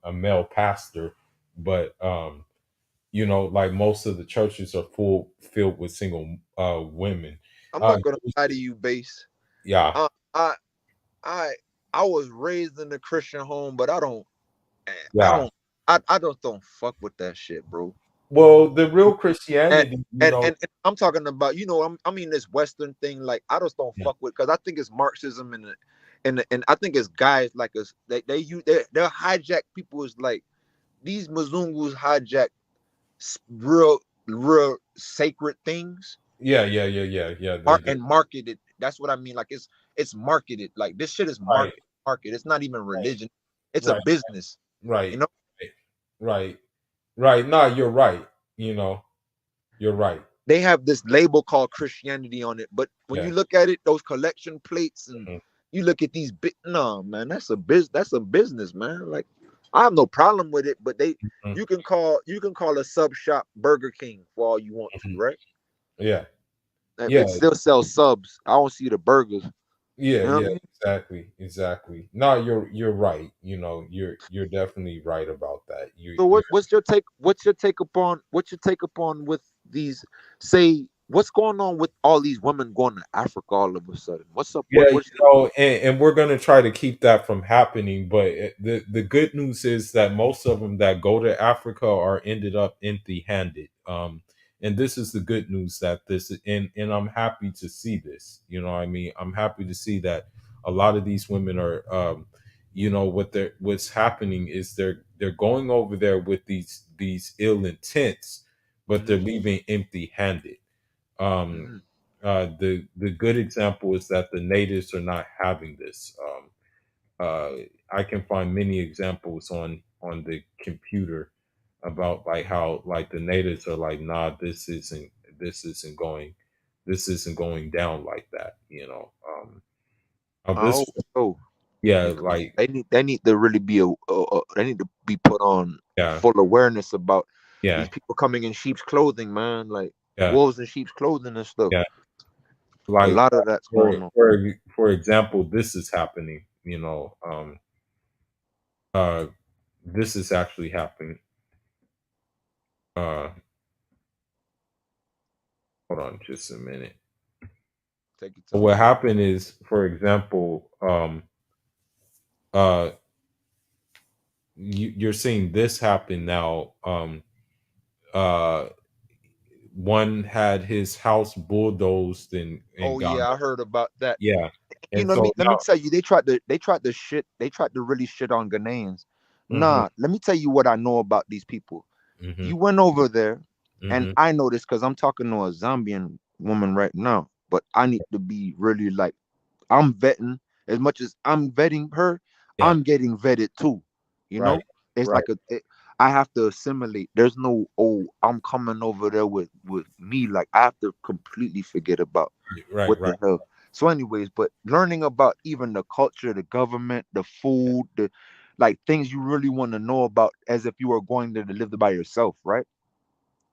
a male pastor. But like most of the churches are filled with single women. I'm Uh, not gonna lie to you, base. yeah, Uh, I I I was raised in a Christian home, but I yeah. don't I just don't fuck with that shit, bro. Well, the real And Christianity, and I'm talking about, I mean this Western thing, like I just don't yeah, fuck with, because I think it's Marxism, and I think it's guys like us, they use they'll hijack people, is like these Mzungus hijack real sacred things yeah. They art do. and market it. That's what I mean. Like it's marketed. Like this shit is Right, market. It's not even religion. It's a right, business. You right, know, right, right. No, you're right. You're right. they have this label called Christianity on it, but when Yeah. you look at it, those collection plates, and Mhm, you look at these big, no man, that's a business, man. Like I have no problem with it, but mhm, you can call a sub shop Burger King for all you want to, mhm. right? Yeah, It yeah, still sells subs. I don't see the burgers. yeah, You know what yeah. I mean? Exactly. No, you're right. You're definitely right about that. So You what's your take? What's your take upon with these? Say what's going on with all these women going to Africa all of a sudden? What's up? Yeah, What's and we're going to try to keep that from happening. But the good news is that most of them that go to Africa are ended up empty-handed. And this is the good news that and I'm happy to see this. You know, what I mean, I'm happy to see that a lot of these women are, what's happening is they're going over there with these ill intents, but they're Mhm, leaving empty-handed. Um, mhm. the good example is that the natives are not having this. I can find many examples on the computer about like how like the natives are like, nah, this isn't going this isn't going down like that. I This hope so, yeah, because like they need to really be they need to be put on yeah, full awareness about. Yeah. These people coming in sheep's clothing, man, like Yeah. wolves in sheep's clothing and stuff. Yeah. A Like lot of that's going on. for example, this is happening. Uh, this is actually happening. Uh, hold on, just a minute. Take your time. What happened is, for example, uh, you're seeing this happen now. Uh, one had his house bulldozed in Oh Ghana. yeah, I heard about that. Yeah, You and know, so let me now, tell you, they tried to really shit on Ghanaians. hmm Nah, let me tell you what I know about these people. hmm You went over there, and hmm I know this because I'm talking to a Zambian woman right now. But I need to be really like, I'm vetting as much as I'm vetting her. yeah, I'm getting vetted too. You right, know, it's right, like I have to assimilate. There's no, oh, I'm coming over there with me. Like I have to completely forget about right, what right. the hell. So, anyways, but learning about even the culture, the government, the food, the like things you really want to know about as if you were going there to live by yourself, right?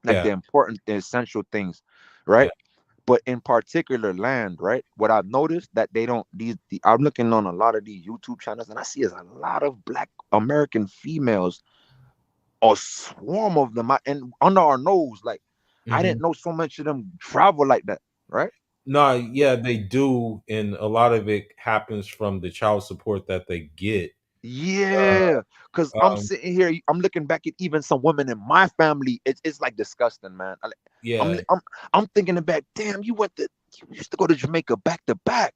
Like Yeah, the important, the essential things, yeah. right? But in particular land, right? What I've noticed that they don't I'm looking on a lot of these YouTube channels and I see is a lot of Black American females, a swarm of them, and under our nose. Like I hmm didn't know so much of them travel like that, right? No, yeah, they do, and a lot of it happens from the child support that they get. Yeah, because I'm Um, sitting here, I'm looking back at even some women in my family. It's like disgusting, man. I'm yeah, I'm I'm thinking back. Damn, you used to go to Jamaica back to back,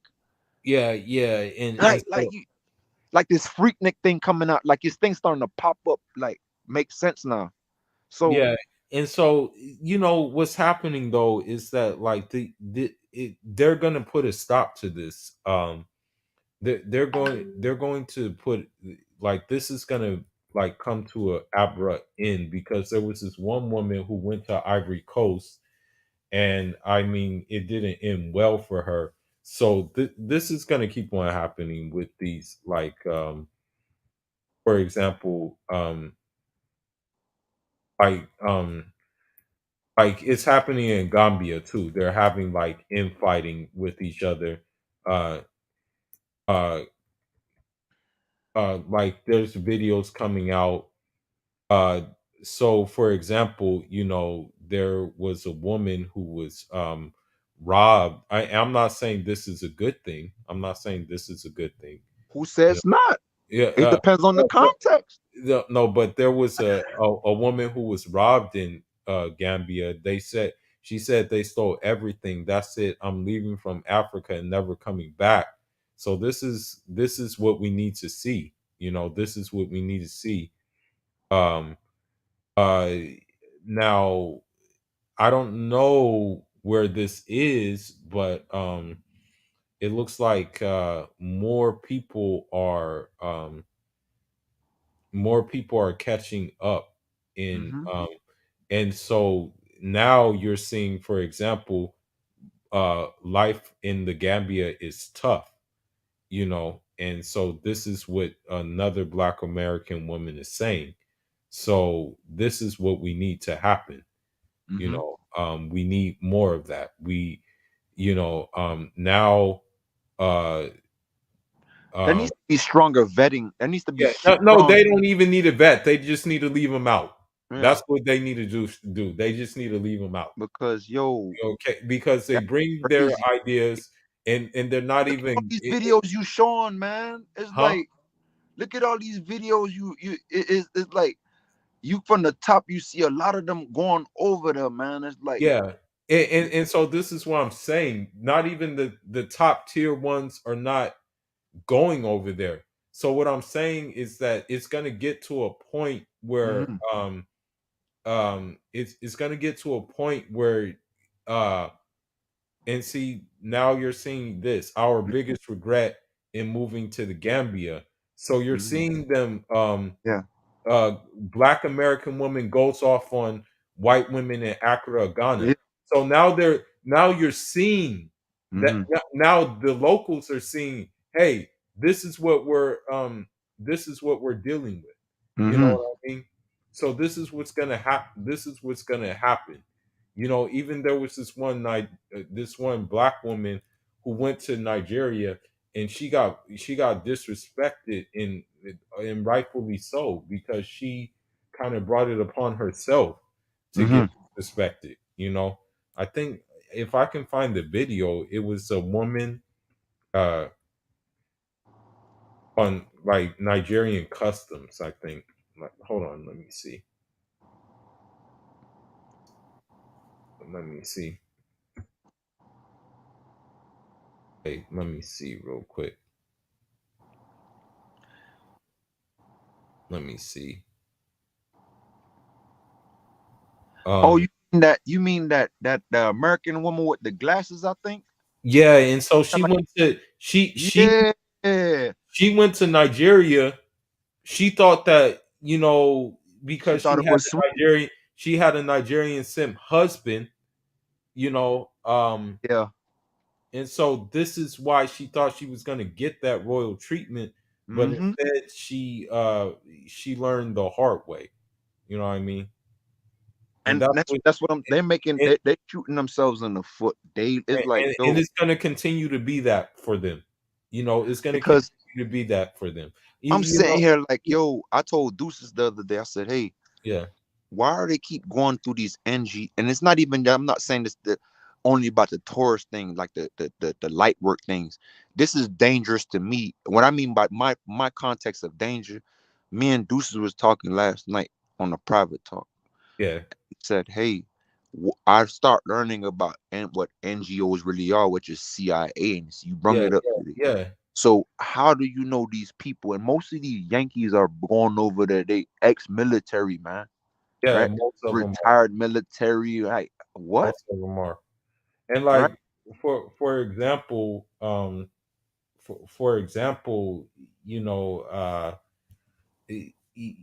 yeah, yeah, and like so you like this Freaknik thing coming out, like this thing starting to pop up, like makes sense now. So yeah, and so what's happening though is that like they're gonna put a stop to this. They're going to put like this is gonna like come to a abrupt end because there was this one woman who went to Ivory Coast, and I mean it didn't end well for her. So this is gonna keep on happening with these like for example like it's happening in Gambia too. They're having like infighting with each other. Uh uh like there's videos coming out. Uh, so for example, there was a woman who was robbed. I'm not saying this is a good thing. I'm not saying this is a good thing. who You know? says not? Yeah, It depends on the context. no, but there was a woman who was robbed in Gambia. She said they stole everything. That's it. I'm leaving from Africa and never coming back. So this is what we need to see. This is what we need to see. Um, uh, Now I don't know where this is, but it looks like more people are catching up in Hmm. and so now you're seeing, for example, life in the Gambia is tough, and so this is what another Black American woman is saying. So this is what we need to happen. Hmm. We need more of that. Now uh There um needs to be stronger vetting. There needs to be yeah, no, strong. they don't even need a vet. They just need to leave them out. Yeah, That's what they need to do. They just need to leave them out. because yo, Okay, because they that's bring their crazy. ideas and they're not Look at all even these videos you showing, man. It's huh? like, look at all these videos it's like you from the top, you see a lot of them going over there, man. It's like, Yeah. And so this is what I'm saying. Not even the top tier ones are not going over there. So what I'm saying is that it's gonna get to a point where mhm, it's gonna get to a point where uh and see, now you're seeing this, our biggest regret in moving to the Gambia. So you're mhm, seeing them yeah, Black American woman goes off on white women in Accra, Ghana. yeah, So now you're seeing that mhm, now the locals are seeing, hey, this is what we're dealing with. You know mhm. what I mean? So this is what's gonna happen. This is what's gonna happen. You know, even there was this one night, this one black woman who went to Nigeria, and she got disrespected, and rightfully so, because she kind of brought it upon herself to Mm-hmm. get disrespected. You know, I think if I can find the video, it was a woman uh on like Nigerian customs, I think. Like, hold on, let me see. Let me see. Hey, let me see real quick. Let me see. Oh, Um, you mean that the American woman with the glasses, I think? yeah, and so she went to Yeah. she went to Nigeria. She thought that, you know, She because thought it was sweet. she had a Nigerian simp husband, you know, Yeah. and so this is why she thought she was gonna get that royal treatment, but Mm-hmm. instead she learned the hard way. You know what I mean? And And that's that's what that's what I'm they're making and, they shooting themselves in the foot. It's like, and yo, it's gonna continue to be that for them. You know, it's gonna because continue to be that for them. I'm You sitting know, here like, yo, I told Deuces the other day, I said, hey, yeah, why are they keep going through these NG? And it's not even, I'm not saying this only about the tourist thing, like the light work things. This is dangerous to me. What I mean by my context of danger, me and Deuces was talking last night on a private talk. yeah, He said, hey, I start learning about what NGOs really are, which is CIA, and you bring yeah, it up yeah, today. yeah, So how do you know these people? And most of these Yankees are going over there. They ex-military, man, yeah. right? Most of them are. Retired military. Like what? Most of them are. And Right? like for example, for example, you know, y- y-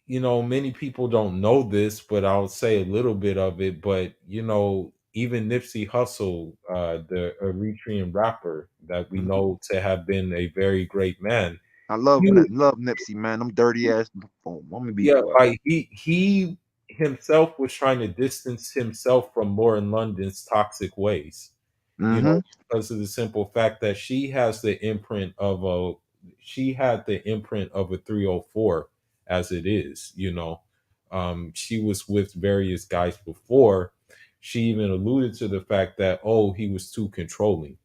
you know, many people don't know this, but I'll say a little bit of it. But you know, even Nipsey Hussle, the Eritrean rapper that we Mhm. know to have been a very great man, I love he, love Nipsey, man. I'm dirty ass. Oh, let me be yeah, quiet. like he himself was trying to distance himself from Lauren London's toxic ways, you know, Mm-hmm. because of the simple fact that she had the imprint of a 304 as it is, you know. She was with various guys before. She even alluded to the fact that, oh, he was too controlling.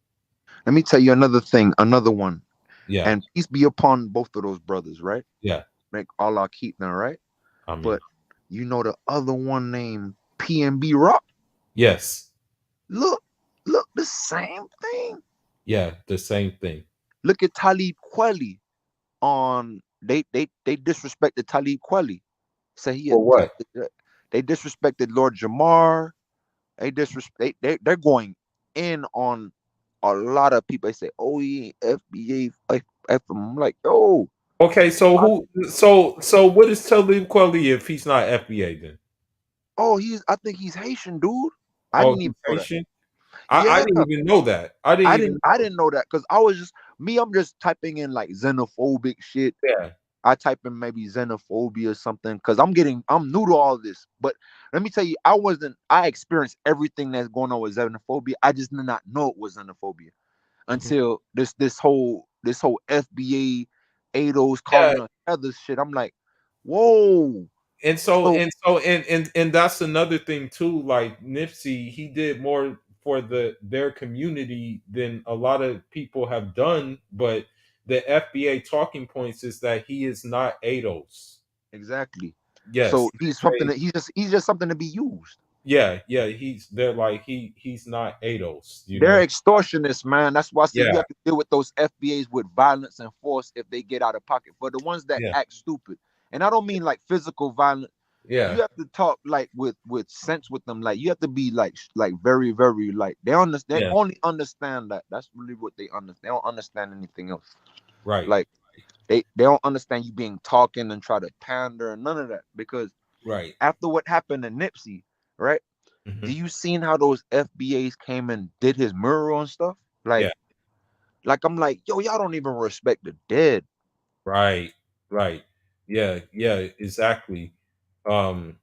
Let me tell you another thing, another one. Yeah, And peace be upon both of those brothers, right? yeah, Make Allah keep them, right? I mean, But you know the other one named PNB Rock? yes, Look, the same thing. yeah, the same thing. Look at Talib Kweli on they disrespected Talib Kweli. Say he For what? they disrespected Lord Jamar. They disrespect they're going in on a lot of people. They say, oh, he ain't FBA. I'm like, oh, Okay, so what is Talib Kweli if he's not FBA then? oh, I think he's Haitian, dude. I Oh, didn't even he's know that. Haitian? I Yeah, didn't even know that. I didn't even I know. didn't know that because I was just me. I'm just typing in like xenophobic shit. Yeah, I type in maybe xenophobia or something because I'm new to all this. But let me tell you, I experienced everything that's going on with xenophobia. I just did not know it was xenophobia mhm. until this whole FBA ADOS Yeah, calling us other shit. I'm like, whoa. and So and that's another thing too. Like Nipsey, he did more for their community than a lot of people have done. But the FBA talking points is that he is not ADOS. exactly. Yes, So he's just something to be used. yeah. They're like he's not ADOS. You They're know. extortionists, man. That's why I say you Yeah, have to deal with those FBAs with violence and force if they get out of pocket. For the ones that yeah, act stupid, and I don't mean like physical violence. yeah, You have to talk like with sense with them. Like you have to be like very very like they understand. They yeah. only understand that. That's really what they understand. They don't understand anything else. Right, Like they don't understand you being talking and try to pander and none of that because right. after what happened to Nipsey, right? Do Mhm. you seen how those FBAs came and did his mural and stuff? Yeah. Like I'm like, yo, y'all don't even respect the dead. Right, right. Yeah, yeah, exactly. Um,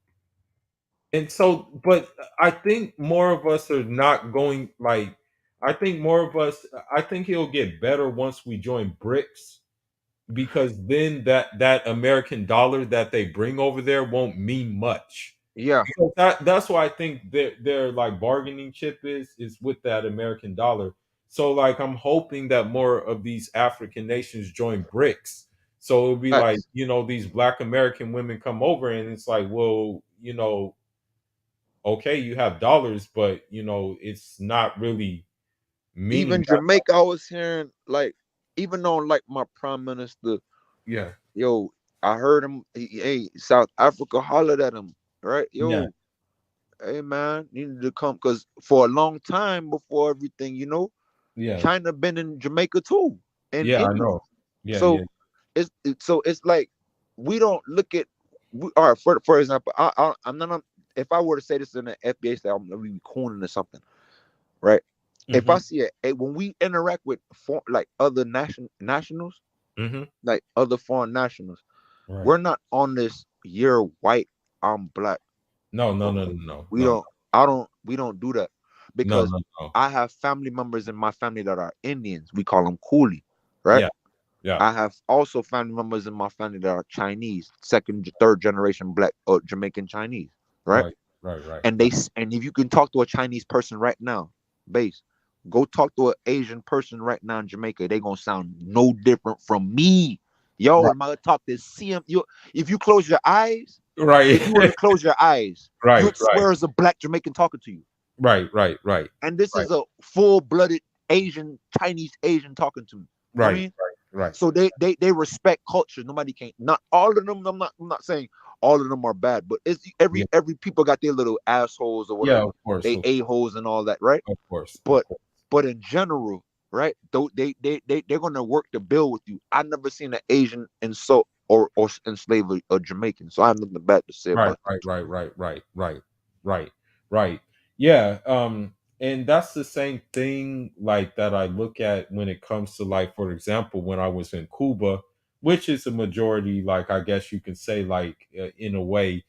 and so, but I think more of us are not going like. I think more of us. I think it'll get better once we join BRICS, because then that American dollar that they bring over there won't mean much. Yeah. Because that's why I think their like bargaining chip is with that American dollar. So like I'm hoping that more of these African nations join BRICS. So it'll be like, Facts. these black American women come over and it's like, well, okay, you have dollars, but it's not really meaning Even that much. Jamaica, I was hearing like, even though like my prime minister, Yeah. yo, I heard him. Hey, South Africa hollered at him, right? Yeah. Yo, hey man, you need to come because for a long time before everything, Yeah. China been in Jamaica too, and Yeah, I India. know. Yeah, yeah. So it's like we don't look at all right. For example, I'm not. If I were to say this in an FBA style, I'm gonna be corning or something, right? If I Mhm. see when we interact with like other nationals, Mhm. like other foreign nationals, Right. we're not on this. You're white, I'm black. No, no, Or no, no, no, we no, don't. I don't. We don't do that no, because no, no. I have family members in my family that are Indians. We call them Coolie, right? Yeah, yeah. I have also family members in my family that are Chinese, second, third generation black or Jamaican Chinese, right? Right, right, right, And and if you can talk to a Chinese person right now, base, go talk to an Asian person right now in Jamaica, they gonna sound no different from me. Yo, right, am I gonna talk to CM? If you close your eyes, right, if you were to close your eyes, right, you'd right, swear it's a black Jamaican talking to you. right, right, right, And this right, is a full-blooded Asian, Chinese Asian talking to me. You know what I right, mean? right, So they respect culture. Nobody can, not all of them. I'm not saying all of them are bad, but it's yeah, every people got their little assholes or yeah, whatever. They of a-holes and all that, right? course, of But course. but in general, right? Though they're gonna work to build with you. I never seen an Asian insult or enslave a Jamaican. So I have nothing bad to say Right, about that. right, right, right, right, right, right, right. Yeah, and that's the same thing like that I look at when it comes to like, for example, when I was in Cuba, which is a majority, like I guess you can say, like in a way,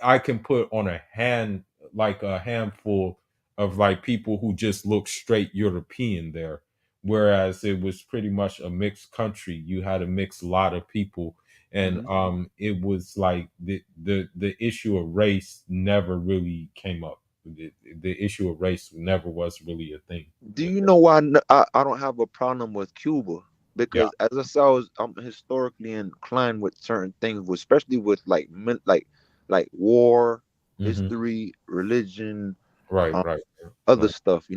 I can put on a hand like a handful of like people who just look straight European there, whereas it was pretty much a mixed country. You had a mixed lot of people, and Mhm. it was like the issue of race never really came up. The issue of race never was really a thing Do with you it. know why I don't have a problem with Cuba? Yeah. Because as I said, I'm historically inclined with certain things, especially with like like war, Hmm. history, religion, Right, um, right, other right. stuff.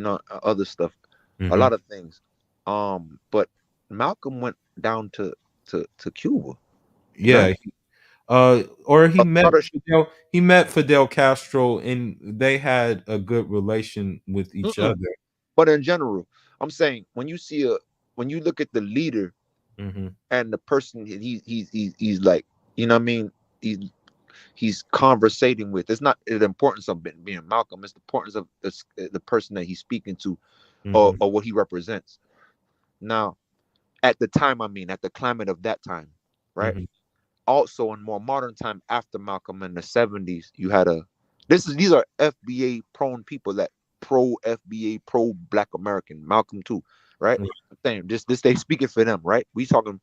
Other stuff, a Hmm. lot of things. But Malcolm went down to Cuba, right? Yeah. Or he A met lot of Fidel Castro, and they had a good relation with each mm-mm. other. But in general, I'm saying when you look at the leader Hmm. and the person he's like, you know what I mean? He's he's conversating with. It's not the importance of being Malcolm. It's the importance of the person that he's speaking to, Hmm. or what he represents. Now, at the time, I mean, at the climate of that time, right? Hmm. Also, in more modern time, after Malcolm in the '70s, you had a. These are FBA prone people that pro FBA, pro Black American. Malcolm too, right? I'm saying this they speaking for them, right? We talking.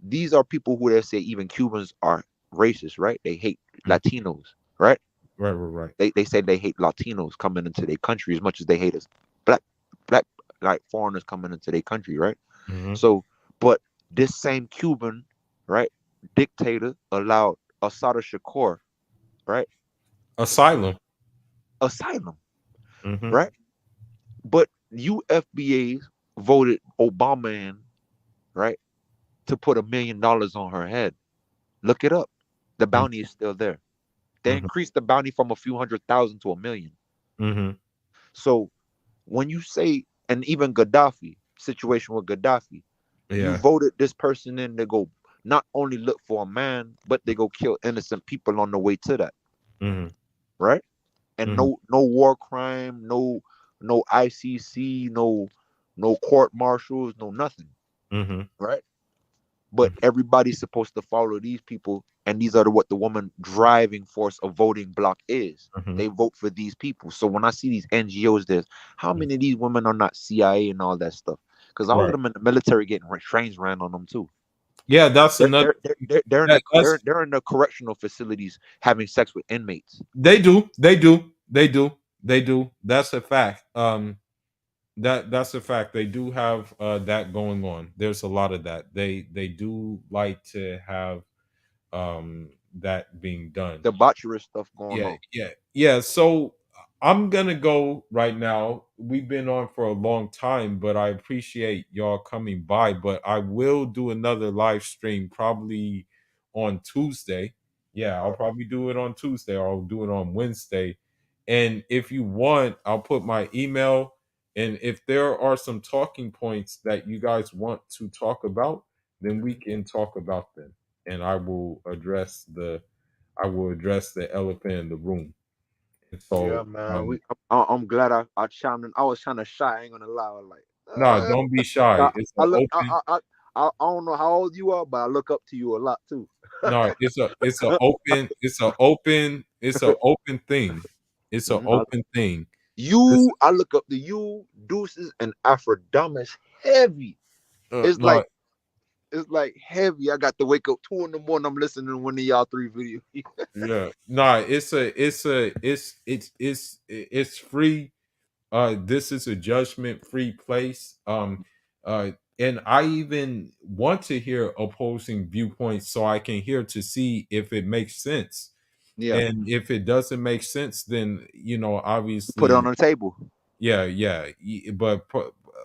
These are people who they say even Cubans are racist, right? They hate Latinos, right? Right, right, right. They say they hate Latinos coming into their country as much as they hate us black black like foreigners coming into their country, right? Hmm. So, but this same Cuban, right, dictator allowed Assata Shakur, right, Asylum. asylum, Hmm. right? But you FBAs voted Obama in, right, to put $1 million on her head. Look it up. The bounty is still there. They Hmm. increased the bounty from a few 100,000 to 1 million. Hmm. So when you say, and even Gaddafi, situation with Gaddafi, you Yeah. voted this person in to go not only look for a man, but they go kill innocent people on the way to that, Hmm. right? And Hmm. no war crime, no ICC, no court martials, no nothing, Hmm. right? But everybody's supposed to follow these people and these are what the woman driving force of voting bloc is. Mhm. They vote for these people. So when I see these NGOs, there's how many of these women are not CIA and all that stuff? Because all of Right. them in the military getting trains ran on them too. Yeah, that's another. They're in That's they're in the correctional facilities having sex with inmates. they do. They do. They do. They do. That's a fact. That's a fact. They do have that going on. There's a lot of that. They do like to have that being done. Debaucherous stuff going Yeah, on. yeah. So I'm gonna go right now. We've been on for a long time, but I appreciate y'all coming by. But I will do another live stream probably on Tuesday. Yeah, I'll probably do it on Tuesday, or I'll do it on Wednesday. And if you want, I'll put my email. And if there are some talking points that you guys want to talk about, then we can talk about them. And I will address the elephant in the room. And Yeah, so, man. I'm glad I chimed in. I was kind of shy. I ain't gonna lie. I was no, like, don't be shy. It's I an look. open. I don't know how old you are, but I look up to you a lot too. No, it's a open thing. It's an open thing. I look up to you, Deuces, and Afrodamus heavy. It's No, like heavy. I got to wake up 2 in the morning. I'm listening to one of y'all 3 videos. yeah, no, it's free. This is a judgment free place. And I even want to hear opposing viewpoints so I can hear to see if it makes sense. Yeah. And if it doesn't make sense, then Put it on obviously, the table. yeah. But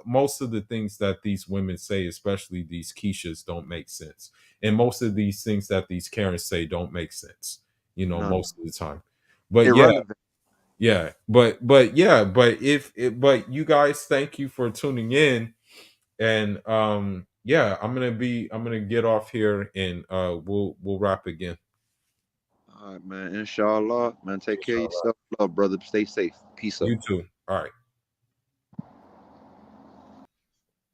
most of the things that these women say, especially these Keishas, don't make sense. And most of these things that these Karens say don't make sense. No. Most of the time. But Irrelevant. yeah, but you guys, thank you for tuning in. And yeah, I'm gonna get off here, and we'll wrap again. All right, man. Inshallah, man. Take care of yourself. Love, brother. Stay safe. Peace up. You too. All right.